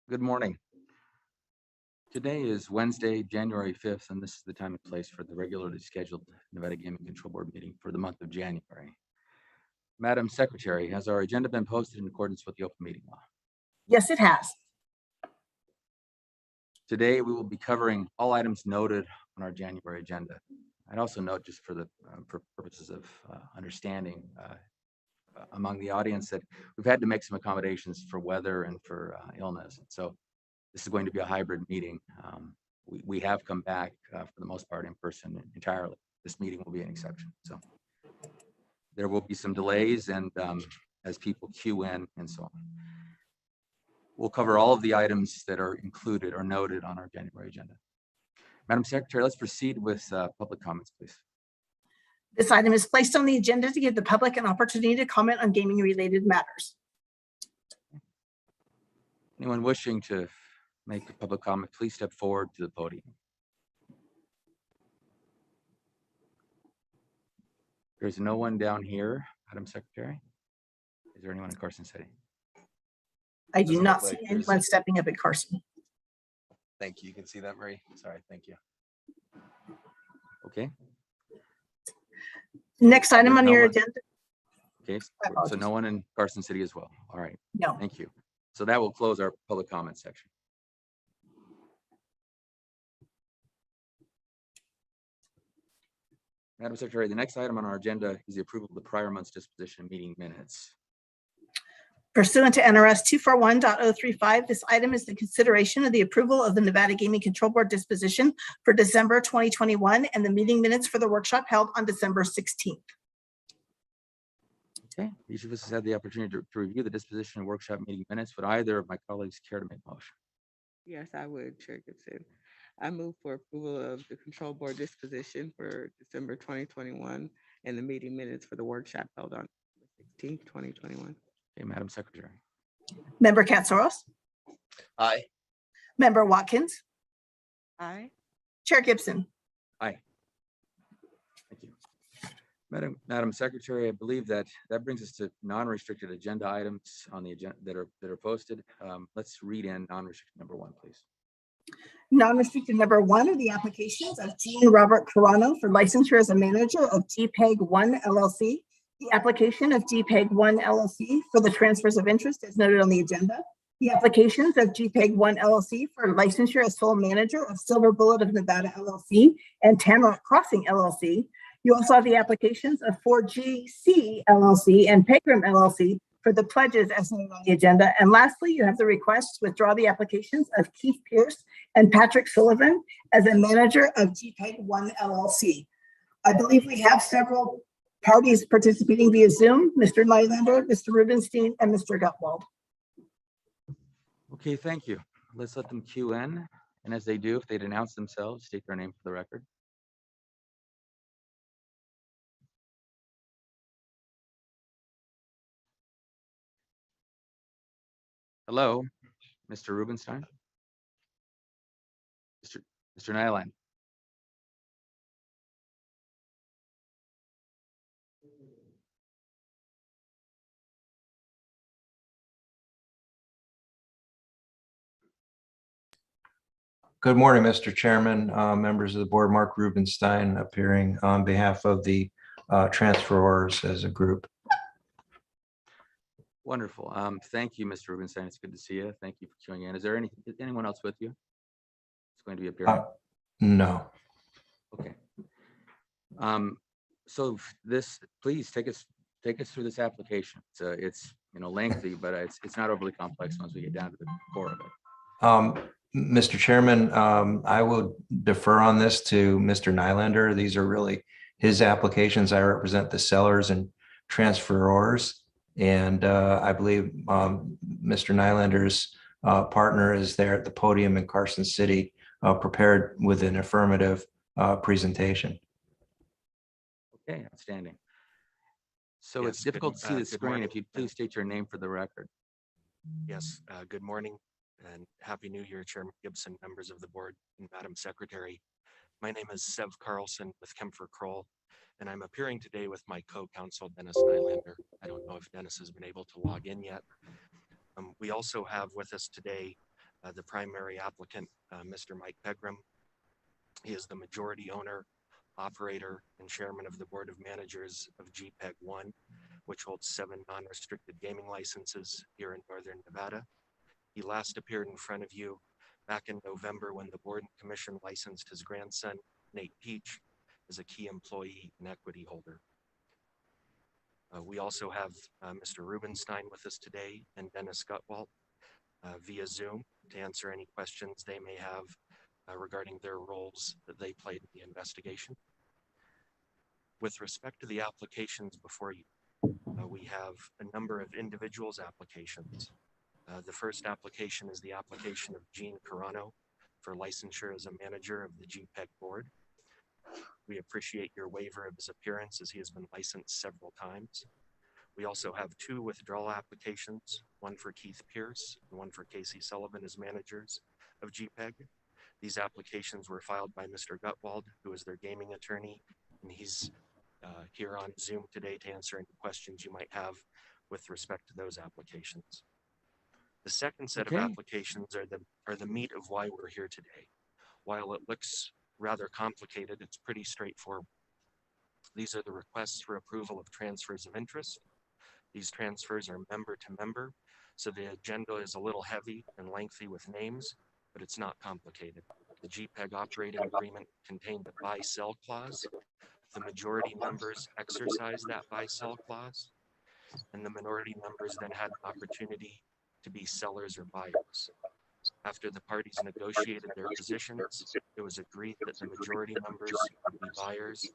Good morning. Today is Wednesday, January 5th, and this is the time and place for the regularly scheduled Nevada Gaming Control Board meeting for the month of January. Madam Secretary, has our agenda been posted in accordance with the open meeting law? Yes, it has. Today, we will be covering all items noted on our January agenda. I'd also note, just for the for purposes of understanding among the audience, that we've had to make some accommodations for weather and for illness. So this is going to be a hybrid meeting. We have come back for the most part in person entirely. This meeting will be an exception. So there will be some delays and as people queue in and so on. We'll cover all of the items that are included or noted on our January agenda. Madam Secretary, let's proceed with public comments, please. This item is placed on the agenda to give the public an opportunity to comment on gaming related matters. Anyone wishing to make a public comment, please step forward to the podium. There's no one down here, Madam Secretary. Is there anyone in Carson City? I do not see anyone stepping up at Carson. Thank you. You can see that, Marie. Sorry. Thank you. Okay. Next item There's on no your one. agenda. Okay, so no one in Carson City as well. All right, No. thank you. So that will close our public comment section. Madam Secretary, the next item on our agenda is the approval of the prior month's disposition meeting minutes. Pursuant to NRS 241.035, this item is the consideration of the approval of the Nevada Gaming Control Board disposition for December 2021 and the meeting minutes for the workshop held on December 16th. Okay, each of us has had the opportunity to review the disposition and workshop meeting minutes. Would either of my colleagues care to make a motion? Yes, I would, Chair Gibson. I move for approval of the control board disposition for December 2021 and the meeting minutes for the workshop held on December 16th, 2021. Okay, Madam Secretary. Member Katsaros. Aye. Member Watkins. Aye. Chair Gibson. Aye. Thank you. Madam Secretary, I believe that brings us to non-restricted agenda items on the agenda that are posted. Let's read in non-restricted number 1, please. Non-restricted number 1 are the applications of Jean Robert Carano for licensure as a manager of GPEG 1 LLC. The application of GPEG 1 LLC for the transfers of interest as noted on the agenda. The applications of GPEG 1 LLC for licensure as sole manager of Silver Bullet of Nevada LLC and Tamarack Crossing LLC. You also have the applications of 4GC LLC and Pegram LLC for the pledges as noted on the agenda. And lastly, you have the request to withdraw the applications of Keith Pierce and Patrick Sullivan as a manager of GPEG 1 LLC. I believe we have several parties participating via Zoom, Mr. Nylander, Mr. Rubenstein, and Mr. Gutwald. Okay, thank you. Let's let them queue in. And as they do, if they'd announce themselves, state their name for the record. Hello, Mr. Rubenstein. Mr. Nyland. Good morning, Mr. Chairman, members of the board. Mark Rubenstein appearing on behalf of the transferors as a group. Wonderful. Thank you, Mr. Rubenstein. It's good to see you. Thank you for queuing in. Is there anyone else with you? It's going to be appearing. No. Okay. So please take us through this application. It's lengthy, but it's not overly complex once we get down to the core of it. Mr. Chairman, I will defer on this to Mr. Nylander. These are really his applications. I represent the sellers and transferors. And I believe Mr. Nylander's partner is there at the podium in Carson City, prepared with an affirmative presentation. Okay, outstanding. So Yes, it's difficult to see the good screen. morning. If you please state your name for the record. Yes, good morning and Happy New Year, Chairman Gibson, members of the board, and Madam Secretary. My name is Sev Carlson with Kempfer Kroll, and I'm appearing today with my co-counsel, Dennis Nylander. I don't know if Dennis has been able to log in yet. We also have with us today the primary applicant, Mr. Mike Pegram. He is the majority owner, operator, and chairman of the Board of Managers of GPEG 1, which holds 7 non-restricted gaming licenses here in Northern Nevada. He last appeared in front of you back in November when the board and commission licensed his grandson, Nate Peach, as a key employee and equity holder. We also have Mr. Rubenstein with us today and Dennis Gutwalt via Zoom to answer any questions they may have regarding their roles that they played in the investigation. With respect to the applications before you, we have a number of individuals' applications. The first application is the application of Gene Carano for licensure as a manager of the GPEG board. We appreciate your waiver of his appearance as he has been licensed several times. We also have 2 withdrawal applications, one for Keith Pierce and one for Casey Sullivan as managers of GPEG. These applications were filed by Mr. Gutwald, who is their gaming attorney, and he's here on Zoom today to answer any questions you might have with respect to those applications. The second set of applications are the meat of why we're here today. While it looks rather complicated, it's pretty straightforward. These are the requests for approval of transfers of interest. These transfers are member to member, so the agenda is a little heavy and lengthy with names, but it's not complicated. The GPEG operating agreement contained a buy-sell clause. The majority members exercised that buy-sell clause, and the minority members then had an opportunity to be sellers or buyers. After the parties negotiated their positions, it was agreed that the majority members would be buyers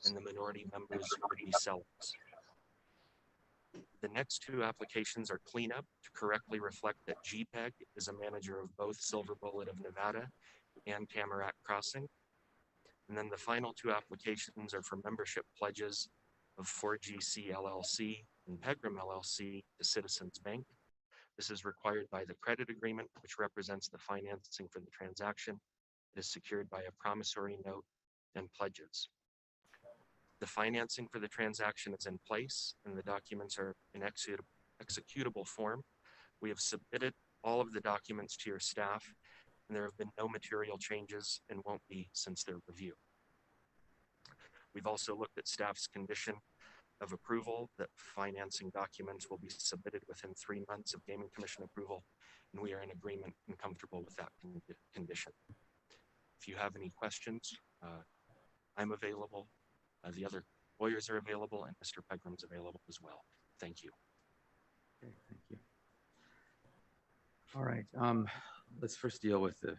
and the minority members would be sellers. The next 2 applications are cleanup to correctly reflect that GPEG is a manager of both Silver Bullet of Nevada and Tamarack Crossing. And then the final 2 applications are for membership pledges of 4GC LLC and Pegram LLC to Citizens Bank. This is required by the credit agreement, which represents the financing for the transaction. It is secured by a promissory note and pledges. The financing for the transaction is in place and the documents are in executable form. We have submitted all of the documents to your staff and there have been no material changes and won't be since their review. We've also looked at staff's condition of approval that financing documents will be submitted within 3 months of Gaming Commission approval, and we are in agreement and comfortable with that condition. If you have any questions, I'm available. The other lawyers are available, and Mr. Pegram's available as well. Thank you. Okay, thank you. All right, let's first deal with the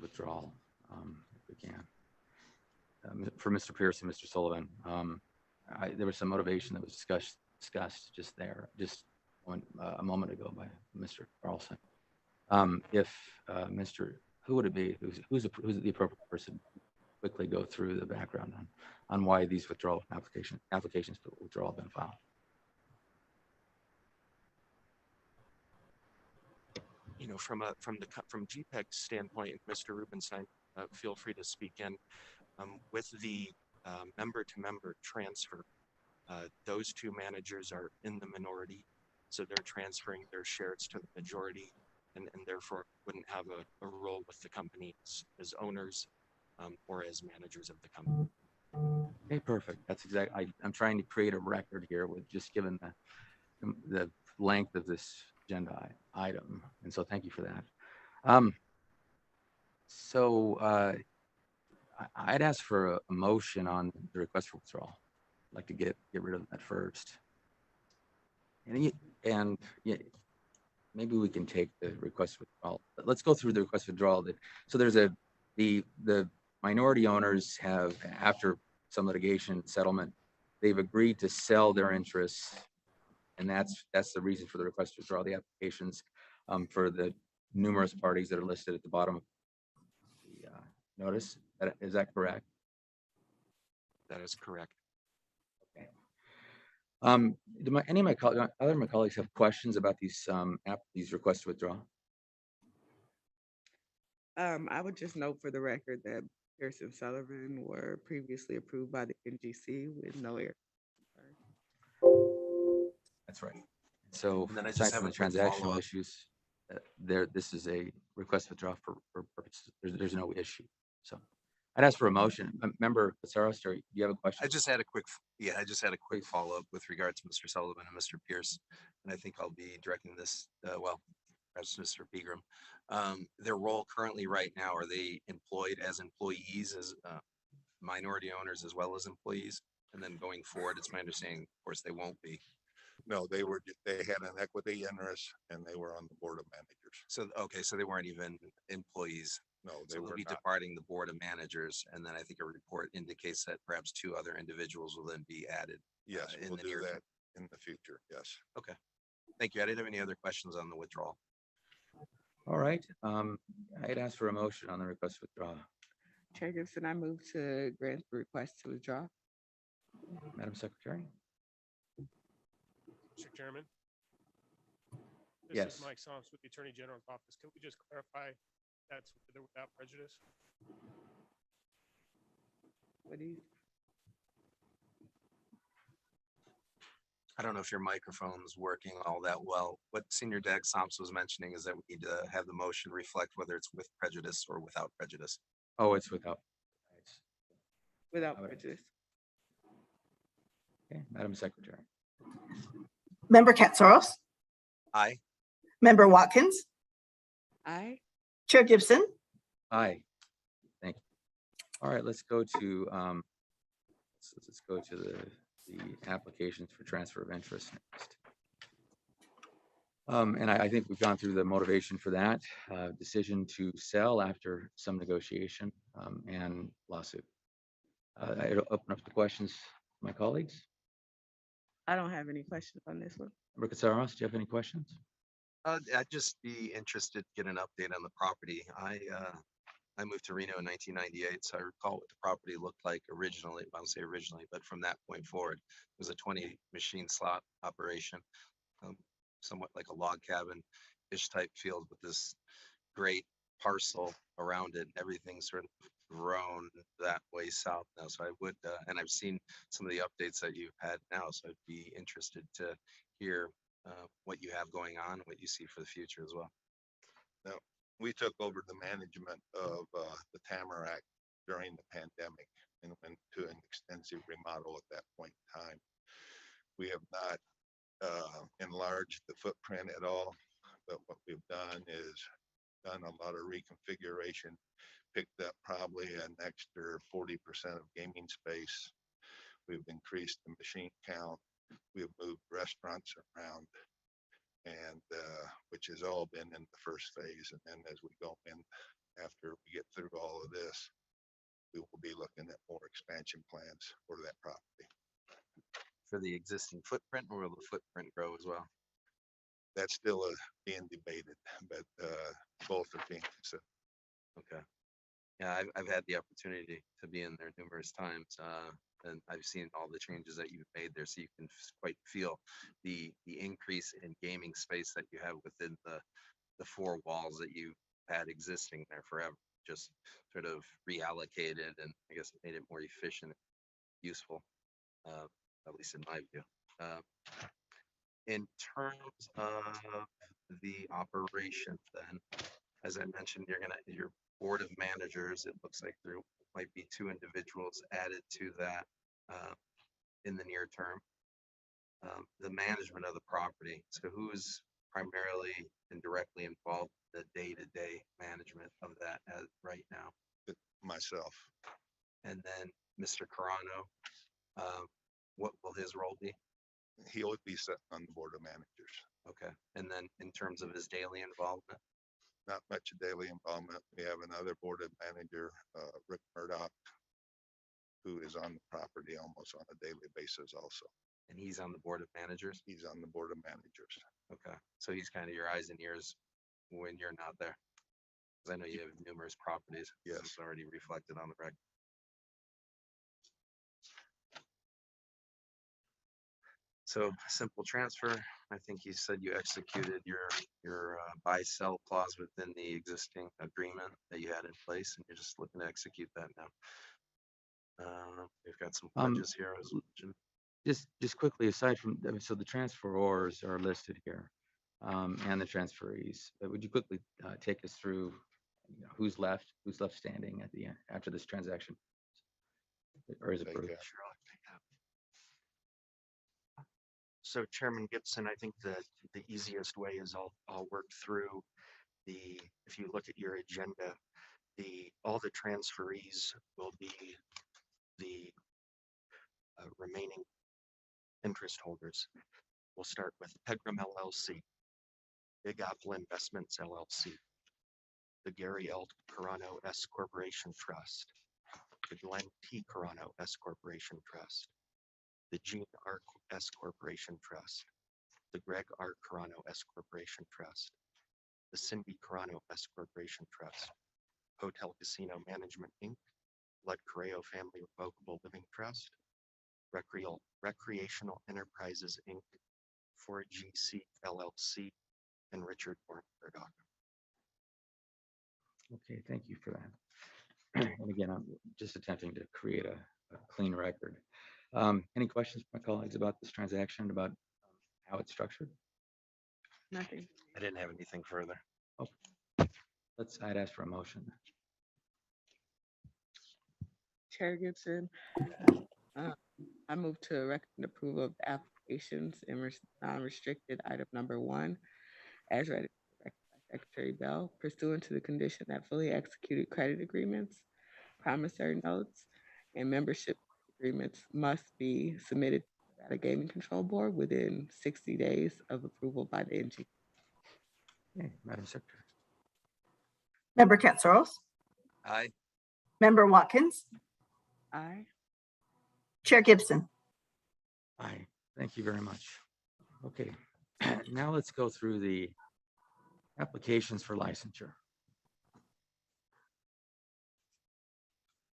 withdrawal, if we can. For Mr. Pierce and Mr. Sullivan, there was some motivation that was discussed just there, a moment ago by Mr. Carlson. Who would it be? Who's the appropriate person? Quickly go through the background on why these withdrawal applications for withdrawal have been filed. You know, from GPEG's standpoint, Mr. Rubenstein, feel free to speak in. With the member-to-member transfer, those 2 managers are in the minority, so they're transferring their shares to the majority, and therefore wouldn't have a role with the company as owners or as managers of the company. Okay, perfect. That's exactly. I'm trying to create a record here with just given the length of this agenda item, and so thank you for that. I'd ask for a motion on the request for withdrawal. I'd like to get rid of that first, and maybe we can take the request for withdrawal. But let's go through the request for withdrawal. So there's the minority owners have, after some litigation settlement, they've agreed to sell their interests, and that's the reason for the request to withdraw the applications for the numerous parties that are listed at the bottom of the notice. Is that correct? That is correct. Do any of my other my colleagues have questions about these these requests to withdraw? I would just note for the record that Pierce and Sullivan were previously approved by the NGC with no error. That's right. So And then I just aside have from a the quick transactional follow-up. issues, this is a request to withdraw for purposes. There's no issue. So I'd ask for a motion. Member Pizarro, do you have a question? I just had a quick follow-up with regard to Mr. Sullivan and Mr. Pierce. And I think I'll be directing this, perhaps Mr. Pegram. Their role currently right now, are they employed as employees, as minority owners as well as employees? And then going forward, it's my understanding, of course, they won't be. No, they had an equity interest and they were on the board of managers. So, okay, so they weren't even employees. No, they So were they'll be not. departing the board of managers. And then I think a report indicates that perhaps 2 other individuals will then be added. Yes, in we'll the do near term. that in the future. Yes. Thank you. I didn't have any other questions on the withdrawal. All right. I'd ask for a motion on the request to withdraw. Chair Gibson, I move to grant the request to withdraw. Madam Secretary? Mr. Chairman? This Yes. is Mike Soms with the Attorney General's office. Can we just clarify that's with or without prejudice? What do you? I don't know if your microphone's working all that well. What Senior Dag Somps was mentioning is that we need to have the motion reflect whether it's with prejudice or without prejudice. Oh, it's without. Without All right. prejudice. Okay, Madam Secretary. Member Katsaros, Aye. Member Watkins, Aye. Chair Gibson, Aye. Thank you. All right, let's go to the applications for transfer of interest next. And I think we've gone through the motivation for that decision to sell after some negotiation and lawsuit. I open up the questions, my colleagues. I don't have any questions on this one. Member Katsaros, do you have any questions? I'd just be interested to get an update on the property. I moved to Reno in 1998, so I recall what the property looked like originally. I won't say originally, but from that point forward, it was a 20 machine slot operation, somewhat like a log cabin-ish type field with this great parcel around it. Everything's sort of grown that way south now. So I would, and I've seen some of the updates that you've had now, so I'd be interested to hear what you have going on, what you see for the future as well. We took over the management of the Tamarack during the pandemic and went to an extensive remodel at that point in time. We have not enlarged the footprint at all, but what we've done is done a lot of reconfiguration, picked up probably an extra 40% of gaming space. We've increased the machine count. We've moved restaurants around, and which has all been in the first phase. And then as we go in, after we get through all of this, we will be looking at more expansion plans for that property. For the existing footprint, or will the footprint grow as well? That's still being debated, but both are being considered. Okay. Yeah, I've had the opportunity to be in there numerous times, and I've seen all the changes that you've made there, so you can quite feel the increase in gaming space that you have within the 4 walls that you had existing there forever. Just sort of reallocated, and I guess it made it more efficient, useful, at least in my view. In terms of the operation, then, as I mentioned, your board of managers, it looks like there might be 2 individuals added to that in the near term. The management of the property. So who's primarily and directly involved in the day-to-day management of that as right now? Myself, And then Mr. Carano, what will his role be? he would be set on the board of managers. Okay. And then in terms of his daily involvement? Not much daily involvement. We have another board of manager, Rick Murdoch, who is on the property almost on a daily basis also. And he's on the board of managers? He's on the board of managers. Okay. So he's kind of your eyes and ears when you're not there? Because I know you have numerous properties. Yes. It's already reflected on the record. So simple transfer, I think you said you executed your buy-sell clause within the existing agreement that you had in place, and you're just looking to execute that now. We've got some pledges here as mentioned. Just quickly, aside from, so the transferors are listed here, and the transferees. Would you quickly take us through, who's left standing at the end after this transaction? Or is it Take approved? that. Sure, I'll take that. So Chairman Gibson, I think the easiest way is I'll work through if you look at your agenda, all the transferees will be the remaining interest holders. We'll start with Pegram LLC, Big Apple Investments LLC, the Gary L. Carano S Corporation Trust, the Glenn T. Carano S Corporation Trust, the Gene R. S Corporation Trust, the Greg R. Carano S Corporation Trust, the Cindy Carano S Corporation Trust, Hotel Casino Management Inc., Lud Correo Family Revocable Living Trust, Recreational Enterprises Inc., 4GC LLC, and Richard Warren Murdoch. Okay, thank you for that. And again, I'm just attempting to create a clean record. Any questions from my colleagues about this transaction, about how it's structured? Nothing. I didn't have anything further. I'd ask for a motion. Chair Gibson, I move to recommend approval of the applications in non-restricted item number 1 as read by Secretary Bell, pursuant to the condition that fully executed credit agreements, promissory notes, and membership agreements must be submitted to the Nevada Gaming Control Board within 60 days of approval by the NG. Okay, Madam Secretary. Member Katsaros, Aye. Member Watkins, Aye. Chair Gibson. Aye, thank you very much. Okay, now let's go through the applications for licensure.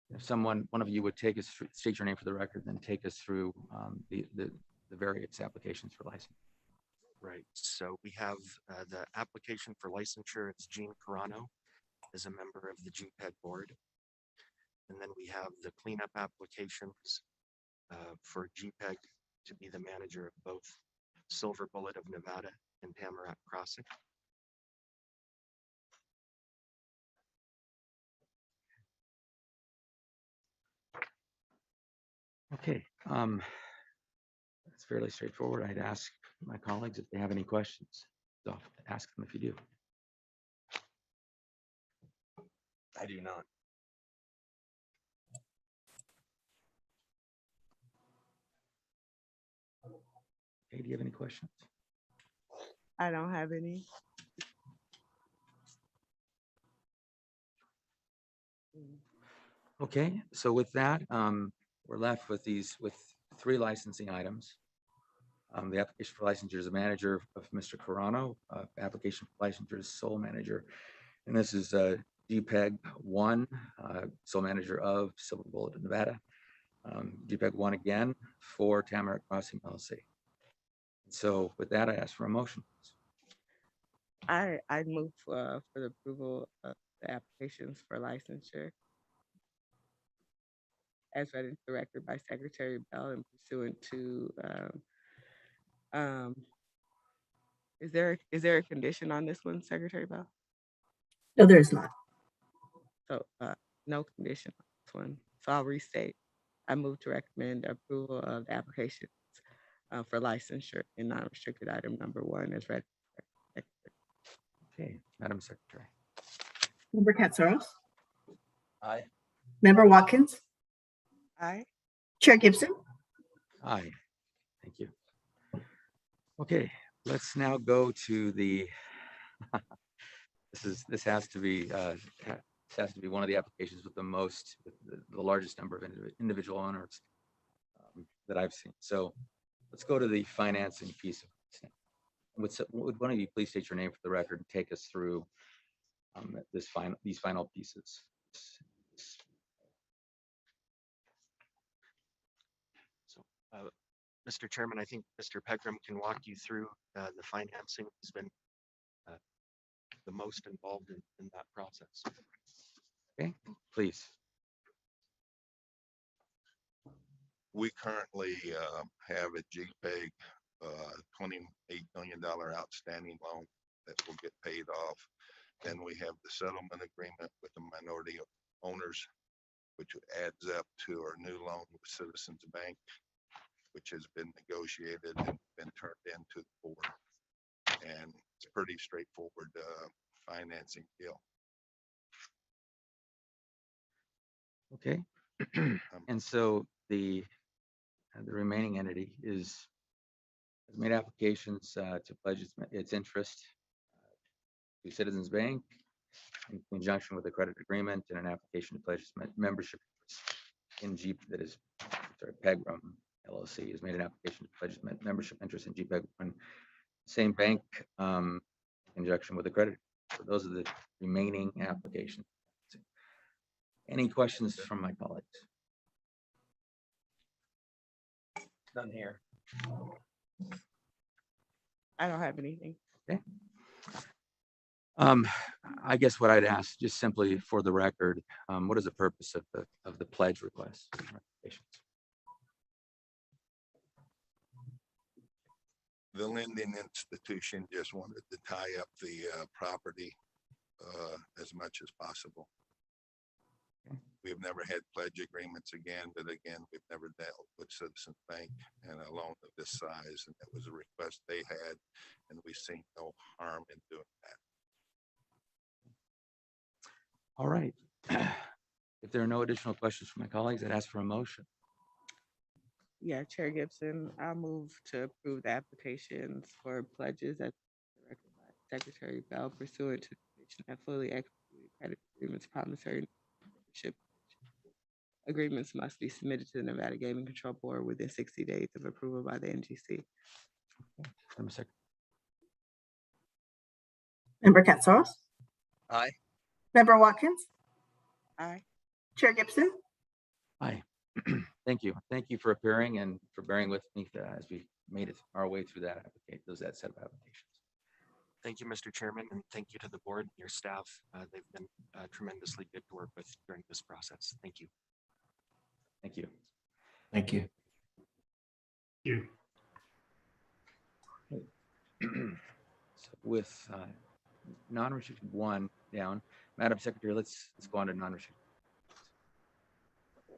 If one of you would take us through, state your name for the record, then take us through the various applications for license. Right, so we have the application for licensure. It's Gene Carano as a member of the GPEG board. And then we have the cleanup applications for GPEG to be the manager of both Silver Bullet of Nevada and Tamarack Crossing. Okay, it's fairly straightforward. I'd ask my colleagues if they have any questions. So ask them if you do. I do not. Okay, do you have any questions? I don't have any. Okay, so with that, we're left with with 3 licensing items. The application for licensure is a manager of Mr. Carano, application for licensure is sole manager. And this is GPEG 1, sole manager of Silver Bullet of Nevada. GPEG 1 again for Tamarack Crossing LLC. So with that, I ask for a motion. I move for the approval of the applications for licensure as read into the record by Secretary Bell and pursuant to is there a condition on this one, Secretary Bell? No, there is not. So no condition on this one. So I'll restate. I move to recommend approval of the applications for licensure in non-restricted item number 1 as read. Okay, Madam Secretary. Member Katsaros, Aye. Member Watkins, Aye. Chair Gibson. Aye, thank you. Okay, let's now go to the, this has to be one of the applications with the largest number of individual owners that I've seen. So let's go to the financing piece of this. Would one of you please state your name for the record and take us through these final pieces? So, Mr. Chairman, I think Mr. Pegram can walk you through the financing. He's been the most involved in that process. Okay, please. We currently have a GPEG $28 million outstanding loan that will get paid off. Then we have the settlement agreement with the minority owners, which adds up to our new loan with Citizens Bank, which has been negotiated and been turned into the board. And it's a pretty straightforward financing deal. Okay. And so the remaining entity has made applications to pledge its interest to Citizens Bank in conjunction with a credit agreement and an application to pledge its membership in Pegram LLC has made an application to pledge its membership interest in GPEG One. Same bank in conjunction with a credit. So those are the remaining applications. Any questions from my colleagues? None here. I don't have anything. Okay. I guess what I'd ask, just simply for the record, what is the purpose of the pledge request? The lending institution just wanted to tie up the property as much as possible. We've never had pledge agreements again, but again, we've never dealt with Citizens Bank and a loan of this size, and it was a request they had, and we see no harm in doing that. All right. If there are no additional questions from my colleagues, I'd ask for a motion. Yeah, Chair Gibson, I'll move to approve the applications for pledges as directed by Secretary Bell pursuant to the provision that fully executed credit agreements, promissory membership agreements must be submitted to the Nevada Gaming Control Board within 60 days of approval by the NGC. Member Katsaros? Aye. Member Watkins? Aye. Chair Gibson? Aye. Thank you. Thank you for appearing and for bearing with me as we made it our way through that set of applications. Thank you, Mr. Chairman, and thank you to the board and your staff. They've been tremendously good to work with during this process. Thank you. Thank you. Thank you. So with non-restricted 1 down, Madam Secretary, let's go on to non-restricted.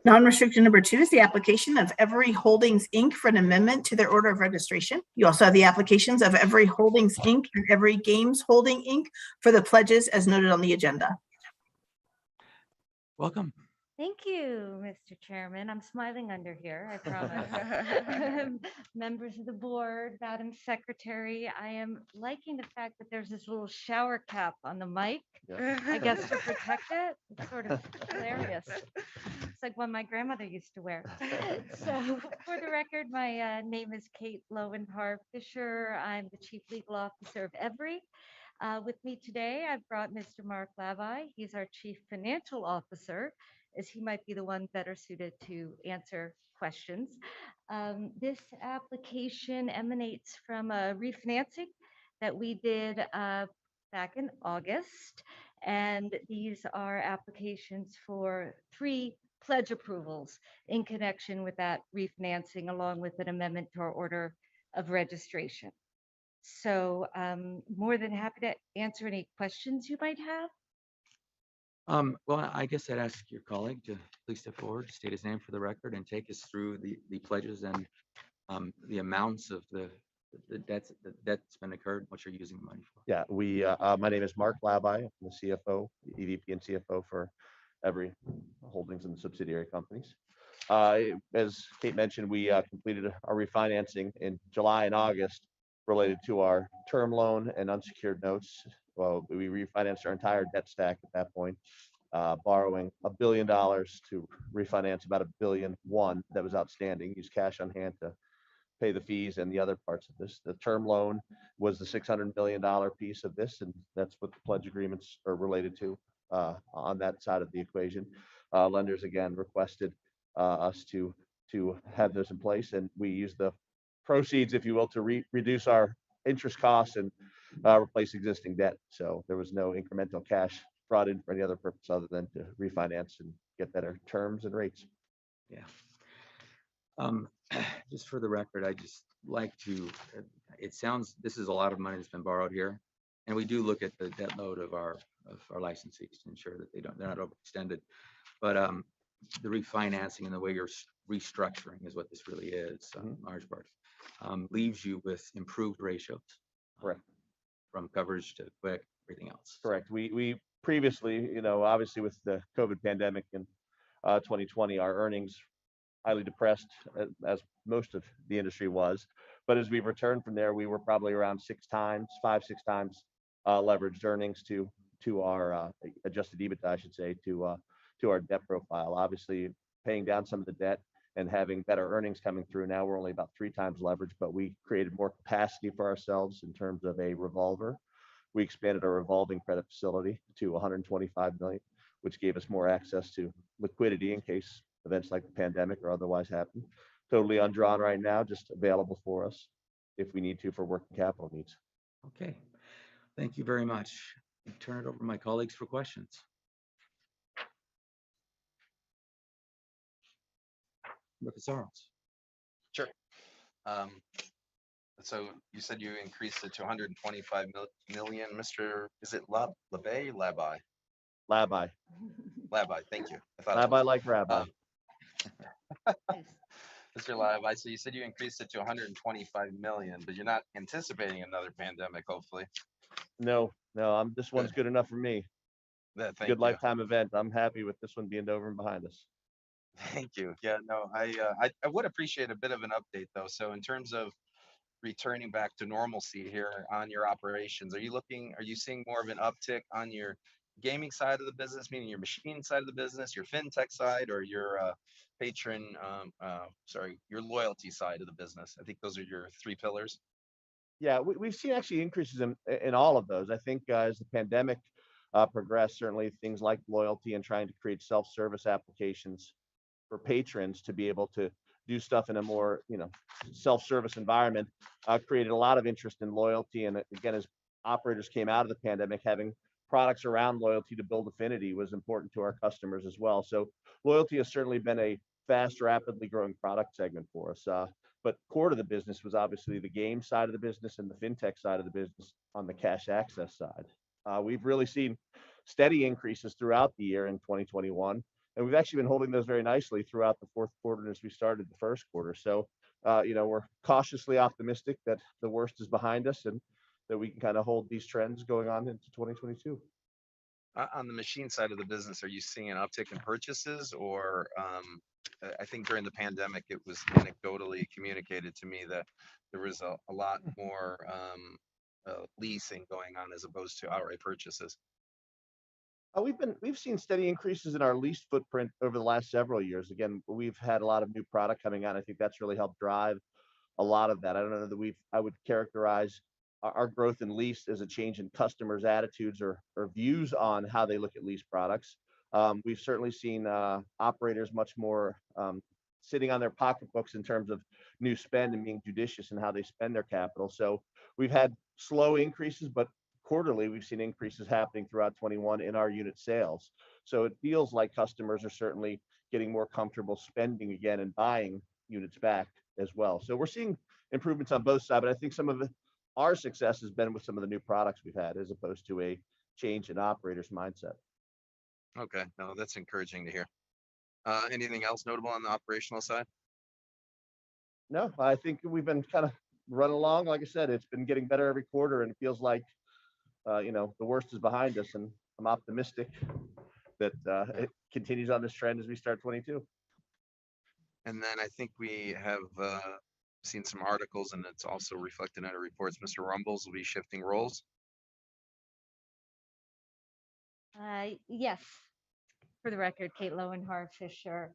Non-restricted number 2 is the application of Every Holdings, Inc. for an amendment to their order of registration. You also have the applications of Every Holdings, Inc. and Every Games Holding, Inc. for the pledges as noted on the agenda. Welcome. Thank you, Mr. Chairman. I'm smiling under here, I promise. Members of the board, Madam Secretary, I am liking the fact that there's this little shower cap on the mic, I guess to protect it. It's sort of hilarious. It's like one my grandmother used to wear. So for the record, my name is Kate Lowenhar Fisher. I'm the Chief Legal Officer of Every. With me today, I've brought Mr. Mark Labai. He's our Chief Financial Officer, as he might be the one better suited to answer questions. This application emanates from a refinancing that we did back in August. And these are applications for 3 pledge approvals in connection with that refinancing, along with an amendment to our order of registration. So more than happy to answer any questions you might have. Well, I guess I'd ask your colleague to please step forward, state his name for the record, and take us through the pledges and the amounts of the debts that's been incurred, what you're using the money for. Yeah, my name is Mark Labai. I'm the CFO, EVP and CFO for Every Holdings and subsidiary companies. As Kate mentioned, we completed our refinancing in July and August related to our term loan and unsecured notes. Well, we refinanced our entire debt stack at that point, borrowing $1 billion to refinance about $1.1 billion that was outstanding. Use cash on hand to pay the fees and the other parts of this. The term loan was the $600 million piece of this, and that's what the pledge agreements are related to on that side of the equation. Lenders again requested us to have those in place, and we use the proceeds, if you will, to reduce our interest costs and replace existing debt. So there was no incremental cash brought in for any other purpose other than to refinance and get better terms and rates. Yeah. Just for the record, I just like to, it sounds, this is a lot of money that's been borrowed here. And we do look at the debt load of our licensees to ensure that they're not overextended. But the refinancing and the way you're restructuring is what this really is, large part, leaves you with improved ratios. Correct. From coverage to quick, everything else. Correct. We previously, obviously with the COVID pandemic in 2020, our earnings highly depressed as most of the industry was. But as we've returned from there, we were probably around 6 times leveraged earnings to our adjusted EBITDA, I should say, to our debt profile. Obviously, paying down some of the debt and having better earnings coming through. Now we're only about 3 times leverage, but we created more capacity for ourselves in terms of a revolver. We expanded our revolving credit facility to $125 million, which gave us more access to liquidity in case events like the pandemic or otherwise happen. Totally undrawn right now, just available for us if we need to for working capital needs. Okay. Thank you very much. I turn it over to my colleagues for questions. Rupert Sarles. Sure. So you said you increased it to 125 million, Mr. Is it Labai? Labai. Thank you. I thought Labai like rabbi. Mr. Labai, so you said you increased it to 125 million, but you're not anticipating another pandemic, hopefully. No, this one's good enough for me. Thank Good you. lifetime event. I'm happy with this one being over and behind us. Thank you. Yeah, no, I would appreciate a bit of an update though. So in terms of returning back to normalcy here on your operations, are you seeing more of an uptick on your gaming side of the business, meaning your machine side of the business, your fintech side, or your your loyalty side of the business? I think those are your 3 pillars. Yeah, we've seen actually increases in all of those. I think as the pandemic progressed, certainly things like loyalty and trying to create self-service applications for patrons to be able to do stuff in a more, self-service environment created a lot of interest in loyalty. And again, as operators came out of the pandemic, having products around loyalty to build affinity was important to our customers as well. So loyalty has certainly been a fast, rapidly growing product segment for us. But core to the business was obviously the game side of the business and the fintech side of the business on the cash access side. We've really seen steady increases throughout the year in 2021. And we've actually been holding those very nicely throughout the fourth quarter as we started the first quarter. So, we're cautiously optimistic that the worst is behind us and that we can kind of hold these trends going on into 2022. On the machine side of the business, are you seeing an uptick in purchases, or I think during the pandemic, it was anecdotally communicated to me that there was a lot more leasing going on as opposed to outright purchases. We've seen steady increases in our leased footprint over the last several years. Again, we've had a lot of new product coming out. I think that's really helped drive a lot of that. I don't know that I would characterize our growth in lease as a change in customers' attitudes or views on how they look at lease products. We've certainly seen operators much more sitting on their pocketbooks in terms of new spend and being judicious in how they spend their capital. So we've had slow increases, but quarterly, we've seen increases happening throughout 21 in our unit sales. So it feels like customers are certainly getting more comfortable spending again and buying units back as well. So we're seeing improvements on both sides, but I think some of our success has been with some of the new products we've had as opposed to a change in operators' mindset. Okay, no, that's encouraging to hear. Anything else notable on the operational side? No, I think we've been kind of running along. Like I said, it's been getting better every quarter, and it feels like the worst is behind us, and I'm optimistic that it continues on this trend as we start 22. And then I think we have seen some articles, and it's also reflected in our reports. Mr. Rumbles will be shifting roles. Yes, for the record, Kate Lowenhar Fisher.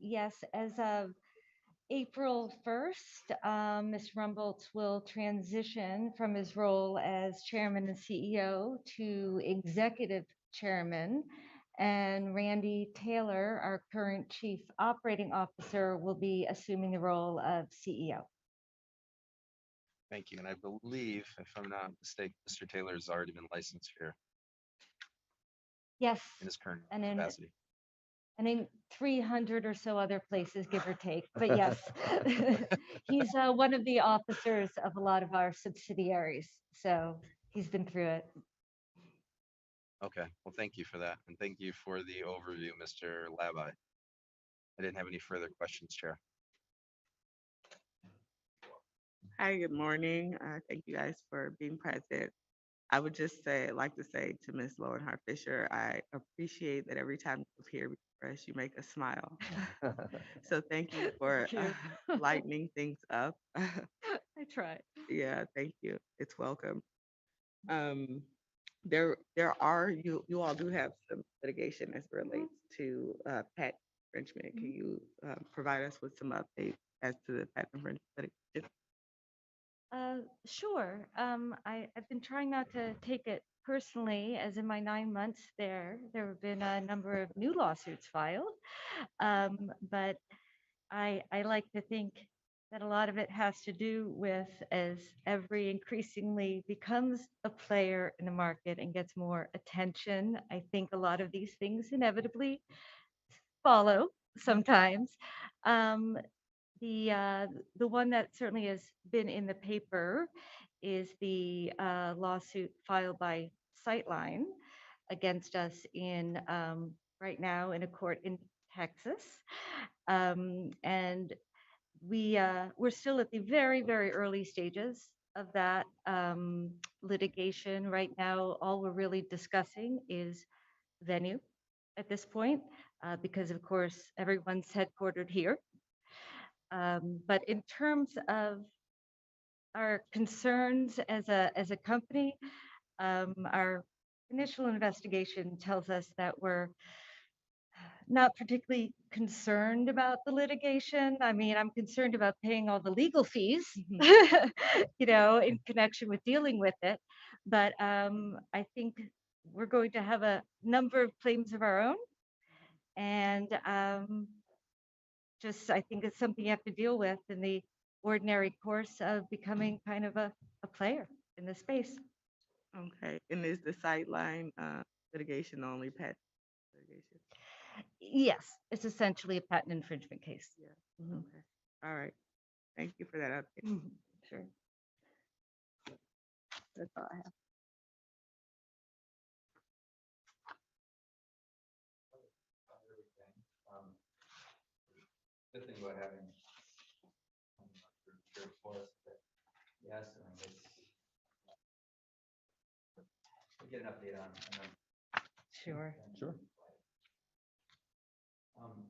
Yes, as of April 1st, Mr. Rumboltz will transition from his role as chairman and CEO to executive chairman. And Randy Taylor, our current chief operating officer, will be assuming the role of CEO. Thank you. And I believe, if I'm not mistaken, Mr. Taylor has already been licensed here Yes, in his current and in capacity. 300 or so other places, give or take. But yes, he's one of the officers of a lot of our subsidiaries. So he's been through it. Okay, well, thank you for that. And thank you for the overview, Mr. Labai. I didn't have any further questions, Chair. Hi, good morning. Thank you guys for being present. I would just like to say to Ms. Lowenhart Fisher, I appreciate that every time you appear before us, you make us smile. So thank you for Thank you. lightening things up. I try. Yeah, thank you. It's welcome. There are, you all do have some litigation as it relates to patent infringement. Can you provide us with some updates as to the patent infringement litigation? Sure. I've been trying not to take it personally, as in my 9 months there have been a number of new lawsuits filed. But I like to think that a lot of it has to do with, as every increasingly becomes a player in the market and gets more attention, I think a lot of these things inevitably follow sometimes. Um, the one that certainly has been in the paper is the lawsuit filed by Sightline against us in right now in a court in Texas. And we're still at the very, very early stages of that litigation. Right now, all we're really discussing is venue at this point, because of course everyone's headquartered here. But in terms of our concerns as a company, our initial investigation tells us that we're not particularly concerned about the litigation. I mean, I'm concerned about paying all the legal fees, in connection with dealing with it. But I think we're going to have a number of claims of our own. And I think it's something you have to deal with in the ordinary course of becoming kind of a player in the space. Okay, and is the Sightline litigation only patent litigation? Yes, it's essentially a patent infringement case. Yeah. Okay. All right. Thank you for that update. Sure. That's all I have. Good thing about having for us, but yes, we'll get an update on them. Sure. Sure.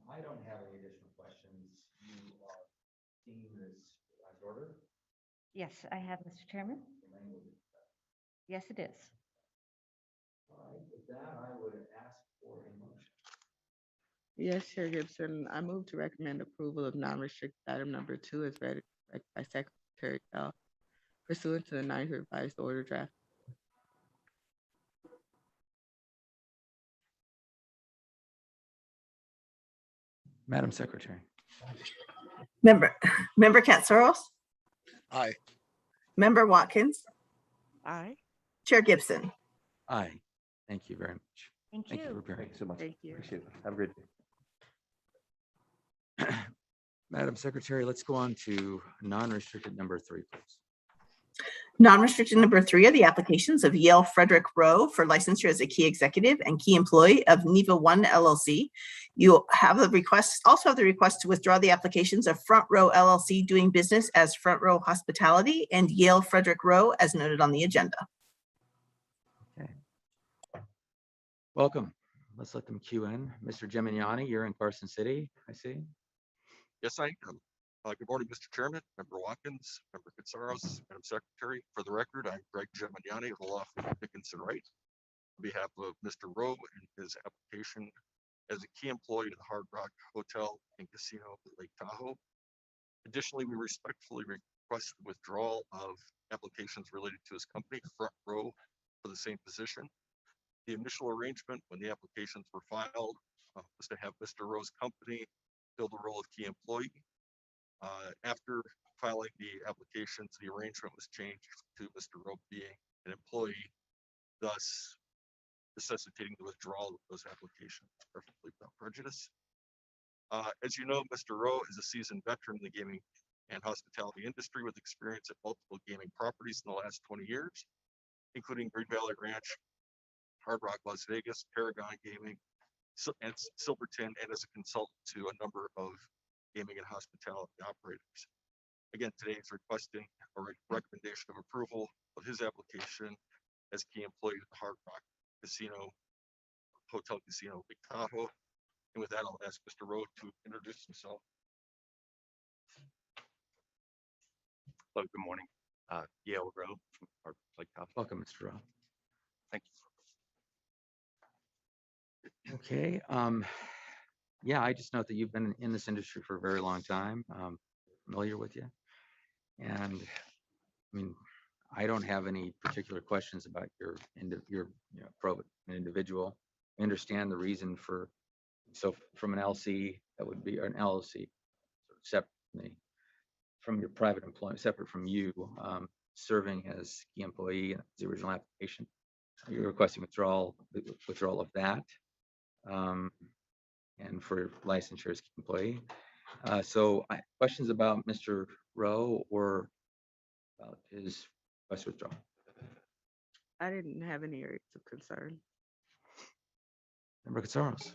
I don't have any additional questions. You are seeing this as order? Yes, I have, Mr. Chairman. Yes, it is. All right, with that, I would ask for a motion. Yes, Chair Gibson, I move to recommend approval of non-restricted item number 2 as read by Secretary Bell pursuant to the 9th revised order draft. Madam Secretary. Member Katsaros, Aye. Member Watkins, Aye. Chair Gibson. Aye. Thank you very much. Thank Thank you for you. appearing. Thanks so much. Thank you. Appreciate it. Have a great day. Madam Secretary, let's go on to non-restricted number 3, please. Non-restricted number 3 are the applications of Yale Frederick Rowe for licensure as a key executive and key employee of Neva One LLC. You have the request, also have the request to withdraw the applications of Front Row LLC doing business as Front Row Hospitality and Yale Frederick Rowe as noted on the agenda. Okay. Welcome. Let's let them queue in. Mr. Gemignani, you're in Carson City, I see. Yes, I am. Good morning, Mr. Chairman, Member Watkins, Member Katsaros, Madam Secretary. For the record, I'm Greg Gemignani of the law firm Dickinson Wright. On behalf of Mr. Rowe and his application as a key employee of the Hard Rock Hotel and Casino at Lake Tahoe. Additionally, we respectfully request the withdrawal of applications related to his company, Front Row, for the same position. The initial arrangement when the applications were filed was to have Mr. Rowe's company fill the role of key employee. After filing the applications, the arrangement was changed to Mr. Rowe being an employee, thus necessitating the withdrawal of those applications perfectly without prejudice. As you know, Mr. Rowe is a seasoned veteran in the gaming and hospitality industry with experience at multiple gaming properties in the last 20 years, including Green Valley Ranch, Hard Rock Las Vegas, Paragon Gaming, and Silverton, and as a consultant to a number of gaming and hospitality operators. Again, today is requesting a recommendation of approval of his application as key employee at the Hard Rock Casino, Hotel Casino Lake Tahoe. And with that, I'll ask Mr. Rowe to introduce himself. Hello, good morning. Yale Rowe from Hard Rock Lake Tahoe. Welcome, Mr. Rowe. Thank you. Okay. Yeah, I just note that you've been in this industry for a very long time. Familiar with you, and I mean, I don't have any particular questions about your an individual. I understand the reason for, so from an LC, that would be, or an LLC, separate from your private employment, separate from you, serving as key employee in the original application. You're requesting withdrawal of that, and for licensure as key employee. So questions about Mr. Rowe or about his request withdrawal? I didn't have any areas of concern. Member Katsaros.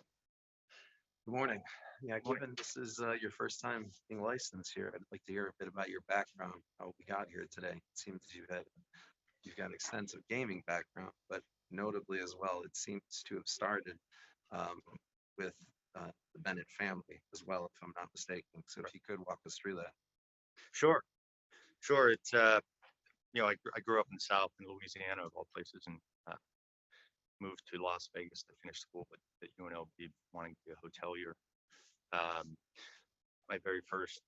Good morning. Yeah, given this is your first time being licensed here, I'd like to hear a bit about your background, how we got here today. It seems you've got extensive gaming background, but notably as well, it seems to have started with the Bennett family as well, if I'm not mistaken. So if you could walk us through that. Sure. It's I grew up in the South in Louisiana of all places, and moved to Las Vegas to finish school at UNLV, wanting to be a hotelier. My very first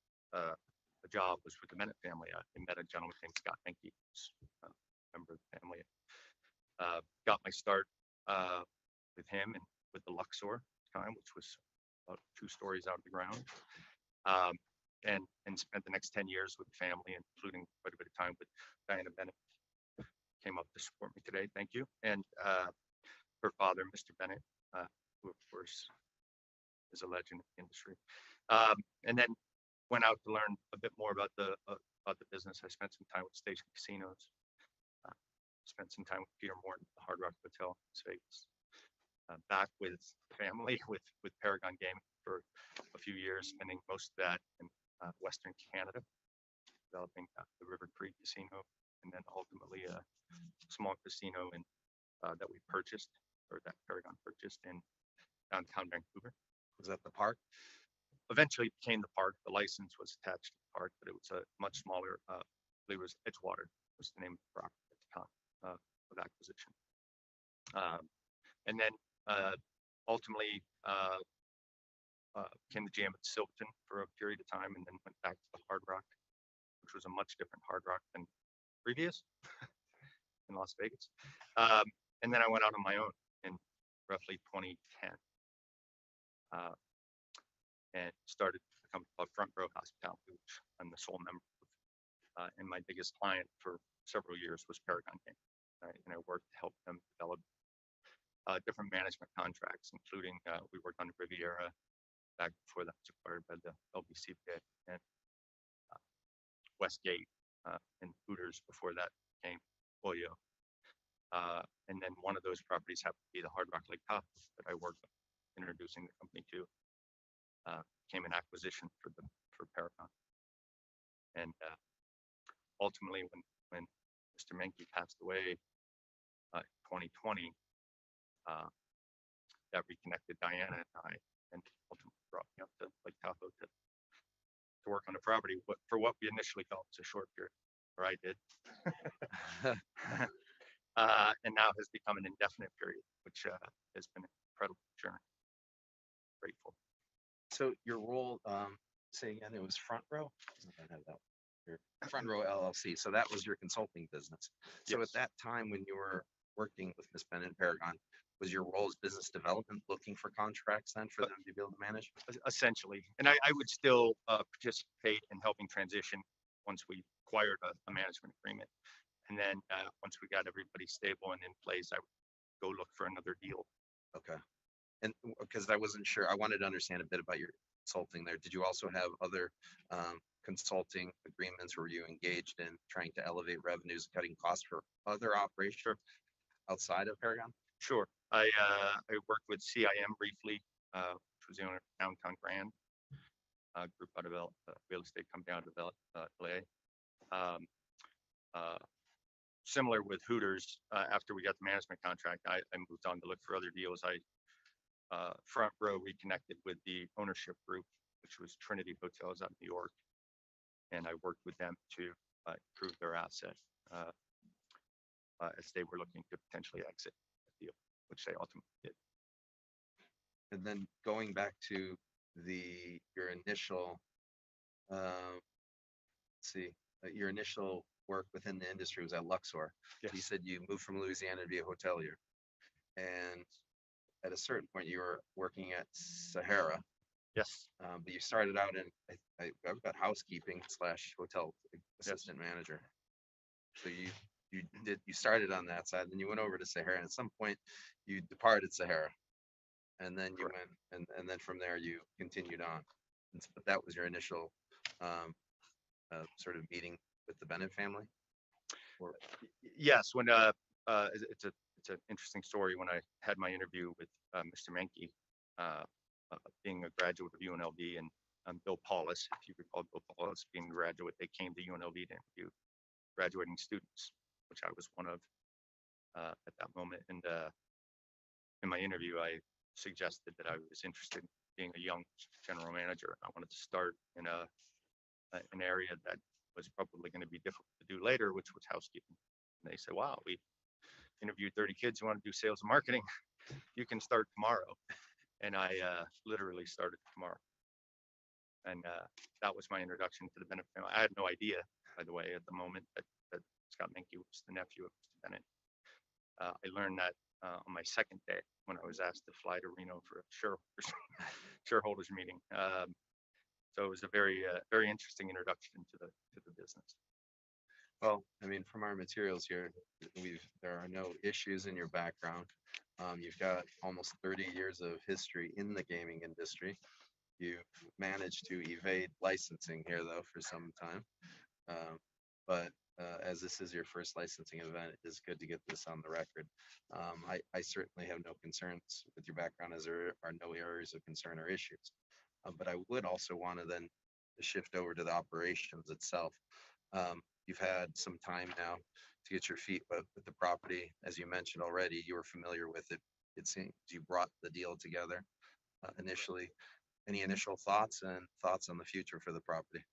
job was with the Bennett family. I met a gentleman named Scott Menke, who's a member of the family. Got my start with him and with the Luxor at the time, which was about 2 stories out of the ground. And spent the next 10 years with the family, including quite a bit of time with Diana Bennett. Came up to support me today, thank you. And her father, Mr. Bennett, who of course is a legend in the industry. And then went out to learn a bit more about the business. I spent some time with Station Casinos. Spent some time with Peter Morton at the Hard Rock Hotel in Las Vegas. Back with family with Paragon Gaming for a few years, spending most of that in Western Canada, developing the River Creek Casino, and then ultimately a small casino that we purchased, or that Paragon purchased in downtown Vancouver. Was that the park? Eventually it became the park. The license was attached to the park, but it was a much smaller, I believe it was Edgewater was the name of the property at the time of acquisition. And then ultimately became the GM at Silverton for a period of time, and then went back to the Hard Rock, which was a much different Hard Rock than previous in Las Vegas. And then I went out on my own in roughly 2010 and started a company called Front Row Hospitality, which I'm the sole member of. And my biggest client for several years was Paragon Gaming. And I worked to help them develop different management contracts, including we worked on Riviera back before that was acquired by the LBCPA, and Westgate and Hooters before that became Oyo. And then one of those properties happened to be the Hard Rock Lake Tahoe that I worked on, introducing the company to. Became an acquisition for Paragon. And ultimately, when Mr. Menke passed away in 2020, that reconnected Diana and I, and ultimately brought me up to Lake Tahoe to work on the property. But for what we initially felt was a short period, or I did, and now has become an indefinite period, which has been an incredible journey. Grateful. So your role Say again, it was Front Row? I don't have that. Your Front Row LLC. So that was your consulting business. So at Yes. that time, when you were working with Ms. Bennett and Paragon, was your role as business development looking for contracts then for them to be able to manage? Essentially. And I would still participate in helping transition once we acquired a management agreement. And then once we got everybody stable and in place, I would go look for another deal. Okay. And because I wasn't sure, I wanted to understand a bit about your consulting there. Did you also have other consulting agreements where you engaged in trying to elevate revenues, cutting costs for other operations outside of Paragon? Sure. I worked with CIM briefly, which was the owner of Downtown Grand, group out of real estate company out of LA. Similar with Hooters, after we got the management contract, I moved on to look for other deals. I Front Row reconnected with the ownership group, which was Trinity Hotels out in New York, and I worked with them to improve their asset as they were looking to potentially exit the deal, which they ultimately did. And then going back to your initial, your initial work within the industry was at Luxor. Yes. You said you moved from Louisiana to be a hotelier, and at a certain point you were working at Sahara. Yes. But you started out in I've got housekeeping / hotel assistant manager. So you started on that side, then you went over to Sahara, and at some point you departed Sahara, and then you went and then from there you continued on. But that was your initial sort of meeting with the Bennett family. Yes, when it's an interesting story. When I had my interview with Mr. Menke, being a graduate of UNLV, and Bill Paulus, if you recall Bill Paulus being a graduate, they came to UNLV to interview graduating students, which I was one of at that moment. And in my interview, I suggested that I was interested in being a young general manager. I wanted to start in an area that was probably going to be difficult to do later, which was housekeeping. And they said, wow, we interviewed 30 kids who want to do sales and marketing. You can start tomorrow. And I literally started tomorrow. And that was my introduction to the Bennett family. I had no idea, by the way, at the moment that Scott Menke was the nephew of Mr. Bennett. I learned that on my second day when I was asked to fly to Reno for a shareholders meeting. So it was a very interesting introduction to the business. Well, I mean, from our materials here, there are no issues in your background. You've got almost 30 years of history in the gaming industry. You've managed to evade licensing here, though, for some time. But as this is your first licensing event, it is good to get this on the record. I certainly have no concerns with your background, as there are no areas of concern or issues. But I would also want to then shift over to the operations itself. You've had some time now to get your feet wet with the property. As you mentioned already, you were familiar with it. It seems you brought the deal together initially. Any initial thoughts and thoughts on the future for the property?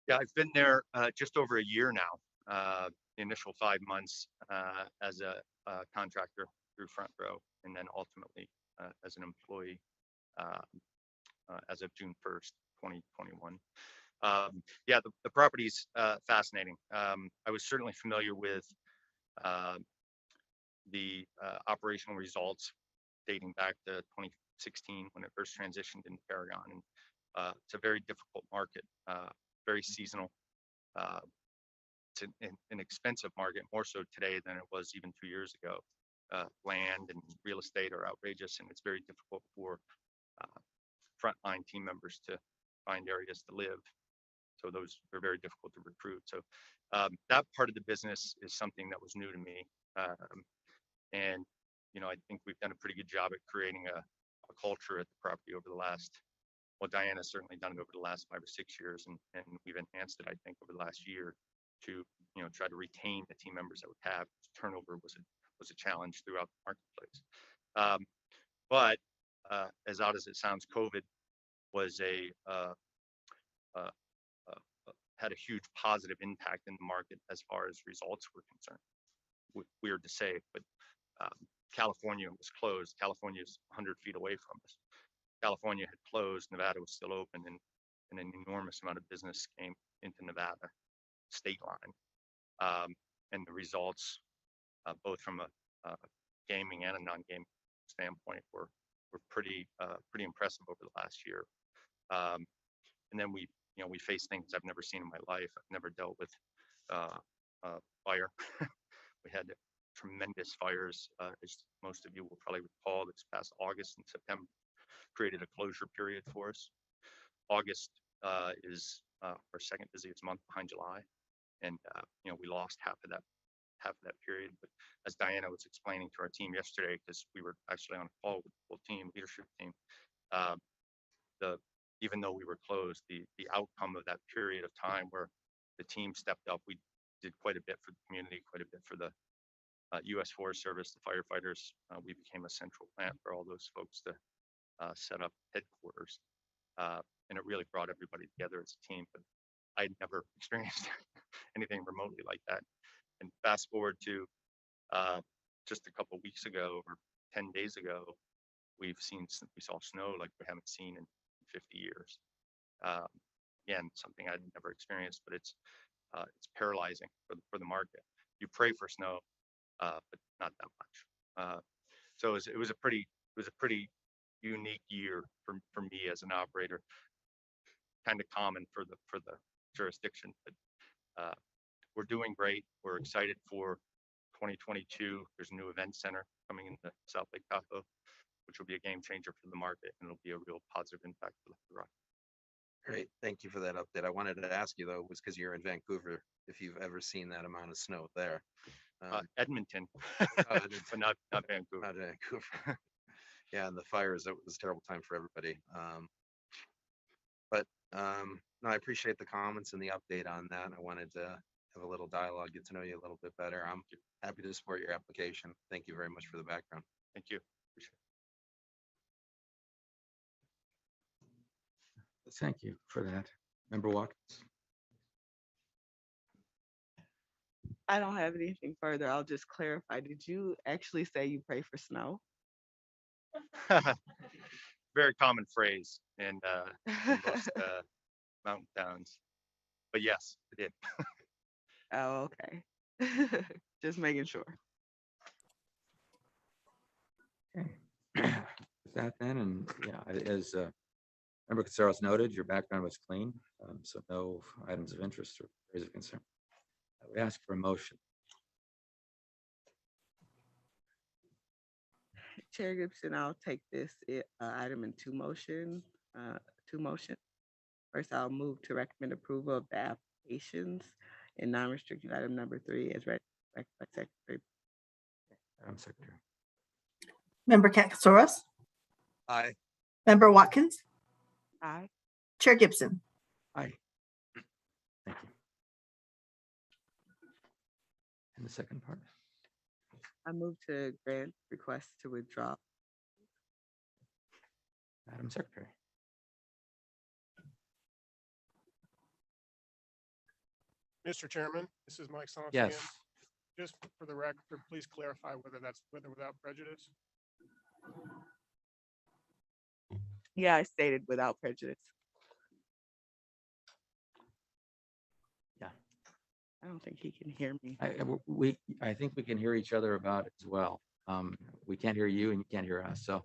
Yeah, I've been there just over a year now. The initial 5 months as a contractor through Front Row, and then ultimately as an employee as of June 1st, 2021. Yeah, the property's fascinating. I was certainly familiar with the operational results dating back to 2016 when it first transitioned into Paragon. And it's a very difficult market, very seasonal. It's an expensive market, more so today than it was even 2 years ago. Land and real estate are outrageous, and it's very difficult for frontline team members to find areas to live. So those are very difficult to recruit. So that part of the business is something that was new to me. And, you know, I think we've done a pretty good job at creating a culture at the property over the last, well, Diana's certainly done it over the last 5 or 6 years, and we've enhanced it, I think, over the last year to, you know, try to retain the team members that we have. Turnover was a challenge throughout the marketplace. But as odd as it sounds, COVID was had a huge positive impact in the market as far as results were concerned. Weird to say, but California was closed. California is 100 feet away from us. California had closed. Nevada was still open, and and an enormous amount of business came into Nevada state line. And the results, both from a gaming and a non-gaming standpoint, were pretty impressive over the last year. And then we faced things I've never seen in my life. I've never dealt with fire. We had tremendous fires, as most of you will probably recall. This past August and September created a closure period for us. August is our second busiest month behind July, and we lost half of that period. But as Diana was explaining to our team yesterday, because we were actually on a call with the whole team, leadership team, even though we were closed, the outcome of that period of time where the team stepped up, we did quite a bit for the community, quite a bit for the U.S. Forest Service, the firefighters. We became a central plant for all those folks to set up headquarters, and it really brought everybody together as a team. But I'd never experienced anything remotely like that. And fast forward to just a couple weeks ago, or 10 days ago, we saw snow like we haven't seen in 50 years. Again, something I'd never experienced, but it's paralyzing for the market. You pray for snow, but not that much. So it was a pretty unique year for me as an operator. Kind of common for the jurisdiction, but we're doing great. We're excited for 2022. There's a new event center coming into South Lake Tahoe, which will be a game changer for the market, and it'll be a real positive impact for the rock. Great, thank you for that update. I wanted to ask you though, was because you're in Vancouver, if you've ever seen that amount of snow there. Edmonton, but not Vancouver. Not Vancouver. Yeah, and the fires, it was a terrible time for everybody. But no, I appreciate the comments and the update on that. I wanted to have a little dialogue, get to know you a little bit better. I'm happy to support your application. Thank you very much for the background. Thank you. Appreciate it. Thank you for that. Member Watkins. I don't have anything further. I'll just clarify. Did you actually say you pray for snow? Very common phrase in most mountain towns, but yes, I did. Oh, okay. Just making sure. Okay. With that then, and yeah, as Member Caceres noted, your background was clean, so no items of interest or areas of concern. We ask for a motion. Chair Gibson, I'll take this item in two motions. First, I'll move to recommend approval of the applications in non-restricted item number 3 as read by Secretary. Madam Secretary. Member Caceres, Aye. Member Watkins, Aye. Chair Gibson. Aye. Thank you. And the second part? I move to grant request to withdraw. Madam Secretary. Mr. Chairman, this is Mike Sonos Yes. again. Just for the record, please clarify whether that's with or without prejudice. Yeah, I stated without prejudice. Yeah. I don't think he can hear me. I think we can hear each other about it as well. We can't hear you and you can't hear us. So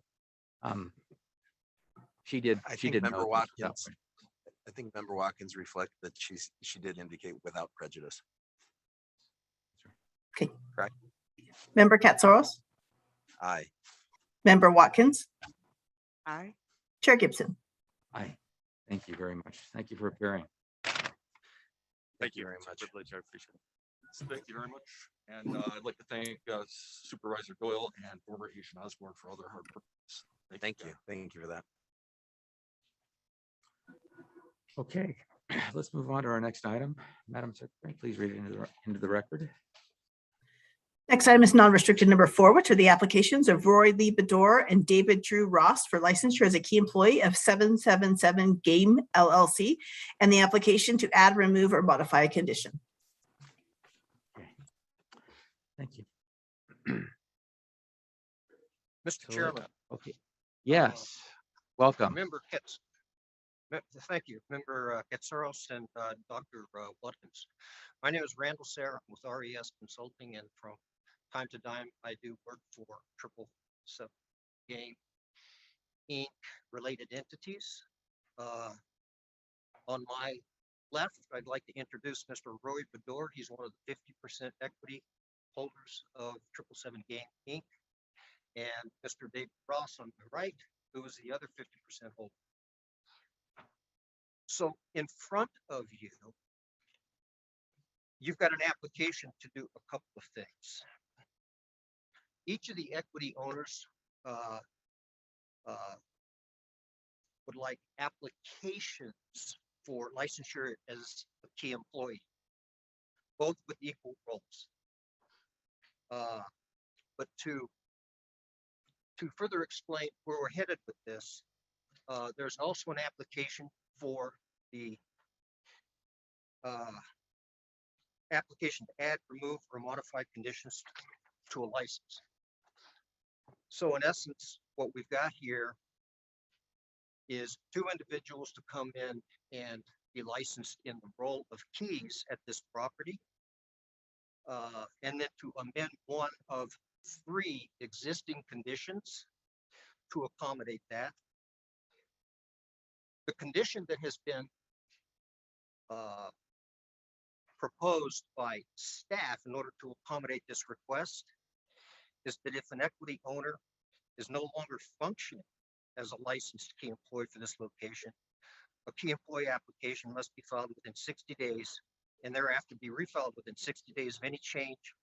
she did. I She think did Member note this without Watkins. I think Member Watkins reflected that she did indicate without prejudice. Okay. Correct. Member Caceres, Aye. Member Watkins, Aye. Chair Gibson. Aye. Thank you very much. Thank you for appearing. Thank you very It's a much. privilege. I appreciate it. Thank you very much. And I'd like to thank Supervisor Doyle and former Agent Osborne for all their hard work. Thank you. Thank you for that. Okay, let's move on to our next item. Madam Secretary, please read it into the record. Next item is non-restricted number 4, which are the applications of Roy Lee Bedore and David Drew Ross for licensure as a key employee of 777 Game LLC, and the application to add, remove, or modify a condition. Okay. Thank you. Mr. So, Chairman, Okay. Yes. Welcome. Member Kitts. Thank you, Member Getsaros and Dr. Watkins. My name is Randall Sarah with RES Consulting, and from time to time, I do work for 777 Game Inc. related entities. On my left, I'd like to introduce Mr. Roy Bedore. He's one of the 50% equity holders of 777 Game Inc. And Mr. David Ross on the right, who is the other 50% holder. So in front of you, you've got an application to do a couple of things. Each of the equity owners would like applications for licensure as a key employee, both with equal roles. But to further explain where we're headed with this, there's also an application for the application to add, remove, or modify conditions to a license. So in essence, what we've got here is two individuals to come in and be licensed in the role of keys at this property, and then to amend one of 3 existing conditions to accommodate that. The condition that has been proposed by staff in order to accommodate this request is that if an equity owner is no longer functioning as a licensed key employee for this location, a key employee application must be filed within 60 days and thereafter be refiled within 60 days of any change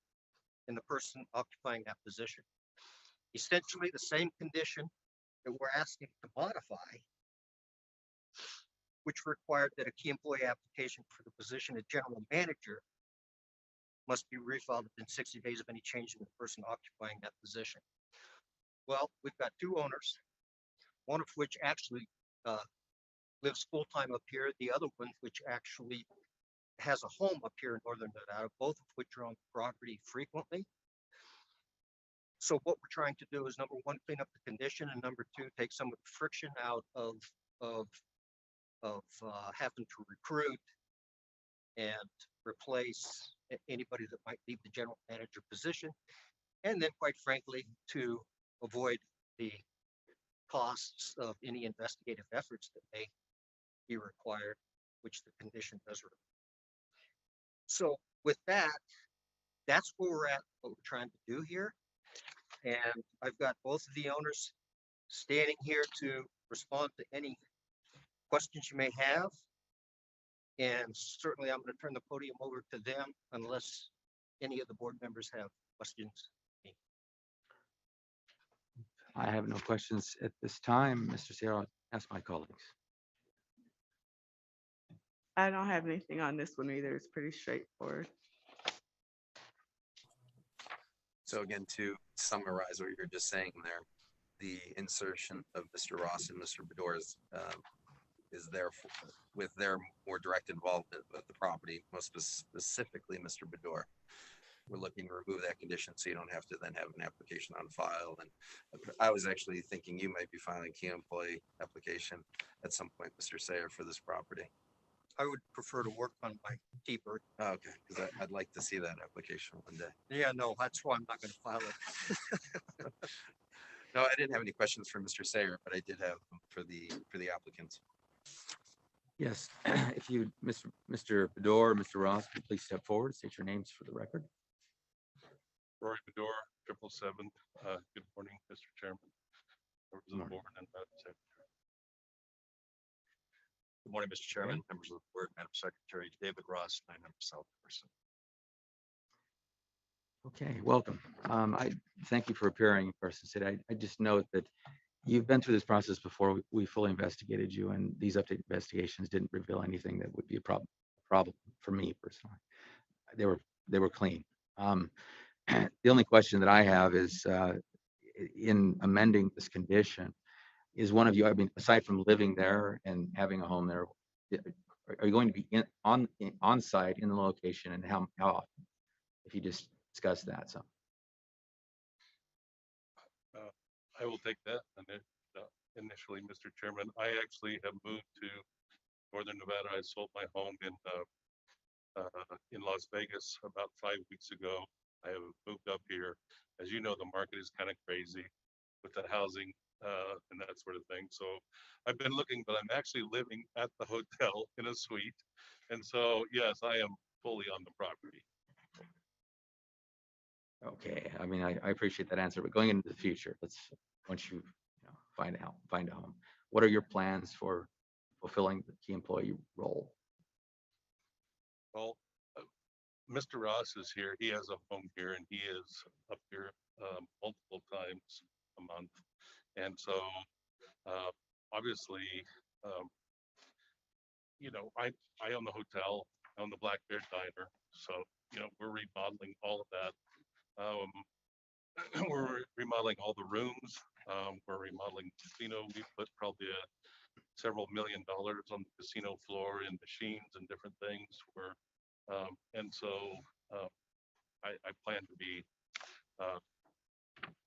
in the person occupying that position. Essentially the same condition that we're asking to modify, which required that a key employee application for the position of general manager must be refiled within 60 days of any change in the person occupying that position. Well, we've got 2 owners, one of which actually lives full-time up here, the other one which actually has a home up here in northern Nevada, both of which are on the property frequently. So what we're trying to do is, number 1, clean up the condition, and number 2, take some of the friction out of having to recruit and replace anybody that might leave the general manager position, and then quite frankly to avoid the costs of any investigative efforts that may be required, which the condition does require. So with that, that's where we're at, what we're trying to do here. And I've got both of the owners standing here to respond to any questions you may have. And certainly I'm going to turn the podium over to them unless any of the board members have questions. I have no questions at this time. Mr. Sierra, I'll ask my colleagues. I don't have anything on this one either. It's pretty straightforward. So again, to summarize what you're just saying there, the insertion of Mr. Ross and Mr. Bedore is there with their more direct involvement with the property, most specifically Mr. Bedore. We're looking to remove that condition so you don't have to then have an application on file. And I was actually thinking you might be filing a key employee application at some point, Mr. Sayer, for this property. I would prefer to work on my T-bird. Okay, because I'd like to see that application one day. Yeah, no, that's why I'm not going to file it. No, I didn't have any questions for Mr. Sayer, but I did have them for the applicants. Yes, if you, Mr. Bedore, Mr. Ross, could you please step forward, state your names for the record. Roy Bedore, 777. Good morning, Mr. Chairman, members of the board, and Madam Secretary. Good morning, Mr. Chairman, members of the board, Madam Secretary. David Ross, 900 South Person. Okay, welcome. I thank you for appearing in person today. I just note that you've been through this process before. We fully investigated you, and these update investigations didn't reveal anything that would be a problem for me personally. They were clean. The only question that I have is, in amending this condition, is one of you, I mean, aside from living there and having a home there, are you going to be on site in the location, and how often? If you just discuss that some. I will take that. And initially, Mr. Chairman, I actually have moved to Northern Nevada. I sold my home in Las Vegas about 5 weeks ago. I have moved up here. As you know, the market is kind of crazy with the housing and that sort of thing. So I've been looking, but I'm actually living at the hotel in a suite. And so, yes, I am fully on the property. Okay, I mean, I appreciate that answer, but going into the future, once you know, find a home, what are your plans for fulfilling the key employee role? Well, Mr. Ross is here. He has a home here and he is up here multiple times a month. And so obviously, um, you know, I own the hotel, I own the Black Bear Diner. So, you know, we're remodeling all of that. We're remodeling all the rooms. We're remodeling the casino. We put probably several $1 million on the casino floor and machines and different things. And so I plan to be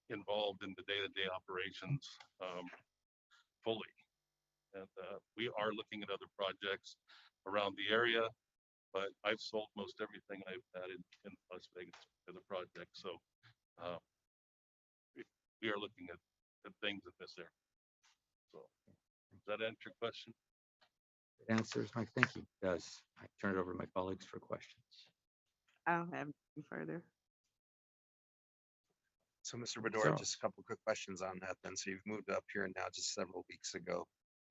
involved in the day-to-day operations fully. And we are looking at other projects around the area, but I've sold most everything I've had in Las Vegas for the project. So we are looking at things in this area. So does that answer your question? It answers, Mike. Thank you. It does. I turn it over to my colleagues for questions. I don't have anything further. So, Mr. Bedore, just a couple quick questions on that then. So you've moved up here now just several weeks ago.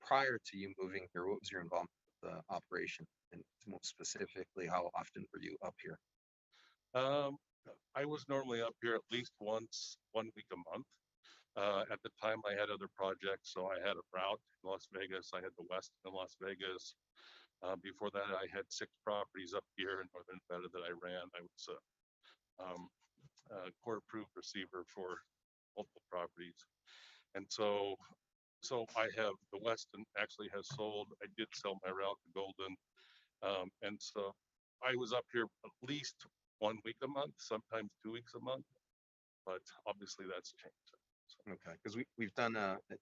Prior to you moving here, what was your involvement with the operation? And more specifically, how often were you up here? I was normally up here at least one week a month. At the time, I had other projects, so I had a route in Las Vegas. I had the West in Las Vegas. Before that, I had 6 properties up here in Northern Nevada that I ran. I was a court-approved receiver for multiple properties, and so I have the Westin actually has sold. I did sell my route to Golden, and so I was up here at least 1 week a month, sometimes 2 weeks a month, but obviously that's changed. Okay, because we've done,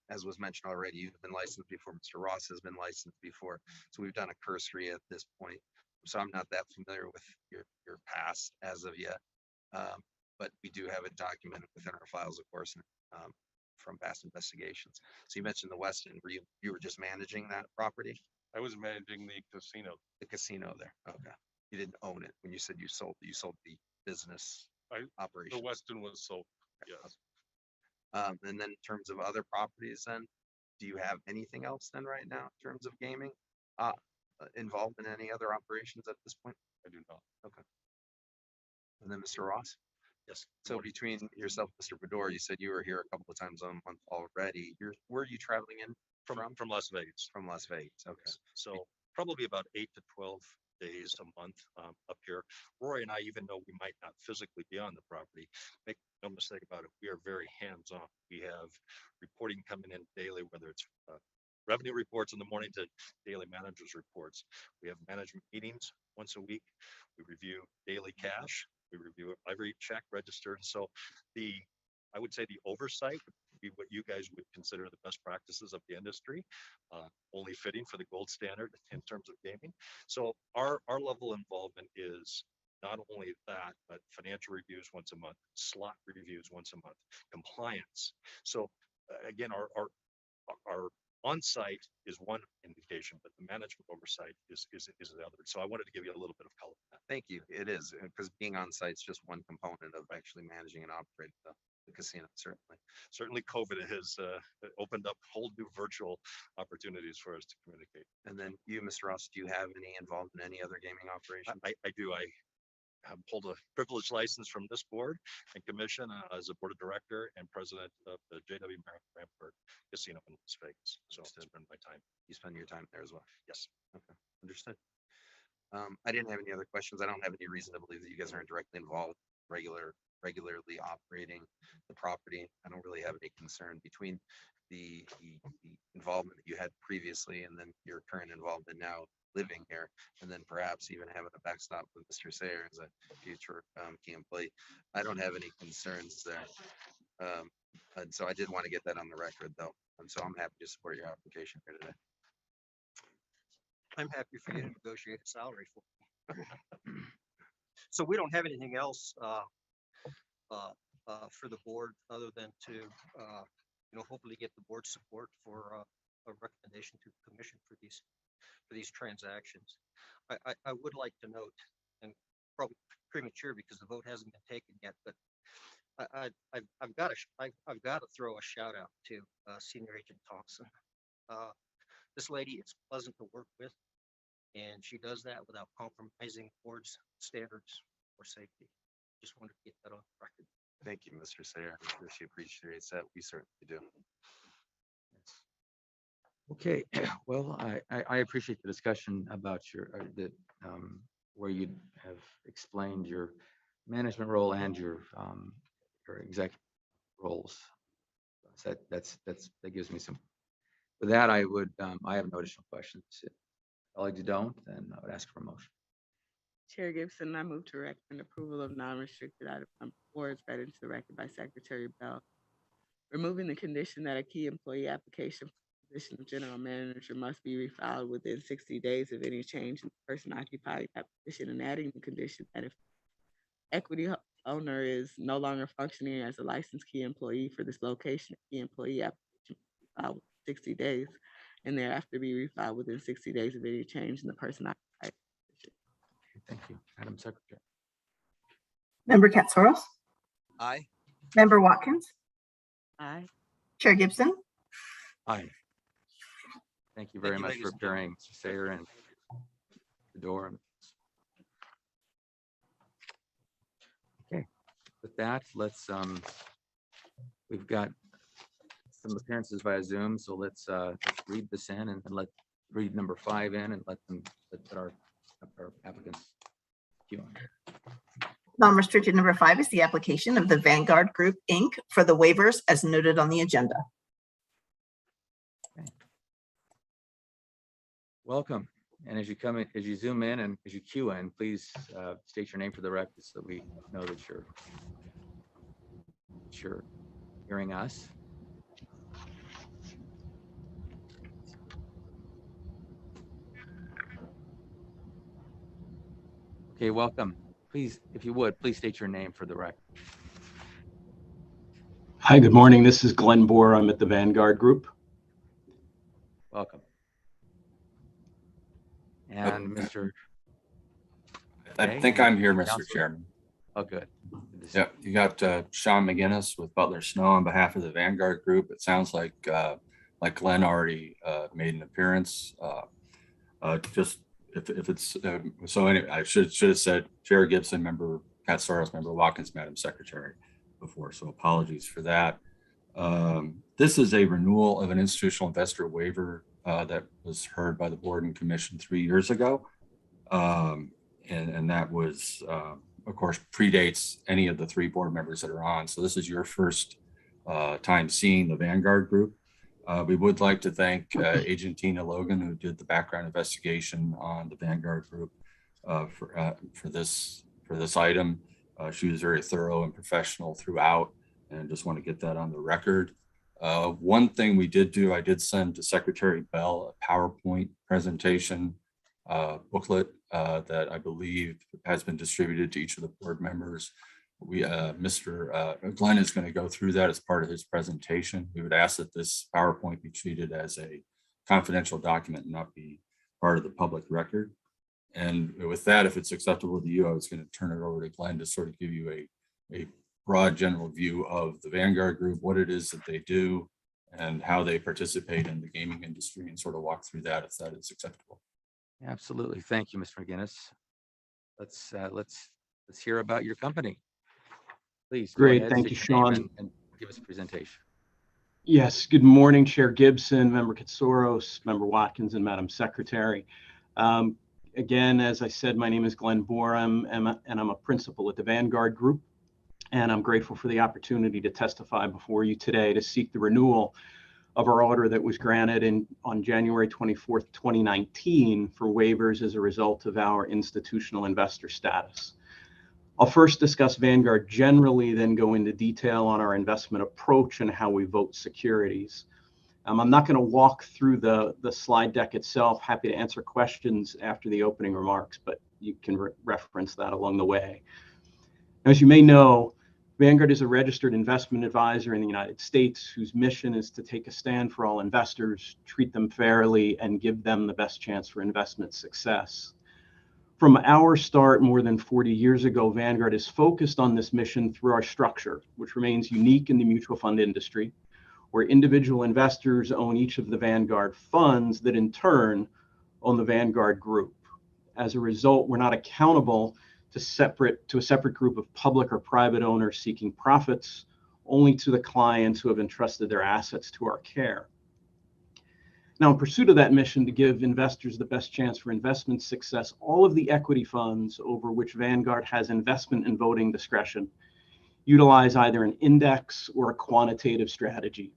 as was mentioned already, you've been licensed before, Mr. Ross has been licensed before, so we've done a cursory at this point. So I'm not that familiar with your past as of yet, but we do have it documented within our files, of course, from past investigations. So you mentioned the Westin, where you were just managing that property? I was managing the casino. The casino there, okay. You didn't own it when you said you sold the business operation. The Westin was sold, yes. And then in terms of other properties then, do you have anything else then right now in terms of gaming? Involved in any other operations at this point? I do not. Okay. And then Mr. Ross? Yes. So between yourself, Mr. Bedore, you said you were here a couple of times a month already. Where are you traveling in From Las Vegas. From Las Vegas, okay. So probably about 8 to 12 days a month up here. Roy and I, even though we might not physically be on the property, make no mistake about it, we are very hands-on. We have reporting coming in daily, whether it's revenue reports in the morning to daily managers reports. We have management meetings once a week. We review daily cash. We review every check registered. So I would say the oversight would be what you guys would consider the best practices of the industry, only fitting for the gold standard in terms of gaming. So our level of involvement is not only that, but financial reviews once a month, slot reviews once a month, compliance. So again, our on-site is one indication, but the management oversight is the other. So I wanted to give you a little bit of color on that. Thank you. It is, because being on site is just one component of actually managing and operating the casino, certainly. Certainly COVID has opened up whole new virtual opportunities for us to communicate. And then you, Mr. Ross, do you have any involvement in any other gaming operations? I do. I have pulled a privileged license from this board and commission as a board of director and president of the JW Rampart Casino in Las Vegas. So I spend my time. You spend your time there as well? Yes. Okay, understood. I didn't have any other questions. I don't have any reason to believe that you guys aren't directly involved, regularly operating the property. I don't really have any concern between the involvement that you had previously and then your current involvement now living here, and then perhaps even having a backstop with Mr. Sayer as a future key employee. I don't have any concerns there. And so I did want to get that on the record though. And so I'm happy to support your application here today. I'm happy for you to negotiate a salary for me. So we don't have anything else for the board other than to, hopefully get the board's support for a recommendation to the commission for these transactions. I would like to note, and probably premature because the vote hasn't been taken yet, but I've got to throw a shout out to Senior Agent Thompson. This lady is pleasant to work with, and she does that without compromising board's standards or safety. Just wanted to get that on record. Thank you, Mr. Sayer. I'm sure she appreciates that. We certainly do. Okay, well, I appreciate the discussion about where you have explained your management role and your executive roles. So that gives me some. With that, I have no additional questions. If colleagues you don't, then I would ask for a motion. Chair Gibson, I move to recommend approval of non-restricted item number 4 is read into the record by Secretary Bell. Removing the condition that a key employee application for the position of general manager must be refiled within 60 days of any change in the person occupying that position, and adding the condition that if equity owner is no longer functioning as a licensed key employee for this location, a key employee application must be filed within 60 days and thereafter be refiled within 60 days of any change in the person occupying. Thank you, Madam Secretary. Member Katsaros? Aye. Member Watkins? Aye. Chair Gibson? Aye. Thank you very much ladies for and appearing, Mr. Sayer and the door. Okay, with that, let's we've got some appearances via Zoom, so let's read this in and let's read number 5 in and let our applicants queue on. Non-restricted number 5 is the application of the Vanguard Group, Inc. for the waivers as noted on the agenda. Okay. Welcome. And as you zoom in and as you queue in, please state your name for the record so that we know that you're hearing us. Okay, welcome. Please, if you would, please state your name for the record. Hi, good morning. This is Glenn Bohr. I'm at the Vanguard Group. Welcome. And Mr. I think I'm here, Mr. Counselor? Chairman. Oh, good. Yep, you got Sean McGinnis with Butler Snow on behalf of the Vanguard Group. It sounds like Glenn already made an appearance. Just if it's so anyway, I should have said Chair Gibson, Member Katsaros, Member Watkins, Madam Secretary before. So apologies for that. This is a renewal of an institutional investor waiver that was heard by the board and commission 3 years ago. And that was, of course, predates any of the 3 board members that are on. So this is your first time seeing the Vanguard Group. We would like to thank Agent Tina Logan, who did the background investigation on the Vanguard Group for this item. She was very thorough and professional throughout, and just want to get that on the record. One thing we did do, I did send to Secretary Bell a PowerPoint presentation booklet that I believe has been distributed to each of the board members. Mr. Glenn is going to go through that as part of his presentation. We would ask that this PowerPoint be treated as a confidential document and not be part of the public record. And with that, if it's acceptable to you, I was going to turn it over to Glenn to sort of give you a broad general view of the Vanguard Group, what it is that they do, and how they participate in the gaming industry, and sort of walk through that if that is acceptable. Absolutely. Thank you, Mr. McGinnis. Let's hear about your company. Please. Great. Thank you, Sean. And give us a presentation. Yes. Good morning, Chair Gibson, Member Katsaros, Member Watkins, and Madam Secretary. Again, as I said, my name is Glenn Bohr, and I'm a principal at the Vanguard Group. And I'm grateful for the opportunity to testify before you today to seek the renewal of our order that was granted on January 24th, 2019 for waivers as a result of our institutional investor status. I'll first discuss Vanguard generally, then go into detail on our investment approach and how we vote securities. I'm not going to walk through the slide deck itself. Happy to answer questions after the opening remarks, but you can reference that along the way. As you may know, Vanguard is a registered investment advisor in the United States whose mission is to take a stand for all investors, treat them fairly, and give them the best chance for investment success. From our start more than 40 years ago, Vanguard is focused on this mission through our structure, which remains unique in the mutual fund industry, where individual investors own each of the Vanguard funds that in turn own the Vanguard group. As a result, we're not accountable to a separate group of public or private owners seeking profits, only to the clients who have entrusted their assets to our care. Now, in pursuit of that mission to give investors the best chance for investment success, all of the equity funds over which Vanguard has investment and voting discretion utilize either an index or a quantitative strategy.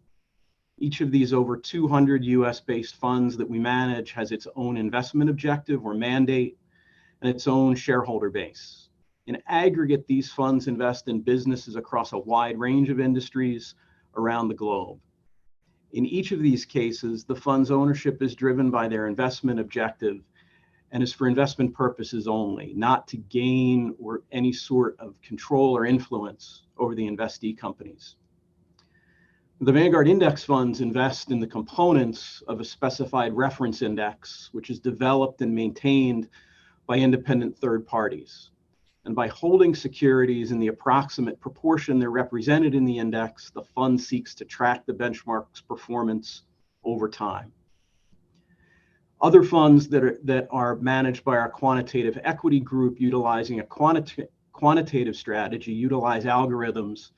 Each of these over 200 US-based funds that we manage has its own investment objective or mandate and its own shareholder base. In aggregate, these funds invest in businesses across a wide range of industries around the globe. In each of these cases, the fund's ownership is driven by their investment objective and is for investment purposes only, not to gain or any sort of control or influence over the investee companies. The Vanguard index funds invest in the components of a specified reference index, which is developed and maintained by independent third parties. And by holding securities in the approximate proportion they're represented in the index, the fund seeks to track the benchmark's performance over time. Other funds that are managed by our quantitative equity group utilizing a quantitative strategy utilize algorithms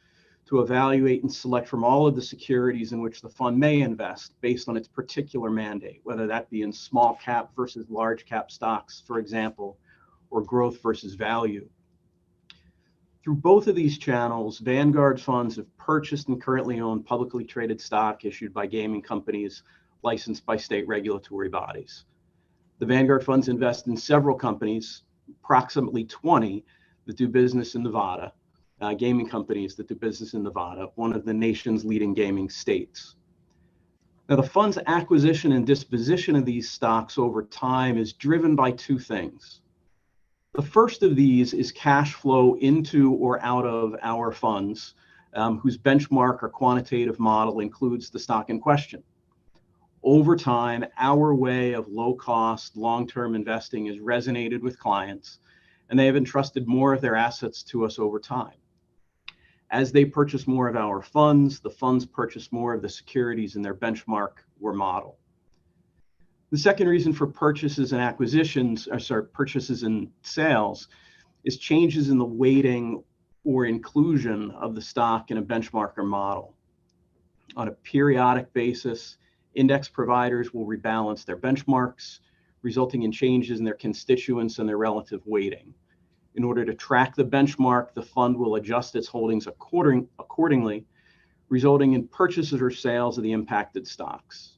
to evaluate and select from all of the securities in which the fund may invest based on its particular mandate, whether that be in small cap versus large cap stocks, for example, or growth versus value. Through both of these channels, Vanguard funds have purchased and currently own publicly traded stock issued by gaming companies licensed by state regulatory bodies. The Vanguard funds invest in several companies, approximately 20, that do business in Nevada, gaming companies that do business in Nevada, one of the nation's leading gaming states. Now, the fund's acquisition and disposition of these stocks over time is driven by two things. The first of these is cash flow into or out of our funds, whose benchmark or quantitative model includes the stock in question. Over time, our way of low-cost, long-term investing has resonated with clients, and they have entrusted more of their assets to us over time. As they purchase more of our funds, the funds purchase more of the securities in their benchmark or model. The second reason for purchases and purchases and sales is changes in the weighting or inclusion of the stock in a benchmark or model. On a periodic basis, index providers will rebalance their benchmarks, resulting in changes in their constituents and their relative weighting. In order to track the benchmark, the fund will adjust its holdings accordingly, resulting in purchases or sales of the impacted stocks.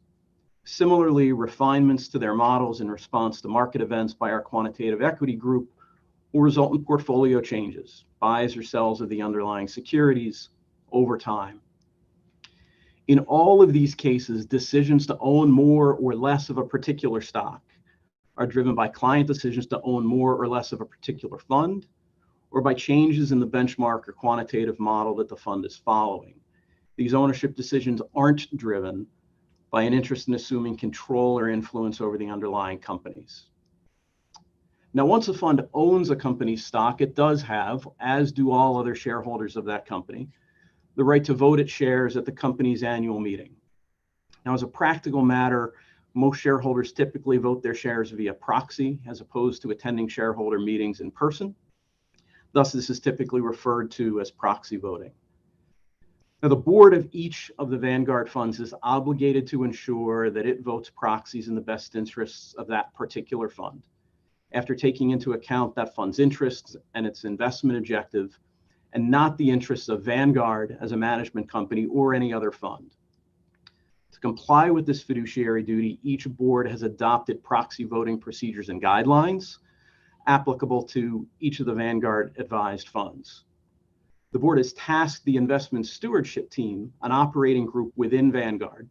Similarly, refinements to their models in response to market events by our quantitative equity group will result in portfolio changes, buys or sells of the underlying securities over time. In all of these cases, decisions to own more or less of a particular stock are driven by client decisions to own more or less of a particular fund, or by changes in the benchmark or quantitative model that the fund is following. These ownership decisions aren't driven by an interest in assuming control or influence over the underlying companies. Now, once a fund owns a company's stock, it does have, as do all other shareholders of that company, the right to vote its shares at the company's annual meeting. Now, as a practical matter, most shareholders typically vote their shares via proxy as opposed to attending shareholder meetings in person. Thus, this is typically referred to as proxy voting. Now, the board of each of the Vanguard funds is obligated to ensure that it votes proxies in the best interests of that particular fund, after taking into account that fund's interests and its investment objective, and not the interests of Vanguard as a management company or any other fund. To comply with this fiduciary duty, each board has adopted proxy voting procedures and guidelines applicable to each of the Vanguard advised funds. The board has tasked the investment stewardship team, an operating group within Vanguard,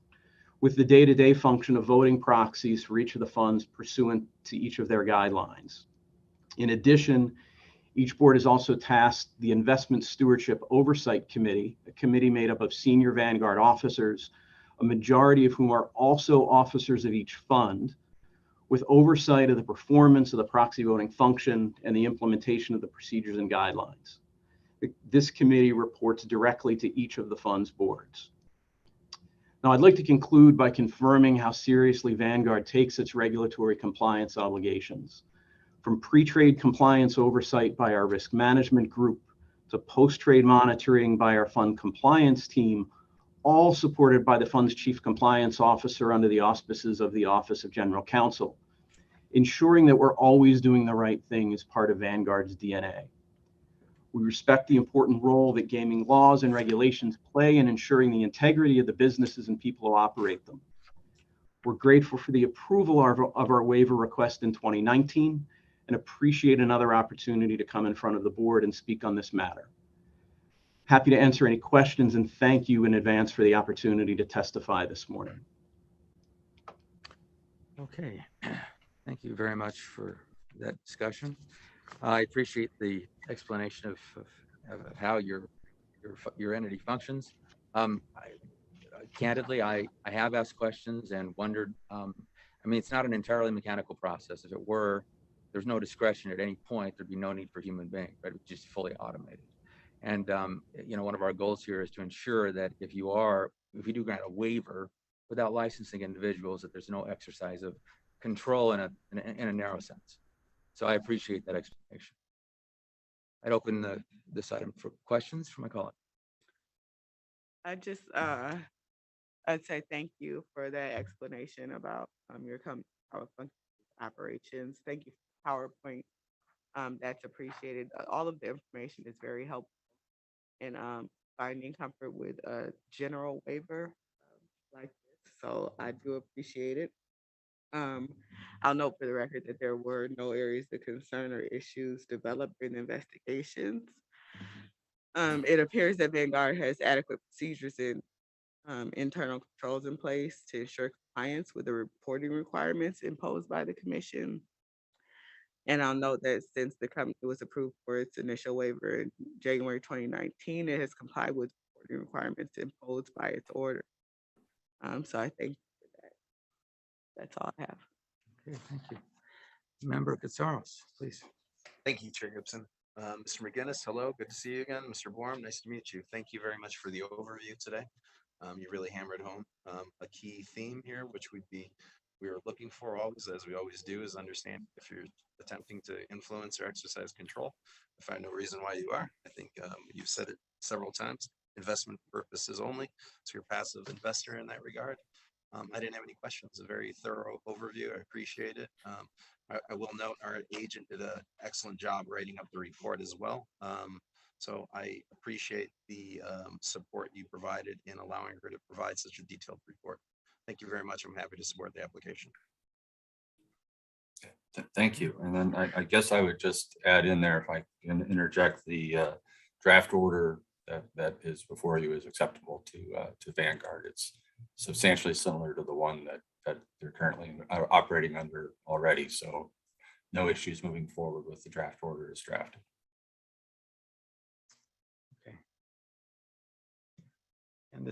with the day-to-day function of voting proxies for each of the funds pursuant to each of their guidelines. In addition, each board is also tasked the Investment Stewardship Oversight Committee, a committee made up of senior Vanguard officers, a majority of whom are also officers of each fund, with oversight of the performance of the proxy voting function and the implementation of the procedures and guidelines. This committee reports directly to each of the fund's boards. Now, I'd like to conclude by confirming how seriously Vanguard takes its regulatory compliance obligations. From pre-trade compliance oversight by our risk management group to post-trade monitoring by our fund compliance team, all supported by the fund's chief compliance officer under the auspices of the Office of General Counsel. Ensuring that we're always doing the right thing is part of Vanguard's DNA. We respect the important role that gaming laws and regulations play in ensuring the integrity of the businesses and people who operate them. We're grateful for the approval of our waiver request in 2019 and appreciate another opportunity to come in front of the board and speak on this matter. Happy to answer any questions and thank you in advance for the opportunity to testify this morning. Okay, thank you very much for that discussion. I appreciate the explanation of how your entity functions. Candidly, I have asked questions and wondered, I mean, it's not an entirely mechanical process. If it were, there's no discretion at any point, there'd be no need for human being, right? It's just fully automated. And, you know, one of our goals here is to ensure that if you do grant a waiver without licensing individuals, that there's no exercise of control in a narrow sense. So I appreciate that explanation. I'd open this item for questions from my colleague. I'd say thank you for that explanation about your our function operations. Thank you for PowerPoint. That's appreciated. All of the information is very helpful in finding comfort with a general waiver like this. So I do appreciate it. I'll note for the record that there were no areas of concern or issues developed in investigations. It appears that Vanguard has adequate procedures and internal controls in place to ensure compliance with the reporting requirements imposed by the commission. And I'll note that since the company was approved for its initial waiver in January 2019, it has complied with reporting requirements imposed by its order. So I thank you for that. That's all I have. Okay, thank you. Member Katsaros, please. Thank you, Chair Gibson. Mr. McGinnis, hello, good to see you again. Mr. Borum, nice to meet you. Thank you very much for the overview today. You really hammered home a key theme here, which we were looking for always, as we always do, is understand if you're attempting to influence or exercise control. I find no reason why you are. I think you've said it several times, investment purposes only. So you're a passive investor in that regard. I didn't have any questions, a very thorough overview. I appreciate it. I will note our agent did an excellent job writing up the report as well. So I appreciate the support you provided in allowing her to provide such a detailed report. Thank you very much. I'm happy to support the application. Thank you. And then I guess I would just add in there, if I can interject, the draft order that is before you is acceptable to Vanguard. It's substantially similar to the one that they're currently operating under already. So no issues moving forward with the draft order as drafted. Okay. And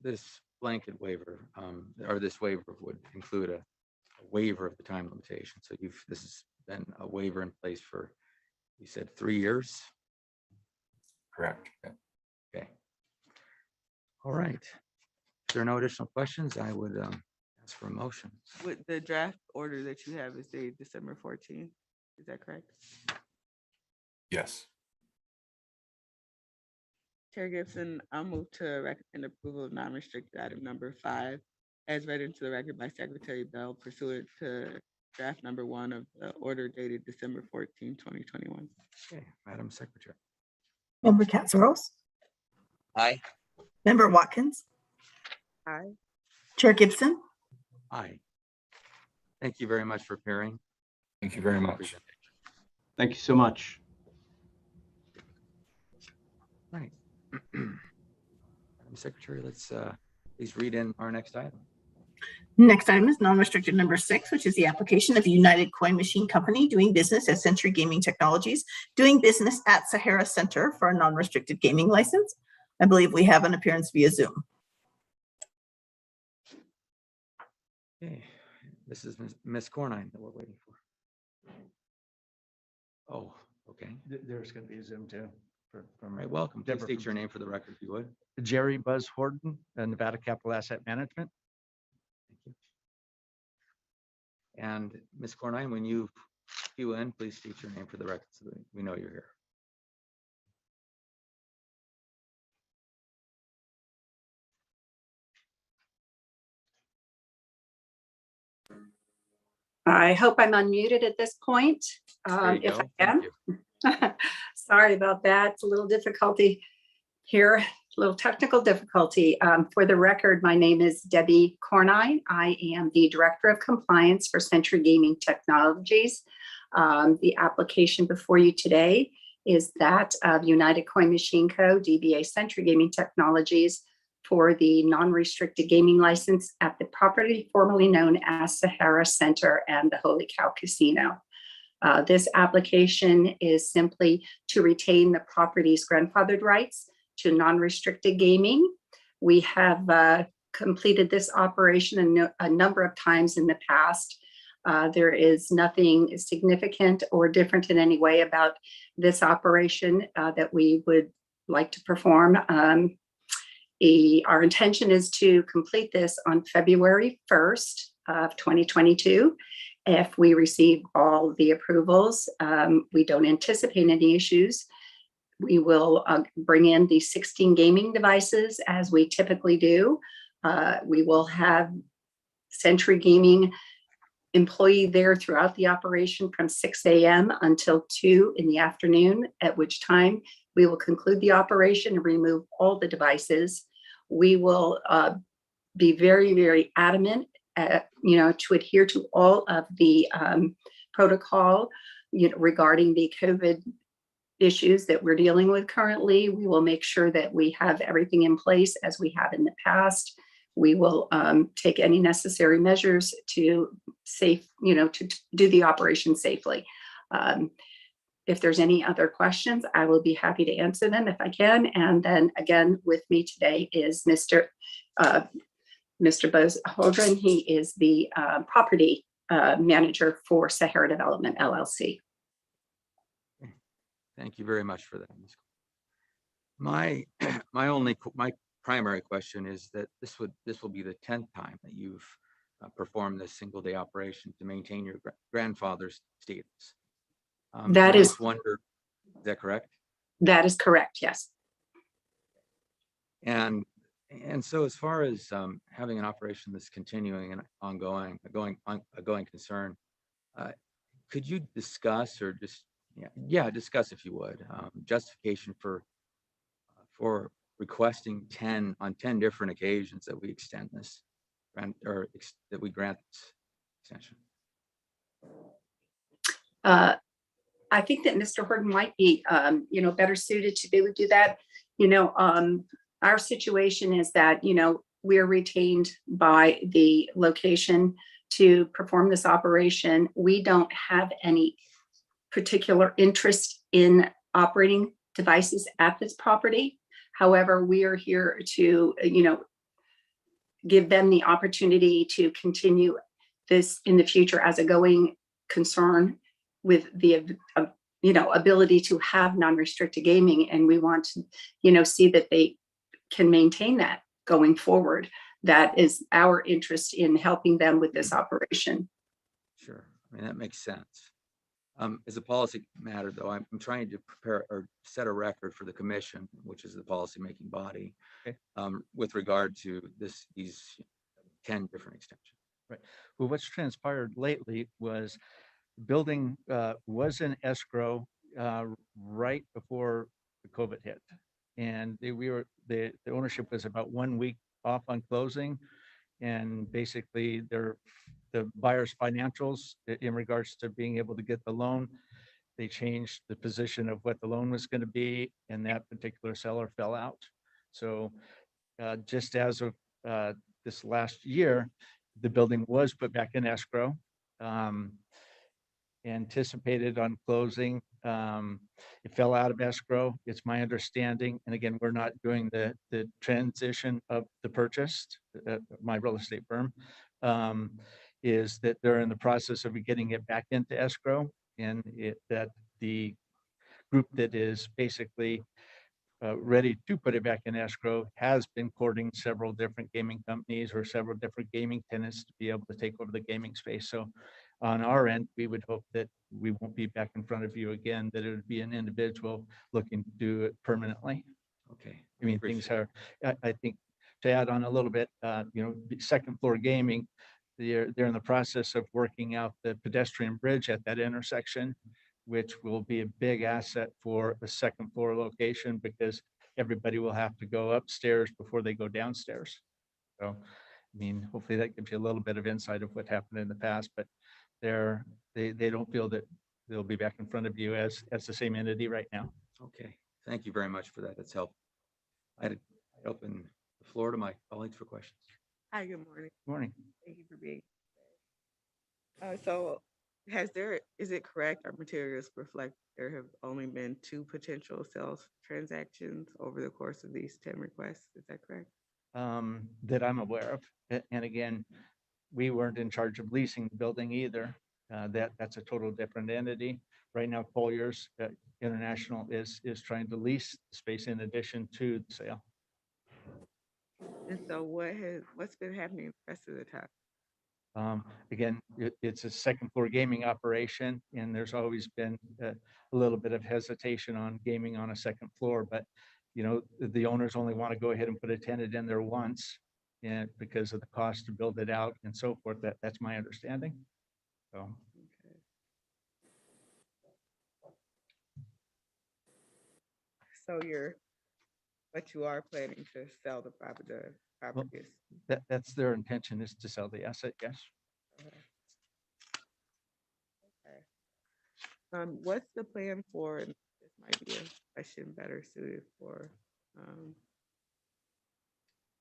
this blanket waiver, or this waiver would include a waiver of the time limitation. So this has been a waiver in place for, you said, 3 years? Correct. Yeah. Okay. All right. If there are no additional questions, I would ask for a motion. With the draft order that you have is dated December 14th. Is that correct? Yes. Chair Gibson, I'll move to recommend approval of non-restricted item number 5 as read into the record by Secretary Bell pursuant to draft number 1 of the order dated December 14, 2021. Okay, Madam Secretary. Member Katsaros. Aye. Member Watkins. Aye. Chair Gibson. Aye. Thank you very much for appearing. Thank you very much. Thank you so much. Right. Madam Secretary, let's please read in our next item. Next item is non-restricted number 6, which is the application of United Coin Machine Company doing business as Century Gaming Technologies, doing business at Sahara Center for a non-restricted gaming license. I believe we have an appearance via Zoom. Okay, this is Ms. Cornine that we're waiting for. Oh, okay. There's going to be a Zoom too. All right, welcome. Please state your name for the record, if you would. Jerry Buzz Horton, Nevada Capital Asset Management. Thank you. And Ms. Cornine, when you cue in, please state your name for the record so that we know you're here. I hope I'm unmuted at this point. If I am. Sorry about that. It's a little difficulty here, a little technical difficulty. For the record, my name is Debbie Cornine. I am the Director of Compliance for Century Gaming Technologies. The application before you today is that of United Coin Machine Co., DBA Century Gaming Technologies, for the non-restricted gaming license at the property formerly known as Sahara Center and the Holy Cow Casino. This application is simply to retain the property's grandfathered rights to non-restricted gaming. We have completed this operation a number of times in the past. There is nothing significant or different in any way about this operation that we would like to perform. Our intention is to complete this on February 1st of 2022. If we receive all the approvals, we don't anticipate any issues. We will bring in the 16 gaming devices as we typically do. We will have Century Gaming employee there throughout the operation from 6 a.m. until 2 in the afternoon, at which time we will conclude the operation and remove all the devices. We will be very, very adamant, to adhere to all of the protocol, regarding the COVID issues that we're dealing with currently. We will make sure that we have everything in place as we have in the past. We will take any necessary measures to to do the operation safely. If there's any other questions, I will be happy to answer them if I can. And then again, with me today is Mr. Buzz Holdren. He is the property manager for Sahara Development, LLC. Thank you very much for that. My primary question is that this will be the 10th time that you've performed this single day operation to maintain your grandfather's status. That is that correct? That is correct, yes. And so as far as having an operation that's continuing and ongoing, a going concern, could you discuss or just discuss, if you would, justification for requesting 10 different occasions that we extend this that we grant this extension? I think that Mr. Horton might be, better suited to be able to do that. Our situation is that, we're retained by the location to perform this operation. We don't have any particular interest in operating devices at this property. However, we are here to, give them the opportunity to continue this in the future as a going concern with the ability to have non-restricted gaming, and we want to see that they can maintain that going forward. That is our interest in helping them with this operation. Sure, I mean that makes sense. As a policy matter, though, I'm trying to prepare or set a record for the commission, which is the policy-making body, with regard to these 10 different extensions. Right. Well, what's transpired lately was building was in escrow right before the COVID hit, and the ownership was about 1 week off on closing, and basically the buyer's financials in regards to being able to get the loan, they changed the position of what the loan was going to be, and that particular seller fell out. So just as of this last year, the building was put back in escrow. Anticipated on closing. It fell out of escrow. It's my understanding. And again, we're not doing the transition of the purchase, my real estate firm, is that they're in the process of getting it back into escrow, and that the group that is basically ready to put it back in escrow has been courting several different gaming companies or several different gaming tenants to be able to take over the gaming space. So on our end, we would hope that we won't be back in front of you again, that it would be an individual looking to do it permanently. Okay. I mean, things are, I think, to add on a little bit, second floor gaming, they're in the process of working out the pedestrian bridge at that intersection, which will be a big asset for a second floor location because everybody will have to go upstairs before they go downstairs. So, I mean, hopefully that gives you a little bit of insight of what happened in the past, but they don't feel that they'll be back in front of you as the same entity right now. Okay, thank you very much for that. That's helpful. I'd open the floor to my colleagues for questions. Hi, good morning. Morning. Thank you for being here. So is it correct, our materials reflect there have only been 2 potential sales transactions over the course of these 10 requests? Is that correct? That I'm aware of. And again, we weren't in charge of leasing the building either. That's a total different entity. Right now, Colliers International is trying to lease space in addition to the sale. And so what's been happening the rest of the time? Again, it's a second floor gaming operation, and there's always been a little bit of hesitation on gaming on a second floor, but the owners only want to go ahead and put a tenant in there once, and because of the cost to build it out and so forth. That's my understanding. So. So but you are planning to sell the properties? That's their intention, is to sell the asset, yes. Okay. What's the plan for, and this might be a question better suited for,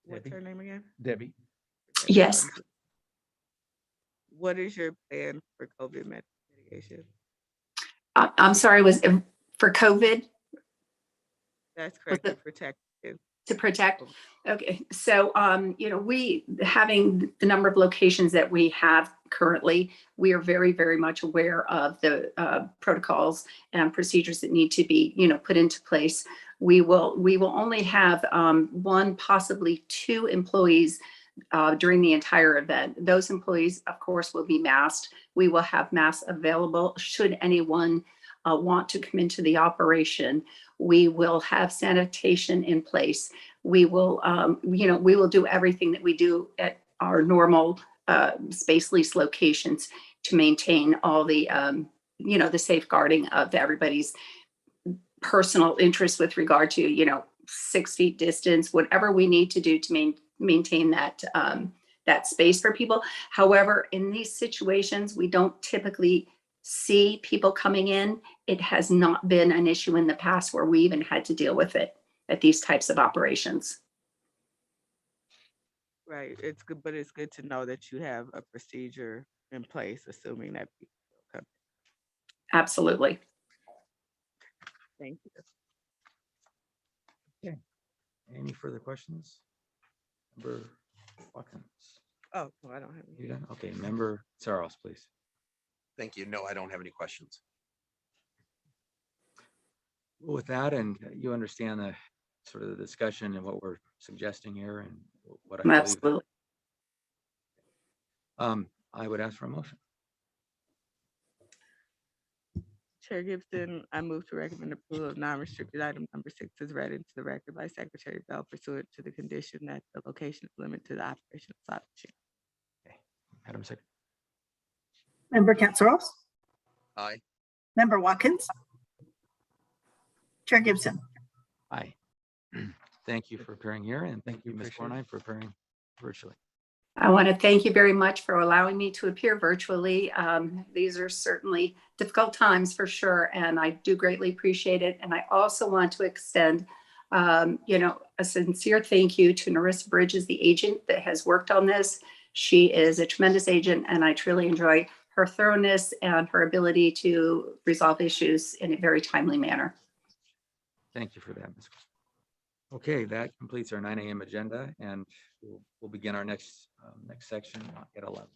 what's her name again? Debbie. Yes. What is your plan for COVID mitigation? I'm sorry, was it for COVID? That's correct, to protect you. To protect. Okay, so we, having the number of locations that we have currently, we are very, very much aware of the protocols and procedures that need to be put into place. We will only have 1, possibly 2 employees during the entire event. Those employees, of course, will be masked. We will have masks available should anyone want to come into the operation. We will have sanitation in place. We will, we will do everything that we do at our normal space lease locations to maintain all the, the safeguarding of everybody's personal interests with regard to, 6 feet distance, whatever we need to do to maintain that that space for people. However, in these situations, we don't typically see people coming in. It has not been an issue in the past where we even had to deal with it at these types of operations. Right, it's good, but it's good to know that you have a procedure in place, assuming that people come. Absolutely. Thank you. Okay. Any further questions? Member Watkins. Oh, no, I don't have any. You done? Okay, Member Saros, please. Thank you. No, I don't have any questions. Well, with that, and you understand the sort of the discussion and what we're suggesting here and what I believe. Absolutely. I would ask for a motion. Chair Gibson, I move to recommend approval of non-restricted item number 6 as read into the record by Secretary Bell pursuant to the condition that the location is limited to the operation of slot machine. Okay, Madam Secretary. Member Katsaros? Aye. Member Watkins? Chair Gibson? Aye. Thank you for appearing here, and thank you, Ms. Bornheim, for appearing virtually. I want to thank you very much for allowing me to appear virtually. These are certainly difficult times for sure, and I do greatly appreciate it. And I also want to extend A sincere thank you to Narissa Bridges, the agent that has worked on this. She is a tremendous agent, and I truly enjoy her thoroughness and her ability to resolve issues in a very timely manner. Thank you for that, Ms. Okay, that completes our 9 a.m. agenda, and we'll begin our next section at 11.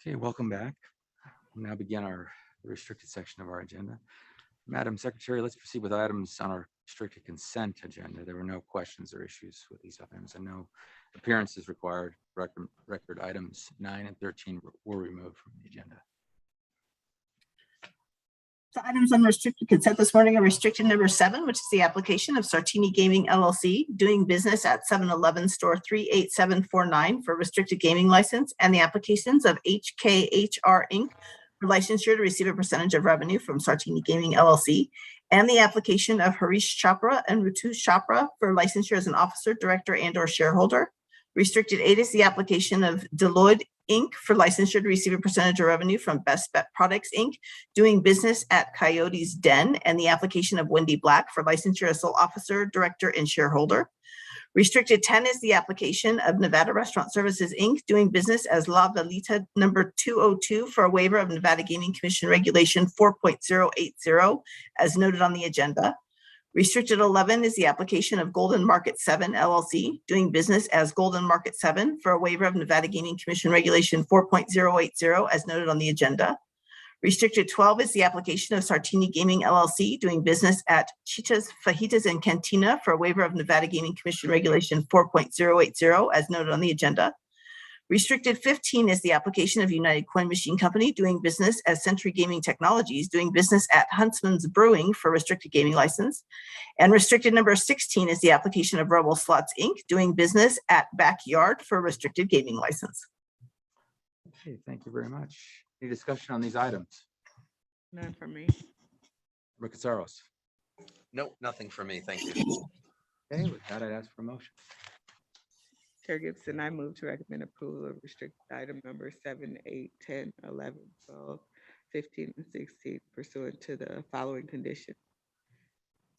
Okay, welcome back. We'll now begin our restricted section of our agenda. Madam Secretary, let's proceed with items on our restricted consent agenda. There were no questions or issues with these items and no appearances required. Record items 9 and 13 were removed from the agenda. The items on restricted consent this morning are restricted number 7, which is the application of Sartini Gaming LLC doing business at 711 store 38749 for restricted gaming license, and the applications of HKHR Inc. for licensure to receive a percentage of revenue from Sartini Gaming LLC, and the application of Harish Chopra and Ritu Chopra for licensure as an officer, director, and/or shareholder. Restricted 8 is the application of Deloitte Inc. for licensure to receive a percentage of revenue from Best Bet Products Inc. doing business at Coyote's Den, and the application of Wendy Black for licensure as sole officer, director, and shareholder. Restricted 10 is the application of Nevada Restaurant Services Inc. doing business as La Velita number 202 for a waiver of Nevada Gaming Commission Regulation 4.080 as noted on the agenda. Restricted 11 is the application of Golden Market 7 LLC doing business as Golden Market 7 for a waiver of Nevada Gaming Commission Regulation 4.080 as noted on the agenda. Restricted 12 is the application of Sartini Gaming LLC doing business at Chicha's Fajitas and Cantina for a waiver of Nevada Gaming Commission Regulation 4.080 as noted on the agenda. Restricted 15 is the application of United Coin Machine Company doing business as Century Gaming Technologies doing business at Huntsman's Brewing for restricted gaming license. And restricted number 16 is the application of Rebel Slots Inc. doing business at Backyard for restricted gaming license. Okay, thank you very much. Any discussion on these items? None for me. Ricketsaros. No, nothing for me. Thank you. Okay, with that, I'd ask for a motion. Chair Gibson, I move to recommend approval of restricted item number 7, 8, 10, 11, 12, 15, and 16 pursuant to the following conditions.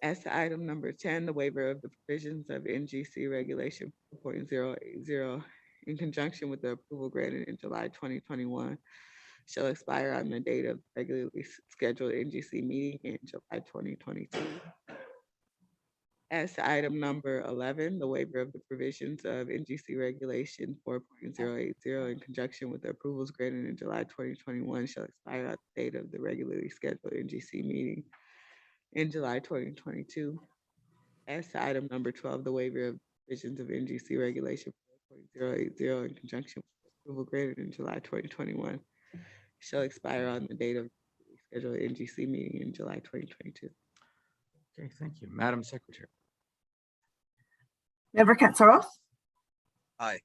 As to item number 10, the waiver of the provisions of NGC Regulation 4.080 in conjunction with the approval granted in July 2021 shall expire on the date of regularly scheduled NGC meeting in July 2022. As to item number 11, the waiver of the provisions of NGC Regulation 4.080 in conjunction with the approvals granted in July 2021 shall expire at the date of the regularly scheduled NGC meeting in July 2022. As to item number 12, the waiver of provisions of NGC Regulation 4.080 in conjunction with the approval granted in July 2021 shall expire on the date of the scheduled NGC meeting in July 2022. Okay, thank you. Madam Secretary. Member Katsaros? Aye.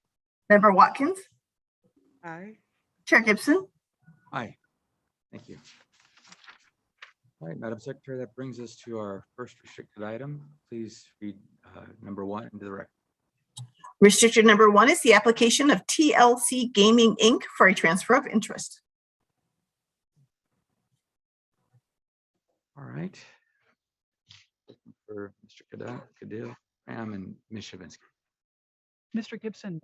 Member Watkins? Aye. Chair Gibson? Aye. Thank you. All right, Madam Secretary, that brings us to our first restricted item. Please read number 1 into the record. Restricted number 1 is the application of TLC Gaming Inc. for a transfer of interest. All right. For Mr. Cadil, Pam, and Ms. Shavinsky. Mr. Gibson,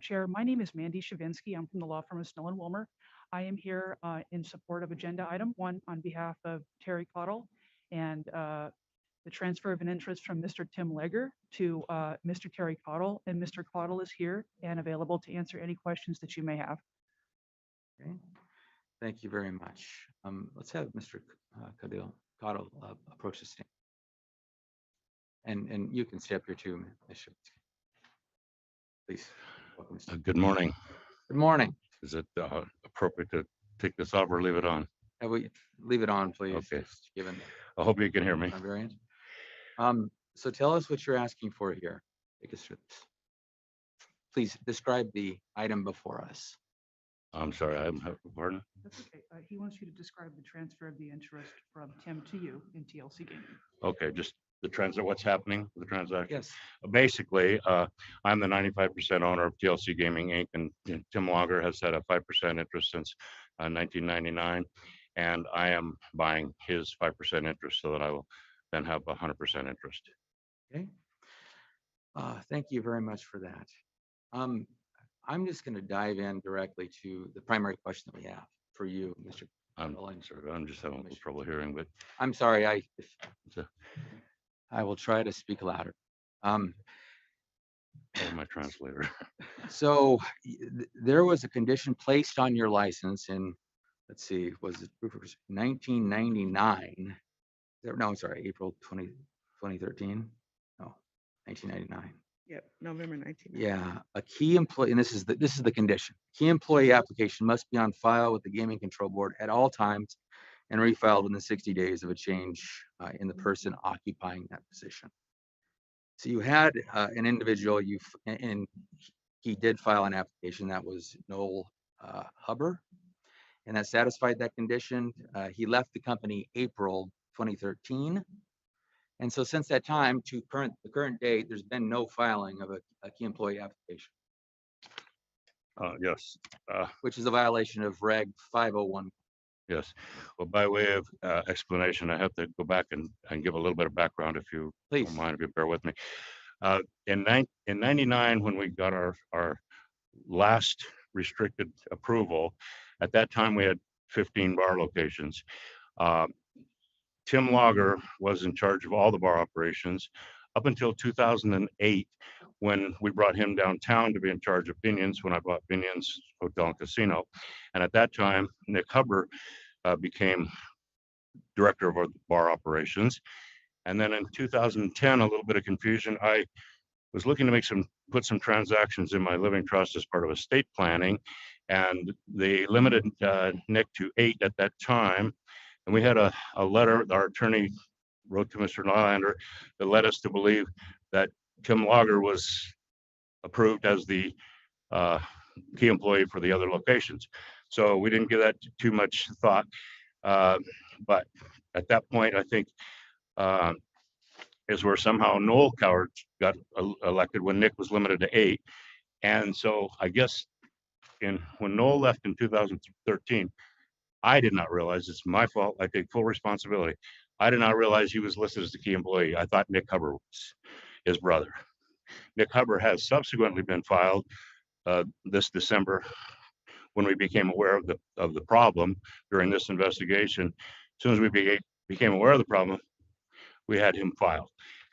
Chair, my name is Mandy Shavinsky. I'm from the law firm of Snow and Wilmer. I am here in support of agenda item 1 on behalf of Terry Cottle and the transfer of an interest from Mr. Tim Legger to Mr. Terry Cottle. And Mr. Cottle is here and available to answer any questions that you may have. Okay. Thank you very much. Let's have Mr. Cottle approach the stand. And you can stay up here too, Ms. Shavinsky. Please. Welcome, Mr. Good morning. Good morning. Is it appropriate to take this off or leave it on? We leave it on, please. Okay. Given I hope you can hear me. variant. So tell us what you're asking for here. Take us through this. Please describe the item before us. I'm sorry, I'm pardon. That's okay. He wants you to describe the transfer of the interest from Tim to you in TLC Gaming. Okay, just the what's happening with the transaction? Yes. Basically, I'm the 95% owner of TLC Gaming Inc. and Tim Longer has had a 5% interest since 1999. And I am buying his 5% interest so that I will then have 100% interest. Okay. Thank you very much for that. I'm just going to dive in directly to the primary question that we have for you, Mr. I'm sorry, I'm just having a little trouble hearing, but I'm sorry. I will try to speak louder. Oh, my translator. So there was a condition placed on your license in, let's see, was it 1999? No, I'm sorry, April 2013? No, 1999. Yep, November 19th. Yeah, a key employee, and this is the condition. Key employee application must be on file with the Gaming Control Board at all times and refiled within 60 days of a change in the person occupying that position. So you had an individual, and he did file an application. That was Noel Huber, and that satisfied that condition. He left the company April 2013. And so since that time to the current date, there's been no filing of a key employee application, Yes. which is a violation of Reg 501. Yes. Well, by way of explanation, I have to go back and give a little bit of background, if you Please. don't mind, if you bear with me. In 99, when we got our last restricted approval, at that time we had 15 bar locations. Tim Lager was in charge of all the bar operations up until 2008, when we brought him downtown to be in charge of Binion's, when I bought Binion's Hotel and Casino. And at that time, Nick Huber became director of our bar operations. And then in 2010, a little bit of confusion. I was looking to put some transactions in my living trust as part of estate planning, and they limited Nick to 8 at that time. And we had a letter our attorney wrote to Mr. Nylander that led us to believe that Tim Lager was approved as the key employee for the other locations. So we didn't give that too much thought. But at that point, I think is where somehow Noel Coward got elected when Nick was limited to 8. And so I guess when Noel left in 2013, I did not realize, it's my fault, I take full responsibility. I did not realize he was listed as the key employee. I thought Nick Huber was his brother. Nick Huber has subsequently been filed this December, when we became aware of the problem during this investigation. As soon as we became aware of the problem, we had him filed.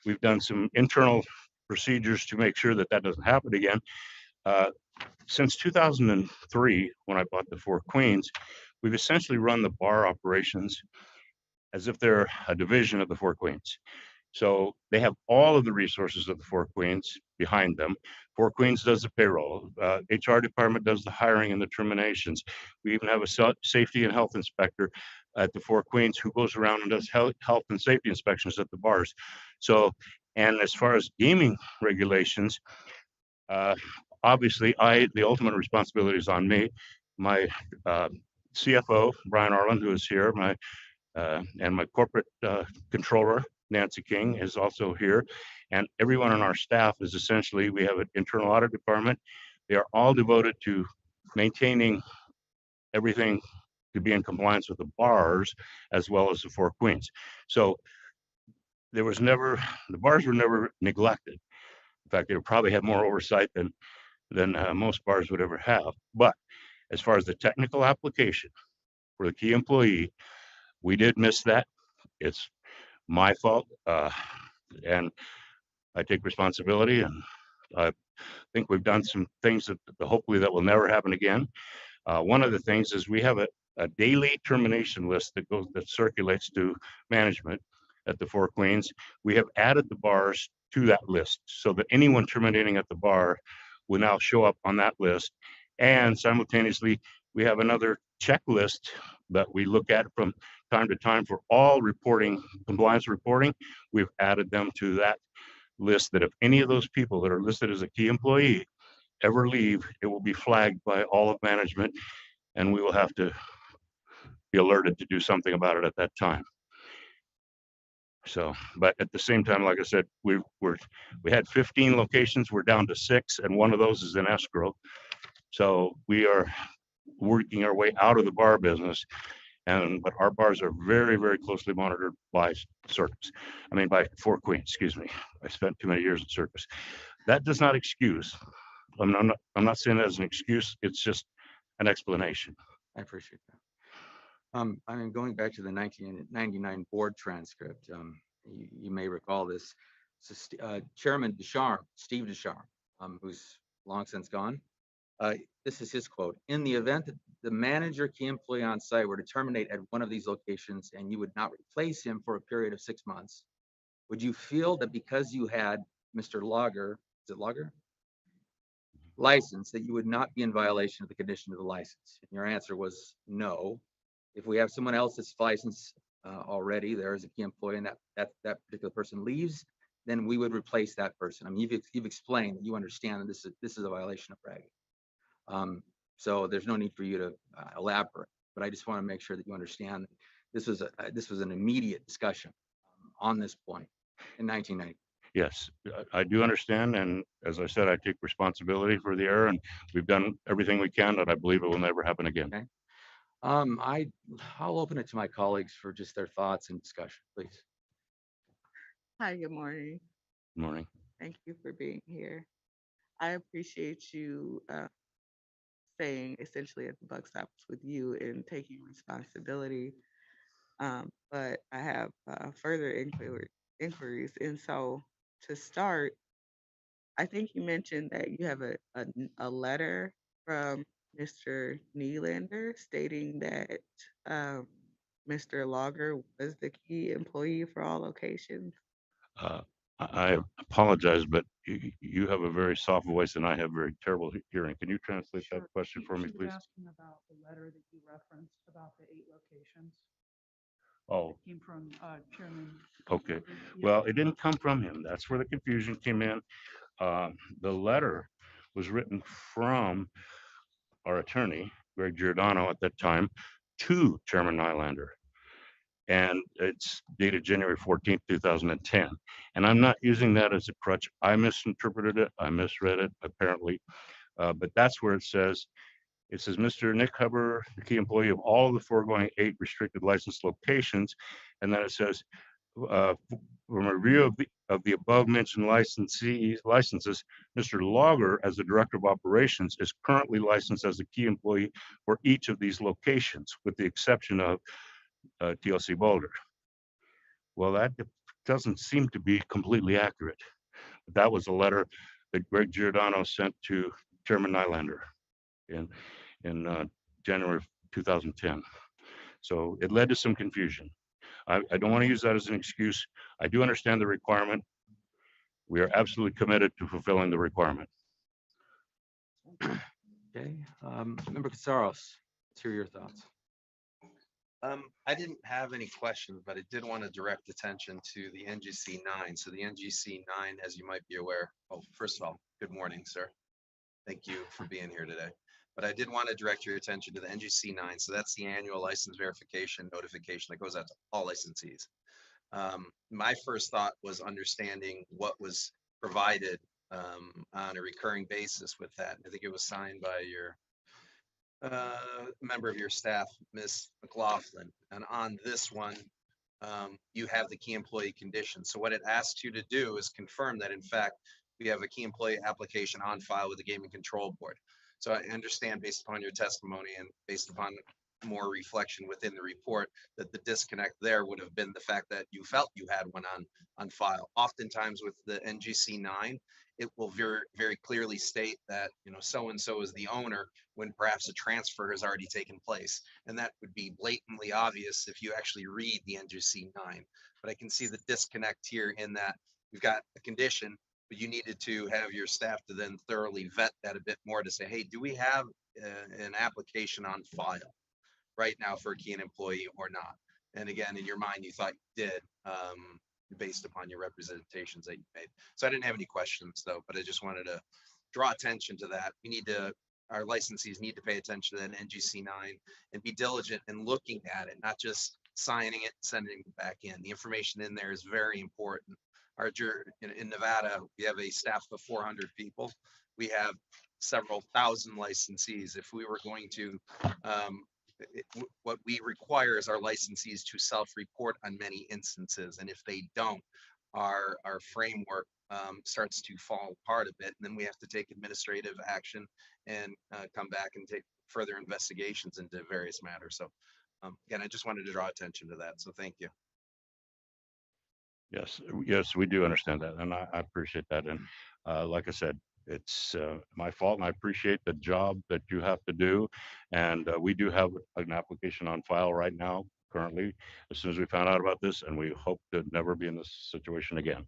We've done some internal procedures to make sure that doesn't happen again. Since 2003, when I bought the Four Queens, we've essentially run the bar operations as if they're a division of the Four Queens. So they have all of the resources of the Four Queens behind them. Four Queens does the payroll. HR department does the hiring and the terminations. We even have a safety and health inspector at the Four Queens who goes around and does health and safety inspections at the bars. So, and as far as gaming regulations, obviously the ultimate responsibility is on me. My CFO, Brian Arlen, who is here, and my corporate controller, Nancy King, is also here. And everyone on our staff is essentially, we have an internal audit department. They are all devoted to maintaining everything to be in compliance with the bars as well as the Four Queens. So the bars were never neglected. In fact, they probably had more oversight than most bars would ever have. But as far as the technical application for the key employee, we did miss that. It's my fault, and I take responsibility. And I think we've done some things that hopefully that will never happen again. One of the things is we have a daily termination list that circulates to management at the Four Queens. We have added the bars to that list so that anyone terminating at the bar will now show up on that list. And simultaneously, we have another checklist that we look at from time to time for all compliance reporting. We've added them to that list, that if any of those people that are listed as a key employee ever leave, it will be flagged by all of management, and we will have to be alerted to do something about it at that time. So, but at the same time, like I said, we had 15 locations, we're down to 6, and one of those is in escrow. So we are working our way out of the bar business, but our bars are very, very closely monitored by by Four Queens, excuse me. I spent too many years in Circus. That does not excuse. I'm not saying that as an excuse. It's just an explanation. I appreciate that. I mean, going back to the 1999 board transcript, you may recall this. So, Chairman Deschamps, Steve Deschamps, who's long since gone. This is his quote: "In the event that the manager key employee on site were to terminate at one of these locations and you would not replace him for a period of 6 months, would you feel that because you had Mr. Lager, is it Lager? License, that you would not be in violation of the condition of the license?" And your answer was no. If we have someone else that's licensed already, there is a key employee, and that particular person leaves, then we would replace that person. I mean, you've explained that you understand that this is a violation of reg. So there's no need for you to elaborate, but I just want to make sure that you understand that this was an immediate discussion on this point in 1990. Yes, I do understand. And as I said, I take responsibility for the error, and we've done everything we can, and I believe it will never happen again. Okay. I'll open it to my colleagues for just their thoughts and discussion, please. Hi, good morning. Good morning. Thank you for being here. I appreciate you saying essentially that the buck stops with you and taking responsibility. But I have further inquiries. And so to start, I think you mentioned that you have a letter from Mr. Nylander stating that Mr. Lager was the key employee for all locations. I apologize, but you have a very soft voice and I have very terrible hearing. Can you translate that question for me, She was please? asking about the letter that you referenced about the 8 locations. Oh, It came from Chairman. okay. Yeah. Well, it didn't come from him. That's where the confusion came in. The letter was written from our attorney, Greg Giordano, at that time, to Chairman Nylander. And it's dated January 14th, 2010. And I'm not using that as a crutch. I misinterpreted it. I misread it, apparently. But that's where it says, Mr. Nick Huber, the key employee of all of the foregoing 8 restricted license locations. And then it says, from a review of the above mentioned licenses, Mr. Lager, as the director of operations, is currently licensed as a key employee for each of these locations, with the exception of TLC Boulder. Well, that doesn't seem to be completely accurate. That was a letter that Greg Giordano sent to Chairman Nylander in January of 2010. So it led to some confusion. I don't want to use that as an excuse. I do understand the requirement. We are absolutely committed to fulfilling the requirement. Okay, Member Katsaros, let's hear your thoughts. I didn't have any questions, but I did want to direct attention to the NGC 9. So the NGC 9, as you might be aware, first of all, good morning, sir. Thank you for being here today. But I did want to direct your attention to the NGC 9. So that's the annual license verification notification that goes out to all licensees. My first thought was understanding what was provided on a recurring basis with that. I think it was signed by your member of your staff, Ms. McLaughlin. And on this one, you have the key employee condition. So what it asks you to do is confirm that, in fact, we have a key employee application on file with the Gaming Control Board. So I understand, based upon your testimony and based upon more reflection within the report, that the disconnect there would have been the fact that you felt you had one on file. Oftentimes with the NGC 9, it will very, very clearly state that, so-and-so is the owner when perhaps a transfer has already taken place. And that would be blatantly obvious if you actually read the NGC 9. But I can see the disconnect here in that you've got a condition, but you needed to have your staff to then thoroughly vet that a bit more to say, hey, do we have an application on file right now for a key employee or not? And again, in your mind, you thought you did, based upon your representations that you made. So I didn't have any questions though, but I just wanted to draw attention to that. Our licensees need to pay attention to that NGC 9 and be diligent in looking at it, not just signing it, sending it back in. The information in there is very important. In Nevada, we have a staff of 400 people. We have several thousand licensees. If we were going to, what we require is our licensees to self-report on many instances. And if they don't, our framework starts to fall apart a bit. And then we have to take administrative action and come back and take further investigations into various matters. So again, I just wanted to draw attention to that. So thank you. Yes, we do understand that, and I appreciate that. And like I said, It's my fault, and I appreciate the job that you have to do. And we do have an application on file right now, currently, as soon as we found out about this, and we hope to never be in this situation again.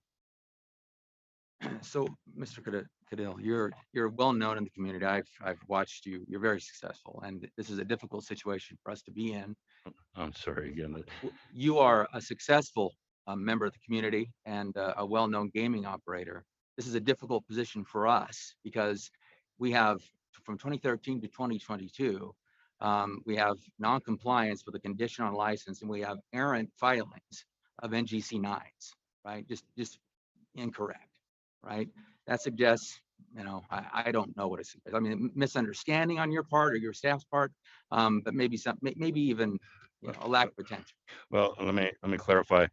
So, Mr. Cadill, you're well known in the community. I've watched you. You're very successful, and this is a difficult situation for us to be in. I'm sorry again. You are a successful member of the community and a well-known gaming operator. This is a difficult position for us because we have, from 2013 to 2022, we have non-compliance with a condition on license, and we have errant filings of NGC 9s, right? Just incorrect, right? That suggests, I don't know what it suggests. I mean, misunderstanding on your part or your staff's part, but maybe even a lack of attention. Well, let me clarify.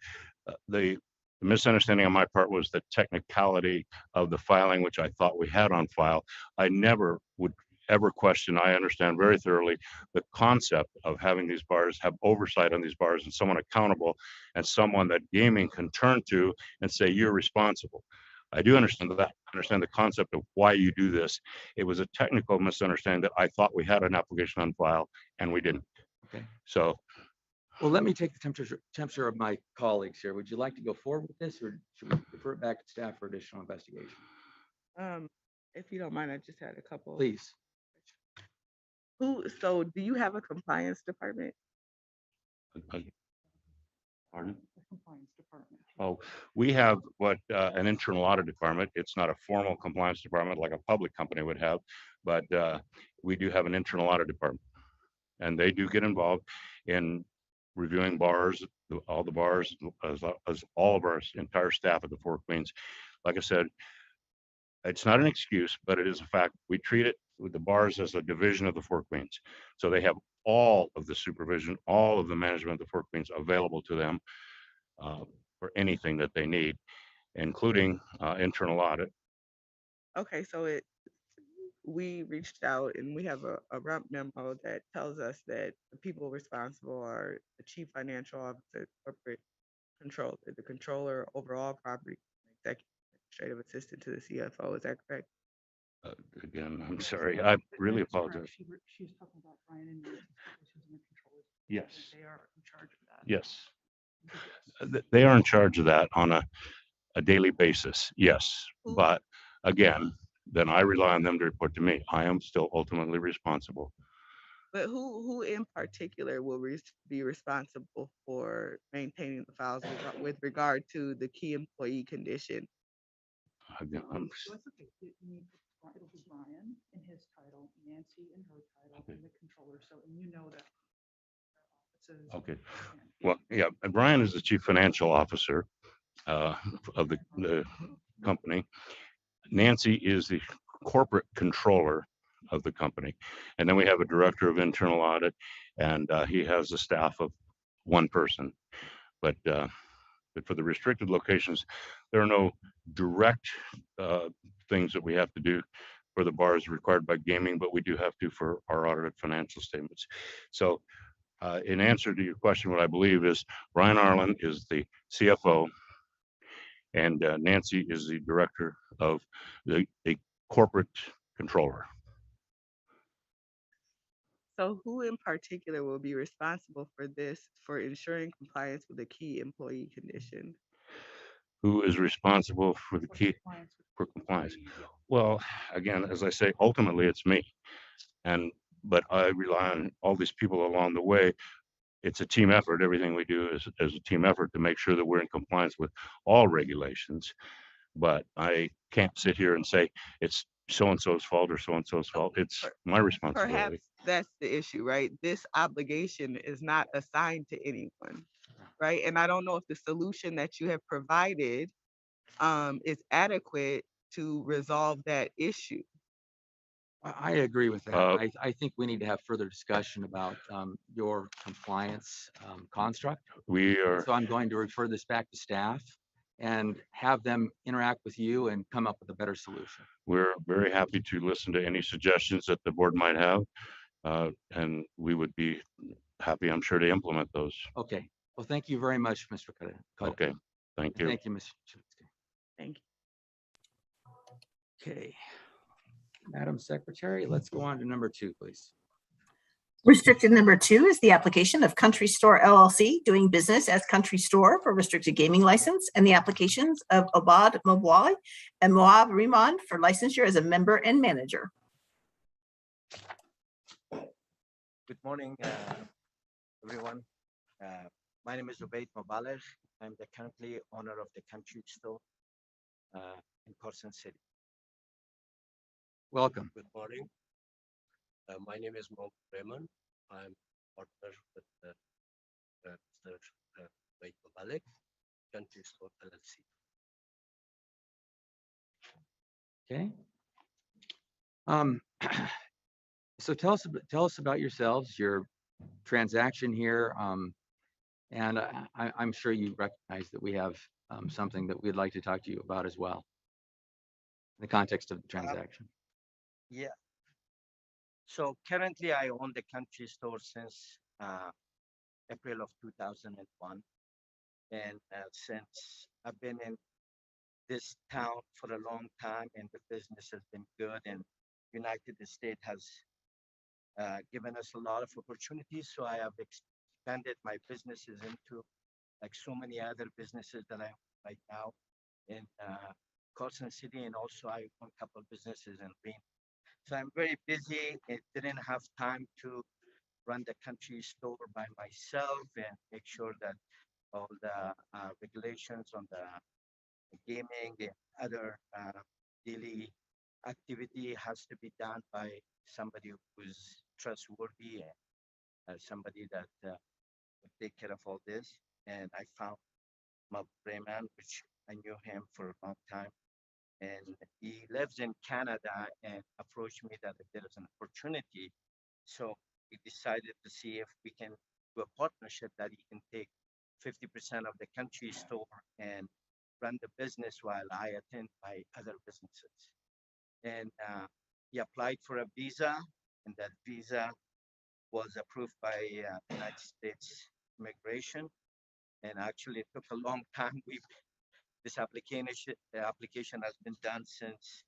The misunderstanding on my part was the technicality of the filing, which I thought we had on file. I never would ever question. I understand very thoroughly the concept of having these bars have oversight on these bars and someone accountable and someone that gaming can turn to and say, you're responsible. I do understand that. Understand the concept of why you do this. It was a technical misunderstanding that I thought we had an application on file and we didn't. Okay. So, well, let me take the temperature of my colleagues here. Would you like to go forward with this, or should we defer it back to staff for additional investigation? If you don't mind, I just had a couple. Please. So do you have a compliance department? pardon? The compliance department. Oh, we have an internal audit department. It's not a formal compliance department like a public company would have, but we do have an internal audit department. And they do get involved in reviewing bars, all the bars, as all of our entire staff at the Four Queens. Like I said, it's not an excuse, but it is a fact. We treat it with the bars as a division of the Four Queens. So they have all of the supervision, all of the management of the Four Queens available to them for anything that they need, including internal audit. Okay, so we reached out and we have a RUMP memo that tells us that the people responsible are the chief financial officer, corporate control, the controller, overall property, executive administrative assistant to the CFO. Is that correct? Again, I'm sorry. I really apologize. She was talking about Brian and Nancy, who's in the controllers. Yes. They are in charge of that. Yes. They are in charge of that on a daily basis. Yes. But again, then I rely on them to report to me. I am still ultimately responsible. But who in particular will be responsible for maintaining the files with regard to the key employee condition? Again, So it's okay. It'll be Brian in his title, Nancy in her title, and the controller. So, and you know that. Okay. Well, yeah, and Brian is the chief financial officer of the company. Nancy is the corporate controller of the company. And then we have a director of internal audit, and he has a staff of one person. But for the restricted locations, there are no direct things that we have to do for the bars required by gaming, but we do have to for our audited financial statements. So in answer to your question, what I believe is Brian Arlen is the CFO, and Nancy is the director of the corporate controller. So who in particular will be responsible for this, for ensuring compliance with the key employee condition? Who is responsible for the key for compliance? Well, again, as I say, ultimately it's me. But I rely on all these people along the way. It's a team effort. Everything we do is a team effort to make sure that we're in compliance with all regulations. But I can't sit here and say it's so-and-so's fault or so-and-so's fault. It's my responsibility. Perhaps that's the issue, right? This obligation is not assigned to anyone, right? And I don't know if the solution that you have provided is adequate to resolve that issue. I agree with that. I think we need to have further discussion about your compliance construct. So I'm going to refer this back to staff and have them interact with you and come up with a better solution. We're very happy to listen to any suggestions that the board might have, and we would be happy, I'm sure, to implement those. Okay. Well, thank you very much, Mr. Cuddy. Okay. Thank you. Thank you, Ms. Chivitsky. Thank you. Okay. Madam Secretary, let's go on to number 2, please. Restricted number 2 is the application of Country Store LLC doing business as Country Store for restricted gaming license and the applications of Obad Mobwai and Moab Riemann for licensure as a member and manager. Good morning, everyone. My name is Ubaid Mobalech. I'm the currently owner of the Country Store in Carson City. Welcome. Good morning. My name is Mob Raymond. I'm partner with Mr. Ubaid Mobalech, Country Store LLC. Okay. So tell us about yourselves, your transaction here, and I'm sure you recognize that we have something that we'd like to talk to you about as well in the context of the transaction. Yeah. So currently I own the Country Store since April of 2001. And since I've been in this town for a long time and the business has been good and United States has given us a lot of opportunities. So I have expanded my businesses into like so many other businesses that I own right now in Carson City, and also I own a couple of businesses in Green. So I'm very busy. It didn't have time to run the Country Store by myself and make sure that all the regulations on the gaming and other daily activity has to be done by somebody who's trustworthy and somebody that will take care of all this. And I found Mob Raymond, which I knew him for a long time. And he lives in Canada and approached me that if there is an opportunity. So we decided to see if we can do a partnership that he can take 50% of the Country Store and run the business while I attend my other businesses. And he applied for a visa, and that visa was approved by United States Immigration. And actually, it took a long time. This application has been done since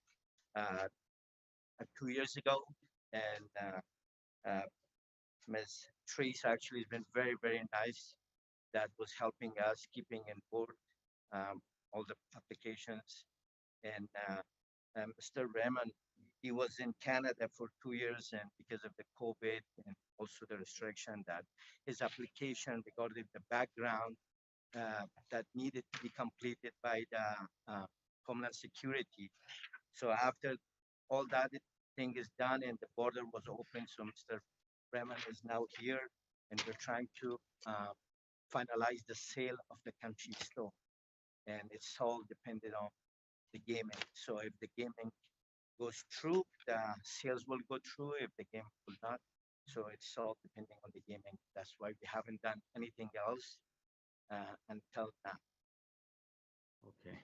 2 years ago, and Ms. Trace actually has been very, very nice. That was helping us keeping in board all the applications. And Mr. Raymond, he was in Canada for 2 years, and because of the COVID and also the restriction that his application regarding the background that needed to be completed by the Homeland Security. So after all that thing is done and the border was open, so Mr. Raymond is now here, and we're trying to finalize the sale of the Country Store. And it's all dependent on the gaming. So if the gaming goes through, the sales will go through. If the game will not, so it's all depending on the gaming. That's why we haven't done anything else until now. Okay.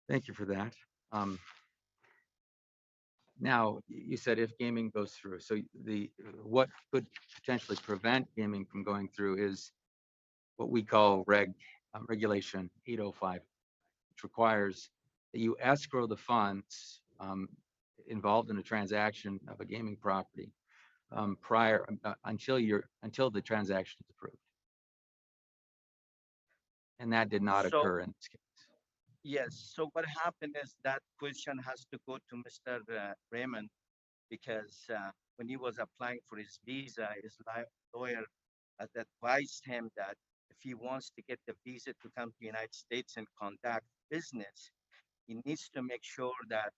Thank you for that. Now, you said if gaming goes through, so what could potentially prevent gaming from going through is what we call regulation 805, which requires that you escrow the funds involved in a transaction of a gaming property until the transaction is approved. And that did not occur in this case. Yes. So what happened is that question has to go to Mr. Raymond, because when he was applying for his visa, his lawyer had advised him that if he wants to get the visa to come to the United States and conduct business, he needs to make sure that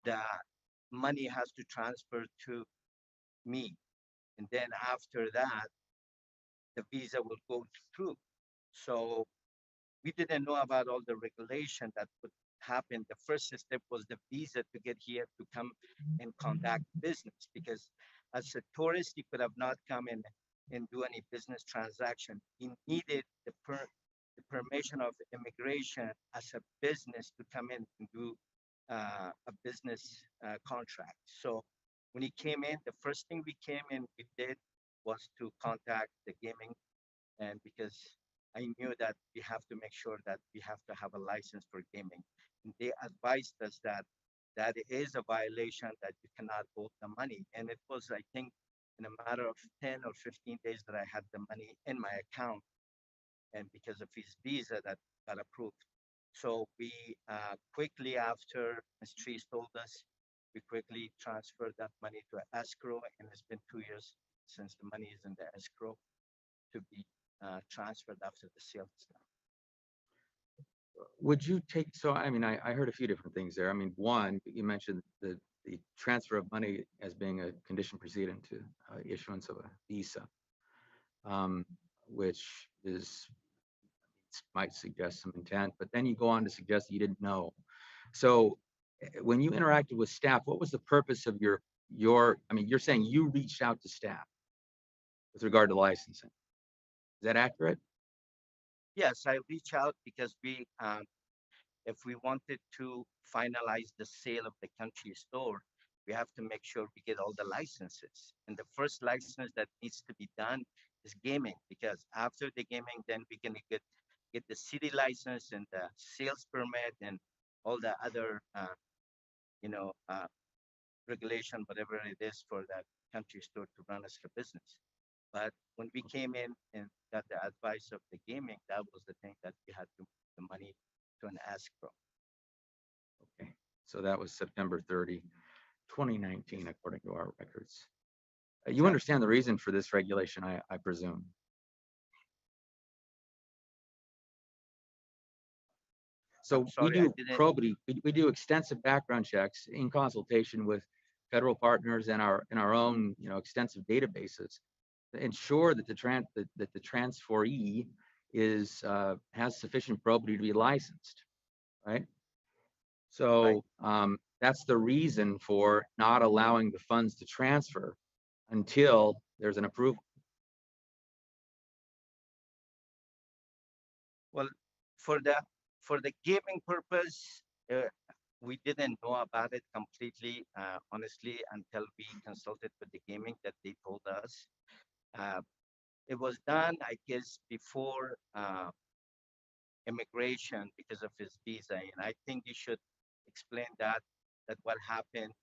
the money has to transfer to me. And then after that, the visa will go through. So we didn't know about all the regulation that would happen. The first step was the visa to get here to come and conduct business, because as a tourist, he could have not come in and do any business transaction. He needed the permission of immigration as a business to come in and do a business contract. So when he came in, the first thing we did was to contact the gaming, and because I knew that we have to make sure that we have to have a license for gaming. And they advised us that that is a violation that you cannot hold the money. And it was, I think, in a matter of 10 or 15 days that I had the money in my account, and because of his visa that got approved. So we quickly after Ms. Trees told us, we quickly transferred that money to escrow, and it's been 2 years since the money is in the escrow to be transferred after the sale is done. Would you take, so I mean, I heard a few different things there. I mean, one, you mentioned the transfer of money as being a condition precedent to issuance of a visa, which is, might suggest some intent, but then you go on to suggest that you didn't know. So when you interacted with staff, what was the purpose of I mean, you're saying you reached out to staff with regard to licensing. Is that accurate? Yes, I reach out because if we wanted to finalize the sale of the country store, we have to make sure we get all the licenses. And the first license that needs to be done is gaming, because after the gaming, then we can get the city license and the sales permit and all the other, regulation, whatever it is for that country store to run as a business. But when we came in and got the advice of the gaming, that was the thing that we had to move the money to an escrow. Okay, so that was September 30, 2019, according to our records. You understand the reason for this regulation, I presume. So we do probity, we do extensive background checks in consultation with federal partners and our own, extensive databases to ensure that the transferee has sufficient probity to be licensed, right? So that's the reason for not allowing the funds to transfer until there's an approval. Well, for the gaming purpose, we didn't know about it completely, honestly, until we consulted with the gaming that they told us. It was done, I guess, before immigration because of his visa, and I think you should explain that what happened,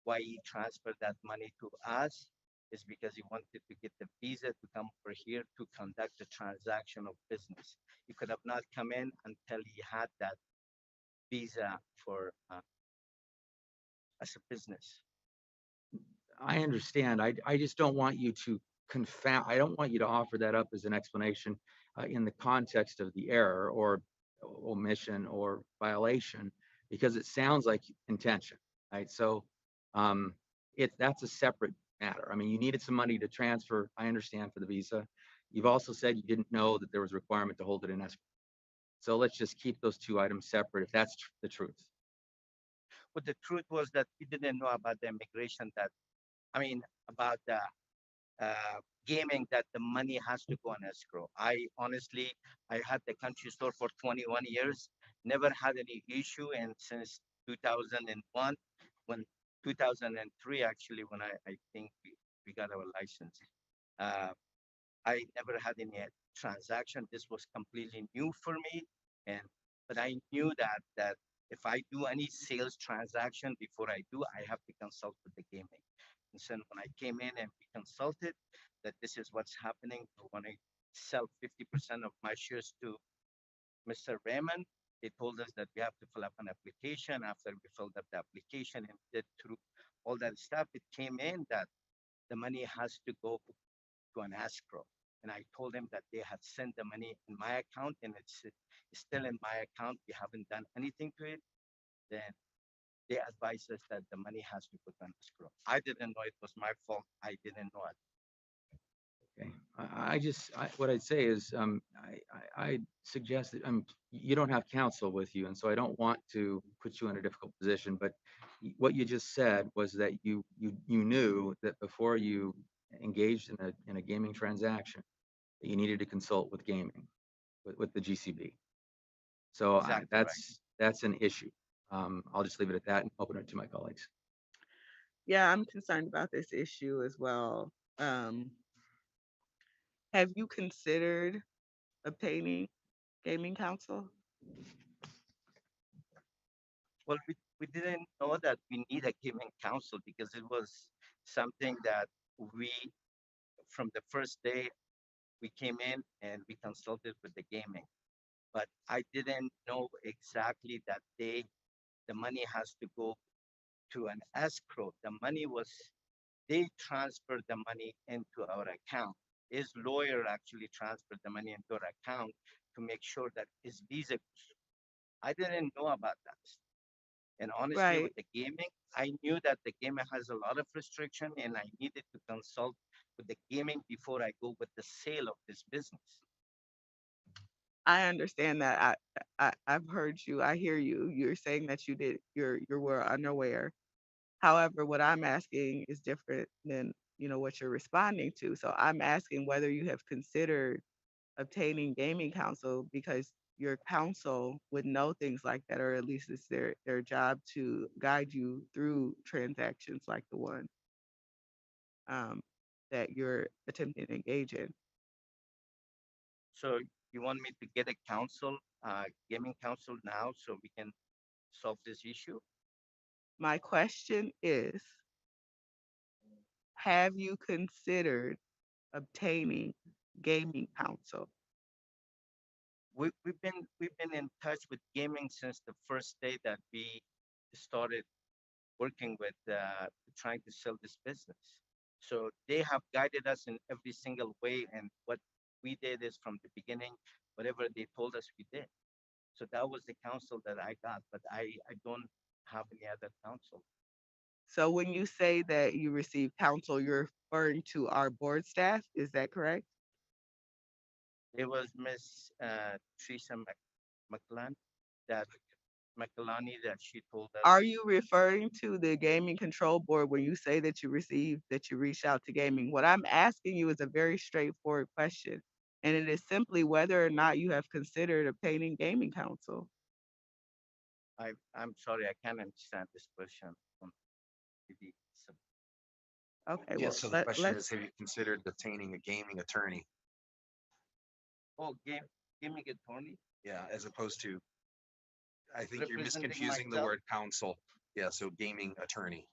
why he transferred that money to us is because he wanted to get the visa to come over here to conduct the transaction of business. He could have not come in until he had that visa for as a business. I understand. I just don't want you to confound. I don't want you to offer that up as an explanation in the context of the error or omission or violation, because it sounds like intention, right? So that's a separate matter. I mean, you needed some money to transfer. I understand, for the visa. You've also said you didn't know that there was a requirement to hold it in escrow. So let's just keep those two items separate if that's the truth. But the truth was that we didn't know about the immigration about the gaming, that the money has to go on escrow. I had the country store for 21 years, never had any issue. And since 2001, 2003, actually, when I think we got our license, I never had any transaction. This was completely new for me. But I knew that if I do any sales transaction, before I do, I have to consult with the gaming. And so when I came in and we consulted that this is what's happening, when I sell 50% of my shares to Mr. Raymond, they told us that we have to fill up an application. After we filled up the application and did through all that stuff, it came in that the money has to go to an escrow. And I told them that they had sent the money in my account, and it's still in my account. We haven't done anything to it. Then they advised us that the money has to go to an escrow. I didn't know it was my fault. I didn't know it. Okay. What I'd say is, I suggest that you don't have counsel with you, and so I don't want to put you in a difficult position. But what you just said was that you knew that before you engaged in a gaming transaction, that you needed to consult with gaming, with the GCB. So Exactly that's an issue. I'll just leave it at that and open it to my colleagues. Yeah, I'm concerned about this issue as well. Have you considered obtaining gaming counsel? Well, we didn't know that we need a gaming council because it was something that we, from the first day we came in and we consulted with the gaming. But I didn't know exactly that the money has to go to an escrow. The money was, they transferred the money into our account. His lawyer actually transferred the money into our account to make sure that his visa. I didn't know about that. And honestly, Right. with the gaming, I knew that the gaming has a lot of restriction, and I needed to consult with the gaming before I go with the sale of this business. I understand that. I've heard you. I hear you. You're saying that you were unaware. However, what I'm asking is different than, what you're responding to. So I'm asking whether you have considered obtaining gaming counsel because your counsel would know things like that, or at least it's their job to guide you through transactions like the one um, that you're attempting to engage in. So you want me to get a counsel, gaming counsel now so we can solve this issue? My question is, have you considered obtaining gaming counsel? We've been in touch with gaming since the first day that we started working with trying to sell this business. So they have guided us in every single way, and what we did is from the beginning, whatever they told us, we did. So that was the counsel that I got, but I don't have any other counsel. So when you say that you receive counsel, you're referring to our board staff, is that correct? It was Miss Teresa McClan that McClellan that she told us. Are you referring to the gaming control board when you say that you reached out to gaming? What I'm asking you is a very straightforward question, and it is simply whether or not you have considered obtaining gaming counsel. I'm sorry, I can't understand this question. Maybe Okay, Yeah, well, so the question let's. is, have you considered obtaining a gaming attorney? Oh, gaming attorney? Yeah, as opposed to, I think you're Representing misconfusing the myself? word counsel. Yeah, so gaming attorney.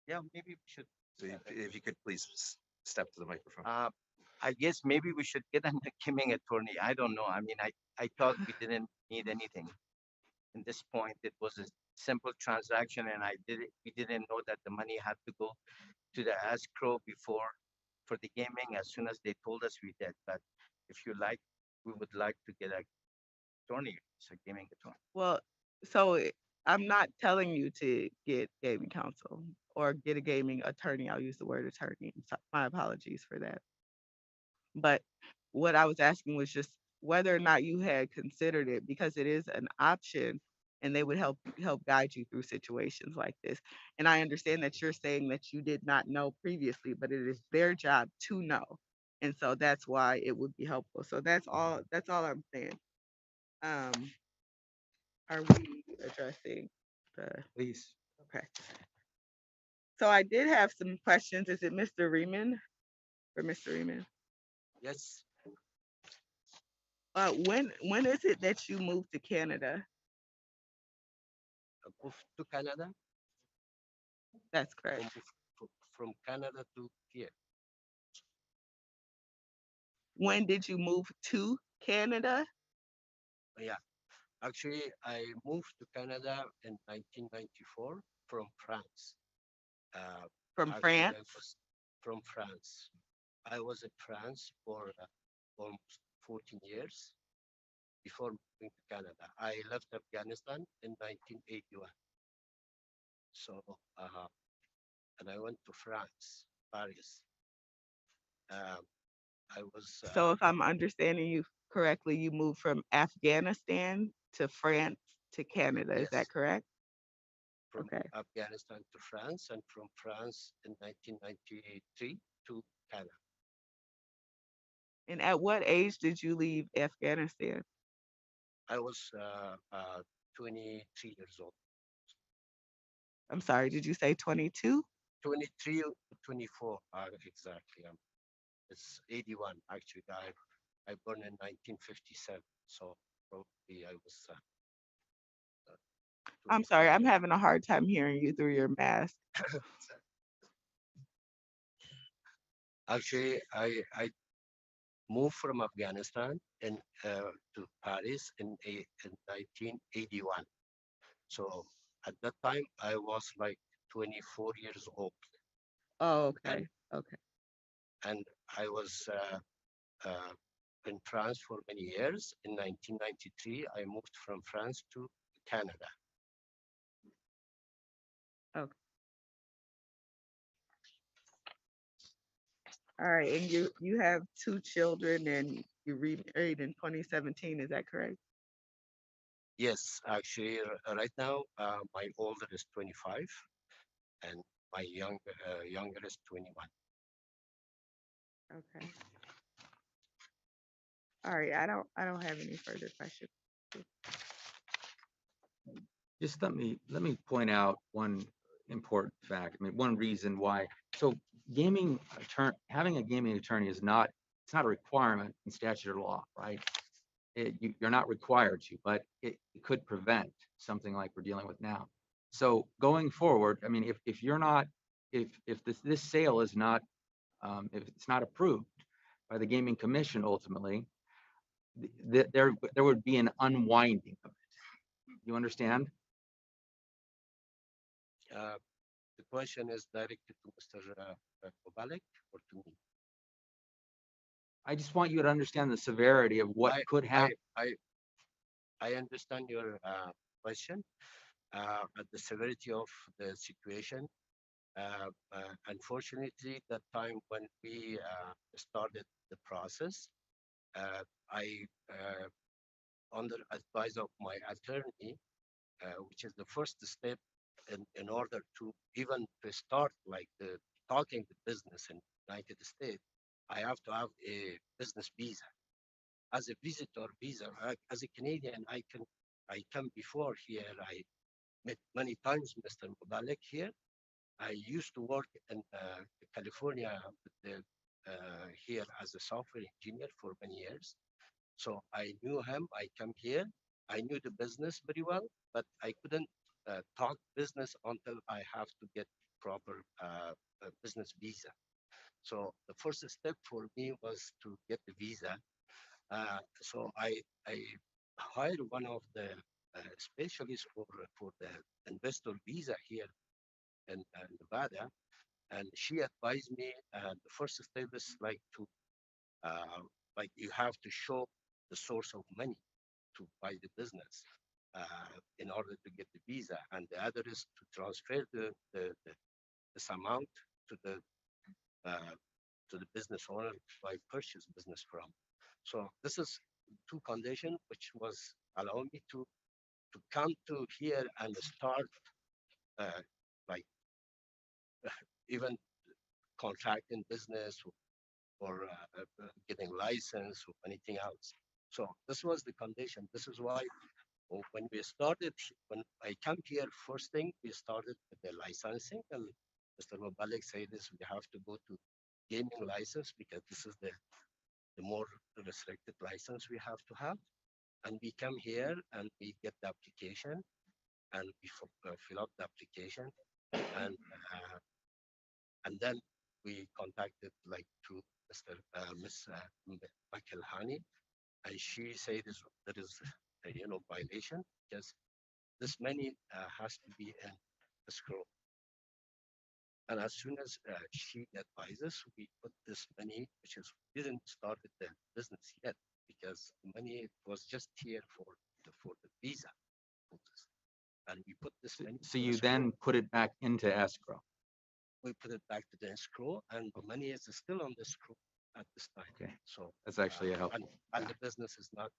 Yeah, maybe we should. So if you could please step to the microphone. I guess maybe we should get a gaming attorney. I don't know. I mean, I thought we didn't need anything. In this point, it was a simple transaction, and we didn't know that the money had to go to the escrow before for the gaming. As soon as they told us, we did. But if you like, we would like to get a attorney, so gaming attorney. Well, so I'm not telling you to get gaming counsel or get a gaming attorney. I'll use the word attorney. My apologies for that. But what I was asking was just whether or not you had considered it because it is an option and they would help guide you through situations like this. And I understand that you're saying that you did not know previously, but it is their job to know. And so that's why it would be helpful. So that's all I'm saying. Are we addressing the Please. okay. So I did have some questions. Is it Mr. Riemann or Mr. Riemann? Yes. When is it that you moved to Canada? Moved to Canada? That's correct. From Canada to here. When did you move to Canada? Yeah. Actually, I moved to Canada in 1994 from France. From Actually, I France? was from France. I was in France for almost 14 years before moving to Canada. I left Afghanistan in 1981. So, and I went to France, Paris. I was So if I'm understanding you correctly, you moved from Afghanistan to France to Canada. Is that yes, correct? from Okay. Afghanistan to France, and from France in 1993 to Canada. And at what age did you leave Afghanistan? I was 23 years old. I'm sorry, did you say 22? 23 to 24, exactly. It's 81, actually. I born in 1957, so probably I was. I'm sorry, I'm having a hard time hearing you through your mask. Actually, I moved from Afghanistan to Paris in 1981. So at that time, I was like 24 years old. Oh, okay. Okay. And I was in France for many years. In 1993, I moved from France to Canada. Okay. All right. And you have two children and you remarried in 2017, is that correct? Yes, actually, right now, my older is 25 and my younger is 21. Okay. All right. I don't have any further questions. Just let me point out one important fact. I mean, one reason why. So having a gaming attorney it's not a requirement in statute or law, right? You're not required to, but it could prevent something like we're dealing with now. So going forward, I mean, if you're not, if this sale is not, if it's not approved by the Gaming Commission ultimately, there would be an unwinding of it. You understand? The question is directed to Mr. Kobalik or to me? I just want you to understand the severity of what could happen. I understand your question, but the severity of the situation. Unfortunately, that time when we started the process, I, under advice of my attorney, which is the first step in order to even to start like the talking the business in United States, I have to have a business visa. As a visitor visa, as a Canadian, I come before here. I met many times Mr. Mubarak here. I used to work in California here as a software engineer for many years. So I knew him. I come here. I knew the business very well, but I couldn't talk business until I have to get proper business visa. So the first step for me was to get the visa. So I hired one of the specialists for the investor visa here in Nevada, and she advised me the first step is like you have to show the source of money to buy the business in order to get the visa, and the other is to transfer this amount to the business owner I purchase business from. So this is two conditions which was allowing me to come to here and start like even contracting business or getting license or anything else. So this was the condition. This is why when we started, when I come here, first thing we started with the licensing, and Mr. Mubalik said this, we have to go to gaming license because this is the more restricted license we have to have. And we come here and we get the application and we fill up the application and then we contacted like to Miss Michael Hani, and she said there is violation because this money has to be in escrow. And as soon as she advises, we put this money, which is we didn't start the business yet because the money was just here for the visa, and we put this money. So you then put it back into escrow. We put it back to the escrow, and the money is still on the escrow at this time. Okay. So That's actually a helpful. And the business is not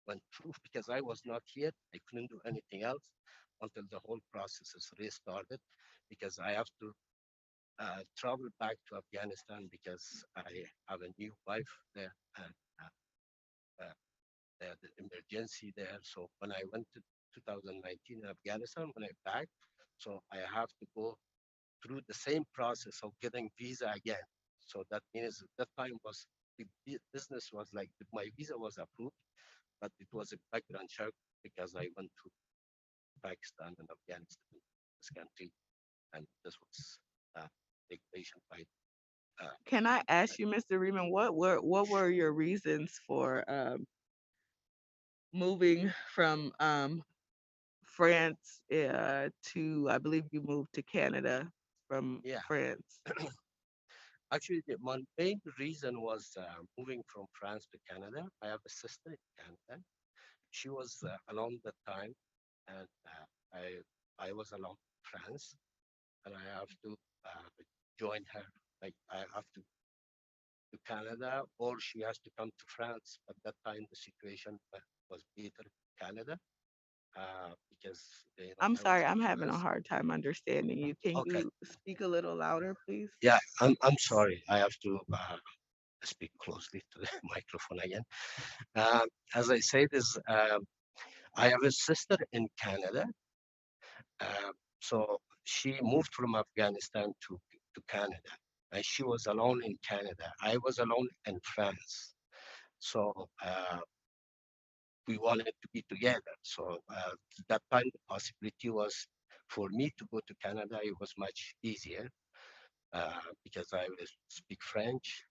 went through because I was not here. I couldn't do anything else until the whole process is restarted because I have to travel back to Afghanistan because I have a new wife there and the emergency there. So when I went to 2019 in Afghanistan, when I back, so I have to go through the same process of getting visa again. So that means that time was the business was like my visa was approved, but it was a background check because I went to Pakistan and Afghanistan, this country, and this was dictation by. Can I ask you, Mr. Riemann, what were your reasons for moving from France to, I believe you moved to Canada from Yeah. France? Actually, my main reason was moving from France to Canada. I have a sister in Canada. She was alone at the time, and I was alone in France, and I have to join her. Like I have to Canada, or she has to come to France. At that time, the situation was better in Canada because I'm I was sorry, in I'm having a France. hard time understanding you. Can Okay. you speak a little louder, please? Yeah, I'm sorry. I have to speak closely to the microphone again. As I said, I have a sister in Canada. So she moved from Afghanistan to Canada, and she was alone in Canada. I was alone in France. So we wanted to be together. So that time, the possibility was for me to go to Canada. It was much easier because I speak French,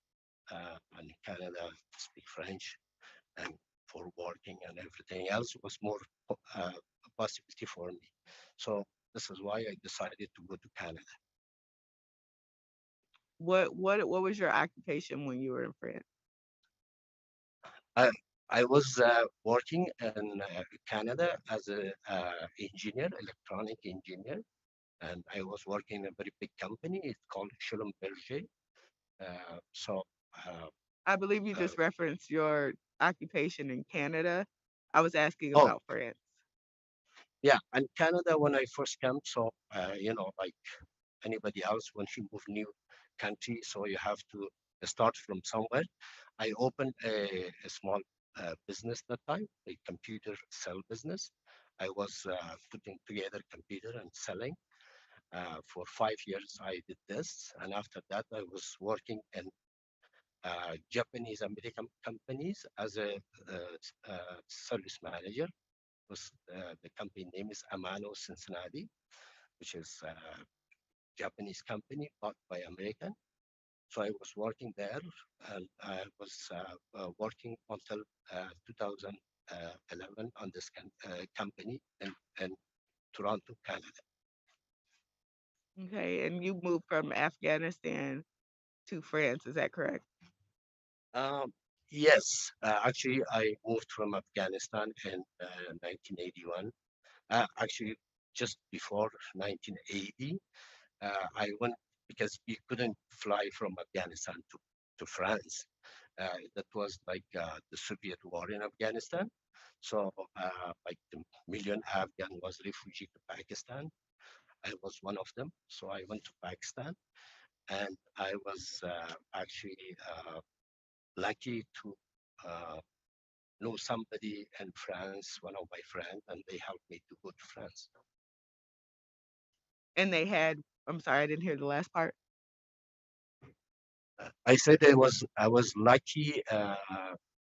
and Canada speak French, and for working and everything else was more a possibility for me. So this is why I decided to go to Canada. What was your occupation when you were in France? I was working in Canada as an engineer, electronic engineer, and I was working in a very big company. It's called Schlumberger. So I believe you just referenced your occupation in Canada. I was asking oh about France. yeah, and Canada when I first came, so like anybody else when you move new country, so you have to start from somewhere. I opened a small business that time, a computer sell business. I was putting together computer and selling. For 5 years, I did this, and after that, I was working in Japanese American companies as a service manager. Was the company name is Amano Cincinnati, which is a Japanese company bought by American. So I was working there, and I was working until 2011 on this company in Toronto, Canada. Okay, and you moved from Afghanistan to France, is that correct? Yes, actually, I moved from Afghanistan in 1981. Actually, just before 1980, I went because you couldn't fly from Afghanistan to France. That was like the Soviet war in Afghanistan. So like the million Afghan was refugee to Pakistan. I was one of them. So I went to Pakistan, and I was actually lucky to know somebody in France, one of my friends, and they helped me to go to France. And they had, I'm sorry, I didn't hear the last part. I said I was lucky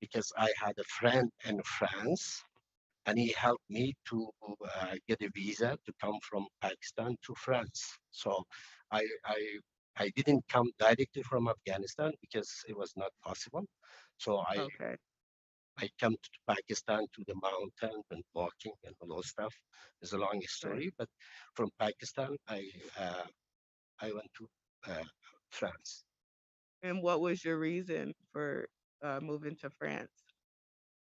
because I had a friend in France, and he helped me to get a visa to come from Pakistan to France. So I I I didn't come directly from Afghanistan because it was not possible. So Okay. I come to Pakistan to the mountain and walking and all those stuff. It's a long Right. story, but from Pakistan I went to France. And what was your reason for moving to France?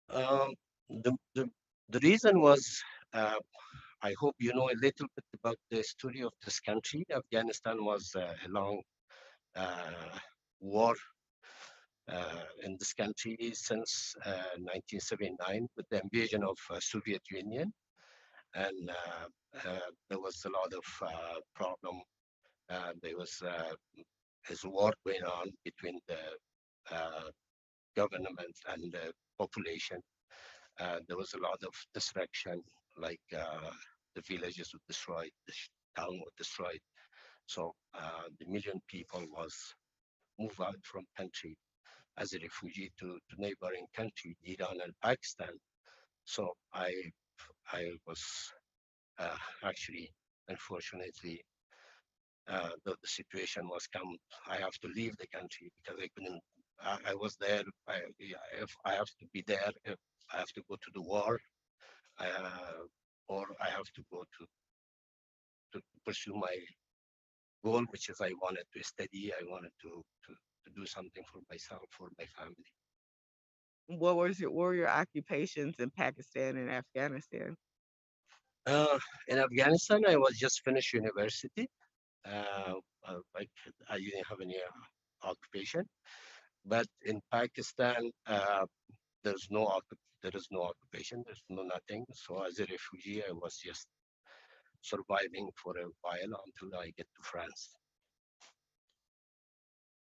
Um, the reason was, I hope you know a little bit about the story of this country. Afghanistan was a long war in this country since 1979 with the invasion of Soviet Union, and there was a lot of problem. There was a war going on between the uh, government and the population. There was a lot of destruction, like the villages were destroyed, the town was destroyed. So the million people was moved out from country as a refugee to neighboring country, Iran and Pakistan. So I was Actually, unfortunately, the situation was come. I have to leave the country because I couldn't. I was there. Yeah, if I have to be there, if I have to go to the war, or I have to go to pursue my goal, which is I wanted to study. I wanted to do something for myself, for my family. What were your occupations in Pakistan and Afghanistan? In Afghanistan, I was just finished university. Like I didn't have any occupation, but in Pakistan, there's no there is no occupation. There's no nothing. So as a refugee, I was just surviving for a while until I get to France.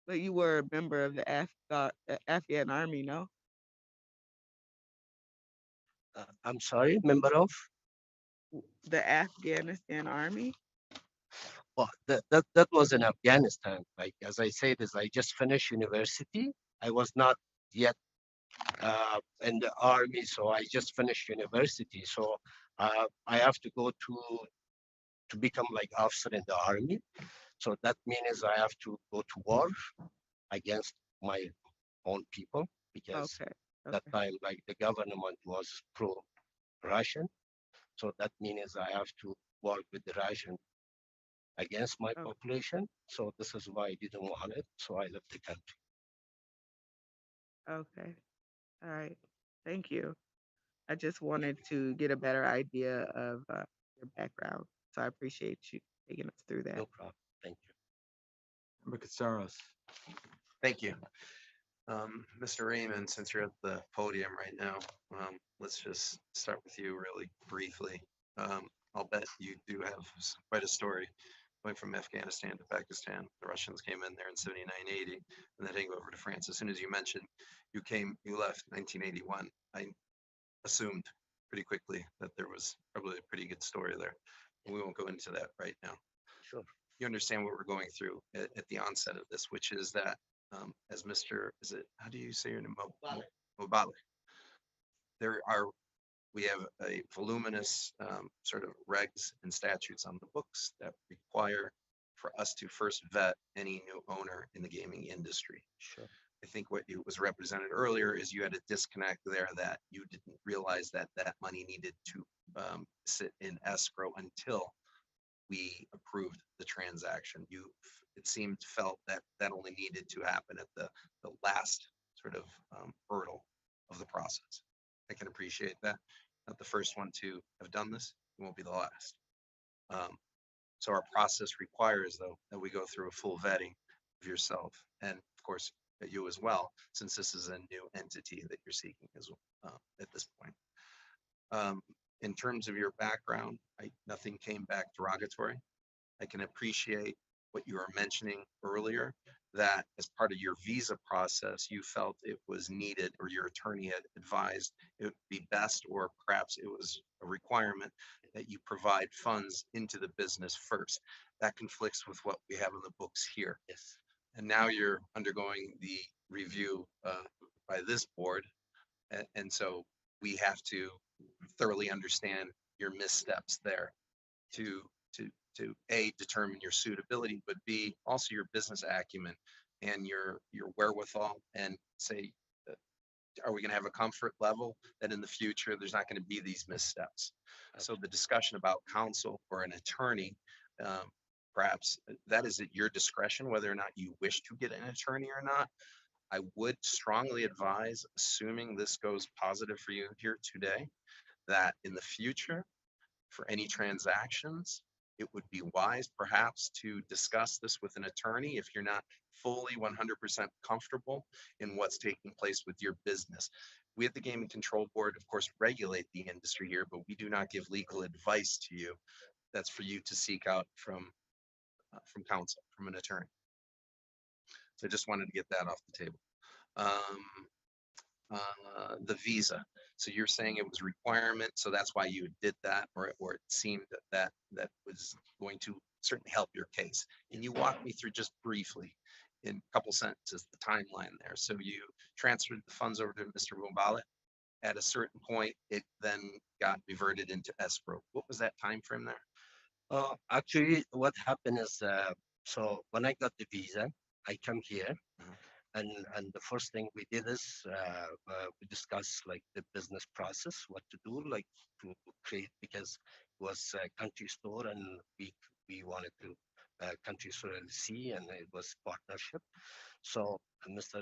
But you were a member of the Afghan army, no? I'm sorry, member of? The Afghanistan army? Well, that was in Afghanistan. Like as I said, is I just finished university. I was not yet in the army, so I just finished university. So I have to go to become like officer in the army. So that means I have to go to war against my own people because Okay. that time like the government was pro-Russian. So that means I have to work with the Russian against my population. So this is why I didn't want it. So I left the country. Okay. All right. Thank you. I just wanted to get a better idea of your background. So I appreciate you taking us through that. No problem. Thank you. Member Katsaros. Thank you. Mr. Raymond, since you're at the podium right now, let's just start with you really briefly. I'll bet you do have quite a story going from Afghanistan to Pakistan. The Russians came in there in 79, 80, and then they go over to France. As soon as you mentioned you left 1981, I assumed pretty quickly that there was probably a pretty good story there. We won't go into that right now. Sure. You understand what we're going through at the onset of this, which is that as Mr. Is it, how do you say your name? Mobalik. We have a voluminous sort of regs and statutes on the books that require for us to first vet any new owner in the gaming industry. Sure. I think what it was represented earlier is you had a disconnect there that you didn't realize that that money needed to sit in escrow until we approved the transaction. It seemed felt that that only needed to happen at the last sort of hurdle of the process. I can appreciate that. Not the first one to have done this. It won't be the last. So our process requires, though, that we go through a full vetting of yourself and, of course, you as well, since this is a new entity that you're seeking as at this point. In terms of your background, nothing came back derogatory. I can appreciate what you were mentioning earlier, that as part of your visa process, you felt it was needed, or your attorney had advised it would be best, or perhaps it was a requirement that you provide funds into the business first. That conflicts with what we have in the books here. Yes. And now you're undergoing the review by this board. And so we have to thoroughly understand your missteps there to A, determine your suitability, but B, also your business acumen and your wherewithal, and say, are we going to have a comfort level that in the future there's not going to be these missteps? So the discussion about counsel or an attorney, perhaps that is at your discretion whether or not you wish to get an attorney or not. I would strongly advise, assuming this goes positive for you here today, that in the future, for any transactions, it would be wise perhaps to discuss this with an attorney if you're not fully 100% comfortable in what's taking place with your business. We at the Gaming Control Board, of course, regulate the industry here, but we do not give legal advice to you. That's for you to seek out from counsel, from an attorney. So I just wanted to get that off the table. The visa. So you're saying it was a requirement, so that's why you did that, or it seemed that was going to certainly help your case. And you walk me through just briefly, in a couple sentences, the timeline there. So you transferred the funds over to Mr. Mobalik. at a certain point, it then got reverted into escrow. What was that time frame there? Actually, what happened is, so when I got the visa, I come here, and the first thing we did is we discussed like the business process, what to do, like to create, because it was a country store, and we wanted to country store LLC, and it was partnership. So Mr.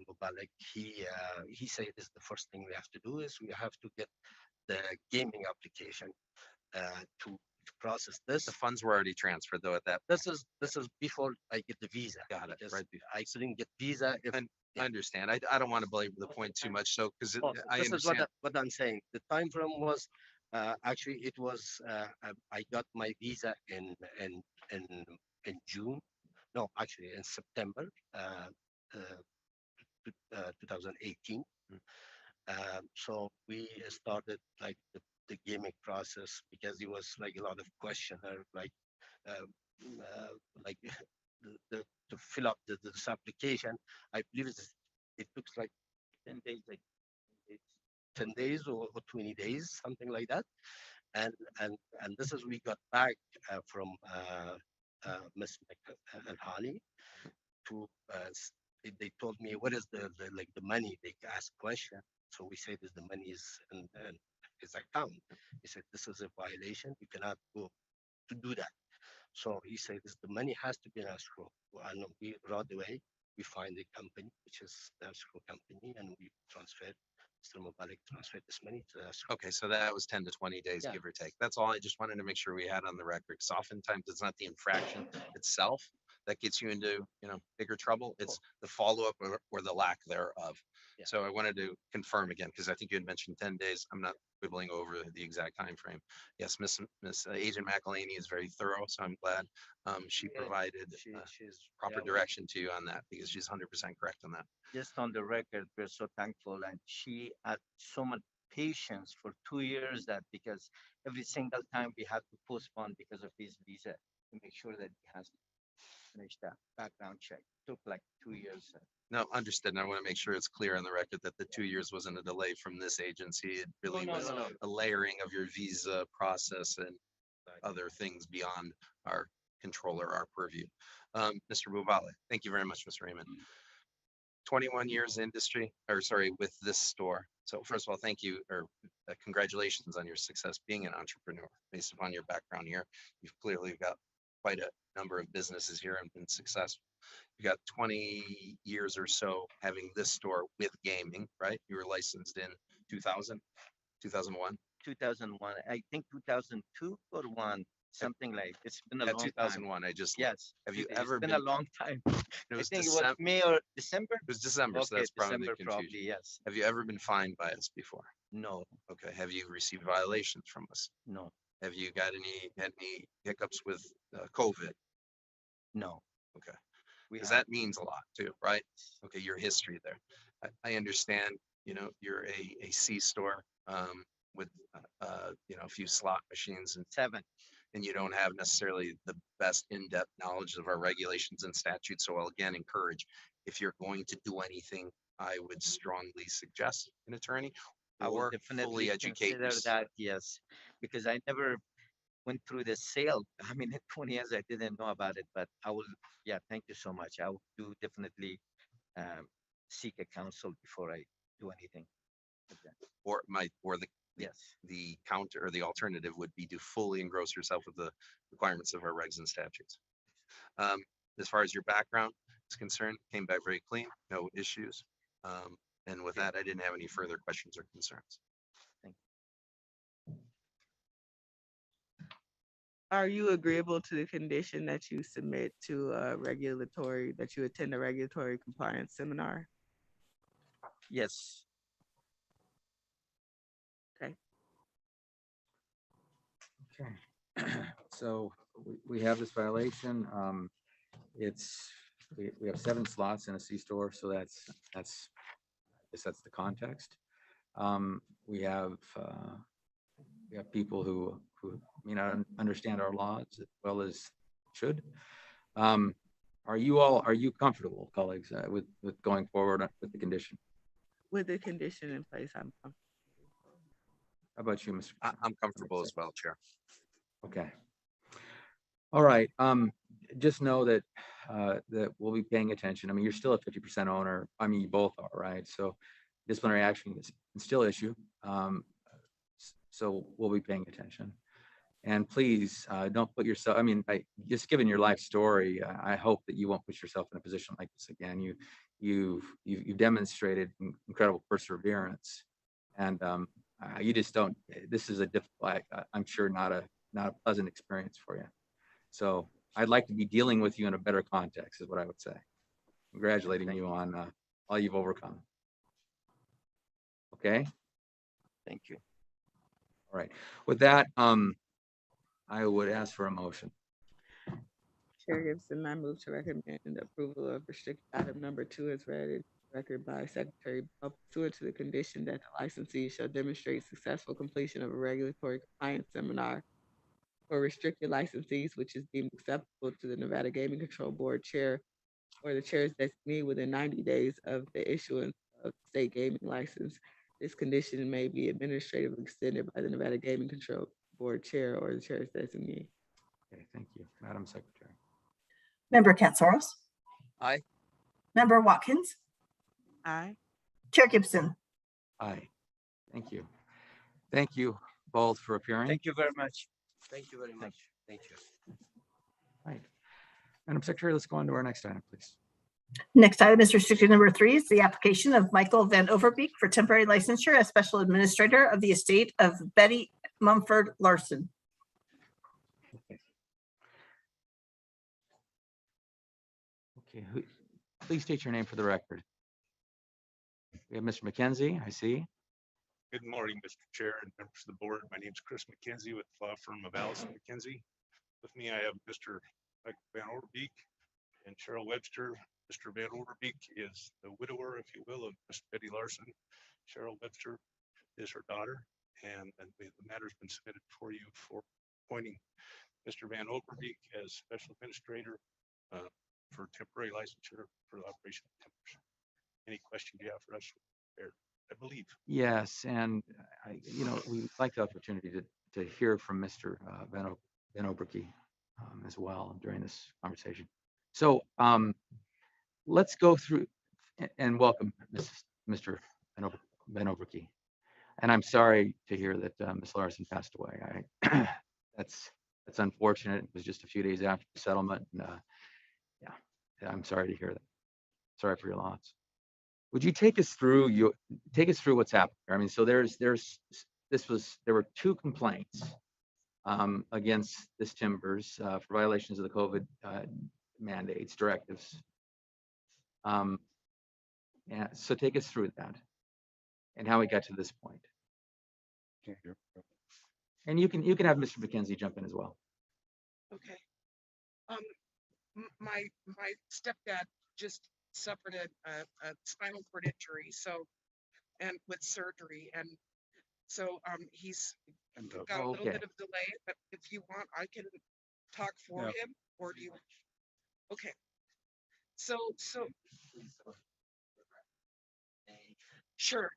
Mubarak, he said is the first thing we have to do is we have to get the gaming application to process this. The funds were already transferred though at that. This is before I get the visa. Got it. Because Right. I didn't get visa. I understand. I don't want to belabor the point too much. So because I This is understand. what I'm saying. The time frame was actually it was I got my visa in June. No, actually in September 2018. So we started like the gaming process because it was like a lot of questionnaire, uh, like to fill up this application. I believe it took like 10 days, like 10 days or 20 days, something like that. And this is we got back from Miss Alhani to they told me what is the like the money. They asked question, so we said is the money is in his account. He said this is a violation, you cannot go to do that. So he said this the money has to be in escrow. And we right away we find the company which is the escrow company, and we transferred Mr. Mubarak transferred this money to escrow. Okay, so that was 10 to 20 days, Yeah. give or take. That's all. I just wanted to make sure we had on the record. So oftentimes it's not the infraction itself that gets you into, bigger trouble. It's the follow-up or the lack thereof. Yeah. So I wanted to confirm again, because I think you had mentioned 10 days. I'm not quibbling over the exact time frame. Yes, Miss Agent McElhaney is very thorough, so I'm glad she provided She's proper direction to you on that, because she's 100% correct on that. just on the record, we're so thankful, and she had so much patience for 2 years that because every single time we had to postpone because of his visa to make sure that he has finished that background check. Took like 2 years. No, understood. And I want to make sure it's clear on the record that the 2 years wasn't a delay from this agency. It really no, was no. a layering of your visa process and other things beyond our control or our purview. Mr. Bubale, thank you very much, Mr. Raymond. 21 years industry, or sorry, with this store. So first of all, thank you, or congratulations on your success being an entrepreneur. Based upon your background here, you've clearly got quite a number of businesses here and been successful. You got 20 years or so having this store with gaming, right? You were licensed in 2000, 2001? 2001, I think 2002 or 1, something like it's been a long 2001, time. I just Yes. have you It's ever been a long time. It I was think it December. was May or December. It was December, so Okay, that's probably the December confusion. probably, yes. Have you ever been fined by us before? No, Okay. Have you received violations from us? no, Have you got any hiccups with COVID? no. Okay. We Because have, that means a lot too, right? Okay, your history there. I understand, you're a C store with, a few slot machines and 7. you don't have necessarily the best in-depth knowledge of our regulations and statutes. So I'll again encourage, if you're going to do anything, I would strongly suggest an attorney I will or definitely fully educate consider yourself. that, yes, because I never went through the sale. I mean, in 20 years, I didn't know about it, but I will, yeah, thank you so much. I will do definitely seek a counsel before I do anything. Or Yes. the counter or the alternative would be to fully engross yourself with the requirements of our regs and statutes. As far as your background is concerned, came back very clean, no issues. And with that, I didn't have any further questions or concerns. Are you agreeable to the condition that you submit to that you attend a regulatory compliance seminar? Yes. Okay. Okay. So we have this violation. We have 7 slots in a C store, so that's I guess that's the context. We have people who may not understand our laws as well as should. Are you comfortable, colleagues, with going forward with the condition? With the condition in place, I'm comfortable. How about you, Mr.? I'm comfortable as well, Chair. Okay. All right. Just know that that we'll be paying attention. I mean, you're still a 50% owner. I mean, you both are, right? So disciplinary action is still issue. So we'll be paying attention. And please don't put yourself. I mean, just given your life story, I hope that you won't put yourself in a position like this again. You've demonstrated incredible perseverance, and you just don't. This is a difficult. I'm sure not a pleasant experience for you. So I'd like to be dealing with you in a better context, is what I would say. Congratulating you on all you've overcome. Okay. Thank you. All right. With that, I would ask for a motion. Chair Gibson, I move to recommend the approval of restricted item number 2 as read in record by Secretary Bell, pursuant to the condition that the licensee shall demonstrate successful completion of a regulatory compliance seminar for restricted licensees, which is deemed acceptable to the Nevada Gaming Control Board Chair or the Chair's designee within 90 days of the issuance of state gaming license. This condition may be administratively extended by the Nevada Gaming Control Board Chair or the Chair's designee. Okay, thank you, Madam Secretary. Member Katsouros. Aye. Member Watkins. Aye. Chair Gibson. Aye. Thank you. Thank you both for appearing. Thank you very much. Thank you very much. Thank you. Right. Madam Secretary, let's go on to our next item, please. Next item is restricted number 3 is the application of Michael Van Overbeek for temporary licensure as special administrator of the estate of Betty Mumford Larson. Okay, please state your name for the record. We have Mr. McKenzie, I see. Good morning, Mr. Chair and members of the board. My name is Chris McKenzie with the law firm of Allison McKenzie. With me, I have Mr. Michael Van Overbeek and Cheryl Webster. Mr. Van Overbeek is the widower, if you will, of Miss Betty Larson. Cheryl Webster is her daughter, and the matter's been submitted for you for appointing Mr. Van Overbeek as special administrator for temporary licensure for the operation of Timbers. Any questions you have for us? I believe. Yes, and we'd like the opportunity to hear from Mr. Van Overbeek as well during this conversation. So let's go through and welcome Mr. Van Overbeek. And I'm sorry to hear that Ms. Larson passed away. That's unfortunate. It was just a few days after the settlement. And, yeah, I'm sorry to hear that. Sorry for your loss. Would you take us through what's happened? I mean, so there were 2 complaints against this Timbers for violations of the COVID mandates, directives. Yeah, so take us through that and how we got to this point. And you can have Mr. McKenzie jump in as well. Okay. My stepdad just suffered a spinal cord injury, and with surgery, and so he's got a little bit of delay. But if you want, I can talk for him, or do you? Okay. So sure.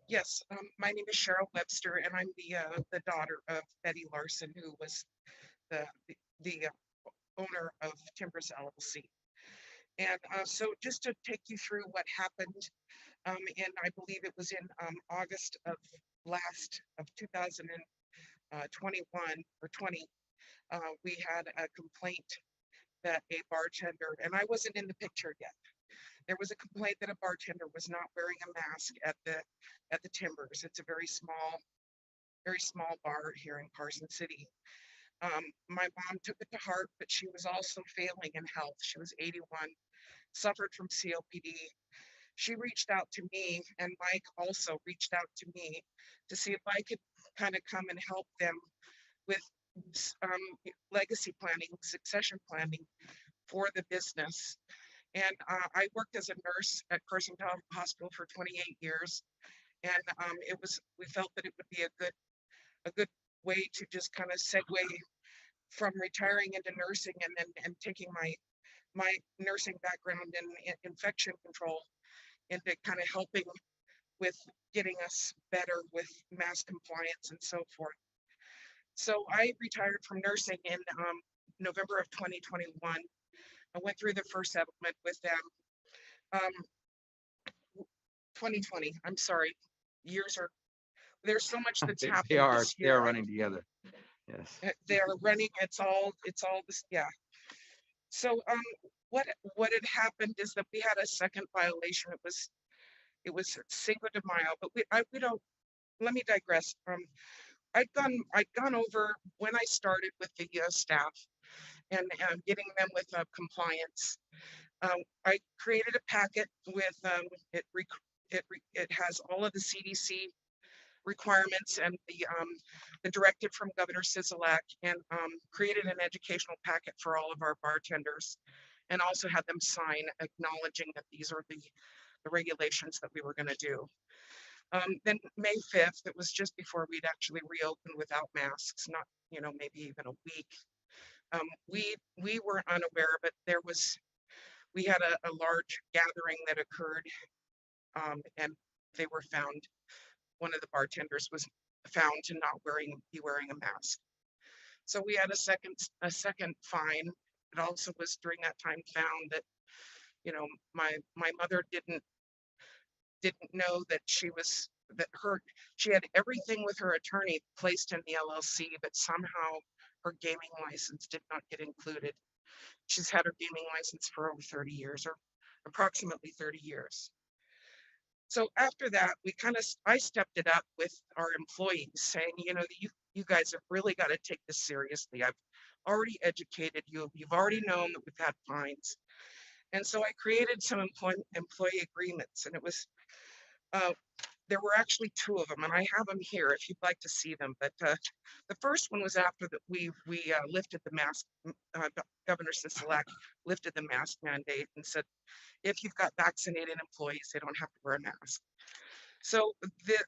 Yes. My name is Cheryl Webster, and I'm the daughter of Betty Larson, who was the owner of Timbers LLC. And so just to take you through what happened, and I believe it was in August of 2021 or 20, we had a complaint that a bartender, and I wasn't in the picture yet. There was a complaint that a bartender was not wearing a mask at the Timbers. It's a very small bar here in Carson City. My mom took it to heart, but she was also failing in health. She was 81, suffered from COPD. She reached out to me, and Mike also reached out to me to see if I could kind of come and help them with legacy planning, succession planning for the business. And I worked as a nurse at Carson Hospital for 28 years, and we felt that it would be a good way to just kind of segue from retiring into nursing and taking my nursing background in infection control into kind of helping with getting us better with mask compliance and so forth. So I retired from nursing in November of 2021. I went through the first settlement with them. 2020, I'm sorry, years are, there's so much that's happened They are, this they year. are running together. Yes. They are running, it's all this, yeah. So what had happened is that we had a second violation. It was Cinco de Mayo, but we don't, let me digress. I'd gone over when I started with the staff and getting them with compliance. I created a packet with it has all of the CDC requirements and the directive from Governor Sisolak, and created an educational packet for all of our bartenders, and also had them sign acknowledging that these are the regulations that we were going to do. Then May 5th, it was just before we'd actually reopened without masks, not, maybe even a week. We were unaware, but we had a large gathering that occurred, and they were found, one of the bartenders was found to not be wearing a mask. So we had a second fine. It also was during that time found that, my mother didn't know that she had everything with her attorney placed in the LLC, but somehow her gaming license did not get included. She's had her gaming license for over 30 years, or approximately 30 years. So after that, I stepped it up with our employees, saying, you guys have really got to take this seriously. I've already educated you. You've already known that we've had fines. And so I created some employee agreements, and it was, there were actually two of them, and I have them here if you'd like to see them. But the first one was after that we lifted the mask. Governor Sisolak lifted the mask mandate and said, if you've got vaccinated employees, they don't have to wear a mask. So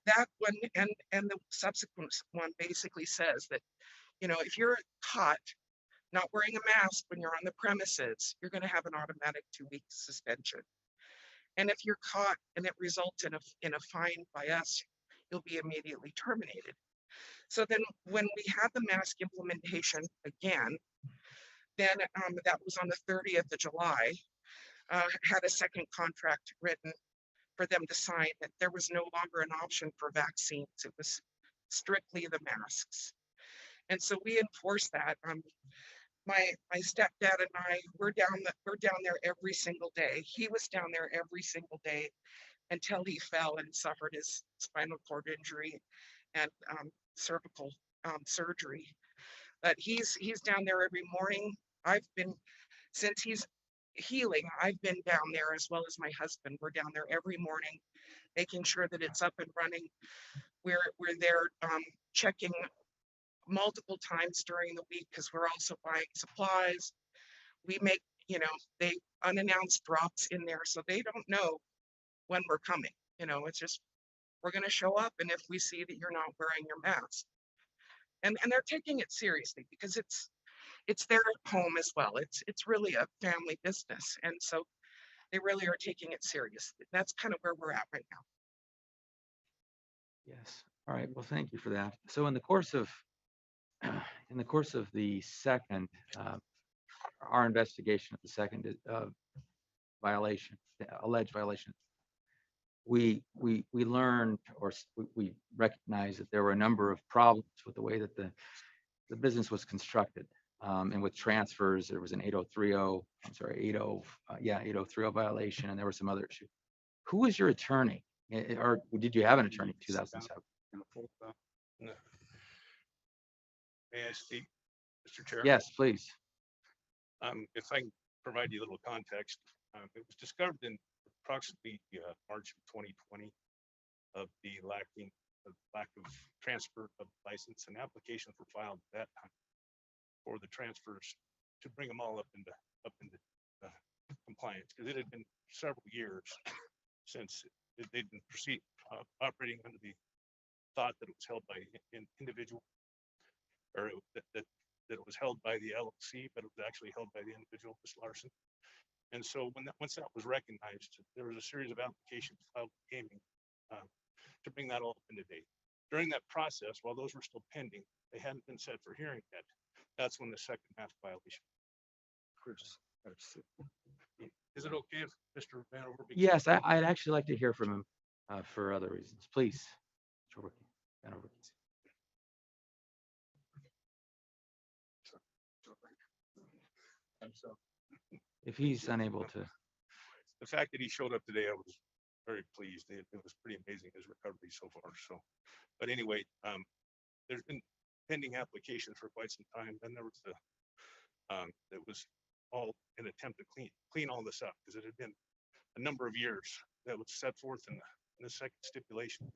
that one and the subsequent one basically says that, if you're caught not wearing a mask when you're on the premises, you're going to have an automatic 2-week suspension. And if you're caught and it results in a fine by us, you'll be immediately terminated. So then when we had the mask implementation again, then that was on the 30th of July, had a second contract written for them to sign that there was no longer an option for vaccines. It was strictly the masks. And so we enforced that. My stepdad and I, we're down there every single day. He was down there every single day until he fell and suffered his spinal cord injury and cervical surgery. But he's down there every morning. Since he's healing, I've been down there, as well as my husband. We're down there every morning, making sure that it's up and running. We're there checking multiple times during the week, because we're also buying supplies. We make, they unannounced drops in there, so they don't know when we're coming. It's just, we're going to show up, and if we see that you're not wearing your mask, and they're taking it seriously, because it's their home as well. It's really a family business, and so they really are taking it seriously. That's kind of where we're at right now. Yes. All right. Well, thank you for that. So in the course of the second, our investigation of the second violation, alleged violation, we learned, or we recognized, that there were a number of problems with the way that the business was constructed. And with transfers, there was an 8030 violation, and there were some other issues. Who was your attorney? Or did you have an attorney in 2007? No. May I speak, Mr. Chair? Yes, please. If I can provide you a little context, it was discovered in approximately March of 2020 of the lack of transfer of license, and applications were filed at that time for the transfers to bring them all up into compliance, because it had been several years since they'd been operating under the thought that it was held by an individual, or that it was held by the LLC, but it was actually held by the individual, Ms. Larson. And so once that was recognized, there was a series of applications filed with gaming to bring that all up into date. During that process, while those were still pending, they hadn't been set for hearing yet. That's when the second half violation. Is it okay if Mr. Van Overbeek? Yes, I'd actually like to hear from him for other reasons. Please. Mr. Van Overbeek. If he's unable to. The fact that he showed up today, I was very pleased. It was pretty amazing, his recovery so far. So, but anyway, there's been pending applications for quite some time. Then there was the, it was all an attempt to clean all this up because it had been a number of years that was set forth in the second stipulation.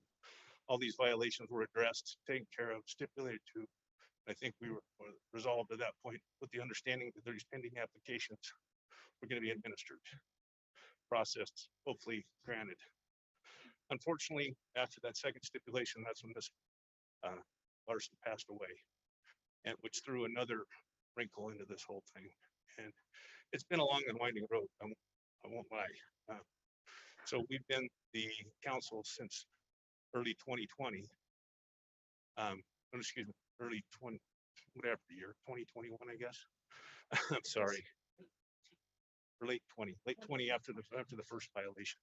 All these violations were addressed, taken care of, stipulated to. I think we were resolved at that point with the understanding that these pending applications were going to be administered, processed, hopefully granted. Unfortunately, after that second stipulation, that's when Ms. Larson passed away, and which threw another wrinkle into this whole thing. And it's been a long and winding road. I won't lie. So we've been the council since early 2020. Excuse me, early 20, whatever year, 2021, I guess. I'm sorry. Or late 20 after the first violation.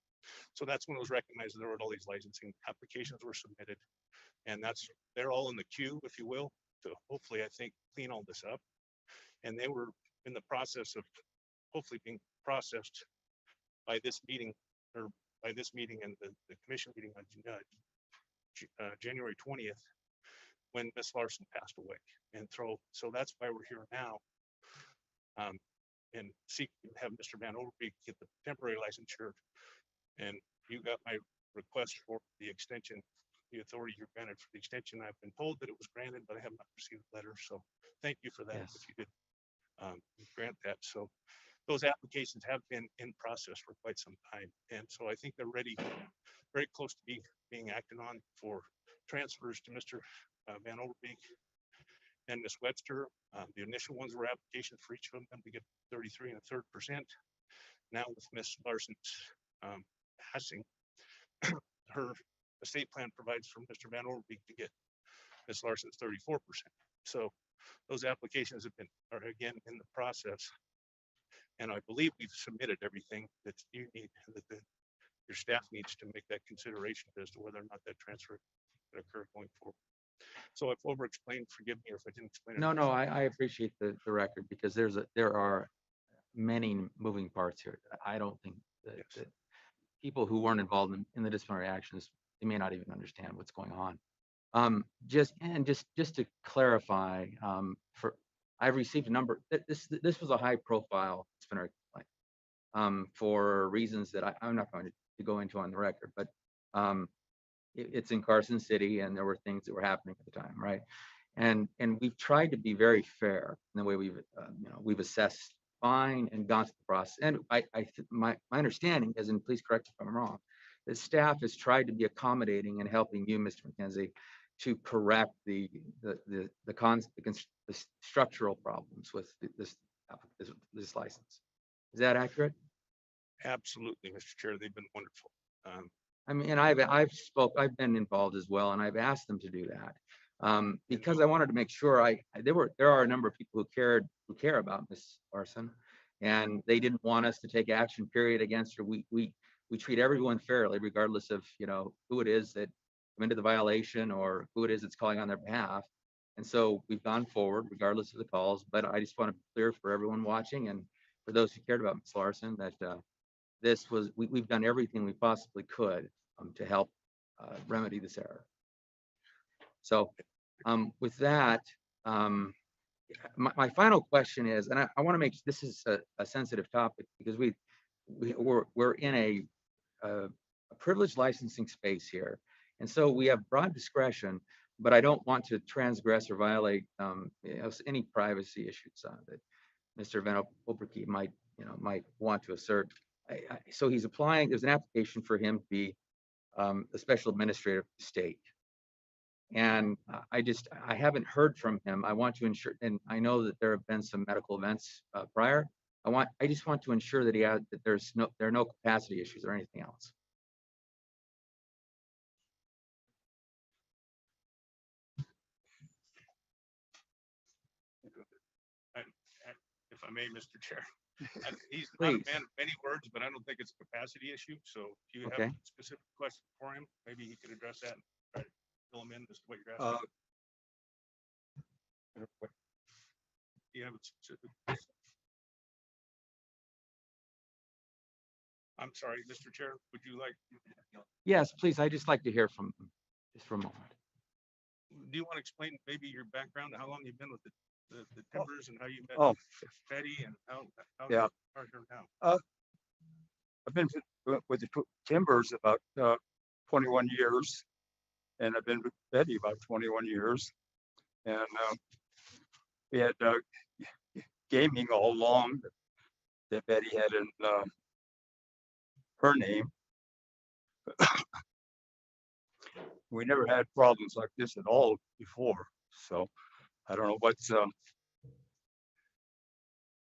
So that's when it was recognized that there were all these licensing applications were submitted, and they're all in the queue, if you will, to hopefully, I think, clean all this up. And they were in the process of hopefully being processed by this meeting, or by this meeting and the commission meeting on January 20th, when Ms. Larson passed away. And so that's why we're here now. And have Mr. Van Overbeek get the temporary licensure. And you got my request for the extension, the authority you granted for the extension. I've been told that it was granted, but I have not received a letter. So thank you for that. Yes. If you could grant that. So those applications have been in process for quite some time. And so I think they're ready, very close to being acted on for transfers to Mr. Van Overbeek and Ms. Webster. The initial ones were applications for each of them to get 33 1/3%. Now with Ms. Larson's passing, her estate plan provides for Mr. Van Overbeek to get Ms. Larson's 34%. So those applications are again in the process. And I believe we've submitted everything that you need, that your staff needs to make that consideration as to whether or not that transfer could occur going forward. So if over-explained, forgive me if I didn't explain it. No, I appreciate the record because there are many moving parts here. I don't think that people who weren't involved in the disciplinary actions, they may not even understand what's going on. Just to clarify, I've received a number. This was a high-profile disciplinary complaint for reasons that I'm not going to go into on the record, but it's in Carson City, and there were things that were happening at the time, right? And we've tried to be very fair in the way we've assessed fine and gone through the process. And my understanding is, and please correct me if I'm wrong, that staff has tried to be accommodating and helping you, Mr. McKenzie, to correct the structural problems with this license. Is that accurate? Absolutely, Mr. Chair. They've been wonderful. I mean, and I've been involved as well, and I've asked them to do that because I wanted to make sure there are a number of people who care about Ms. Larson, and they didn't want us to take action period against her. We treat everyone fairly, regardless of who it is that come into the violation or who it is that's calling on their behalf. And so we've gone forward regardless of the calls. But I just want to be clear for everyone watching and for those who cared about Ms. Larson that we've done everything we possibly could to help remedy this error. So with that, my final question is, and I want to make this is a sensitive topic because we're in a privileged licensing space here, and so we have broad discretion, but I don't want to transgress or violate any privacy issues that Mr. Van Overbeek might want to assert. So he's applying. There's an application for him to be a special administrator of the state. And I haven't heard from him. I want to ensure, and I know that there have been some medical events prior. I just want to ensure that there are no capacity issues or anything else. may, Mr. Chair. He's not a Please. man of many words, but I don't think it's a capacity issue. So if you have Okay. a specific question for him, maybe he could address that and try to fill him in as to what you're asking. Do you have a specific? I'm sorry, Mr. Chair, would you like? Yes, please. I just like to hear from him just for a moment. Do you want to explain maybe your background, how long you've been with the Timbers and how you met Oh. Betty and how Yeah. you are here now? I've been with the Timbers about 21 years, and I've been with Betty about 21 years. And we had gaming all along that Betty had in her name. We never had problems like this at all before. So I don't know what's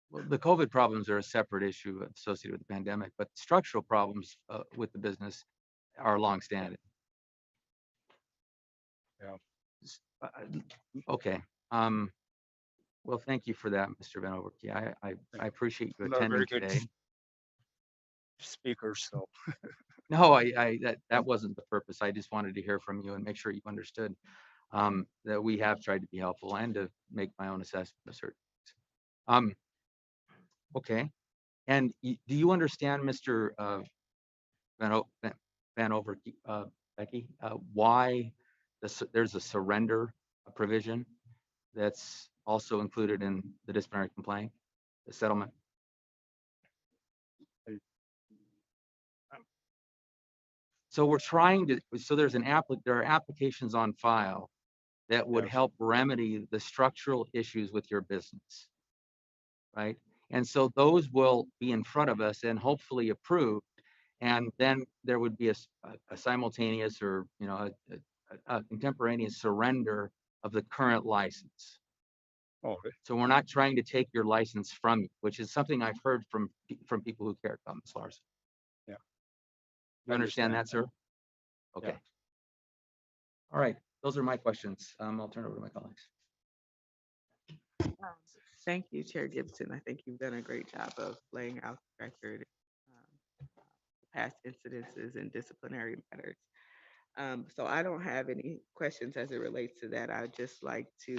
Well, the COVID problems are a separate issue associated with the pandemic, but structural problems with the business are longstanding. Yeah. Okay. Well, thank you for that, Mr. Van Overkey. I appreciate you I'm not a very attending good today. speaker, so No, that wasn't the purpose. I just wanted to hear from you and make sure you understood that we have tried to be helpful and to make my own assessment of certain things. Okay. And do you understand, Mr. Van Overkey, Becky, why there's a surrender provision that's also included in the disciplinary complaint, the settlement? So we're trying to, so there are applications on file that would help remedy the structural issues with your business, right? And so those will be in front of us and hopefully approved. And then there would be a simultaneous or, a contemporaneous surrender of the current license. Oh, So we're not trying to take your license from you, which is something I've heard from people who care about Ms. Larson. Yeah. You understand that, sir? Okay. Yeah. All right. Those are my questions. I'll turn it over to my colleagues. Thank you, Chair Gibson. I think you've done a great job of laying out the record, past incidences and disciplinary matters. So I don't have any questions as it relates to that. I'd just like to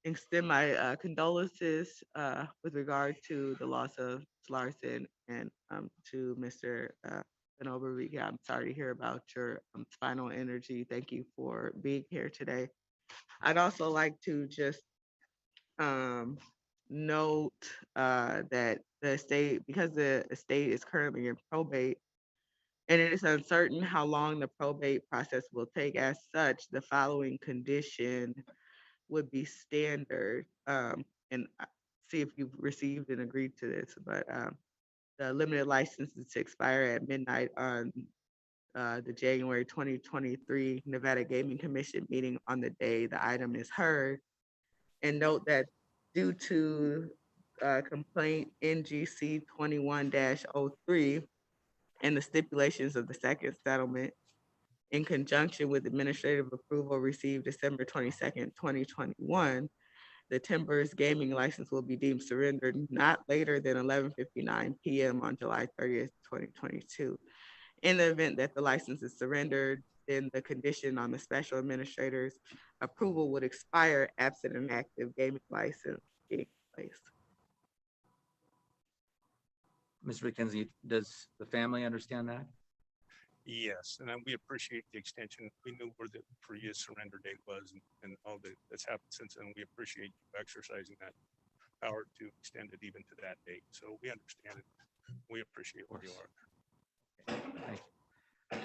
extend my condolences with regard to the loss of Larson and to Mr. Van I'm sorry to hear about your spinal injury. Thank you for being here today. I'd also like to just note that the estate, because the estate is currently in probate, and it is uncertain how long the probate process will take. As such, the following condition would be standard. And see if you've received and agreed to this, but the limited license is to expire at midnight on the January 2023 Nevada Gaming Commission meeting on the day the item is heard. And note that due to complaint NGC 21-03 and the stipulations of the second settlement, in conjunction with administrative approval received December 22nd, 2021, the Timbers gaming license will be deemed surrendered not later than 11:59 p.m. on July 30th, 2022. In the event that the license is surrendered, then the condition on the special administrator's approval would expire absent an active gaming license being placed. Mr. McKenzie, does the family understand that? Yes, and we appreciate the extension. We knew where the previous surrender date was and all that's happened since then. We appreciate you exercising that power to extend it even to that date. So we understand it. We appreciate where you are. Thank you.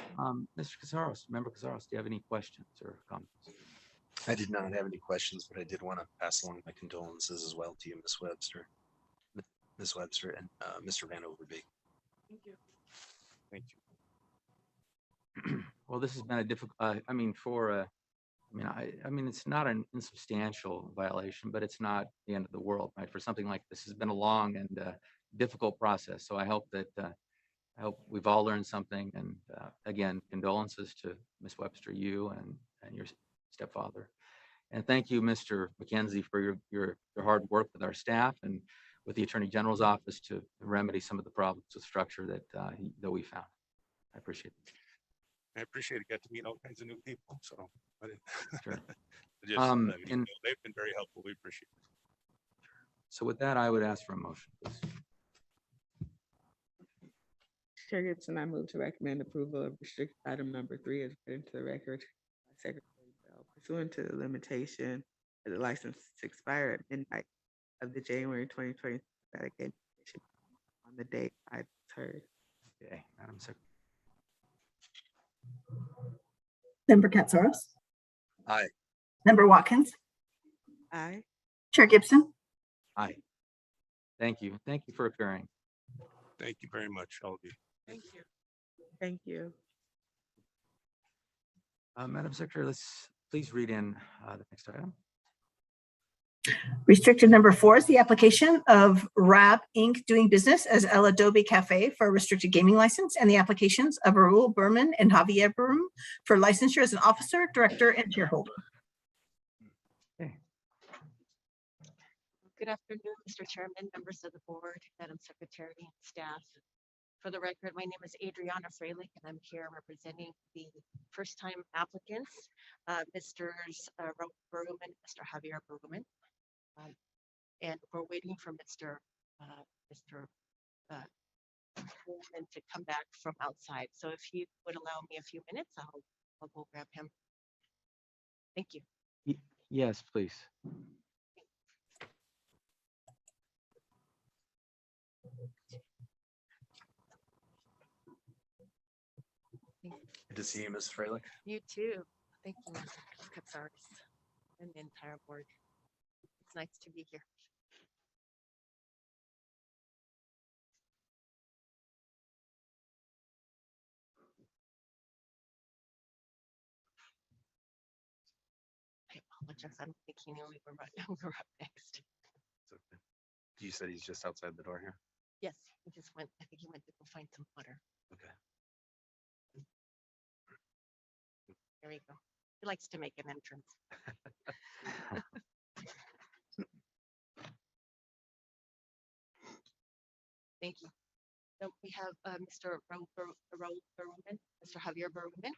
Mr. Casaros, Member Casaros, do you have any questions or comments? I did not have any questions, but I did want to pass along my condolences as well to you, Ms. Webster, and Mr. Van Overbeek. Thank you. Thank you. Well, this has been a difficult, I mean, it's not an insubstantial violation, but it's not the end of the world, right? For something like this has been a long and difficult process. So I hope that, I hope we've all learned something. And again, condolences to Ms. Webster, you and your stepfather. And thank you, Mr. McKenzie, for your hard work with our staff and with the Attorney General's office to remedy some of the problems with structure that we found. I appreciate it. I appreciate it. Got to meet all kinds of new people. So, but Sure. just, they've been very helpful. We appreciate it. So with that, I would ask for a motion, please. Chair Gibson, I move to recommend approval of restricted item number 3 as put into the record by Secretary Bell pursuant to the limitation of the license to expire at midnight of the January 2020 Medicaid on the date I heard. Okay, Madam Secretary. Member Katsaros. Aye. Member Watkins. Aye. Chair Gibson. Aye. Thank you. Thank you for appearing. Thank you very much, all of you. Thank you. Thank you. Madam Secretary, let's please read in the next item. Restricted number 4 is the application of RAB Inc. doing business as El Adobe Cafe for a restricted gaming license, and the applications of Raul Berman and Javier Berman for licensure as an officer, director, and shareholder. Good afternoon, Mr. Chairman, members of the board, Madam Secretary, and staff. For the record, my name is Adriana Freilich, and I'm here representing the first-time applicants, Mr. Raul Berman, Mr. Javier Berman. And we're waiting for Mr. Berman to come back from outside. So if you would allow me a few minutes, I'll go grab him. Thank you. Yes, please. Good to see you, Ms. Freilich. You too. Thank you, Mr. Katsaris, and the entire board. It's nice to be here. I apologize. I don't think he knew we were up next. Okay. You said he's just outside the door here? Yes, he just went. I think he went to go find some water. Okay. There we go. He likes to make an entrance. Thank you. So we have Mr. Raul Berman, Mr. Javier Berman,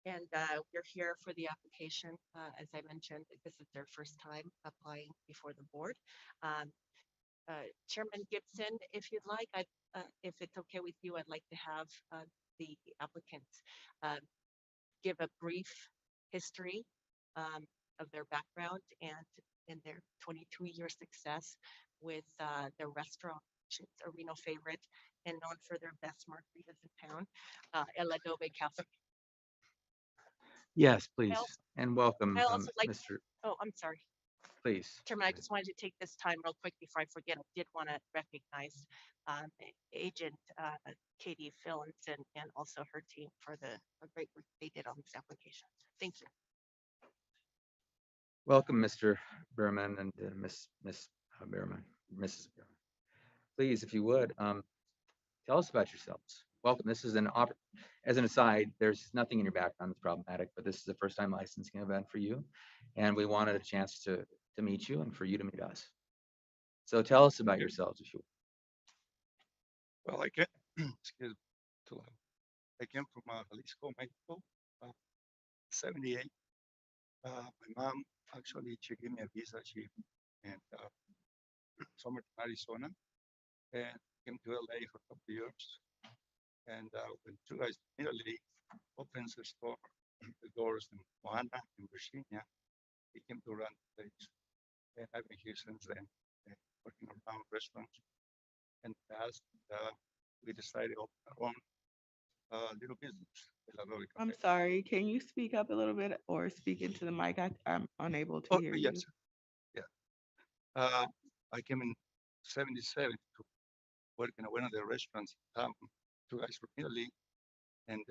and we're here for the application. As I mentioned, this is their first time applying before the board. Chairman Gibson, if you'd like, if it's okay with you, I'd like to have the applicants give a brief history of their background and their 22-year success with their restaurant, which is a Reno favorite and known for their best margaritas in town, El Adobe Cafe. Yes, please, and welcome, I also like. Mr. Oh, I'm sorry. Please. Chairman, I just wanted to take this time real quick before I forget. I did want to recognize Agent Katie Phillips and also her team for the great work they did on this application. Thank you. Welcome, Mr. Berman and Miss Berman, Mrs. Berman. Please, if you would, tell us about yourselves. Welcome. This is as an aside, there's nothing in your background that's problematic, but this is the first time licensing event for you. And we wanted a chance to meet you and for you to meet us. So tell us about yourselves, if you would. Well, I came, excuse me, too loud. I came from Jalisco, Mexico, 78. My mom, actually, she gave me a visa, and summer to Arizona, and came to LA for a couple of years. And when two guys immediately opens the store, the doors in Moana, in Virginia, he came to run the place. And I've been here since then, working around restaurants. And as we decided to open our own little business. I'm sorry, can you speak up a little bit or speak into the mic? I'm unable to hear yes. you. Yeah. I came in 77 to work in one of the restaurants. Two guys from Italy, and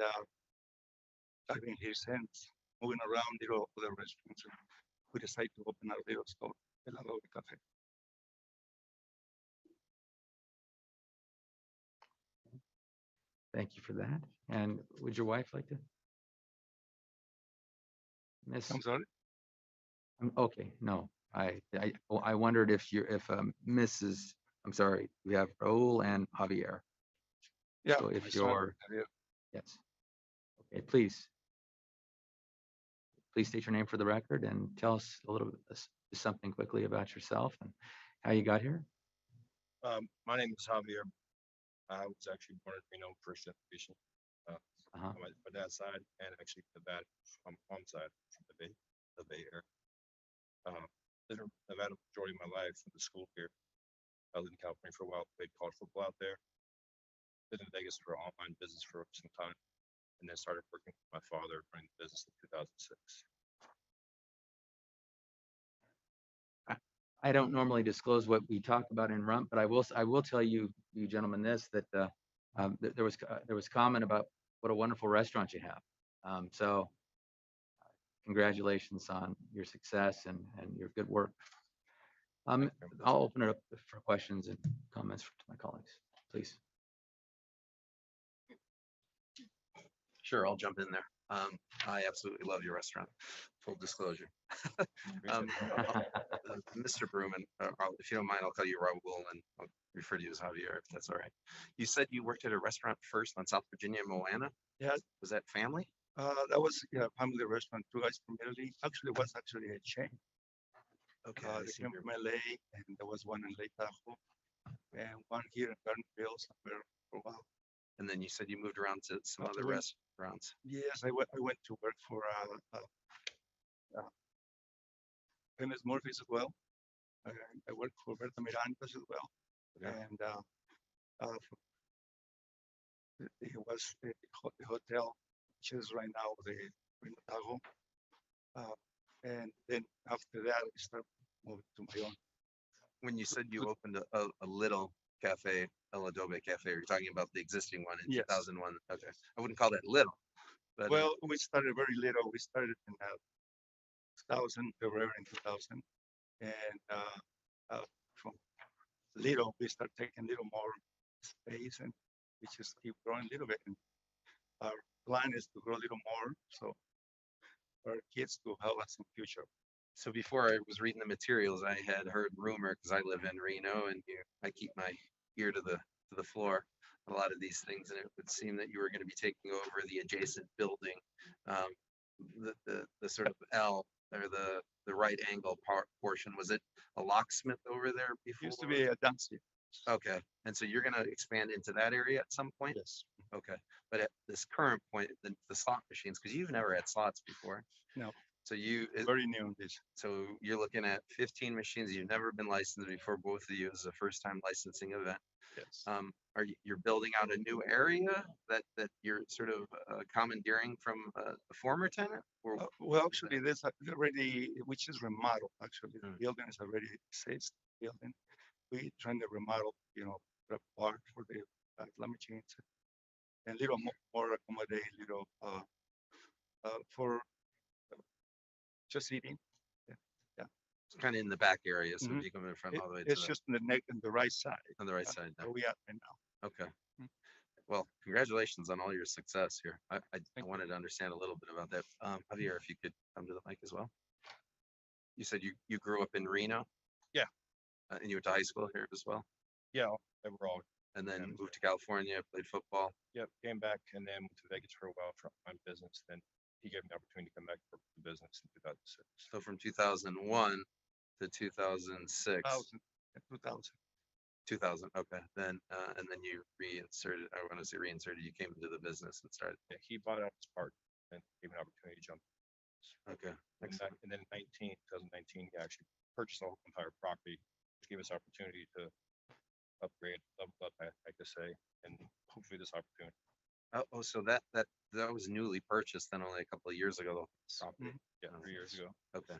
I've been here since, moving around little other restaurants. We decided to open our little store, El Adobe Cafe. Thank you for that. And would your wife like to? Miss, I'm sorry? Okay, no, I wondered if you're, if Mrs., I'm sorry, we have Raul and Javier. Yeah. So my if son, you're, Javier. yes, okay, please state your name for the record and tell us a little bit, just something quickly about yourself and how you got here. My name is Javier. I was actually born in Reno, first generation. Uh-huh. On my dad's side, and actually Nevada on my mom's side from the Bay Area. Lived in Nevada majority of my life, went to school here. I lived in California for a while, played college football out there. Lived in Vegas for online business for some time, and then started working with my father running the business in 2006. I don't normally disclose what we talk about in rump, but I will tell you gentlemen this, that there was comment about what a wonderful restaurant you have. So congratulations on your success and your good work. I'll open it up for questions and comments to my colleagues, please. Sure, I'll jump in there. I absolutely love your restaurant. Full disclosure. Mr. Bruman, if you don't mind, I'll call you Raul and I'll refer to you as Javier, if that's all right. You said you worked at a restaurant first on South Virginia, Moana. Yeah. Was that family? That was family restaurant. Two guys from Italy. Actually, it was actually a chain. Okay. I They see came your- from LA, and there was one in Lake Tahoe, and one here in Garden Hills for a while. And then you said you moved around to some other went- restaurants. Yes, I went to work for Famous Murphy's as well. I worked for Berta Miranda's as well, and it was the hotel, which is right now the Reno Tahoe. And then after that, I started moving to my own. When you said you opened a little cafe, El Adobe Cafe, you're talking about the existing one in Yes. 2001. Okay. I wouldn't call that little, but Well, we started very little. We started in 2000, February in 2000, and from little we start taking a little more space, and we just keep growing a little bit. And our plan is to grow a little more, so for our kids to help us in future. so before I was reading the materials, I had heard rumor because I live in Reno and I keep my ear to the floor on a lot of these things, and it would seem that you were going to be taking over the adjacent building, the sort of L or the right angle portion. Was it a locksmith over there before? Used to be a dancer. Okay, and so you're going to expand into that area at some point? Yes. Okay, but at this current point, the slot machines, because you've never had slots before. No. So very new in this. So you're looking at 15 machines. You've never been licensed before. Both of you. This is a first time licensing event. Yes. You're building out a new area that you're sort of commandeering from a former tenant? Or Well, actually, there's already, which is remodeled. Actually, the building is already exists. Building. We trying to remodel, the park for the slot machines, and a little more accommodate, for just eating. Yeah. It's kind of in the back area, so Mhm. if you come in front all the way to It's just on the right side. on the right side now. Where we at right now. Okay. Well, congratulations on all your success here. I wanted to understand a little bit about that. Javier, if you could come to the mic as well. You said you grew up in Reno? Yeah. And you went to high school here as well? Yeah, overall. And then moved to California, played football? Yep, came back and then went to Vegas for a while for my business. Then he gave me the opportunity to come back for the business in 2006. So from 2001 to 2006? 2000. 2000, okay. Then, and then you reinserted, I want to say reinserted, you came into the business and started. Yeah, he bought out his part and gave me an opportunity to jump. Okay. And then in 2019, he actually purchased the whole entire property, which gave us opportunity to upgrade, level up, I like to say, and hopefully this opportunity. Oh, so that was newly purchased then only a couple of years ago. Property. Yeah, 3 years ago. Okay.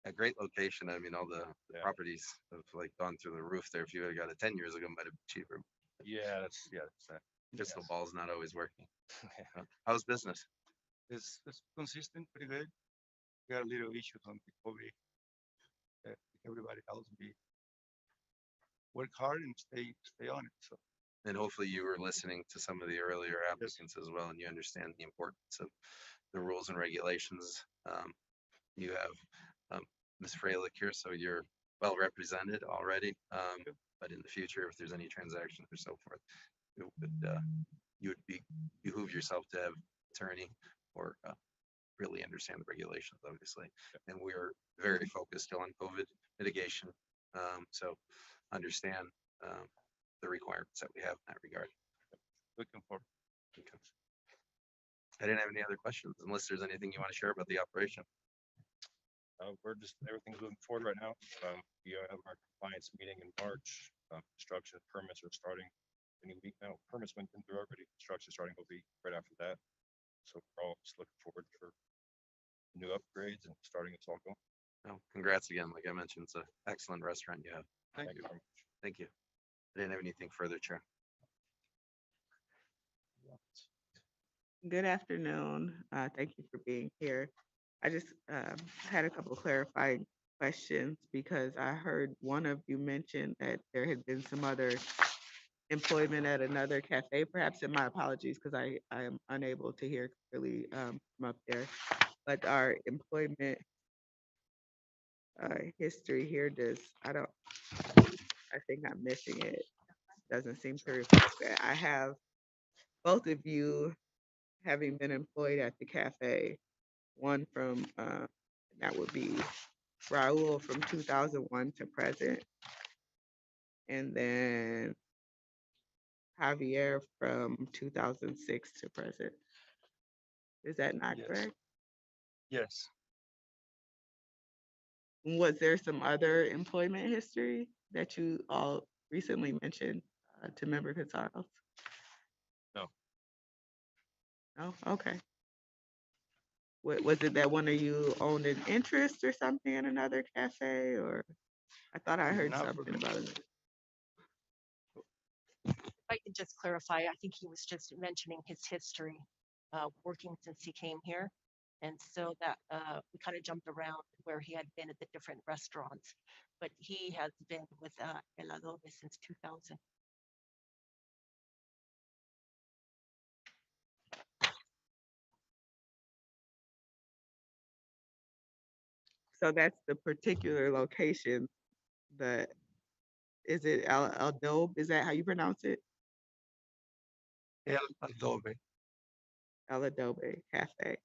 A great location. I mean, all the properties have like gone through the roof there. If you had got it 10 years ago, it might have been cheaper. Yeah, that's that. Crystal ball's not always working. How's business? It's consistent, pretty good. We got a little issues on the COVID. Everybody else work hard and stay on it. So. And hopefully you were listening to some of the earlier applicants as well, and you understand the importance of the rules and regulations. You have Ms. Freilich here, so you're well represented already. But in the future, if there's any transactions or so forth, it would, you would behoove yourself to have attorney or really understand the regulations, obviously. And we're very focused still on COVID mitigation. So understand the requirements that we have in that regard. Looking forward. Okay. I didn't have any other questions unless there's anything you want to share about the operation. We're just, everything's moving forward right now. We have our compliance meeting in March. Construction permits are starting any week now. Permits went through already. Construction starting will be right after that. So we're all just looking forward for new upgrades and starting it's all going. Oh, congrats again. Like I mentioned, it's an excellent restaurant you have. Thank you very much. Thank you. I didn't have anything further, Chair. Good afternoon. Thank you for being here. I just had a couple of clarifying questions because I heard one of you mention that there had been some other employment at another cafe, perhaps, and my apologies because I am unable to hear clearly from up there. But our employment history here I think I'm missing it. Doesn't seem to reflect that. I have both of you having been employed at the cafe, one from, that would be Raul from 2001 to present, and then Javier from 2006 to present. Is that not correct? Yes. Was there some other employment history that you all recently mentioned to Member Casaros? No. Oh, okay. Was it that one of you owned an interest or something in another cafe, or I thought I heard Not something about it. If I could just clarify, I think he was just mentioning his history, working since he came here. And so that we kind of jumped around where he had been at the different restaurants, but he has been with El Adobe since 2000. So that's the particular location that, is it Adobe? Is that how you pronounce it? El Adobe. El Adobe Cafe.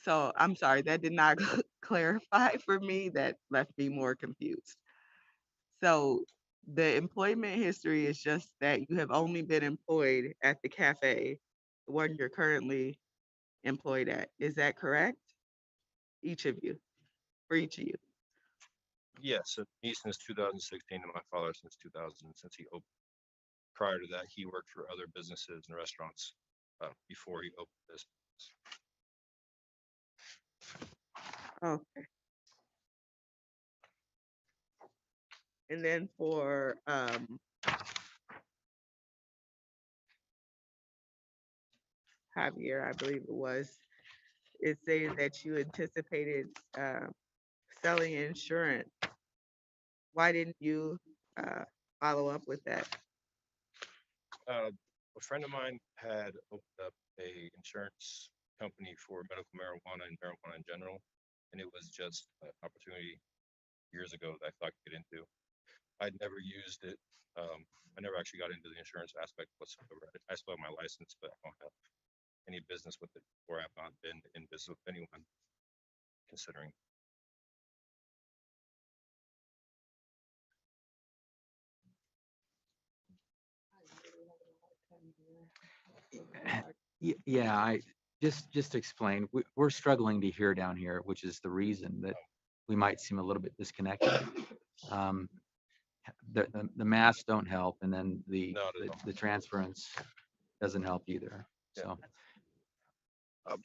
So I'm sorry, that did not clarify for me. That left me more confused. So the employment history is just that you have only been employed at the cafe, the one you're currently employed at. Is that correct? Each of you, for each of you. Yes, so me since 2016 and my father since 2000, since he opened. Prior to that, he worked for other businesses and restaurants before he opened this. Okay. And then for Javier, I believe it was, it says that you anticipated selling insurance. Why didn't you follow up with that? A friend of mine had opened up a insurance company for medical marijuana and marijuana in general, and it was just an opportunity years ago that I thought I could get into. I'd never used it. I never actually got into the insurance aspect whatsoever. I still have my license, but I don't have any business with it, or I've not been in business with anyone considering. Yeah, I just explain. We're struggling to hear down here, which is the reason that we might seem a little bit disconnected. The masks don't help, and then the transference doesn't help either. So.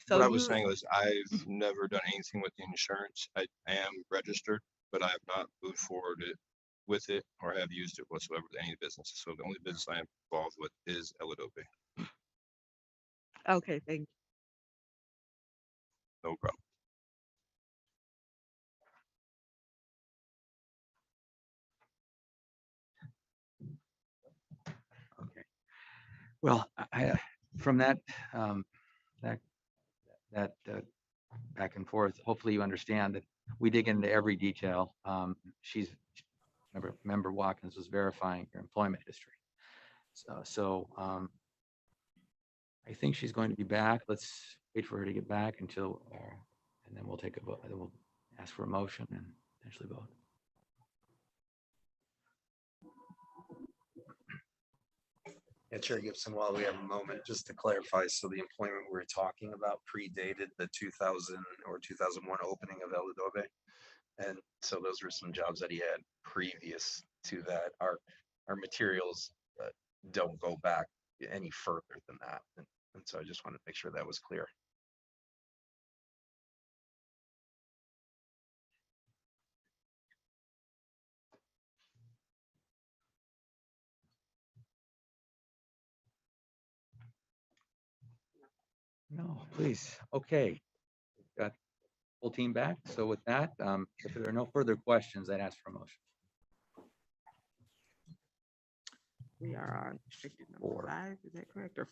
What I was saying was I've never done anything with the insurance. I am registered, but I have not moved forward with it or have used it whatsoever with any business. So the only business I am involved with is El Adobe. Okay, thank you. No problem. Okay. Well, from that back and forth. Hopefully you understand that we dig into every detail. Member Watkins was verifying your employment history. I think she's going to be back. Let's wait for her to get back until, and then we'll take a vote. Then we'll ask for a motion and potentially vote. Yeah, Chair Gibson, while we have a moment, just to clarify, so the employment we're talking about predated the 2000 or 2001 opening of El Adobe. And so those were some jobs that he had previous to that. Our materials don't go back any further than that. And so I just wanted to make sure that was clear. No, please. Okay. Got full team back. So with that, if there are no further questions, I'd ask for a motion. We are on restricted number 5, is that correct? Or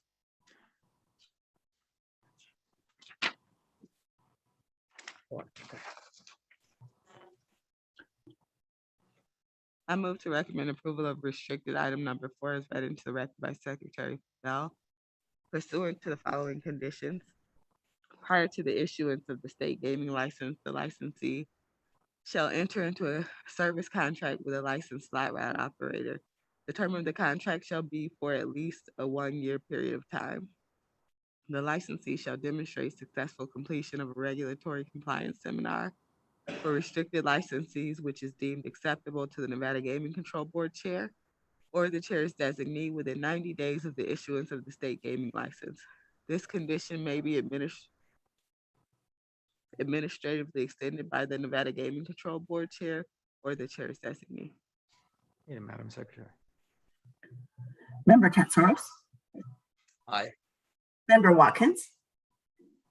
I move to recommend approval of restricted item number 4 as read into the record by Secretary Bell pursuant to the following conditions. Prior to the issuance of the state gaming license, the licensee shall enter into a service contract with a licensed slot route operator. The term of the contract shall be for at least a 1-year period of time. The licensee shall demonstrate successful completion of a regulatory compliance seminar for restricted licensees, which is deemed acceptable to the Nevada Gaming Control Board chair or the chair's designee within 90 days of the issuance of the state gaming license. This condition may be administratively extended by the Nevada Gaming Control Board chair or the chair's designee. Yeah, Madam Secretary. Member Katsaros. Aye. Member Watkins.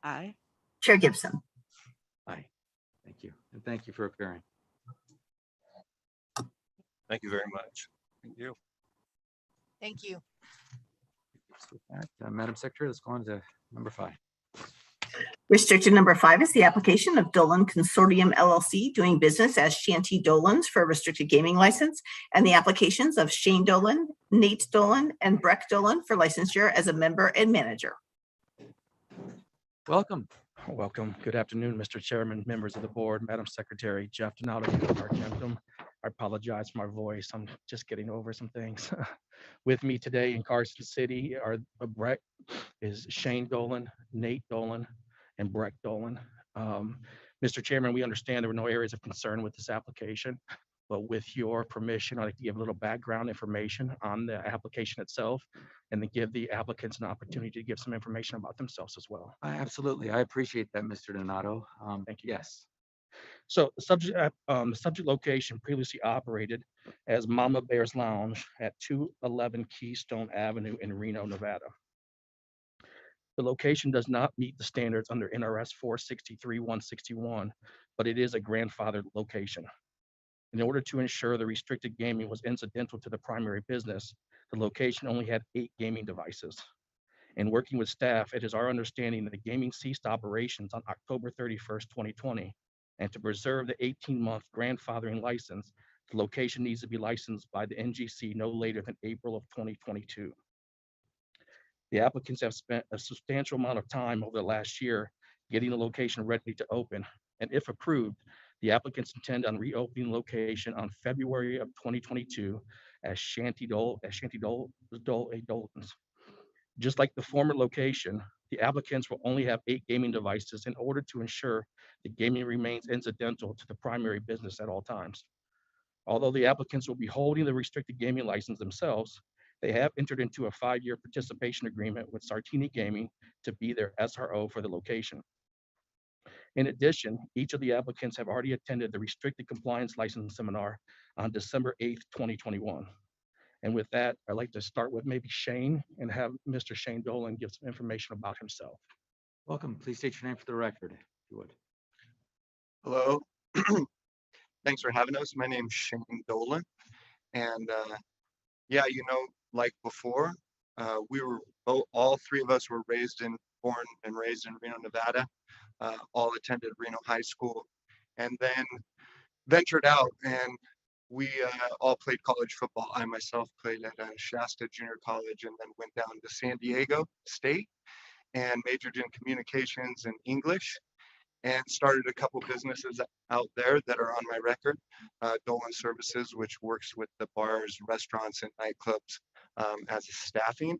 Aye. Chair Gibson. Aye. Thank you. And thank you for appearing. Thank you very much. Thank you. Thank you. With that, Madam Secretary, let's go on to number 5. Restricted number 5 is the application of Dolan Consortium LLC doing business as Shanty Dolan's for a restricted gaming license, and the applications of Shane Dolan, Nate Dolan, and Breck Dolan for licensure as a member and manager. Welcome. Welcome. Good afternoon, Mr. Chairman, members of the board, Madam Secretary, Jeff Donato, Argentum. I apologize for my voice. I'm just getting over some things. With me today in Carson City are Breck is Shane Dolan, Nate Dolan, and Breck Dolan. Mr. Chairman, we understand there were no areas of concern with this application, but with your permission, I'd like to give a little background information on the application itself and then give the applicants an opportunity to give some information about themselves as well. Absolutely. I appreciate that, Mr. Donato. Thank you. Yes. So the subject location previously operated as Mama Bear's Lounge at 211 Keystone Avenue in Reno, Nevada. The location does not meet the standards under NRS 463-161, but it is a grandfathered location. In order to ensure the restricted gaming was incidental to the primary business, the location only had 8 gaming devices. In working with staff, it is our understanding that the gaming ceased operations on October 31st, 2020. And to preserve the 18-month grandfathering license, the location needs to be licensed by the NGC no later than April of 2022. The applicants have spent a substantial amount of time over the last year getting the location ready to open. And if approved, the applicants intend on reopening the location on February of 2022 as Shanty Dolan's. Just like the former location, the applicants will only have 8 gaming devices in order to ensure the gaming remains incidental to the primary business at all times. Although the applicants will be holding the restricted gaming license themselves, they have entered into a 5-year participation agreement with Sartini Gaming to be their SRO for the location. In addition, each of the applicants have already attended the restricted compliance license seminar on December 8th, 2021. And with that, I'd like to start with maybe Shane and have Mr. Shane Dolan give some information about himself. Welcome. Please state your name for the record, if you would. Hello. Thanks for having us. My name's Shane Dolan. And yeah, you know, like before, we were all 3 of us were born and raised in Reno, Nevada. all attended Reno High School, and then ventured out and we all played college football. I myself played at Shasta Junior College and then went down to San Diego State and majored in communications and English and started a couple businesses out there that are on my record. Dolan Services, which works with the bars, restaurants, and nightclubs as a staffing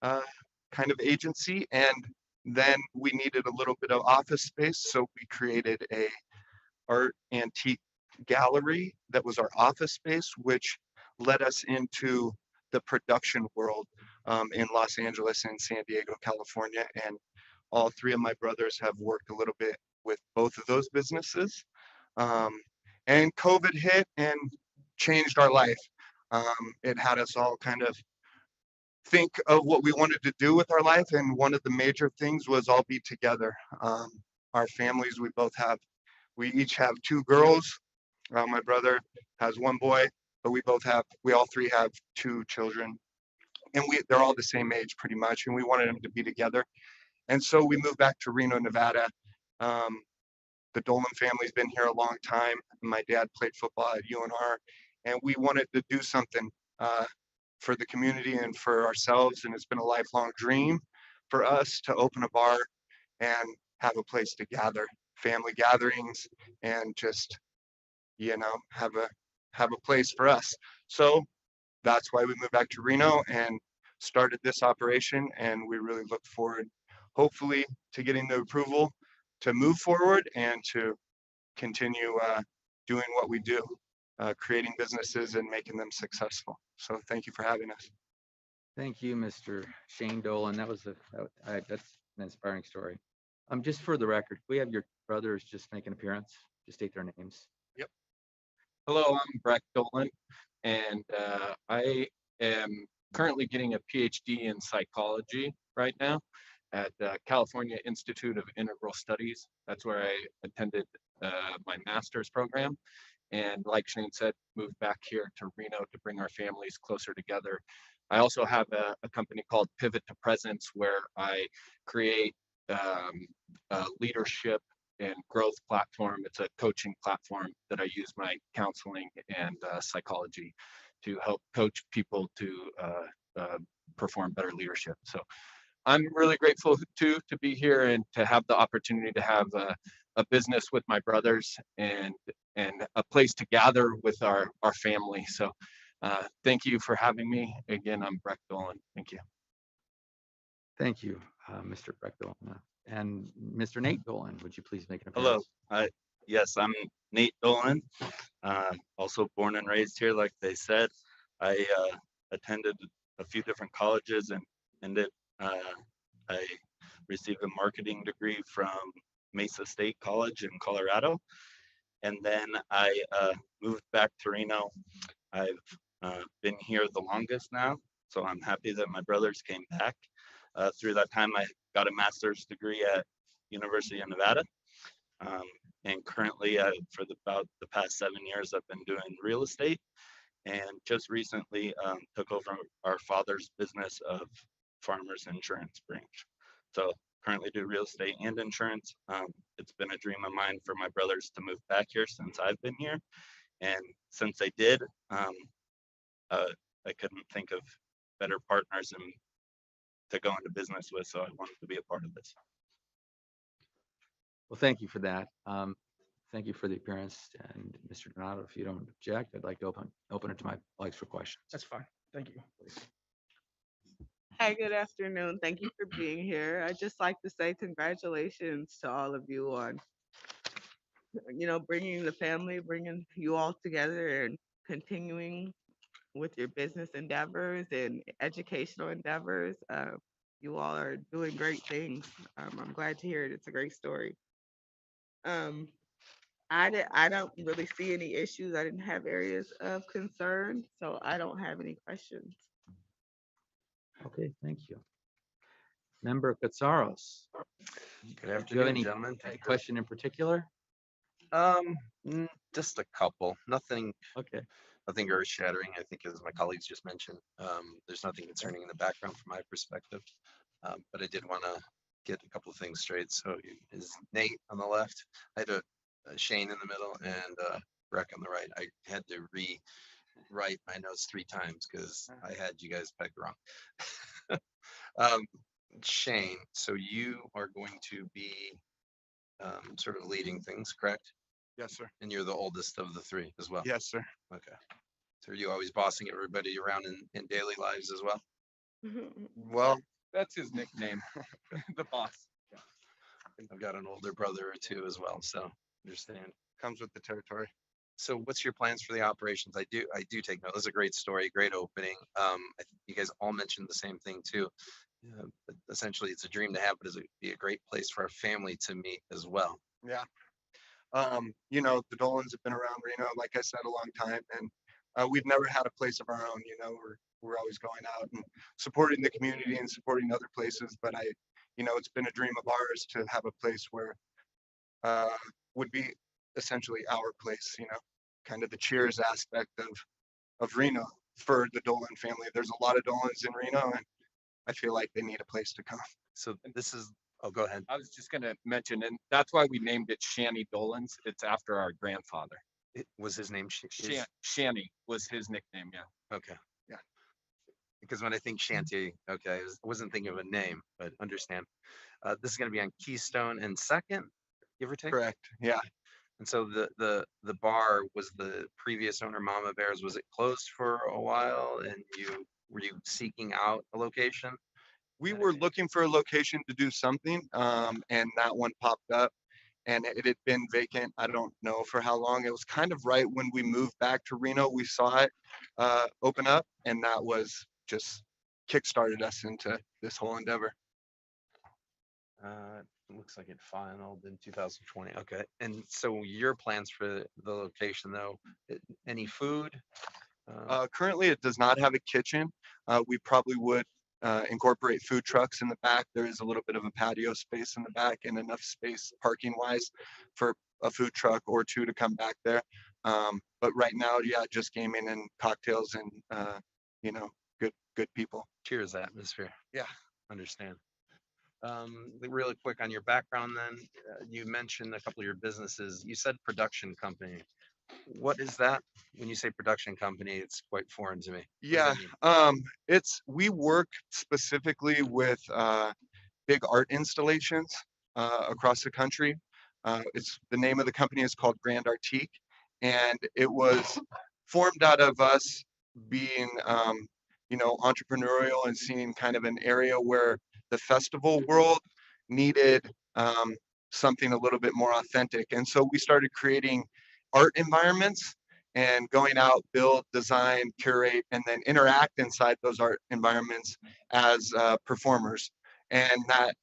kind of agency. And then we needed a little bit of office space, so we created a art antique gallery that was our office space, which led us into the production world in Los Angeles and San Diego, California. And all three of my brothers have worked a little bit with both of those businesses. And COVID hit and changed our life. It had us all kind of think of what we wanted to do with our life. And one of the major things was all be together. Our families, we each have two girls. My brother has one boy, but we all three have two children. And they're all the same age pretty much. And we wanted them to be together. And so we moved back to Reno, Nevada. The Dolan family's been here a long time. My dad played football at UNR, and we wanted to do something for the community and for ourselves. And it's been a lifelong dream for us to open a bar and have a place to gather, family gatherings, and just, have a place for us. So that's why we moved back to Reno and started this operation. And we really look forward, hopefully, to getting the approval to move forward and to continue doing what we do, creating businesses and making them successful. So thank you for having us. Thank you, Mr. Shane Dolan. That's an inspiring story. Just for the record, we have your brothers just make an appearance. Just state their names. Yep. Hello, I'm Breck Dolan, and I am currently getting a PhD in psychology right now at California Institute of Integral Studies. That's where I attended my master's program. And like Shane said, moved back here to Reno to bring our families closer together. I also have a company called Pivot to Presence, where I create a leadership and growth platform. It's a coaching platform that I use my counseling and psychology to help coach people to perform better leadership. So I'm really grateful to be here and to have the opportunity to have a business with my brothers and a place to gather with our family. So thank you for having me. Again, I'm Breck Dolan. Thank you. Thank you, Mr. Breck Dolan. And Mr. Nate Dolan, would you please make an Hello. appearance? Yes, I'm Nate Dolan, also born and raised here, like they said. I attended a few different colleges and I received a marketing degree from Mesa State College in Colorado. And then I moved back to Reno. I've been here the longest now, so I'm happy that my brothers came back. Through that time, I got a master's degree at University of Nevada. And currently, for about the past 7 years, I've been doing real estate, and just recently took over our father's business of Farmers Insurance branch. So currently do real estate and insurance. It's been a dream of mine for my brothers to move back here since I've been here. And since they did, I couldn't think of better partners and to go into business with, so I wanted to be a part of this. Well, thank you for that. Thank you for the appearance. And Mr. Donato, if you don't object, I'd like to open it to my colleagues for questions. That's fine. Thank you. Hi, good afternoon. Thank you for being here. I'd just like to say congratulations to all of you on, bringing the family, bringing you all together and continuing with your business endeavors and educational endeavors. You all are doing great things. I'm glad to hear it. It's a great story. I don't really see any issues. I didn't have areas of concern, so I don't have any questions. Okay, thank you. Member Katsaros. Good Do you have afternoon, any gentlemen. question in particular? Just a couple. Nothing Okay. earth shattering. I think, as my colleagues just mentioned, there's nothing concerning in the background from my perspective. But I did want to get a couple of things straight. So is Nate on the left? I had a Shane in the middle and Breck on the right. I had to rewrite my notes 3 times because I had you guys pegged wrong. Shane, so you are going to be sort of leading things, correct? Yes, sir. And you're the oldest of the 3 as well? Yes, sir. Okay. So are you always bossing everybody around in daily lives as well? Well, That's his nickname, the boss. I've got an older brother or 2 as well, so understand. comes with the territory. So what's your plans for the operations? I do take note. This is a great story, great opening. I think you guys all mentioned the same thing too. But essentially, it's a dream to have, but it'd be a great place for our family to meet as well. Yeah. You know, the Dolans have been around Reno, like I said, a long time, and we've never had a place of our own. You know, we're always going out and supporting the community and supporting other places. But you know, it's been a dream of ours to have a place where would be essentially our place. You know, kind of the cheers aspect of Reno for the Dolan family. There's a lot of Dolans in Reno, and I feel like they need a place to come. So this is, oh, go ahead. I was just gonna mention, and that's why we named it Shanny Dolan's. It's after our grandfather. Was his name Shanny was his nickname, yeah. Okay. Yeah. Because when I think shanty, okay, I wasn't thinking of a name, but understand. This is going to be on Keystone and Second, give or take. Correct. Yeah. And so the bar was the previous owner, Mama Bears. Was it closed for a while? And were you seeking out a location? We were looking for a location to do something, and that one popped up, and it had been vacant. I don't know for how long. It was kind of right when we moved back to Reno. We saw it open up, and that was just kickstarted us into this whole endeavor. It looks like it finalized in 2020. Okay. And so your plans for the location, though, any food? Currently, it does not have a kitchen. We probably would incorporate food trucks in the back. There is a little bit of a patio space in the back and enough space parking wise for a food truck or 2 to come back there. But right now, yeah, just gaming and cocktails and you know, good people. Cheers atmosphere. Yeah. Understand. Really quick on your background then, you mentioned a couple of your businesses. You said production company. What is that? When you say production company, it's quite foreign to me. Yeah, we work specifically with big art installations across the country. It's the name of the company is called Grand Artique, and it was formed out of us being you know, entrepreneurial and seeing kind of an area where the festival world needed something a little bit more authentic. And so we started creating art environments and going out, build, design, curate, and then interact inside those art environments as performers. And that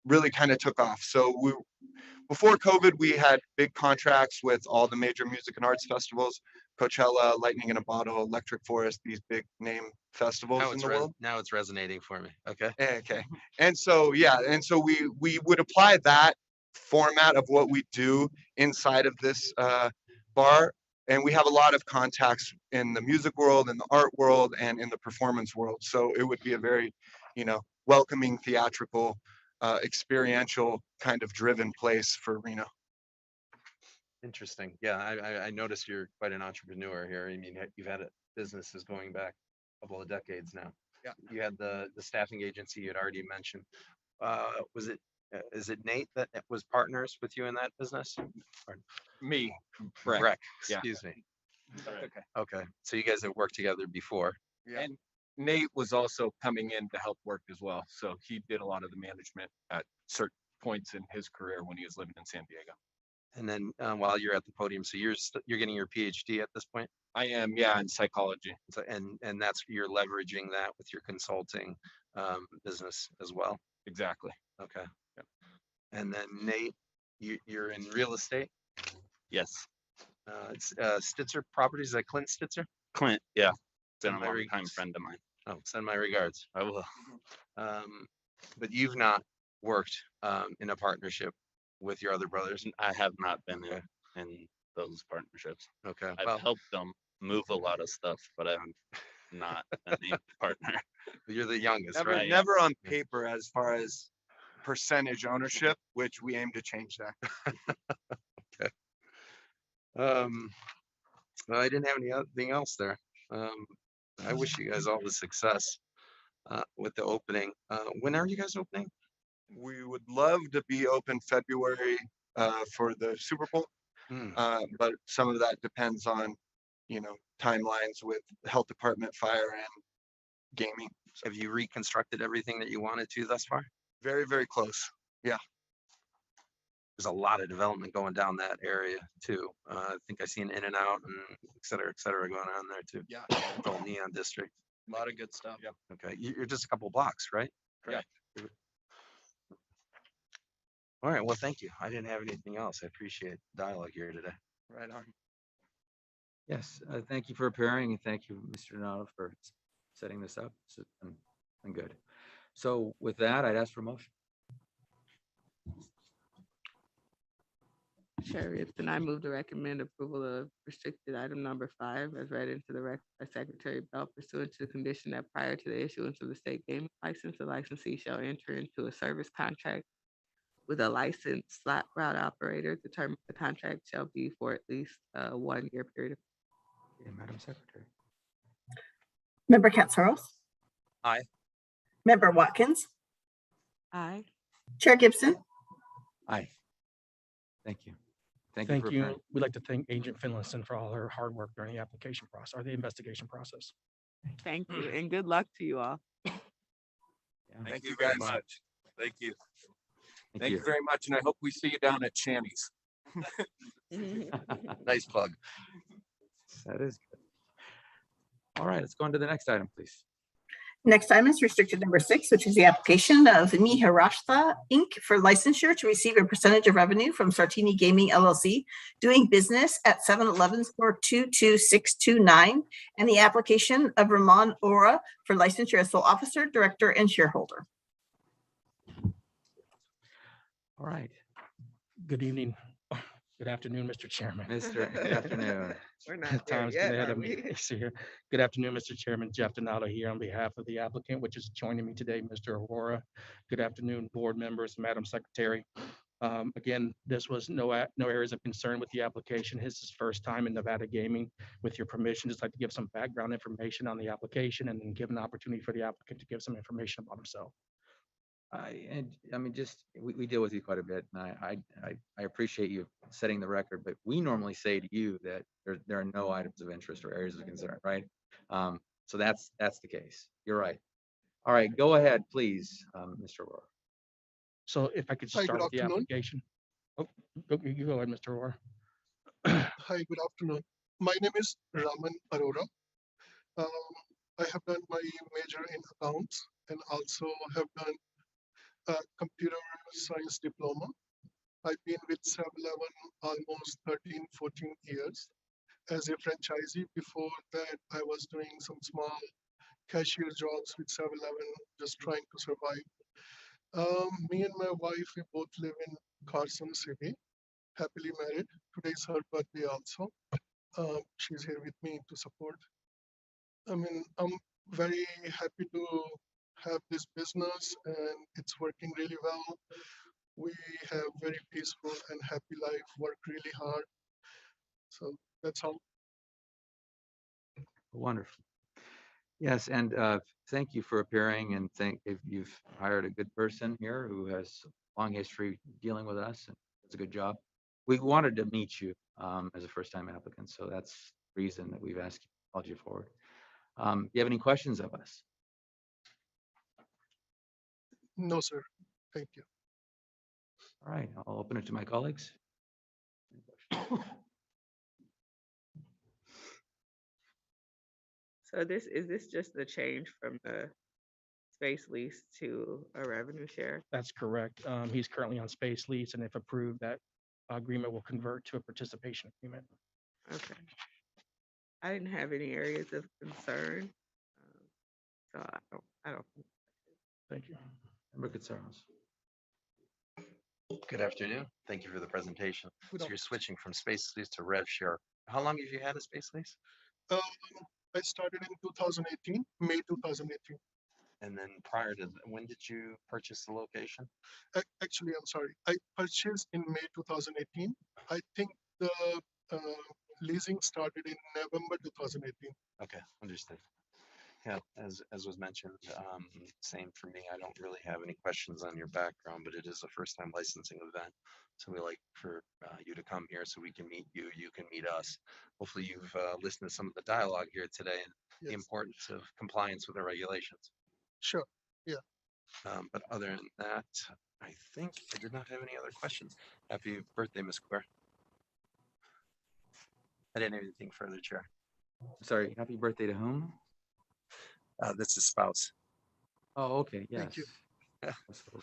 really kind of took off. So before COVID, we had big contracts with all the major music and arts festivals, Coachella, Lightning in a Bottle, Electric Forest, these big name festivals in the world. Now it's resonating for me. Okay. Okay. And so, yeah, and so we would apply that format of what we do inside of this bar. And we have a lot of contacts in the music world, in the art world, and in the performance world. So it would be a very, you know, welcoming, theatrical, experiential kind of driven place for Reno. Interesting. Yeah, I noticed you're quite an entrepreneur here. I mean, you've had businesses going back a couple of decades now. Yeah. You had the staffing agency you had already mentioned. Is it Nate that was partners with you in that business? Or Me, Breck, Yeah. excuse me. Okay. Okay, so you guys have worked together before. Yeah. And Nate was also coming in to help work as well. So he did a lot of the management at certain points in his career when he was living in San Diego. And then while you're at the podium, so you're getting your PhD at this point? I am, yeah, in psychology. So, and that's, you're leveraging that with your consulting business as well? Exactly. Okay. Yep. And then Nate, you're in real estate? Yes, It's Stitzer Properties, is that Clint Stitzer? Clint, yeah, been Send a my long re- time friend of mine. Oh, send my regards. I will. But you've not worked in a partnership with your other brothers? I have not been in those partnerships. Okay. I've Well, helped them move a lot of stuff, but I'm not a named partner. you're the youngest, Never, right? never on paper as far as percentage ownership, which we aim to change that. Okay. Well, I didn't have anything else there. I wish you guys all the success with the opening. When are you guys opening? We would love to be open February for the Super Bowl, but some of that depends on, timelines with health department, fire, and gaming. Have you reconstructed everything that you wanted to thus far? Very, very close. Yeah. There's a lot of development going down that area too. I think I see an in and out and et cetera going on there too. Yeah. The whole neon district. A lot of good stuff. Yeah. Okay. You're just a couple blocks, right? Correct. All right. Well, thank you. I didn't have anything else. I appreciate the dialogue here today. Right on. Yes, thank you for appearing, and thank you, Mr. Donato, for setting this up. It's been good. So with that, I'd ask for a motion. Chair Gibson, I move to recommend approval of restricted item number 5 as read into the record by Secretary Bell pursuant to the condition that prior to the issuance of the state gaming license, the licensee shall enter into a service contract with a licensed slot route operator. The term of the contract shall be for at least a 1-year period. Okay, Madam Secretary. Member Katsaros. Aye. Member Watkins. Aye. Chair Gibson. Aye. Thank you. Thank Thank for you. appearing. We'd like to thank Agent Finlayson for all her hard work during the application process or the investigation process. Thank you, and good luck to you all. Thank you very much. Thank you. Thank you very much, and I hope we see you down at Shanny's. Nice plug. That is good. All right, let's go on to the next item, please. Next item is restricted number 6, which is the application of Niharashta Inc. for licensure to receive a percentage of revenue from Sartini Gaming LLC, doing business at 711 store 22629, and the application of Ramon Ora for licensure as sole officer, director, and shareholder. All right. Good evening. Good afternoon, Mr. Chairman. Good afternoon. We're not there Tom's yet, ahead are of me. we? He's here. Good afternoon, Mr. Chairman. Jeff Donato here on behalf of the applicant, which is joining me today, Mr. Aurora. Good afternoon, board members, Madam Secretary. Again, this was no areas of concern with the application. His is first time in Nevada gaming. With your permission, just like to give some background information on the application and then give an opportunity for the applicant to give some information about himself. We deal with you quite a bit, and I appreciate you setting the record, but we normally say to you that there are no items of interest or areas of concern, right? So that's the case. You're right. All right, go ahead, please, Mr. Aurora. So if I could Hi, start good with the afternoon. application. Oh, you go ahead, Mr. Aurora. Hi, good afternoon. My name is Raman Arora. I have done my major in accounts and also have done a computer science diploma. I've been with 7-Eleven almost 13, 14 years as a franchisee. Before that, I was doing some small cashier jobs with 7-Eleven, just trying to survive. Me and my wife, we both live in Carson City, happily married. Today's her birthday also. She's here with me to support. I'm very happy to have this business and it's working really well. We have very peaceful and happy life, work really hard. So that's all. Wonderful. Yes, and thank you for appearing, and if you've hired a good person here who has a long history dealing with us and does a good job. We wanted to meet you as a first-time applicant, so that's the reason that we've called you forward. Do you have any questions of us? No, sir. Thank you. All right, I'll open it to my colleagues. So is this just the change from the space lease to a revenue share? That's correct. He's currently on space lease, and if approved, that agreement will convert to a participation agreement. Okay. I didn't have any areas of concern, so I don't. Thank you. Member Katsaros. Good afternoon. Thank you for the presentation. Good So you're switching from space lease to rev share. How long have you had a space lease? I started in 2018, May 2018. And then prior to, when did you purchase the location? Actually, I'm sorry. I purchased in May 2018. I think the uh, leasing started in November 2018. Okay, understood. Yeah, as was mentioned, same for me. I don't really have any questions on your background, but it is a first time licensing event. So we like for you to come here so we can meet you, you can meet us. Hopefully you've listened to some of the dialogue here today and the Yes. importance of compliance with our regulations. Sure. Yeah. But other than that, I think I did not have any other questions. Happy birthday, Ms. Quare. I didn't have anything further, Chair. Sorry, happy birthday to whom? That's his spouse. Oh, okay, yes. Thank you. So,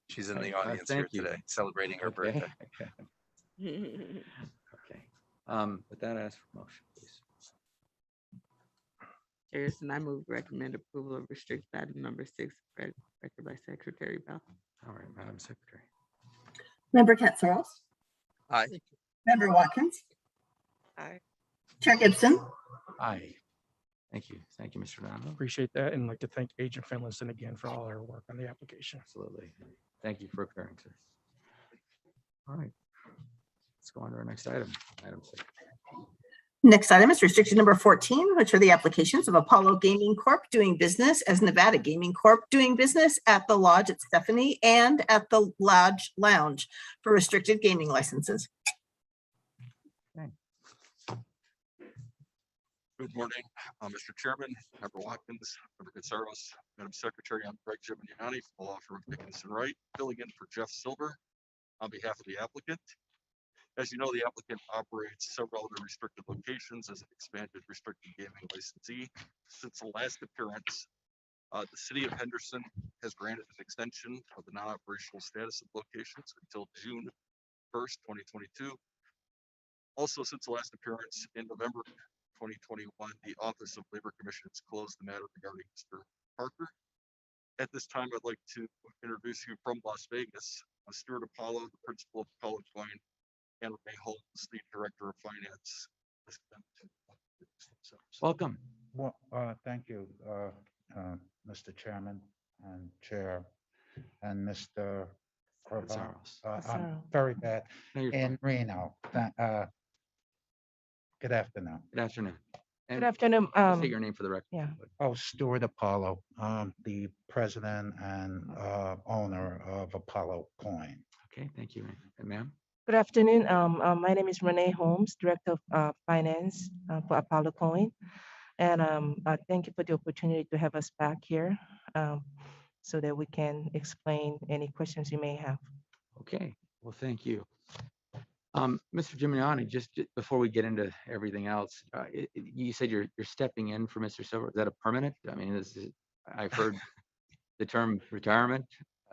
She's in right, the audience here thank you. today, celebrating her Okay. birthday. Okay. With that, I ask for motion, please. Harrison, I move recommend approval of restricted item number 6, read by Secretary Bell. All right, Madam Secretary. Member Katsaros. Aye. Member Watkins. Aye. Chair Gibson. Aye. Thank you. Thank you, Mr. Donovan. Appreciate that, and like to thank Agent Finlayson again for all her work on the application. Absolutely. Thank you for occurring, sir. All right. Let's go on to our next item. Item 6. Next item is restriction number 14, which are the applications of Apollo Gaming Corp. Doing business as Nevada Gaming Corp. Doing business at the Lodge at Stephanie and at the Lodge Lounge for restricted gaming licenses. Good morning, Mr. Chairman, Member Watkins, Member Gutsaros, Madam Secretary. I'm Greg Geminiani from the law firm of Dickinson Wright, filling in for Jeff Silver on behalf of the applicant. As you know, the applicant operates several other restricted locations as an expanded restricted gaming licensee. Since the last appearance, the city of Henderson has granted an extension of the non-operational status of locations until June 1st, 2022. Also, since the last appearance in November 2021, the Office of Labor Commission has closed the matter regarding Mr. Parker. At this time, I'd like to introduce you from Las Vegas, Stuart Apollo, the principal of Apollo Coin, and Renee Holmes, the director of finance. Welcome. Well, thank you, Mr. Chairman and Chair and Mr. Gutsaros. I'm very bad No, you're in fine. Reno. Good afternoon. Good afternoon. And Good afternoon. state your name for the record. Yeah. Oh, Stuart Apollo, the president and owner of Apollo Coin. Okay, thank you. And ma'am? Good afternoon. My name is Renee Holmes, Director of Finance for Apollo Coin. And thank you for the opportunity to have us back here so that we can explain any questions you may have. Okay, well, thank you. Mr. Gimignani, just before we get into everything else, you said you're stepping in for Mr. Silver. Is that a permanent? I mean, I've heard the term retirement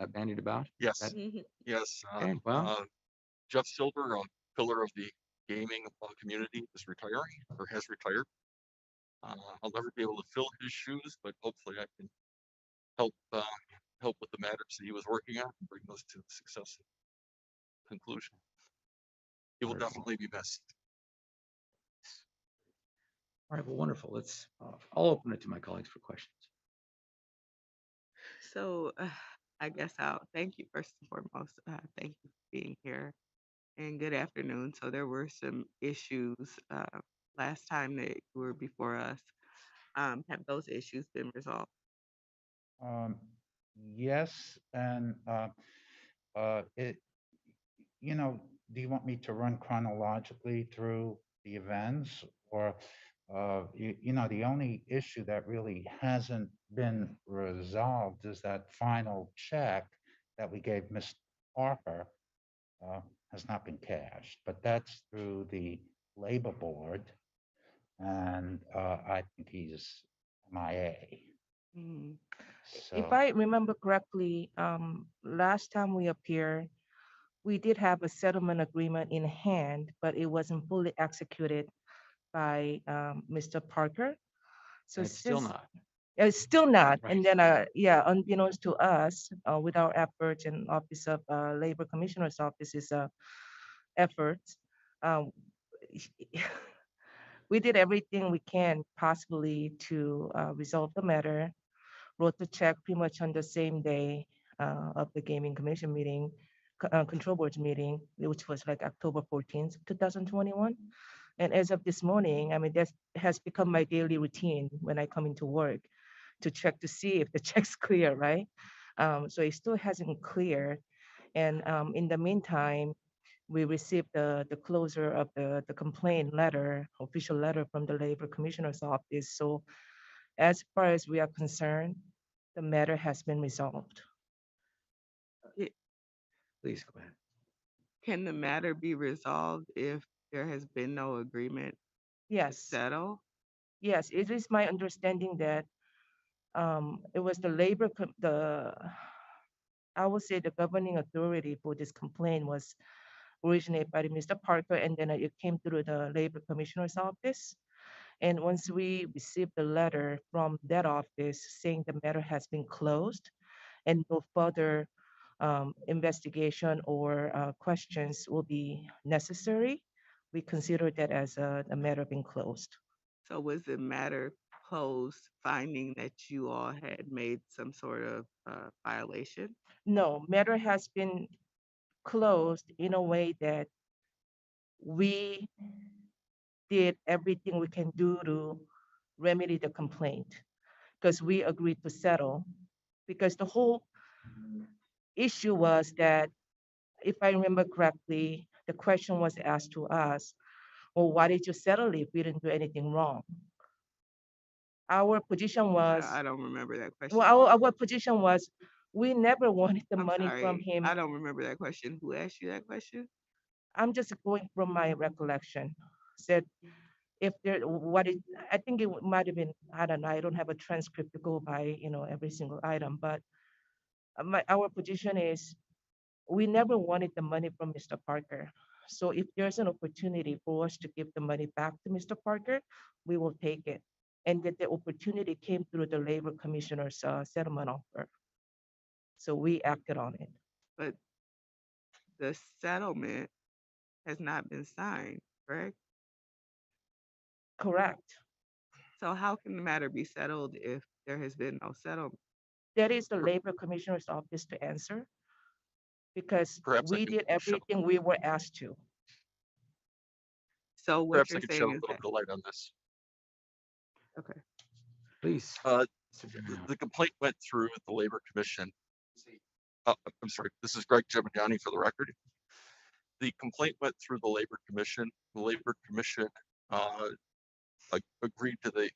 bandied about. Yes, That- yes. Okay, well, Jeff Silver, a pillar of the gaming community, is retiring or has retired. I'll never be able to fill his shoes, but hopefully I can help with the matters that he was working on and bring those to a successful conclusion. He will definitely be missed. all right, well, wonderful. Let's, I'll open it to my colleagues for questions. So I guess I'll thank you first and foremost. Thank you for being here and good afternoon. So there were some issues last time that you were before us. Have those issues been resolved? Yes, and it, do you want me to run chronologically through the events, or the only issue that really hasn't been resolved is that final check that we gave Ms. Parker has not been cashed, but that's through the labor board, and I think he's MIA. Mhm. So, If I remember correctly, last time we appeared, we did have a settlement agreement in hand, but it wasn't fully executed by Mr. Parker. So It's still since- not. It's still not. Right. And then, unbeknownst to us, with our efforts and Office of Labor Commissioner's Office's efforts, we did everything we can possibly to resolve the matter. wrote the check pretty much on the same day of the gaming commission meeting, control board's meeting, which was like October 14th, 2021. And as of this morning, I mean, that has become my daily routine when I come into work to check to see if the check's clear, right? So it still hasn't cleared. And in the meantime, we received the closure of the complaint letter, official letter from the Labor Commissioner's office. So as far as we are concerned, the matter has been resolved. Please go ahead. Can the matter be resolved if there has been no agreement to Yes, settle? yes, it is my understanding that it was the I would say the governing authority for this complaint was originated by Mr. Parker, and then it came through the Labor Commissioner's office. And once we received the letter from that office saying the matter has been closed and no further investigation or questions will be necessary, we consider that as a matter being closed. So was the matter closed, finding that you all had made some sort of violation? No, matter has been closed in a way that we did everything we can do to remedy the complaint because we agreed to settle. Because the whole issue was that, if I remember correctly, the question was asked to us, well, why did you settle if we didn't do anything wrong? Our position was, I don't remember that question. well, our position was, we never wanted the I'm money from sorry, him. I don't remember that question. Who asked you that question? I'm just going from my recollection. Said if there, what it, I think it might have been, I don't know, I don't have a transcript to go by, every single item, but our position is we never wanted the money from Mr. Parker. So if there's an opportunity for us to give the money back to Mr. Parker, we will take it. And that the opportunity came through the Labor Commissioner's settlement offer. So we acted on it. But the settlement has not been signed, correct? Correct. So how can the matter be settled if there has been no settlement? That is the Labor Commissioner's office to answer because Perhaps I we can did shed, everything we were asked to. So what perhaps I you're can shed a saying is little that, bit of light on this. okay, Please. The complaint went through the Labor Commission. I'm sorry, this is Greg Geminiani for the record. The complaint went through the Labor Commission. The Labor Commission agreed to the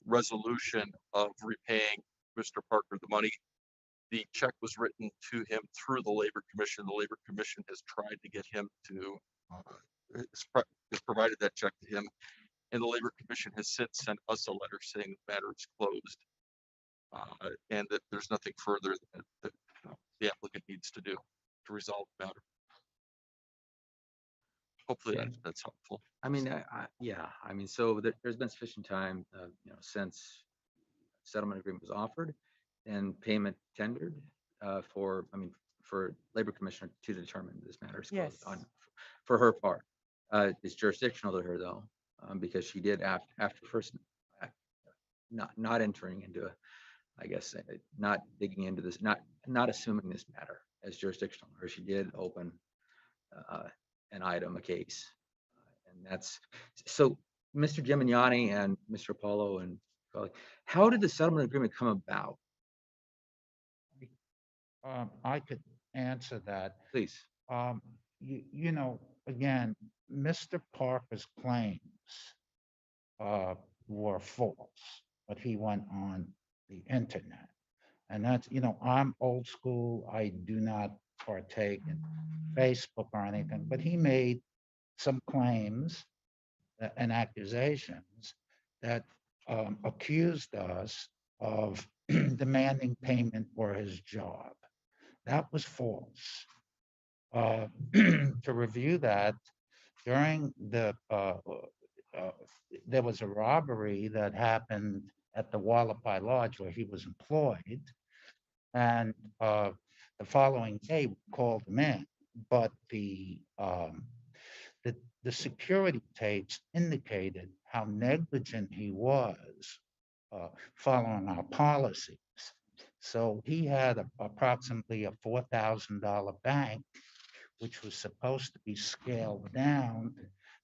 resolution of repaying Mr. Parker the money. The check was written to him through the Labor Commission. The Labor Commission has tried to get him to, has provided that check to him. And the Labor Commission has since sent us a letter saying the matter is closed. And that there's nothing further that the applicant needs to do to resolve the matter. Hopefully that's helpful. I mean, yeah, I mean, so there's been sufficient time, since settlement agreement was offered and payment tendered for Labor Commissioner to determine this matter is closed Yes. for her part. It's jurisdictional to her though, because she did after first not entering into I guess not digging into this, not assuming this matter as jurisdictional, or she did open an item, a case, and that's so. Mr. Geminiani and Mr. Apollo and how did the settlement agreement come about? I could answer that. Please. Again, Mr. Parker's claims were false, but he went on the internet. And that's, I'm old school. I do not partake in Facebook or anything, but he made some claims and accusations that accused us of demanding payment for his job. That was false. To review that, during there was a robbery that happened at the Wallapai Lodge where he was employed. And the following day, we called him in, but the security tapes indicated how negligent he was following our policy. So he had approximately a $4,000 bank, which was supposed to be scaled down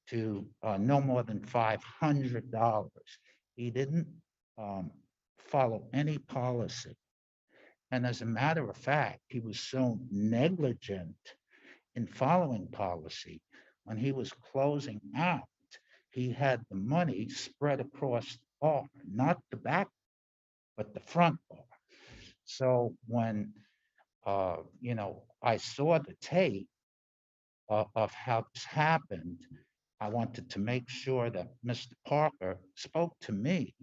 to no more than $500. He didn't um, follow any policy. And as a matter of fact, he was so negligent in following policy. When he was closing out, he had the money spread across the bar, not the back, but the front bar. So when I saw the tape of how this happened, I wanted to make sure that Mr. Parker spoke to me,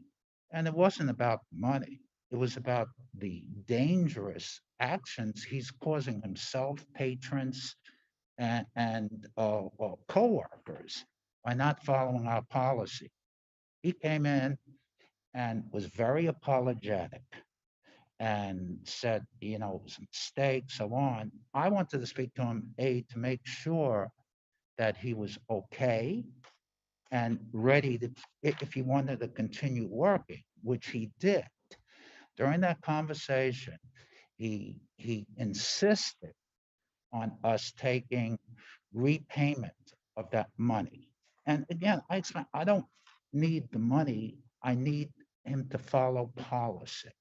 and it wasn't about the money. It was about the dangerous actions he's causing himself, patrons, and coworkers by not following our policy. He came in and was very apologetic and said, it was a mistake, so on. I wanted to speak to him, to make sure that he was okay and ready to, if he wanted to continue working, which he did. During that conversation, he insisted on us taking repayment of that money. And again, I explain, I don't need the money. I need him to follow policy.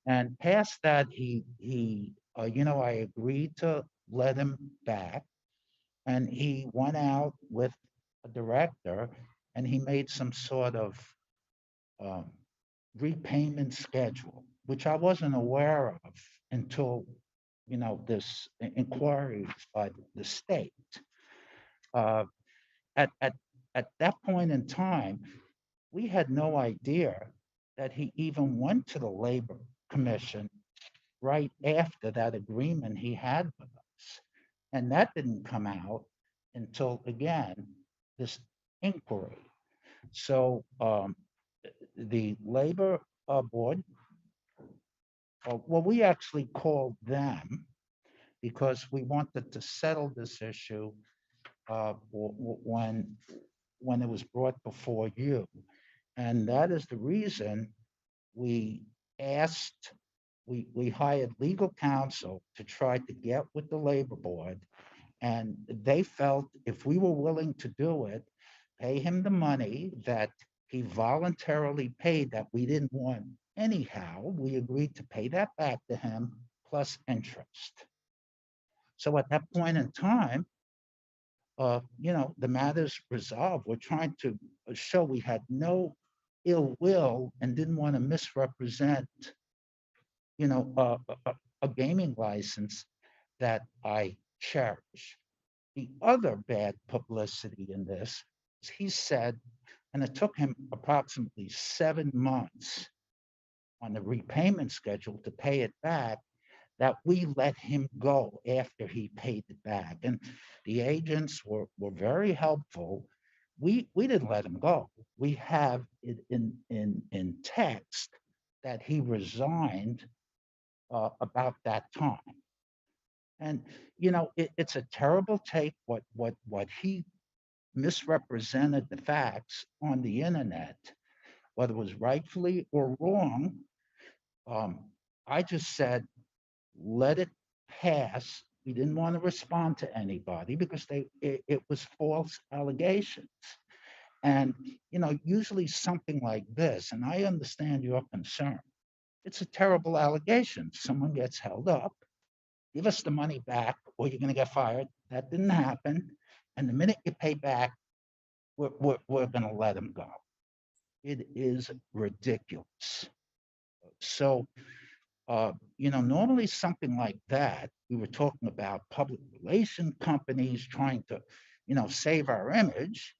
And past that, I agreed to let him back, and he went out with a director, and he made some sort of um, repayment schedule, which I wasn't aware of until this inquiry by the state. Uh, at that point in time, we had no idea that he even went to the labor commission right after that agreement he had with us. And that didn't come out until, again, this inquiry. So the labor board, well, we actually called them because we wanted to settle this issue when it was brought before you. And that is the reason we asked, we hired legal counsel to try to get with the labor board. And they felt if we were willing to do it, pay him the money that he voluntarily paid that we didn't want anyhow, we agreed to pay that back to him plus interest. So at that point in time, the matter's resolved. We're trying to show we had no ill will and didn't want to misrepresent, a gaming license that I cherish. The other bad publicity in this is he said, and it took him approximately 7 months on the repayment schedule to pay it back, that we let him go after he paid it back. And the agents were very helpful. We didn't let him go. We have it in text that he resigned about that time. And it's a terrible take what he misrepresented the facts on the internet, whether it was rightfully or wrong. I just said, let it pass. We didn't want to respond to anybody because it was false allegations. And usually something like this, and I understand your concern, it's a terrible allegation. Someone gets held up, give us the money back or you're going to get fired. That didn't happen. And the minute you pay back, we're going to let them go. It is ridiculous. So, normally something like that, we were talking about public relation companies trying to, save our image,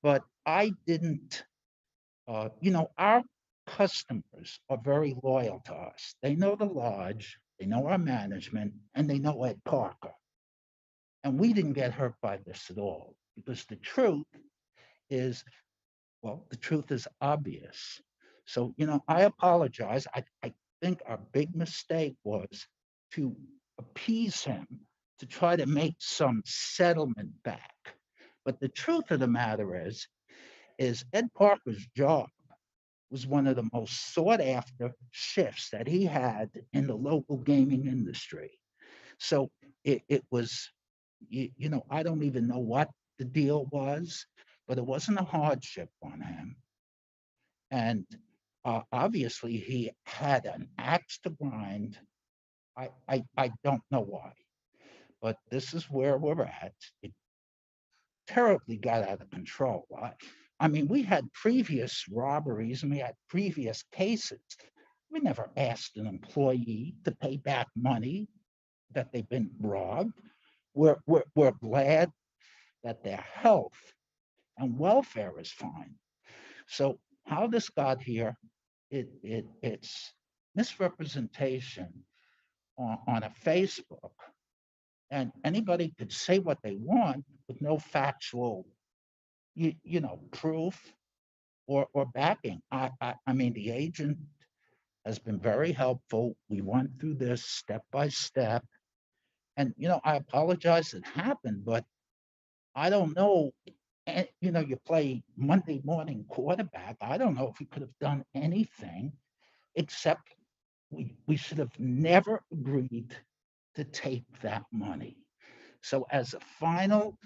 but I didn't, our customers are very loyal to us. They know the lodge, they know our management, and they know Ed Parker. And we didn't get hurt by this at all because the truth is, the truth is obvious. So, I apologize. I think our big mistake was to appease him, to try to make some settlement back. But the truth of the matter is Ed Parker's job was one of the most sought after shifts that he had in the local gaming industry. So it was, I don't even know what the deal was, but it wasn't a hardship on him. And obviously, he had an axe to grind. I don't know why, but this is where we're at. It terribly got out of control. I mean, we had previous robberies and we had previous cases. We never asked an employee to pay back money that they've been robbed. We're glad that their health and welfare is fine. So how this got here, it's misrepresentation on a Facebook, and anybody could say what they want with no factual, proof or backing. I mean, the agent has been very helpful. We went through this step by step, and I apologize it happened, but I don't know. And you play Monday morning quarterback. I don't know if we could have done anything except we should have never agreed to take that money. So as a final,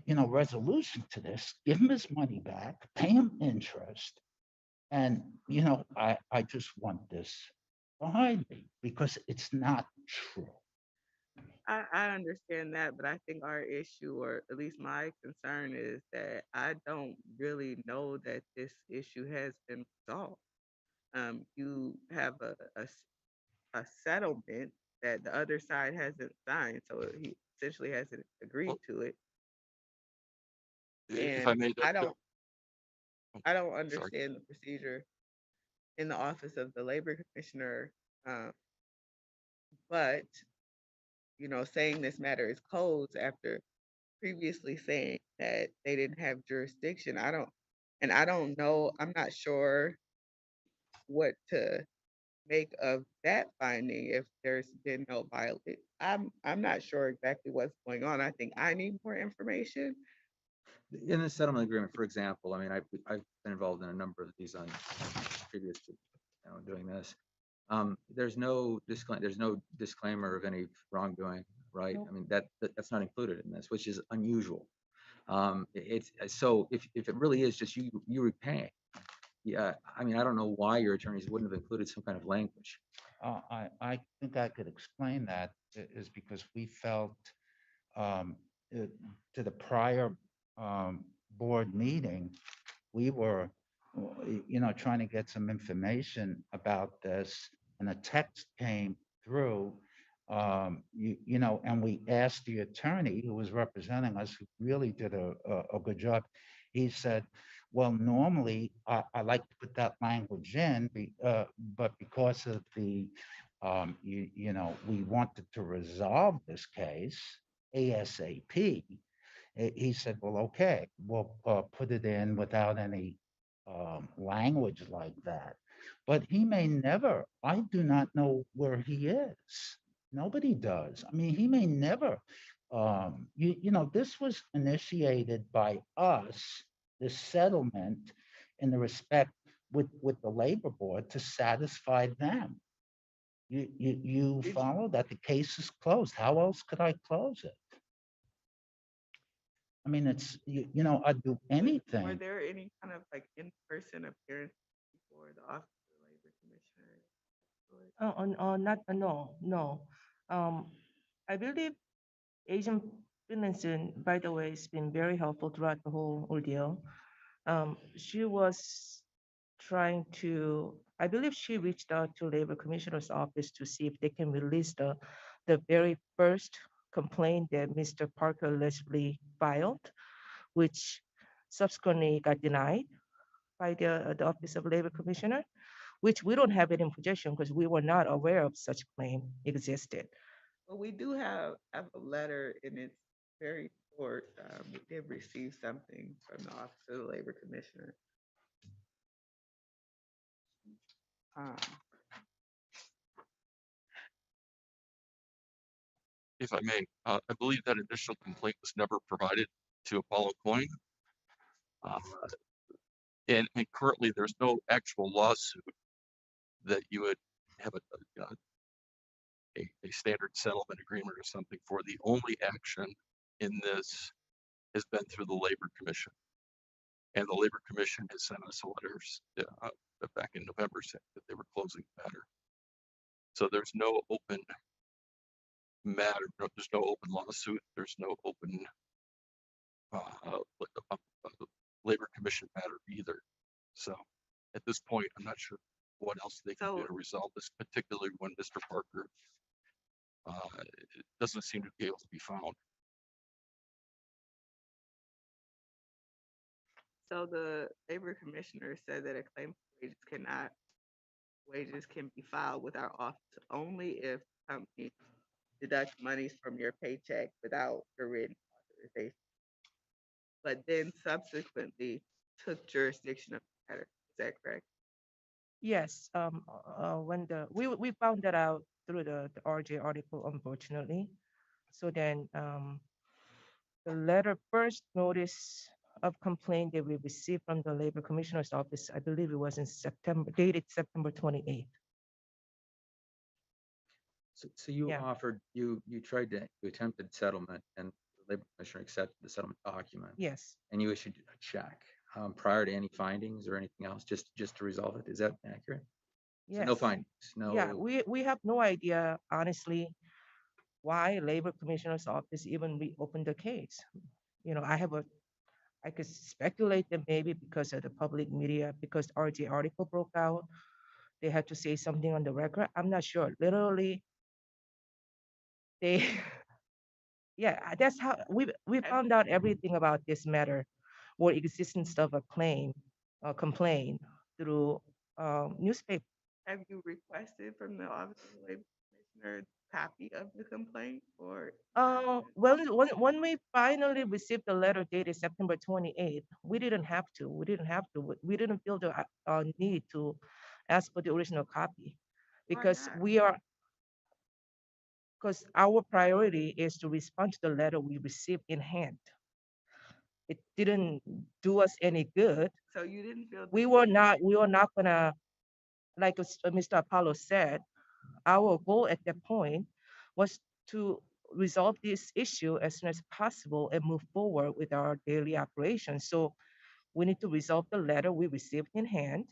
resolution to this, give him his money back, pay him interest, and I just want this behind me because it's not true. I understand that, but I think our issue, or at least my concern, is that I don't really know that this issue has been resolved. You have a settlement that the other side hasn't signed, so he essentially hasn't agreed to it. If I And may, I don't sorry. understand the procedure in the office of the labor commissioner, um, but saying this matter is closed after previously saying that they didn't have jurisdiction. I don't know. I'm not sure what to make of that finding if there's been no violation. I'm not sure exactly what's going on. I think I need more information. In the settlement agreement, for example, I mean, I've been involved in a number of these on previous to doing this. There's no disclaimer of any wrongdoing, right? I mean, that's not included in this, which is unusual. It's so if it really is just you repaying, yeah, I mean, I don't know why your attorneys wouldn't have included some kind of language. I think I could explain that is because we felt to the prior board meeting, we were, trying to get some information about this, and a text came through, and we asked the attorney who was representing us, who really did a good job. He said, well, normally I like to put that language in, but because of the, we wanted to resolve this case ASAP. He said, well, okay, we'll put it in without any language like that. But he may never, I do not know where he is. Nobody does. I mean, he may never, this was initiated by us, this settlement in the respect with the labor board to satisfy them. You follow that the case is closed. How else could I close it? I mean, it's, I'd do Were anything. there any kind of like in-person appearance before the office of the labor commissioner? Not, no. I believe Agent Finlayson, by the way, has been very helpful throughout the whole ordeal. She was trying to, I believe she reached out to Labor Commissioner's office to see if they can release the very first complaint that Mr. Parker allegedly filed, which subsequently got denied by the Office of Labor Commissioner, which we don't have it in possession because we were not aware of such claim existed. Well, we do have a letter, and it's very short. We did receive something from the Office of the Labor Commissioner. Um, If I may, I believe that initial complaint was never provided to Apollo Coin. And currently, there's no actual lawsuit that you would have a standard settlement agreement or something for. The only action in this has been through the Labor Commission. And the Labor Commission has sent us letters back in November saying that they were closing the matter. So there's no open matter, there's no open lawsuit, there's no open Labor Commission matter either. So at this point, I'm not sure what else they can do to resolve this, particularly when Mr. Parker doesn't seem to be able to be found. So the labor commissioner said that a claim for wages can be filed with our office only if the company deducts monies from your paycheck without your written authorization. But then subsequently took jurisdiction of the matter. Is that correct? Yes, when we found that out through the RJ article, unfortunately. So then the letter first notice of complaint that we received from the Labor Commissioner's office, I believe it was in September, dated September 28th. So you Yeah. offered, you attempted settlement and the Labor Commissioner accepted the settlement document. Yes. And you issued a check prior to any findings or anything else, just to resolve it. Is that accurate? So no Yes. findings, no. Yeah, we have no idea, honestly, why Labor Commissioner's office even reopened the case. You know, I could speculate that maybe because of the public media, because RJ article broke out, they had to say something on the record. I'm not sure. Literally, they, yeah, that's how we found out everything about this matter or existence of a claim or complaint through newspaper. Have you requested from the office of the labor commissioner a copy of the complaint or? Well, when we finally received the letter dated September 28th, we didn't have to. We didn't feel the need to ask for the original copy because because our priority is to respond to the letter we received in hand. It didn't do us any good. So you didn't feel We were not gonna, like Mr. Apollo said, our goal at that point was to resolve this issue as soon as possible and move forward with our daily operations. So we need to resolve the letter we received in hand.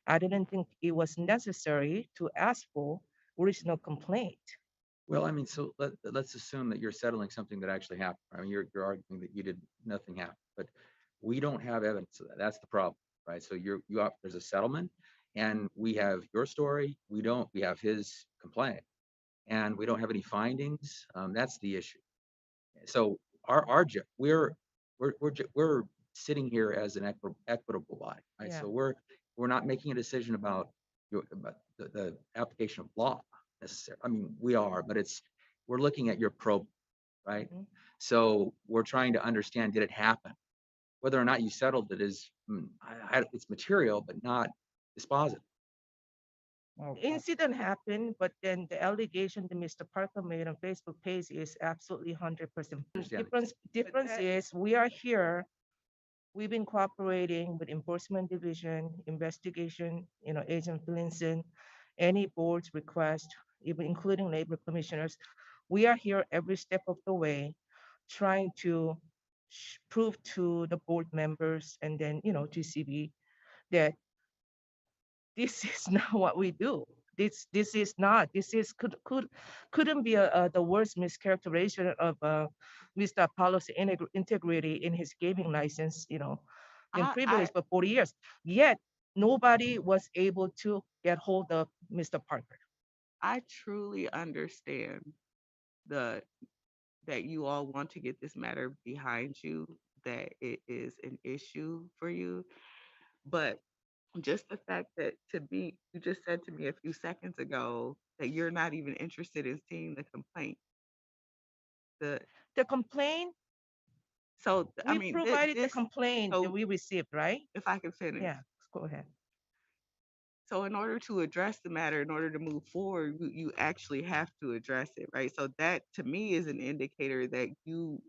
I didn't think it was necessary to ask for original complaint. Well, I mean, so let's assume that you're settling something that actually happened. I mean, you're arguing that you did nothing happen, but we don't have evidence of that. That's the problem, right? So there's a settlement, and we have your story. We have his complaint, and we don't have any findings. That's the issue. So we're sitting here as an equitable body, right? Yeah. So we're not making a decision about the application of law necessarily. I mean, we are, but we're looking at your probe, right? Mhm. So we're trying to understand, did it happen? Whether or not you settled it is, it's material, but not dispositive. Well, Incident happened, but then the allegation that Mr. Parker made on Facebook page is absolutely 100%. Understand. Difference is we are here. We've been cooperating with Enforcement Division, investigation, Agent Finlinson, any board's request, even including labor commissioners. We are here every step of the way, trying to prove to the board members and then, GCB that this is not what we do. This is not. This is couldn't be the worst mischaracterization of Mr. Apollo's integrity in his gaming license. Been privileged for 40 years. Yet nobody was able to get hold of Mr. Parker. I truly understand that you all want to get this matter behind you, that it is an issue for you, but just the fact that you just said to me a few seconds ago that you're not even interested in seeing the complaint. The complaint. So I we mean, provided the complaint that we received, right? If I can finish. Yeah, go ahead. So in order to address the matter, in order to move forward, you actually have to address it, right? So that to me is an indicator that you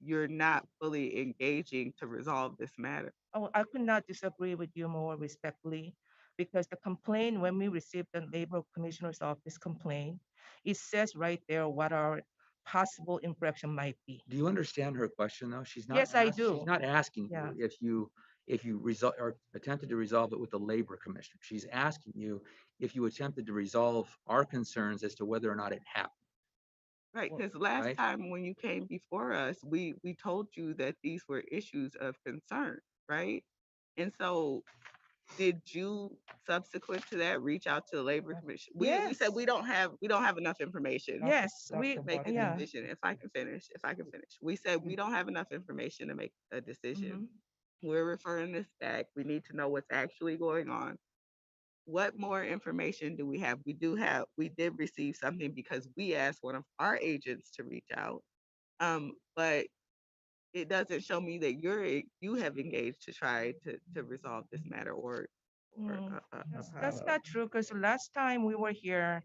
you're not fully engaging to resolve this matter. Oh, I could not disagree with you more respectfully, because the complaint, when we received the Labor Commissioner's Office complaint, it says right there what our possible infraction might be. Do you understand her question, though? Yes, I She's do. not asking Yeah. you if you resolve or attempted to resolve it with the Labor Commissioner. She's asking you if you attempted to resolve our concerns as to whether or not it happened, Right, because last right? time when you came before us, we told you that these were issues of concern, right? And so did you subsequent to that reach out to the Labor Commission? We said Yes. we don't have enough information Yes, to we, make a yeah. decision. If I can finish, we said we don't have enough information to make a decision. We're referring this back. We need to know what's actually going on. What more information do we have? We did receive something because we asked one of our agents to reach out. But it doesn't show me that you have engaged to try to resolve this matter or That's not true, because last time we were here,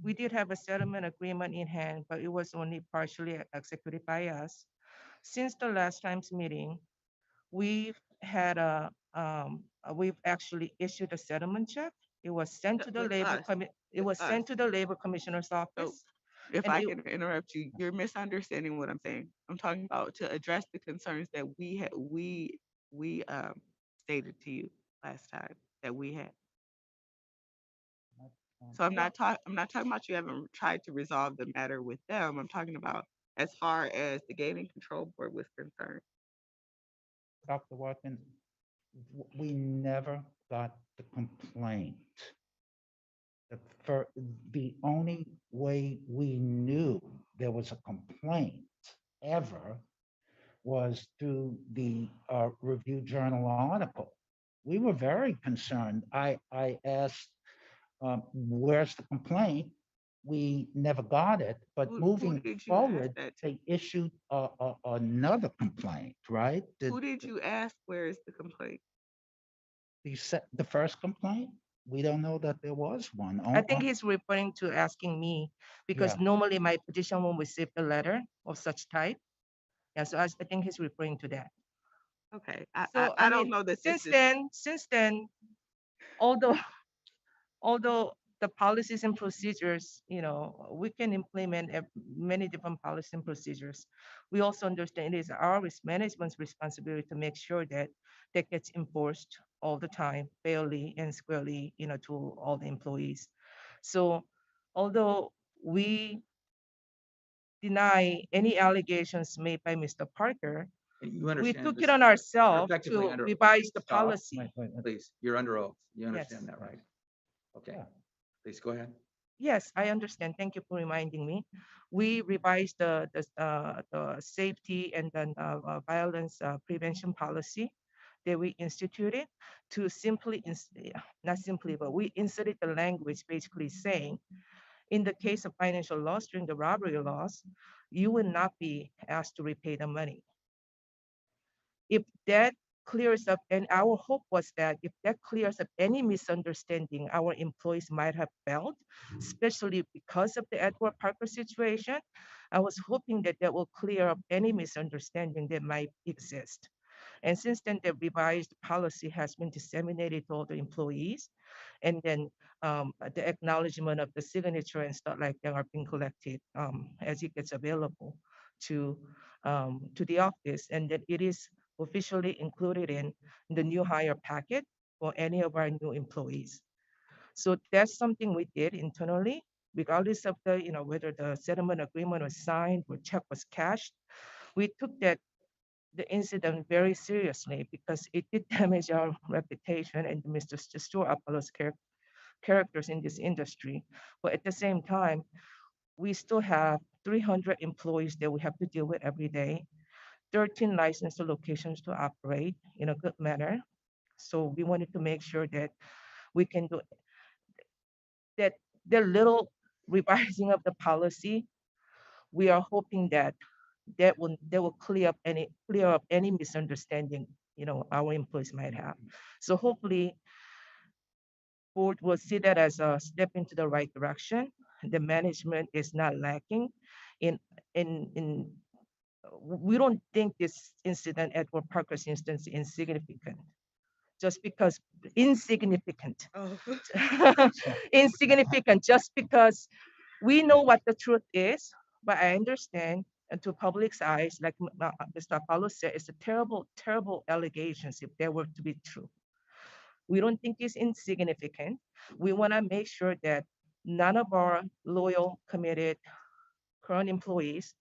we did have a settlement agreement in hand, but it was only partially executed by us. Since the last time's meeting, we've had we've actually issued a settlement check. It was sent to the with us. it was sent to the Labor Commissioner's So office. if And I it, can interrupt you, you're misunderstanding what I'm saying. I'm talking about to address the concerns that we stated to you last time that we had. So I'm not talking about you haven't tried to resolve the matter with them. I'm talking about as far as the gaming control board was concerned. Dr. Watkins, we never got the complaint. For the only way we knew there was a complaint ever was through the Review Journal article. We were very concerned. I asked, where's the complaint? We never got it, but Who moving did you ask forward, that to? they issued another complaint, right? Who did you ask where is the complaint? The first complaint? We don't know that there was one. I think he's referring to asking me, because Yeah. normally my petition won't receive a letter of such type. Yeah, so I think he's referring to that. Okay, So I I don't mean, know that since then, although although the policies and procedures, we can implement many different policies and procedures. We also understand it is our risk management's responsibility to make sure that that gets enforced all the time, fairly and squarely, to all the employees. So although we deny any allegations made by Mr. Parker, You we understand took this- it on you're ourselves effectively to under revise the stop. policy. Please, you're under oath. You Yes. understand that, right? Okay. Please go ahead. Yes, I understand. Thank you for reminding me. We revised the safety and then violence prevention policy that we instituted to not simply, but we inserted the language basically saying, in the case of financial loss during the robbery loss, you will not be asked to repay the money. If that clears up, and our hope was that if that clears up any misunderstanding our employees might have felt, especially because of the Edward Parker situation, I was hoping that that will clear up any misunderstanding that might exist. And since then, the revised policy has been disseminated to all the employees, and then the acknowledgement of the signature and stuff like that are being collected as it gets available to the office, and that it is officially included in the new hire packet for any of our new employees. So that's something we did internally, regardless of whether the settlement agreement was signed or check was cashed. We took the incident very seriously because it did damage our reputation and Mr. Stuart Apollo's characters in this industry. But at the same time, we still have 300 employees that we have to deal with every day, 13 licensed locations to operate in a good manner. So we wanted to make sure that we can do that. The little revising of the policy, we are hoping that that will clear up any misunderstanding our employees might have. So hopefully, board will see that as a step into the right direction. The management is not lacking in we don't think this incident, Edward Parker's instance, is insignificant. Just because insignificant, Oh. insignificant, just because we know what the truth is, but I understand, and to public's eyes, like Mr. Apollo said, it's a terrible, terrible allegations if they were to be true. We don't think it's insignificant. We want to make sure that none of our loyal, committed current employees,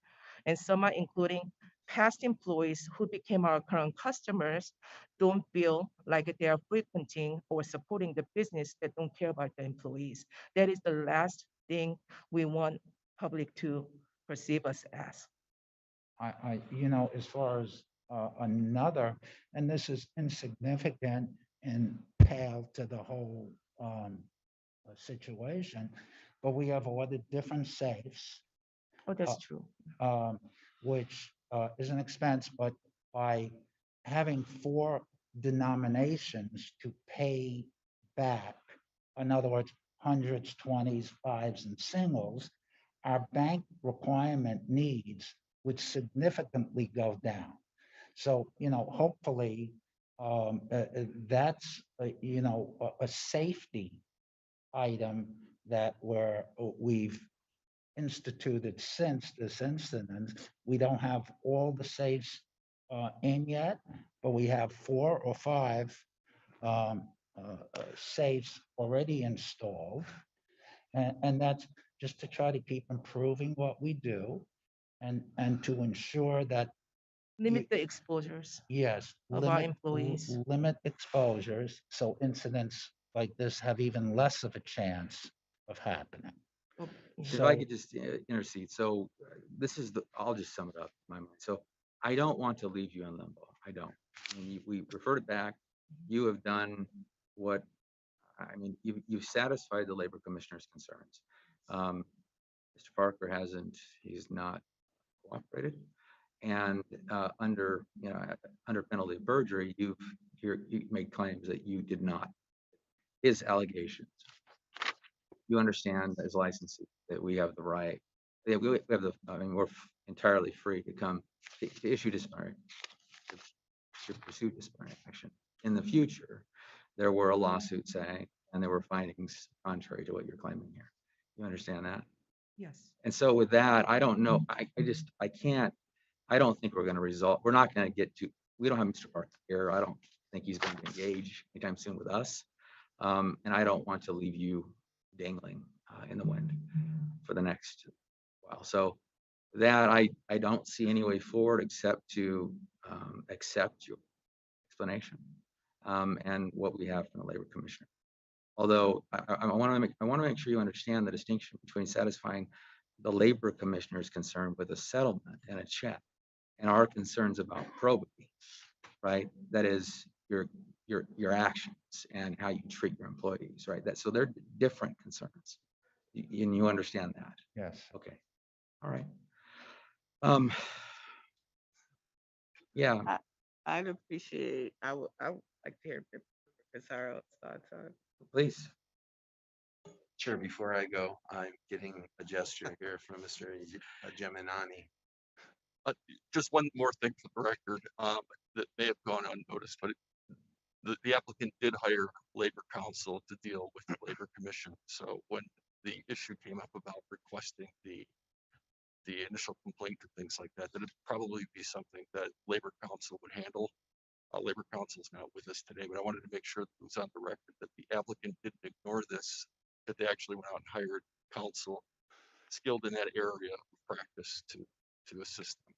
and some are including past employees who became our current customers, don't feel like they are frequenting or supporting the business that don't care about the employees. That is the last thing we want public to perceive us as. As far as another, and this is insignificant and pale to the whole situation, but we have ordered different safes. Oh, that's true. Which is an expense, but by having 4 denominations to pay back, in other words, hundreds, 20s, 5s, and singles, our bank requirement needs would significantly go down. So, hopefully, that's, a safety item that we've instituted since this incident. We don't have all the safes in yet, but we have 4 or 5 safes already installed. And that's just to try to keep improving what we do and to ensure that, Limit the exposures yes, of our employees. limit exposures so incidents like this have even less of a chance of happening. If I could just intercede. So this is I'll just sum it up in my mind. So I don't want to leave you in limbo. I don't. I mean, we referred it back. You have done what, I mean, you've satisfied the labor commissioner's concerns. Mr. Parker hasn't, he's not cooperated. And under penalty of perjury, you made claims that you did not. His allegations. You understand as licensee that we have the right. We have the. I mean, we're entirely free to come to issue disciplinary, to pursue disciplinary action. In the future, there were a lawsuit saying, and there were findings contrary to what you're claiming here. You understand that? Yes. And so with that, I don't know. I can't. I don't think we're going to resolve. We're not going to get to. We don't have Mr. Parker here. I don't think he's going to engage anytime soon with us. And I don't want to leave you dangling in the wind for the next while. So that I don't see any way forward except to accept your explanation and what we have from the labor commissioner. Although I want to make sure you understand the distinction between satisfying the labor commissioner's concern with a settlement and a check and our concerns about probity, right? That is your actions and how you treat your employees, right? So they're different concerns, and you understand that. Yes. Okay. All right. Yeah. I'd appreciate. I would like to hear Pizarro's thoughts on. Please. Sure. Before I go, I'm getting a gesture here from Mr. Geminani. Just one more thing for the record, that may have gone unnoticed, but the applicant did hire labor counsel to deal with the labor commission. So when the issue came up about requesting the initial complaint and things like that, that'd probably be something that labor counsel would handle. Labor counsel is not with us today, but I wanted to make sure that it was on the record that the applicant didn't ignore this, that they actually went out and hired counsel skilled in that area of practice to assist them.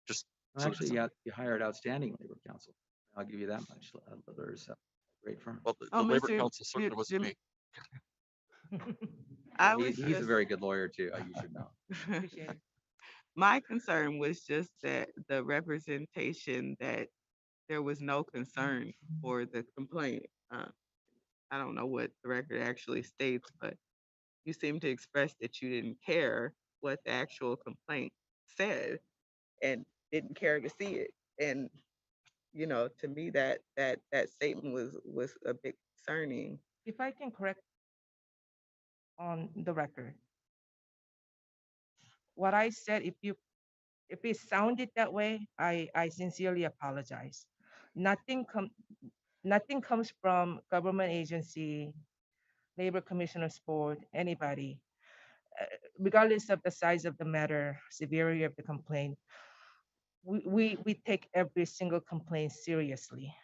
Just Well, actually, you hired outstanding labor counsel. I'll give you that much. There's a great firm. Well, the labor counsel certainly wasn't me. He's a very good lawyer too. You should know. My concern was just that the representation that there was no concern for the complaint. I don't know what the record actually states, but you seem to express that you didn't care what the actual complaint said and didn't care to see it. And to me, that statement was a bit concerning. If I can correct on the record, what I said, if it sounded that way, I sincerely apologize. Nothing com- Nothing comes from government agency, labor commissioner's board, anybody, regardless of the size of the matter, severity of the complaint. We take every single complaint seriously.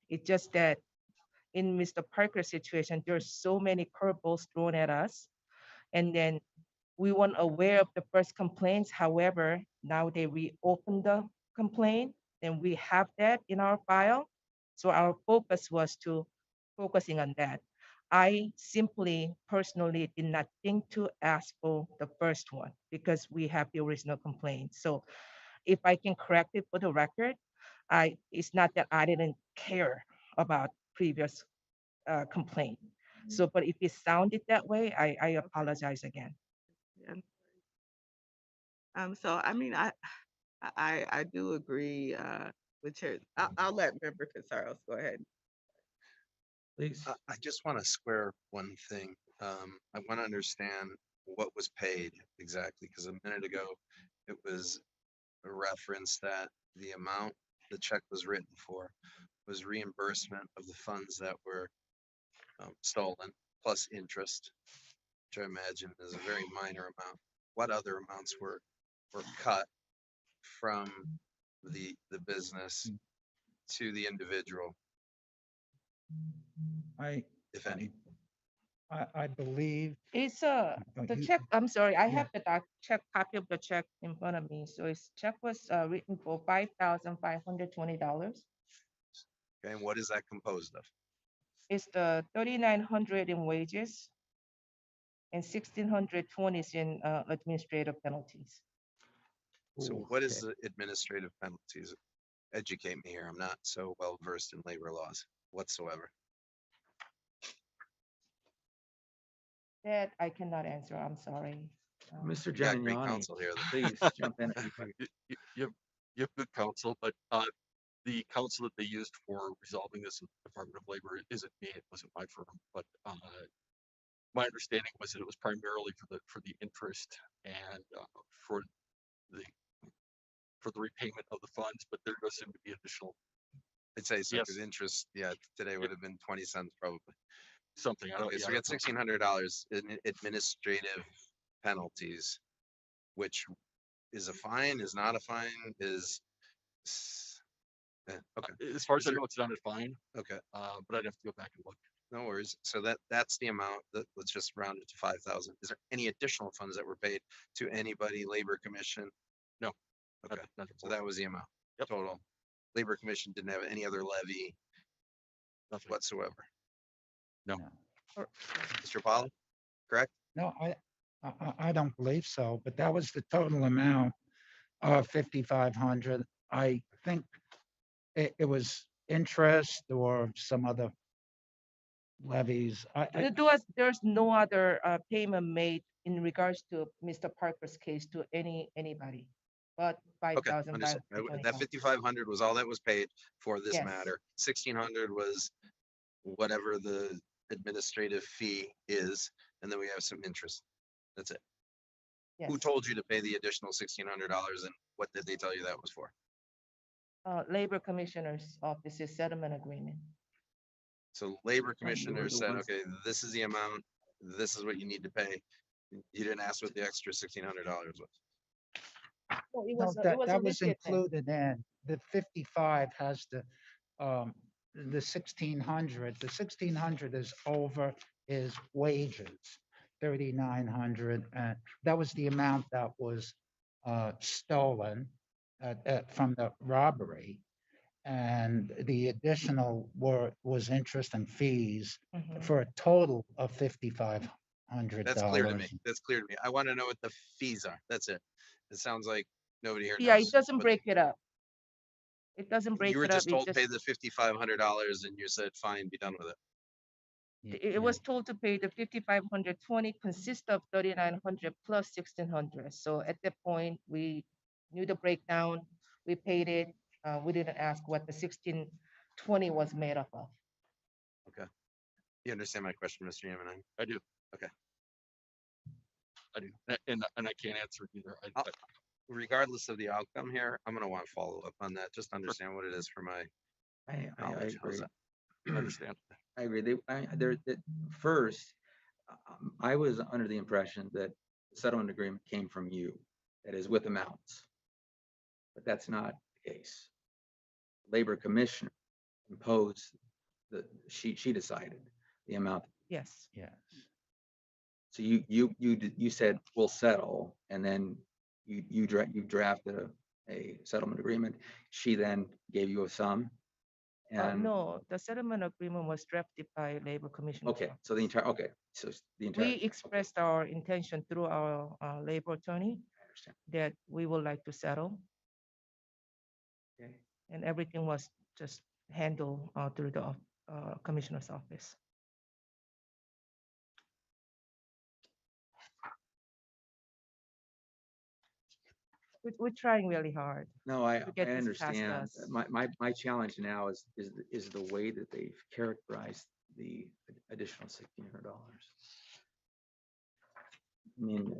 It's just that in Mr. Parker's situation, there's so many curveballs thrown at us, and then we weren't aware of the first complaints. However, now they reopened the complaint, and we have that in our file. So our focus was to focusing on that. I simply personally did not think to ask for the first one because we have the original complaint. So if I can correct it for the record, it's not that I didn't care about previous complaint. So, but if it sounded that way, I apologize again. And so I mean, I do agree with Chair. I'll let Member Casaros go ahead. Please. I just want to square one thing. I want to understand what was paid exactly, because a minute ago it was a reference that the amount the check was written for was reimbursement of the funds that were stolen plus interest, which I imagine is a very minor amount. What other amounts were cut from the business to the individual, I, if any? I believe. It's the you- check. I'm sorry, I yeah. have the check copy of the check in front of me. So its check was written for $5,520. Okay, and what is that composed of? It's the 3,900 in wages and 1,620 is in administrative penalties. So what is the administrative penalties? Educate me here. I'm not so well versed in labor laws whatsoever. That I cannot answer. I'm sorry. Mr. You got great Gemignani, counsel here. Then. please jump in. if you would. You have good counsel, but the counsel that they used for resolving this in the Department of Labor isn't me. It wasn't my firm, but my understanding was that it was primarily for the interest and for the repayment of the funds, but there does seem to be additional. I'd say so, Yes. because interest, yeah, today would have been 20 cents probably. Something. I don't, Okay, so yeah, we got that's $1,600 in administrative penalties, which is a fine, is not a fine, is. Okay. As far as Is I there- know, it's not a fine, Okay, but I'd have to go back and look. no worries. So that's the amount. Let's just round it to 5,000. Is there any additional funds that were paid to anybody, Labor Commission? No. Okay, Not so that was the amount total. Labor Commission didn't have any other levy Nothing. whatsoever. No. Mr. Paul, correct? No, I don't believe so, but that was the total amount of 5,500. I think it was interest or some other levies. There's no other payment made in regards to Mr. Parker's case to anybody, but Okay, understood. 5,520. That 5,500 was all that was paid for this Yes. matter. 1,600 was whatever the administrative fee is, and then we have some interest. That's it. Who Yes. told you to pay the additional $1,600, and what did they tell you that was for? Labor Commissioner's Office's settlement agreement. So Labor the Commissioner said, ones- okay, this is the amount, this is what you need to pay. You didn't ask what the extra $1,600 was. No, it No, was that was listed there. included in. The 55 has the 1,600. The 1,600 is over his wages, 3,900. And that was the amount that was stolen from the robbery. And the additional was interest and fees Mhm. for a total of $5,500. That's clear to me. That's clear to me. I want to know what the fees are. That's it. It sounds like nobody here Yeah, knows. it doesn't what- break it up. It doesn't break You were it up. just told to pay the $5,500 and you said, fine, be done with it. It was told to pay the 5,520 consists of 3,900 plus 1,600. So at that point, we knew the breakdown. We paid it. We didn't ask what the 1,620 was made up of. Okay. You understand my question, Mr. Yemenine? I do. Okay. I do, and I can't answer it either. regardless of the outcome here, I'm gonna want to follow up on that, just to understand what it is for my I knowledge. How's agree. that? Understand? I agree. First, I was under the impression that the settlement agreement came from you, that is with amounts. But that's not the case. Labor Commissioner imposed she decided the amount. Yes. Yes. So you said we'll settle, and then you drafted a settlement agreement. She then gave you a sum. And No, the settlement agreement was drafted by Labor Commissioner. okay, so the entire We expressed our intention through our labor attorney that we would like to settle. Okay. And everything was just handled through the commissioner's office. We're trying really hard. No, I to get this past understand. us. My challenge now is the way that they've characterized the additional $1,600. I mean,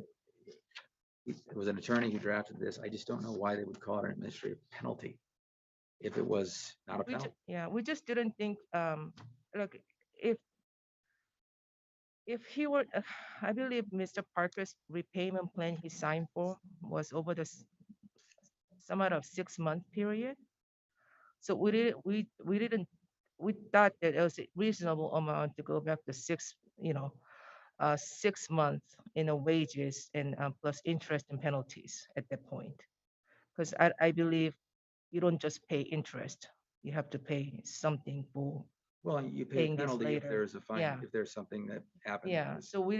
it was an attorney who drafted this. I just don't know why they would call it an administrative penalty if it was not a penalty. We just didn't think, look, if he were, I believe Mr. Parker's repayment plan he signed for was over some out of 6-month period. So we thought that it was a reasonable amount to go back to 6 months in a wages and plus interest and penalties at that point. Because I believe you don't just pay interest, you have to pay something for. Well, you pay a paying this penalty if later. there's a fine, Yeah. if there's something that happened. Yeah, so we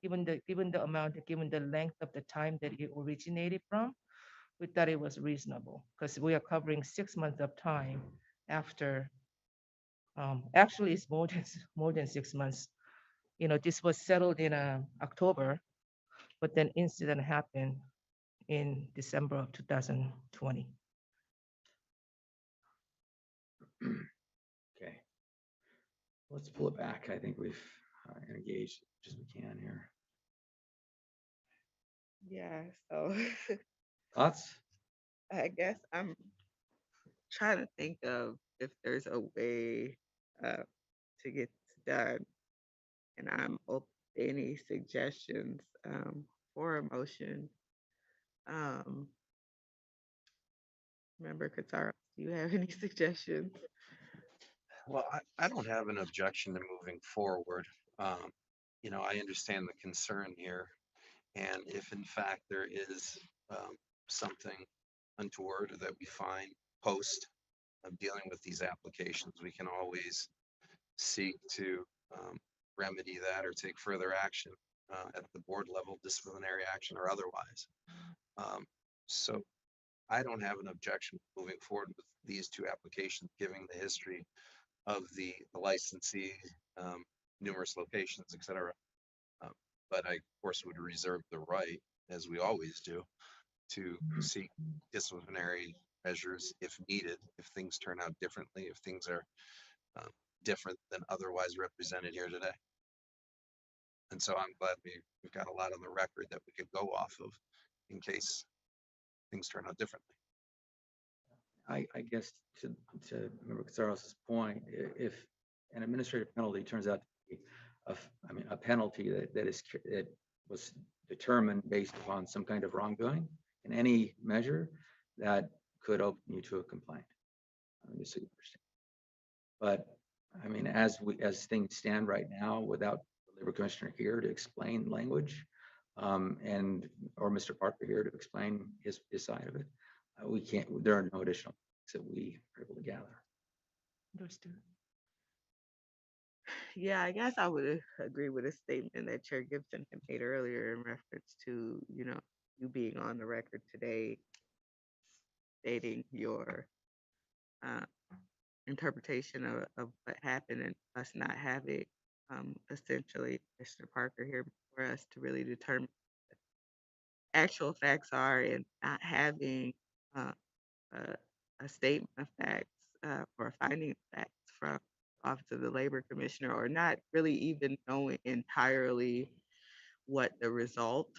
given the amount, given the length of the time that it originated from, we thought it was reasonable because we are covering 6 months of time after. Actually, it's more than 6 months. This was settled in October, but then incident happened in December of 2020. Okay. Let's pull it back. I think we've engaged as much as we can here. Yeah, so Thoughts? I guess I'm trying to think of if there's a way to get this done, and I'm open to any suggestions for a motion. Member Katara, do you have any suggestions? Well, I don't have an objection to moving forward. I understand the concern here. And if in fact there is something untoward that we find post of dealing with these applications, we can always seek to remedy that or take further action at the board level, disciplinary action or otherwise. So I don't have an objection moving forward with these two applications, given the history of the licensee, numerous locations, et cetera. But I, of course, would reserve the right, as we always do, to seek disciplinary measures if needed, if things turn out differently, if things are different than otherwise represented here today. And so I'm glad we've got a lot on the record that we could go off of in case things turn out differently. I guess to Member Casares' point, if an administrative penalty turns out to be a penalty that was determined based upon some kind of wrongdoing in any measure, that could open you to a complaint. Just so you understand. But I mean, as things stand right now, without the Labor Commissioner here to explain language, or Mr. Parker here to explain his side of it, we can't. There are no additional things that we are able to gather. Understood. Yeah, I guess I would agree with a statement that Chair Gibson had made earlier in reference to, you being on the record today stating your interpretation of what happened and us not have it, essentially, Mr. Parker here for us to really determine what actual facts are and not having a statement of facts or a finding of facts from the Office of the Labor Commissioner, or not really even knowing entirely what the result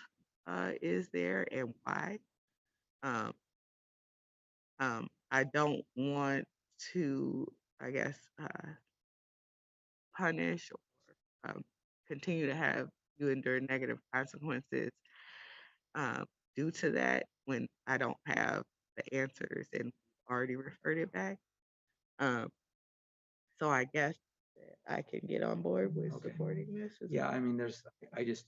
is there and why. Um, I don't want to, I guess, punish or continue to have you endure negative consequences due to that when I don't have the answers and already referred it back. Um, so I guess that I can get on board with Okay. supporting this. Yeah, I mean, I just,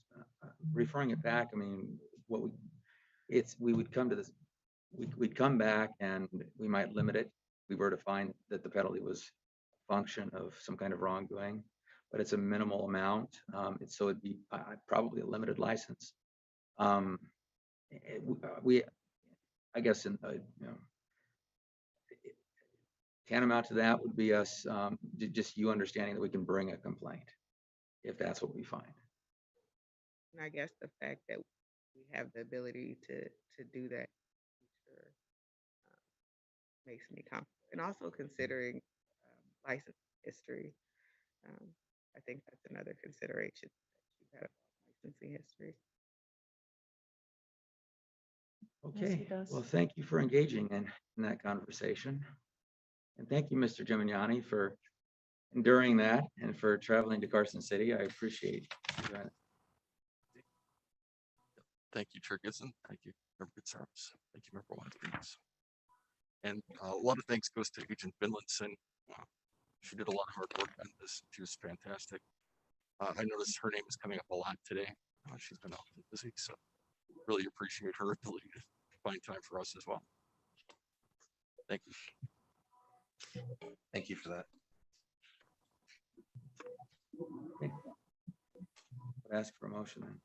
referring it back, I mean, we would come to this, we'd come back and we might limit it. We were to find that the penalty was a function of some kind of wrongdoing, but it's a minimal amount. So it'd be probably a limited license. I guess tantamount to that would be us, just you understanding that we can bring a complaint if that's what we find. And I guess the fact that we have the ability to do that sure, makes me comfortable. And also considering license history, I think that's another consideration that you have licensing history. Okay, well, thank you for engaging in that conversation. And thank you, Mr. Gimignani, for enduring that and for traveling to Carson City. I appreciate you doing it. Thank you, Chair Gibson. Thank you, Member Fitzgerald. Thank you, Member Watkins. And a lot of thanks goes to Agent Finlinson. She did a lot of hard work on this. She was fantastic. I noticed her name is coming up a lot today. She's been awfully busy, so really appreciate her ability to find time for us as well. Thank you. Thank you for that. Okay. Ask for a motion then.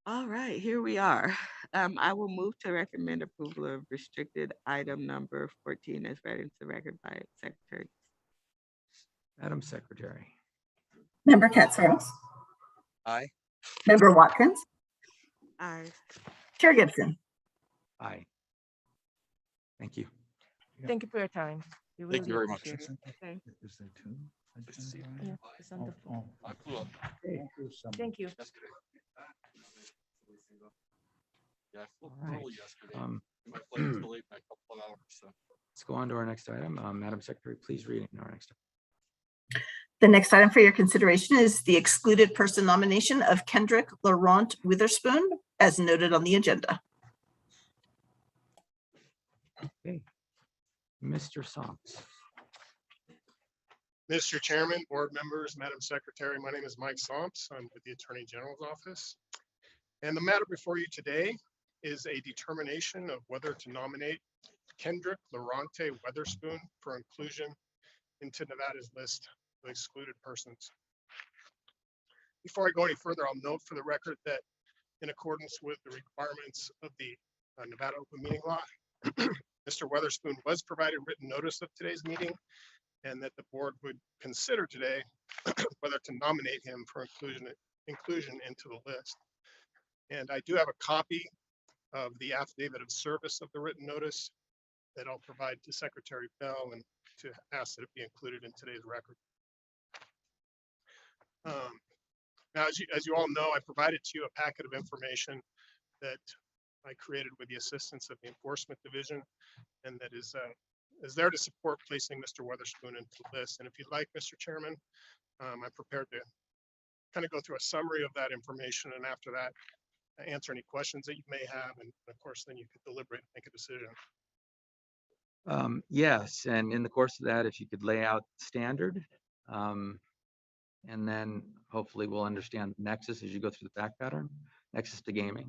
All right, here we are. I will move to recommend approval of restricted item number 14 as read into the record by Secretary. Madam Secretary. Member Katsaros. Aye. Member Watkins. Aye. Chair Gibson. Aye. Thank you. Thank you for your time. We Thank really you very much. appreciate it. Okay. Is there two? Nice to see you. Yeah, it's on the phone. I flew up Thank you. yesterday. Yeah, I flew All right. early yesterday. My flight was delayed by a couple of hours, so. Let's go on to our next item. Madam Secretary, please read our next item. The next item for your consideration is the excluded person nomination of Kendrick Laurent Witherspoon, as noted on the agenda. Okay. Mr. Somps. Mr. Chairman, board members, Madam Secretary, my name is Mike Somps. I'm with the Attorney General's office. And the matter before you today is a determination of whether to nominate Kendrick Laurent Witherspoon for inclusion into Nevada's list of excluded persons. Before I go any further, I'll note for the record that in accordance with the requirements of the Nevada Open Meeting Law, Mr. Witherspoon was provided written notice of today's meeting, and that the board would consider today whether to nominate him for inclusion into the list. And I do have a copy of the affidavit of service of the written notice that I'll provide to Secretary Bell and to ask that it be included in today's record. Now, as you all know, I provided to you a packet of information that I created with the assistance of the Enforcement Division, and that is there to support placing Mr. Witherspoon into the list. And if you'd like, Mr. Chairman, I'm prepared to kind of go through a summary of that information, and after that, answer any questions that you may have, and of course, then you could deliberate and make a decision. Yes, and in the course of that, if you could lay out standard, and then hopefully we'll understand the nexus as you go through the fact pattern, nexus to gaming.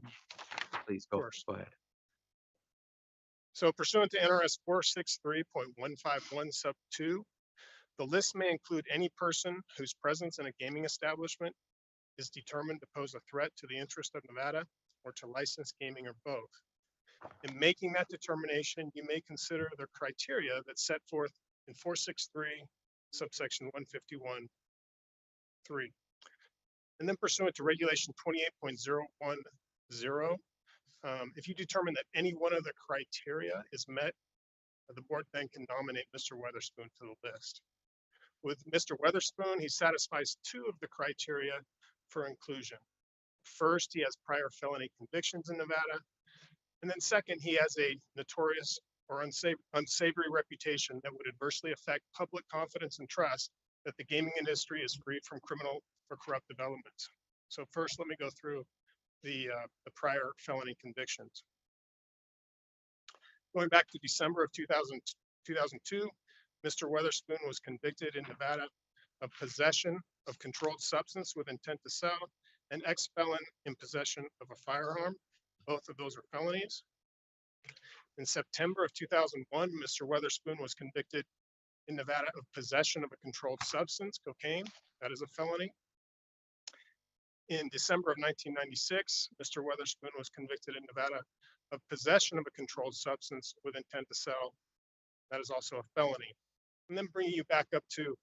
Please go ahead. So pursuant to NRS 463.151 sub 2, the list may include any person whose presence in a gaming establishment is determined to pose a threat to the interest of Nevada or to licensed gaming or both. In making that determination, you may consider the criteria that's set forth in 463 subsection 151.3. And then pursuant to regulation 28.010, if you determine that any one of the criteria is met, the board then can nominate Mr. Witherspoon to the list. With Mr. Witherspoon, he satisfies two of the criteria for inclusion. First, he has prior felony convictions in Nevada. And then second, he has a notorious or unsavory reputation that would adversely affect public confidence and trust that the gaming industry is free from criminal or corrupt developments. So first, let me go through the prior felony convictions. Going back to December of 2002, Mr. Weatherspoon was convicted in Nevada of possession of controlled substance with intent to sell, and ex-felon in possession of a firearm. Both of those are felonies. In September of 2001, Mr. Weatherspoon was convicted in Nevada of possession of a controlled substance, cocaine. That is a felony. In December of 1996, Mr. Weatherspoon was convicted in Nevada of possession of a controlled substance with intent to sell. That is also a felony. And then bringing you back up to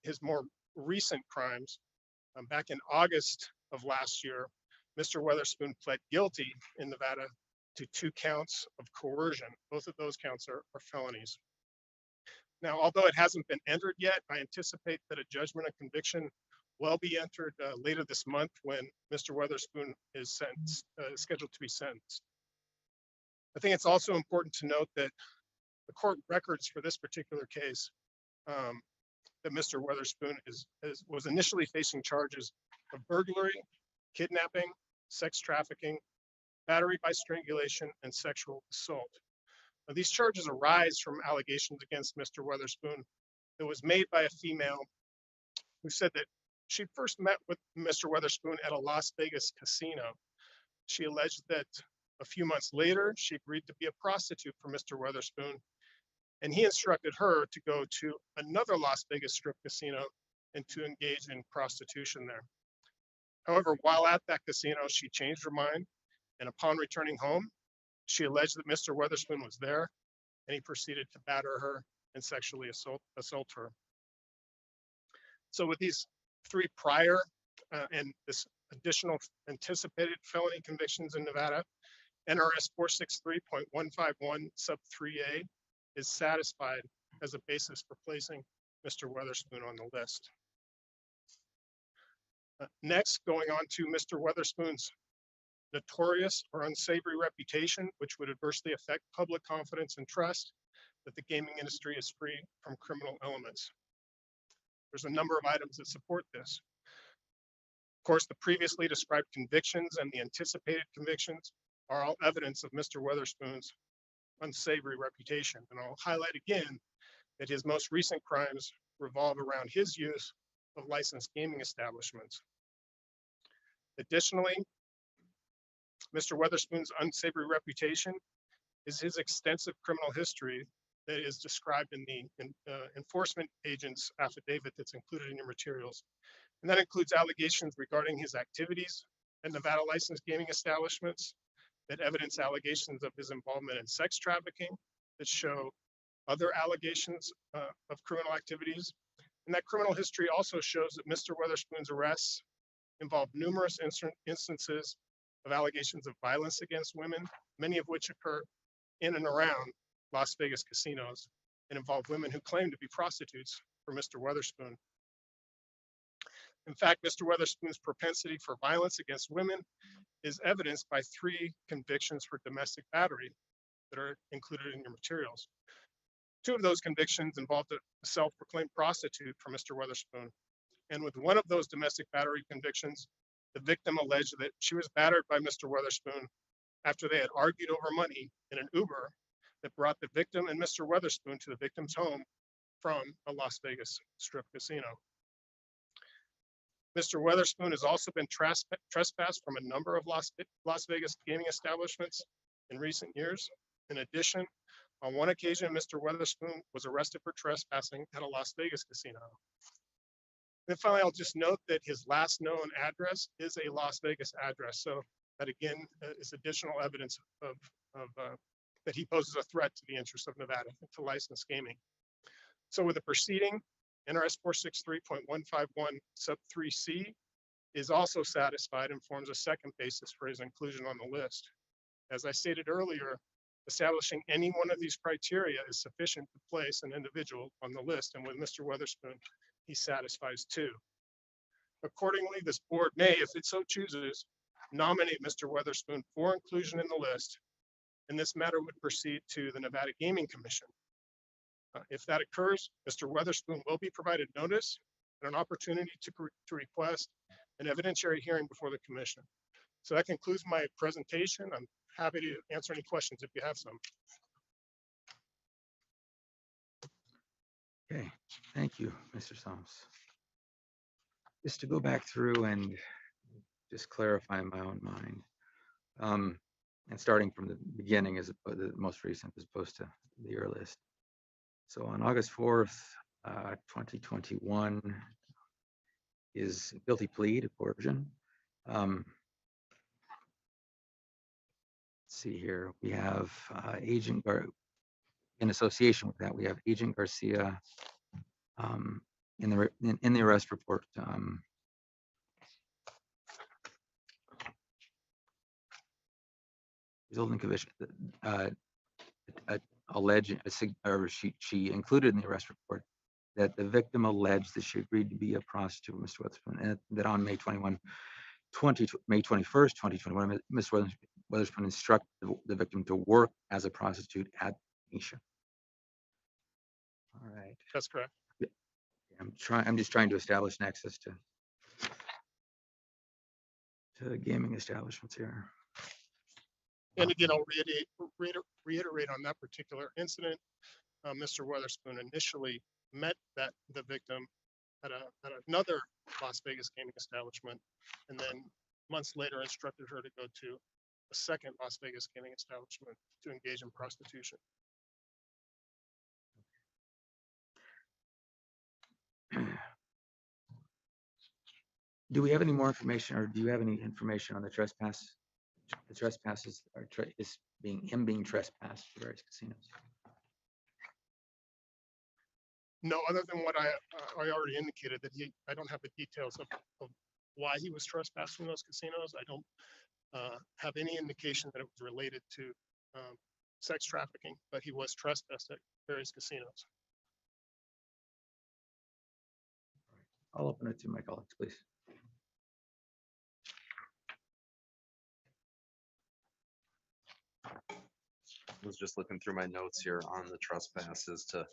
his more recent crimes, back in August of last year, Mr. Weatherspoon pled guilty in Nevada to 2 counts of coercion. Both of those counts are felonies. Now, although it hasn't been entered yet, I anticipate that a judgment of conviction will be entered later this month when Mr. Weatherspoon is scheduled to be sentenced. I think it's also important to note that the court records for this particular case, that Mr. Weatherspoon was initially facing charges of burglary, kidnapping, sex trafficking, battery by strangulation, and sexual assault. Now, these charges arise from allegations against Mr. Weatherspoon that was made by a female who said that she first met with Mr. Weatherspoon at a Las Vegas casino. She alleged that a few months later, she agreed to be a prostitute for Mr. Weatherspoon, and he instructed her to go to another Las Vegas strip casino and to engage in prostitution there. However, while at that casino, she changed her mind, and upon returning home, she alleged that Mr. Weatherspoon was there, and he proceeded to batter her and sexually assault her. So with these 3 prior and this additional anticipated felony convictions in Nevada, NRS 463.151 sub 3A is satisfied as a basis for placing Mr. Weatherspoon on the list. Next, going on to Mr. Weatherspoon's notorious or unsavory reputation, which would adversely affect public confidence and trust that the gaming industry is free from criminal elements. There's a number of items that support this. Of course, the previously described convictions and the anticipated convictions are all evidence of Mr. Weatherspoon's unsavory reputation. And I'll highlight again that his most recent crimes revolve around his use of licensed gaming establishments. Additionally, Mr. Weatherspoon's unsavory reputation is his extensive criminal history that is described in the enforcement agent's affidavit that's included in your materials. And that includes allegations regarding his activities at Nevada licensed gaming establishments that evidence allegations of his involvement in sex trafficking, that show other allegations of criminal activities. And that criminal history also shows that Mr. Weatherspoon's arrests involved numerous instances of allegations of violence against women, many of which occur in and around Las Vegas casinos and involve women who claim to be prostitutes for Mr. Weatherspoon. In fact, Mr. Weatherspoon's propensity for violence against women is evidenced by 3 convictions for domestic battery that are included in your materials. 2 of those convictions involved a self-proclaimed prostitute for Mr. Weatherspoon. And with one of those domestic battery convictions, the victim alleged that she was battered by Mr. Weatherspoon after they had argued over money in an Uber that brought the victim and Mr. Weatherspoon to the victim's home from a Las Vegas strip casino. Mr. Weatherspoon has also been trespassed from a number of Las Vegas gaming establishments in recent years. In addition, on one occasion, Mr. Weatherspoon was arrested for trespassing at a Las Vegas casino. And finally, I'll just note that his last known address is a Las Vegas address. So that again is additional evidence of that he poses a threat to the interests of Nevada, to licensed gaming. So with the proceeding, NRS 463.151 sub 3C is also satisfied and forms a second basis for his inclusion on the list. As I stated earlier, establishing any one of these criteria is sufficient to place an individual on the list, and with Mr. Weatherspoon, he satisfies 2. Accordingly, this board may, if it so chooses, nominate Mr. Weatherspoon for inclusion in the list and this matter would proceed to the Nevada Gaming Commission. If that occurs, Mr. Weatherspoon will be provided notice and an opportunity to request an evidentiary hearing before the commission. So that concludes my presentation. I'm happy to answer any questions if you have some. Okay, thank you, Mr. Soms. Just to go back through and just clarify in my own mind, and starting from the beginning as the most recent as opposed to the earliest. So on August 4th, 2021 is guilty plea to coercion. Let's see here, we have in association with that, we have Agent Garcia in the arrest report. Resulting conviction, she included in the arrest report that the victim alleged that she agreed to be a prostitute with Mr. Weatherspoon, and that on May 21st, 2021, Mr. Weatherspoon instructed the victim to work as a prostitute at Nisha. All right. That's correct. I'm just trying to establish nexus to gaming establishments here. And again, I'll reiterate on that particular incident. Mr. Weatherspoon initially met the victim at another Las Vegas gaming establishment, and then months later instructed her to go to a second Las Vegas gaming establishment to engage in prostitution. Do we have any more information, or do you have any information on the trespass? The trespasses is being trespassed to various casinos. No, other than what I already indicated, that I don't have the details of why he was trespassing those casinos. I don't have any indication that it was related to sex trafficking, but he was trespassed at various casinos. I'll open it to my colleagues, please. I was just looking through my notes here on the trespasses to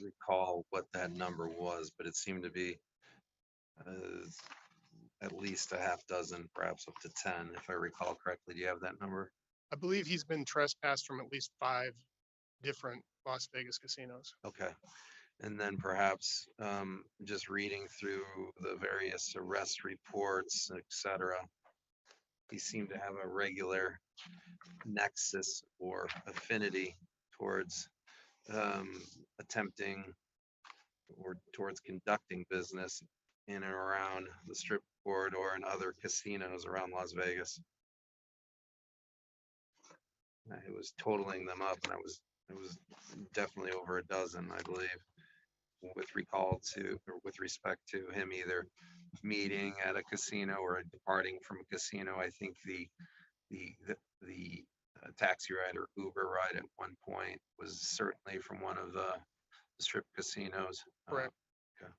recall what that number was, but it seemed to be at least a half dozen, perhaps up to 10, if I recall correctly. Do you have that number? I believe he's been trespassed from at least 5 different Las Vegas casinos. Okay. And then perhaps just reading through the various arrest reports, etc., he seemed to have a regular nexus or affinity towards attempting or towards conducting business in and around the Strip corridor and other casinos around Las Vegas. It was totaling them up, and it was definitely over a dozen, I believe, with respect to him either meeting at a casino or departing from a casino. I think the taxi ride or Uber ride at one point was certainly from one of the Strip casinos. Correct. Okay.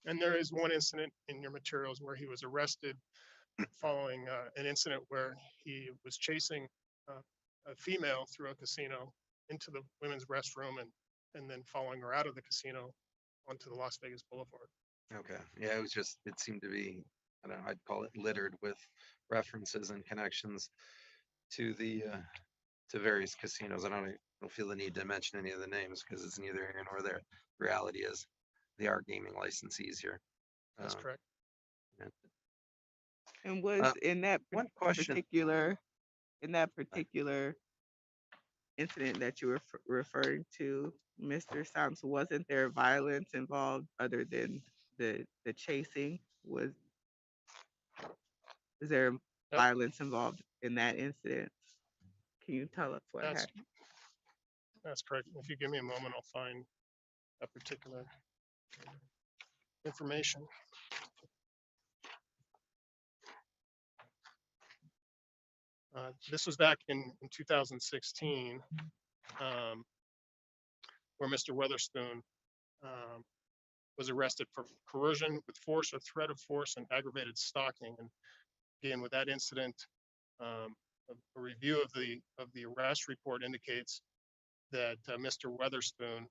And there is one incident in your materials where he was arrested following an incident where he was chasing a female through a casino into the women's restroom and then following her out of the casino onto the Las Vegas Boulevard. Okay. Yeah, it seemed to be, I don't know, I'd call it littered with references and connections to the to various casinos. I don't feel the need to mention any of the names because it's neither here nor there. The reality is they are gaming licensees here. That's correct. And was in that one question particular incident that you were referring to, Mr. Sams, wasn't there violence involved other than the chasing? Was there violence involved in that incident? Can you tell us what happened? That's correct. If you give me a moment, I'll find that particular information. This was back in 2016, where Mr. Weatherspoon was arrested for coercion with force or threat of force and aggravated stalking. And again, with that incident, a review of the arrest report indicates that Mr. Weatherspoon,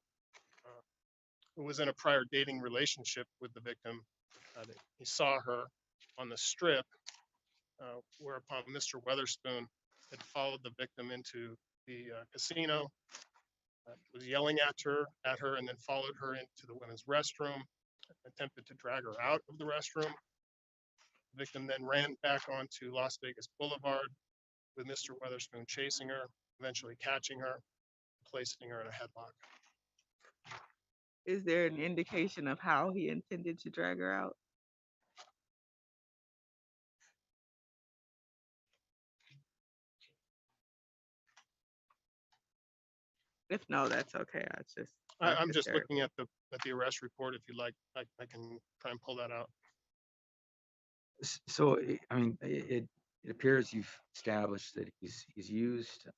who was in a prior dating relationship with the victim, that he saw her on the strip, whereupon Mr. Weatherspoon had followed the victim into the casino, was yelling at her, and then followed her into the women's restroom, attempted to drag her out of the restroom. The victim then ran back onto Las Vegas Boulevard with Mr. Weatherspoon chasing her, eventually catching her, placing her in a headlock. Is there an indication of how he intended to drag her out? If no, that's okay. I'm just looking at the arrest report. If you'd like, I can try and pull that out. So, I mean, it appears you've established that he's used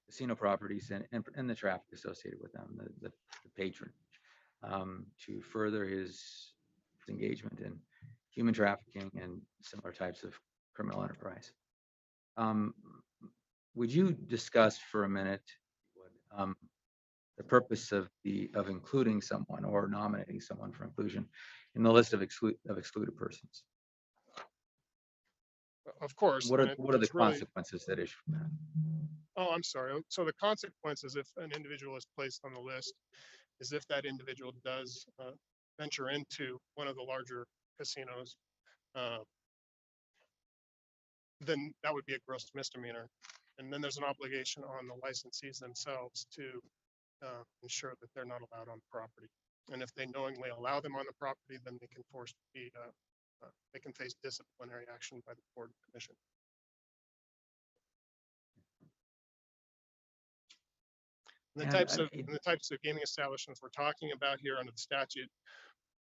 casino properties and the traffic associated with them, the patron, to further his engagement in human trafficking and similar types of criminal enterprise. Would you discuss for a minute the purpose of including someone or nominating someone for inclusion in the list of excluded persons? Of course. What are the consequences that issue from that? Oh, I'm sorry. So the consequences if an individual is placed on the list is if that individual does venture into one of the larger casinos, then that would be a gross misdemeanor. And then there's an obligation on the licensees themselves to ensure that they're not allowed on the property. And if they knowingly allow them on the property, then they can they can face disciplinary action by the board of commission. And the types of gaming establishments we're talking about here under the statute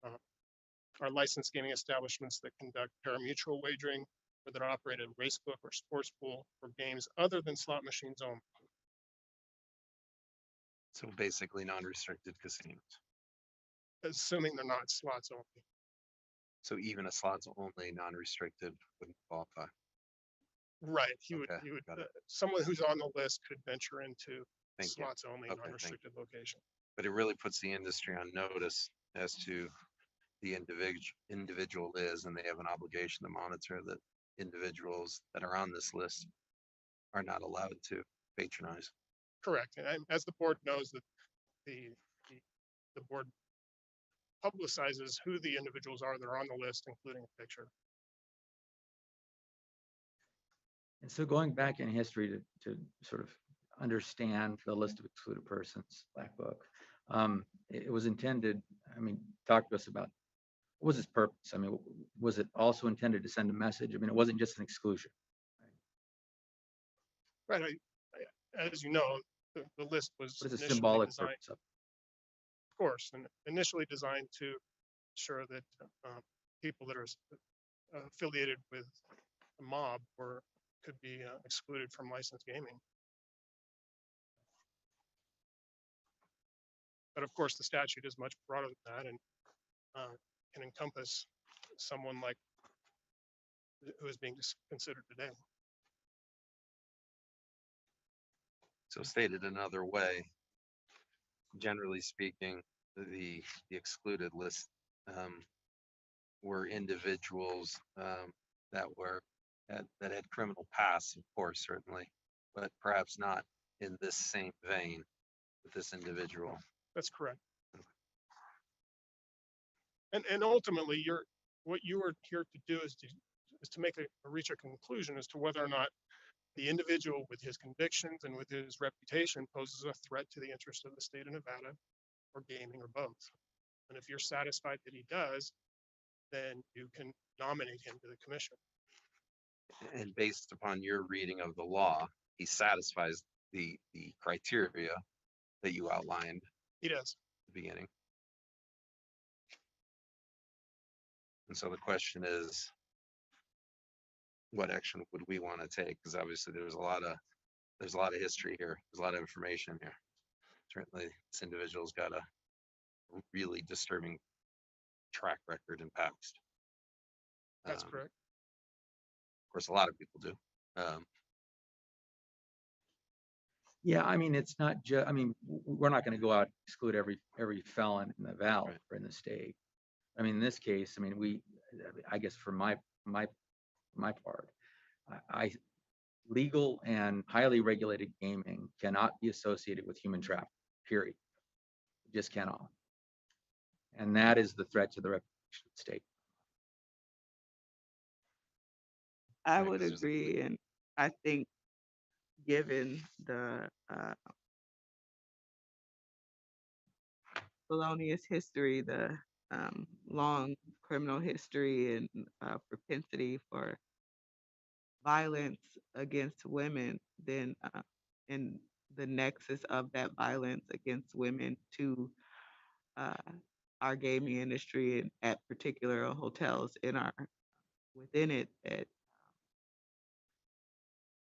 are licensed gaming establishments that conduct pari-mutuel wagering, or that operate a race book or sports pool for games other than slot machines only. So basically non-restricted casinos. Assuming they're not slots only. So even a slots only non-restricted wouldn't qualify. Right. He would someone who's on the list could venture into slots only non-restricted location. But it really puts the industry on notice as to the individual is, and they have an obligation to monitor that individuals that are on this list are not allowed to patronize. Correct. And as the board knows, that the board publicizes who the individuals are that are on the list, including a picture. And so going back in history to sort of understand the list of excluded persons, Black Book, it was intended, I mean, talk to us about what was its purpose? I mean, was it also intended to send a message? I mean, it wasn't just an exclusion. Right. As you know, the list was What is the symbolic designed, purpose of it? of course, and initially designed to ensure that people that are affiliated with a mob could be excluded from licensed gaming. But of course, the statute is much broader than that, and can encompass someone like who is being considered today. So stated another way, generally speaking, the excluded list were individuals that had criminal pasts, of course, certainly, but perhaps not in this same vein with this individual. That's correct. And ultimately, what you are here to do is to reach a conclusion as to whether or not the individual with his convictions and with his reputation poses a threat to the interest of the state of Nevada, or gaming, or both. And if you're satisfied that he does, then you can nominate him to the commission. And based upon your reading of the law, he satisfies the criteria that you outlined. He does. At the beginning. And so the question is, what action would we want to take? Because obviously there's a lot of history here. There's a lot of information here. Certainly this individual's got a really disturbing track record in past. That's correct. Of course, a lot of people do. Yeah, I mean, it's not just, I mean, we're not gonna go out and exclude every felon in the valley Right. or in the state. I mean, in this case, I mean, I guess for my part, I legal and highly regulated gaming cannot be associated with human trafficking, period. It just cannot. And that is the threat to the reputation of the state. I Right, would 'cause there's a agree, and I think given the felonious history, the long criminal history, and propensity for violence against women, then and the nexus of that violence against women to uh, our gaming industry and at particular hotels in our within it, that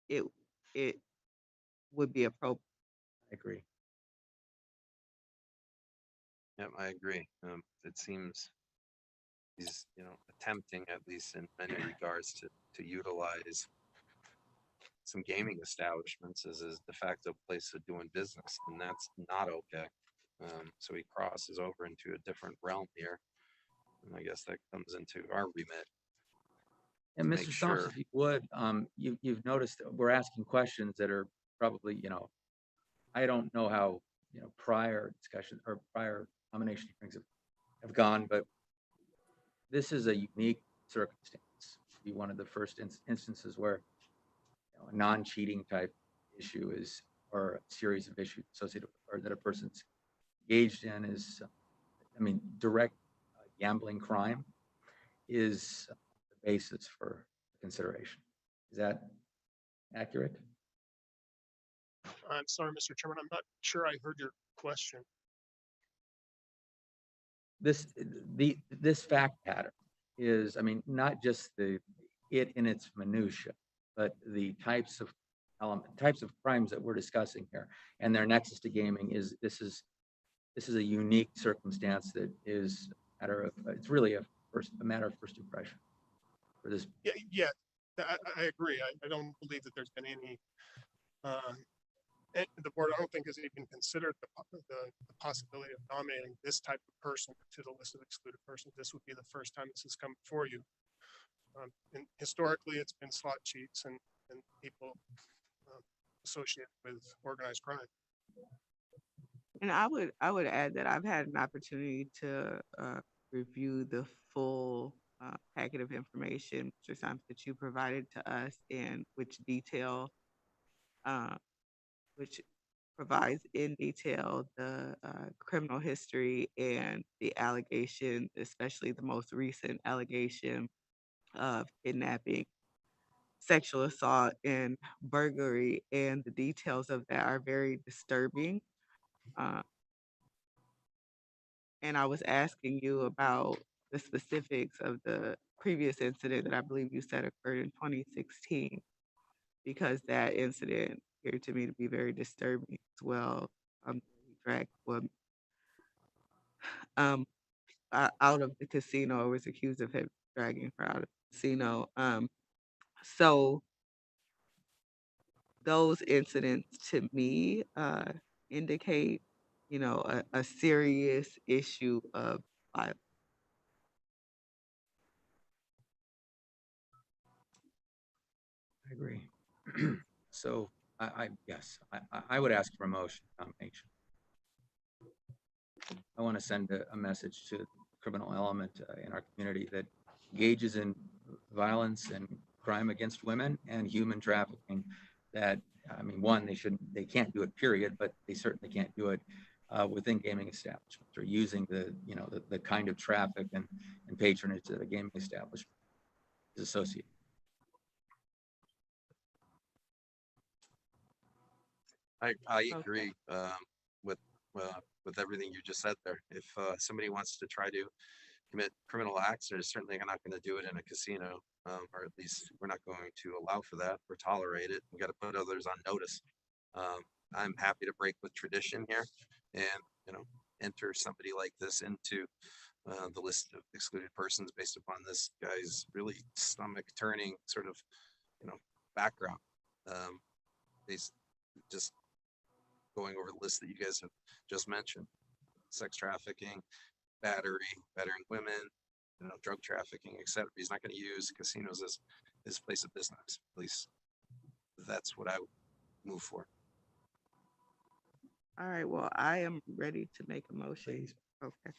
it it would be appropriate. I agree. Yeah, I agree. It seems he's, attempting, at least in many regards, to utilize some gaming establishments as his de facto place of doing business, and that's not okay. So he crosses over into a different realm here, and I guess that comes into our remit And to make Mr. Thompson, sure. if you would, you've noticed that we're asking questions that are probably, I don't know how, prior discussion or prior nomination hearings have gone, but this is a unique circumstance. Be one of the first instances where a non-cheating type issue is, or a series of issues associated with, or that a person's engaged in is, I mean, direct gambling crime is the basis for consideration. Is that accurate? I'm sorry, Mr. Chairman, I'm not sure I heard your question. This fact pattern is, I mean, not just it in its minutia, but the types of crimes that we're discussing here and their nexus to gaming this is a unique circumstance that is it's really a matter of first impression for this. Yeah, I agree. I don't believe that there's been any, the board, I don't think has even considered the possibility of nominating this type of person to the list of excluded persons. This would be the first time this has come before you. And historically, it's been slot cheats and people associated with organized crime. And I would add that I've had an opportunity to review the full packet of information, Mr. Sims, that you provided to us, and which provides in detail the criminal history and the allegation, especially the most recent allegation of kidnapping, sexual assault, and burglary, and the details of that are very disturbing. Uh, and I was asking you about the specifics of the previous incident that I believe you said occurred in 2016, because that incident appeared to me to be very disturbing as well. He dragged a woman out of the casino, or was accused of him dragging her out of the casino. So those incidents to me indicate, a serious issue of violence. I agree. So yes, I would ask for a motion nomination. I want to send a message to the criminal element in our community that engages in violence and crime against women and human trafficking. That, I mean, one, they can't do it, period, but they certainly can't do it within gaming establishments or using the kind of traffic and patronage that a gaming establishment is associated. I agree with with everything you just said there. If somebody wants to try to commit criminal acts, they're certainly not going to do it in a casino, or at least we're not going to allow for that or tolerate it. We got to put others on notice. I'm happy to break with tradition here, and enter somebody like this into the list of excluded persons based upon this guy's really stomach turning sort of background. These just going over the list that you guys have just mentioned: sex trafficking, battering women, drug trafficking, etc. He's not going to use casinos as his place of business. At least that's what I would move for. All right, well, I am ready to make a motion. Please. Okay.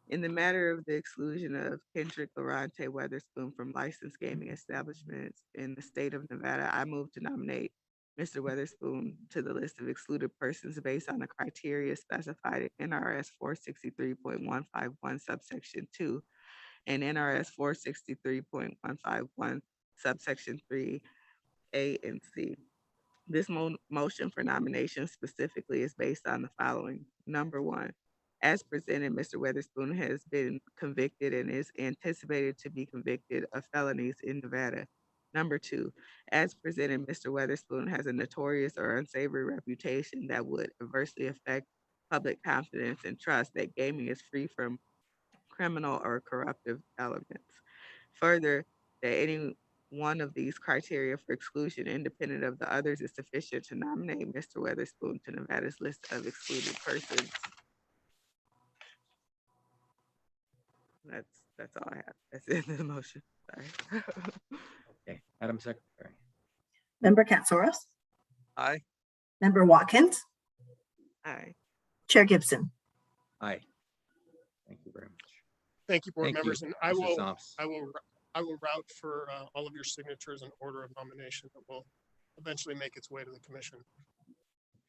In the matter of the exclusion of Kendrick Lorante Weatherspoon from licensed gaming establishments in the state of Nevada, I move to nominate Mr. Weatherspoon to the list of excluded persons based on the criteria specified in NRS 463.151 subsection 2 and NRS 463.151 subsection 3A and C. This motion for nomination specifically is based on the following. Number one, as presented, Mr. Weatherspoon has been convicted and is anticipated to be convicted of felonies in Nevada. Number two, as presented, Mr. Weatherspoon has a notorious or unsavory reputation that would adversely affect public confidence and trust that gaming is free from criminal or corruptive elements. Further, that any one of these criteria for exclusion, independent of the others, is sufficient to nominate Mr. Weatherspoon to Nevada's list of excluded persons. That's all I have. That's the end of the motion. Sorry. Okay, Madam Secretary. Member Katsouros, Aye. Member Watkins, Aye. Chair Gibson. Aye. Thank you very much. Thank you, board Thank you, members, and Mr. Somps. I will route for all of your signatures in order of nomination that will eventually make its way to the commission.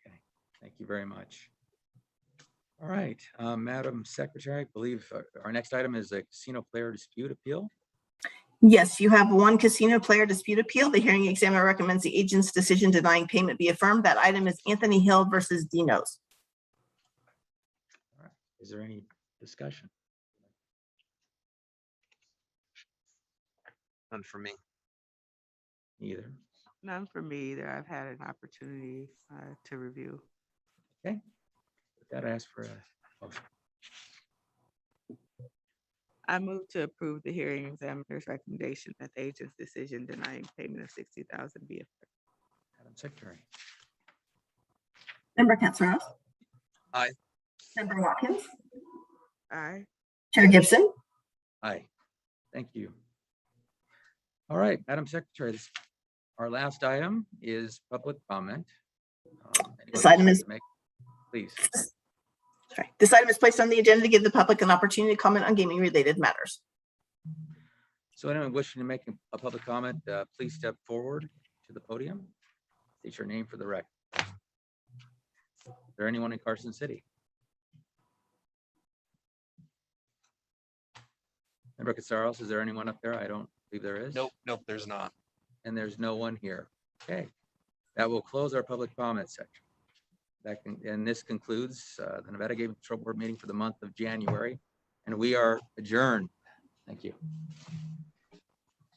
Okay, thank you very much. All right, Madam Secretary, I believe our next item is a casino player dispute appeal. Yes, you have one casino player dispute appeal. The hearing examiner recommends the agent's decision denying payment be affirmed. That item is Anthony Hill versus Dinos. All right, is there any discussion? None for me. Either. None for me either. I've had an opportunity to review. Okay. With that, I ask for a motion. I move to approve the hearing examiner's recommendation that the agent's decision denying payment of $60,000 be affirmed. Madam Secretary. Member Katsouros, Aye. Member Watkins, Aye. Chair Gibson. Aye. Thank you. All right, Madam Secretary, our last item is public comment. This item is please. Sorry. This item is placed on the agenda to give the public an opportunity to comment on gaming related matters. So anyone wishing to make a public comment, please step forward to the podium. State your name for the record. Is there anyone in Carson City? Member Casaros, is there anyone up there? I don't believe there is. Nope, there's not. And there's no one here. Okay, that will close our public comment section. And this concludes the Nevada Gaming Control Board meeting for the month of January, and we are adjourned. Thank you.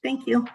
Thank you.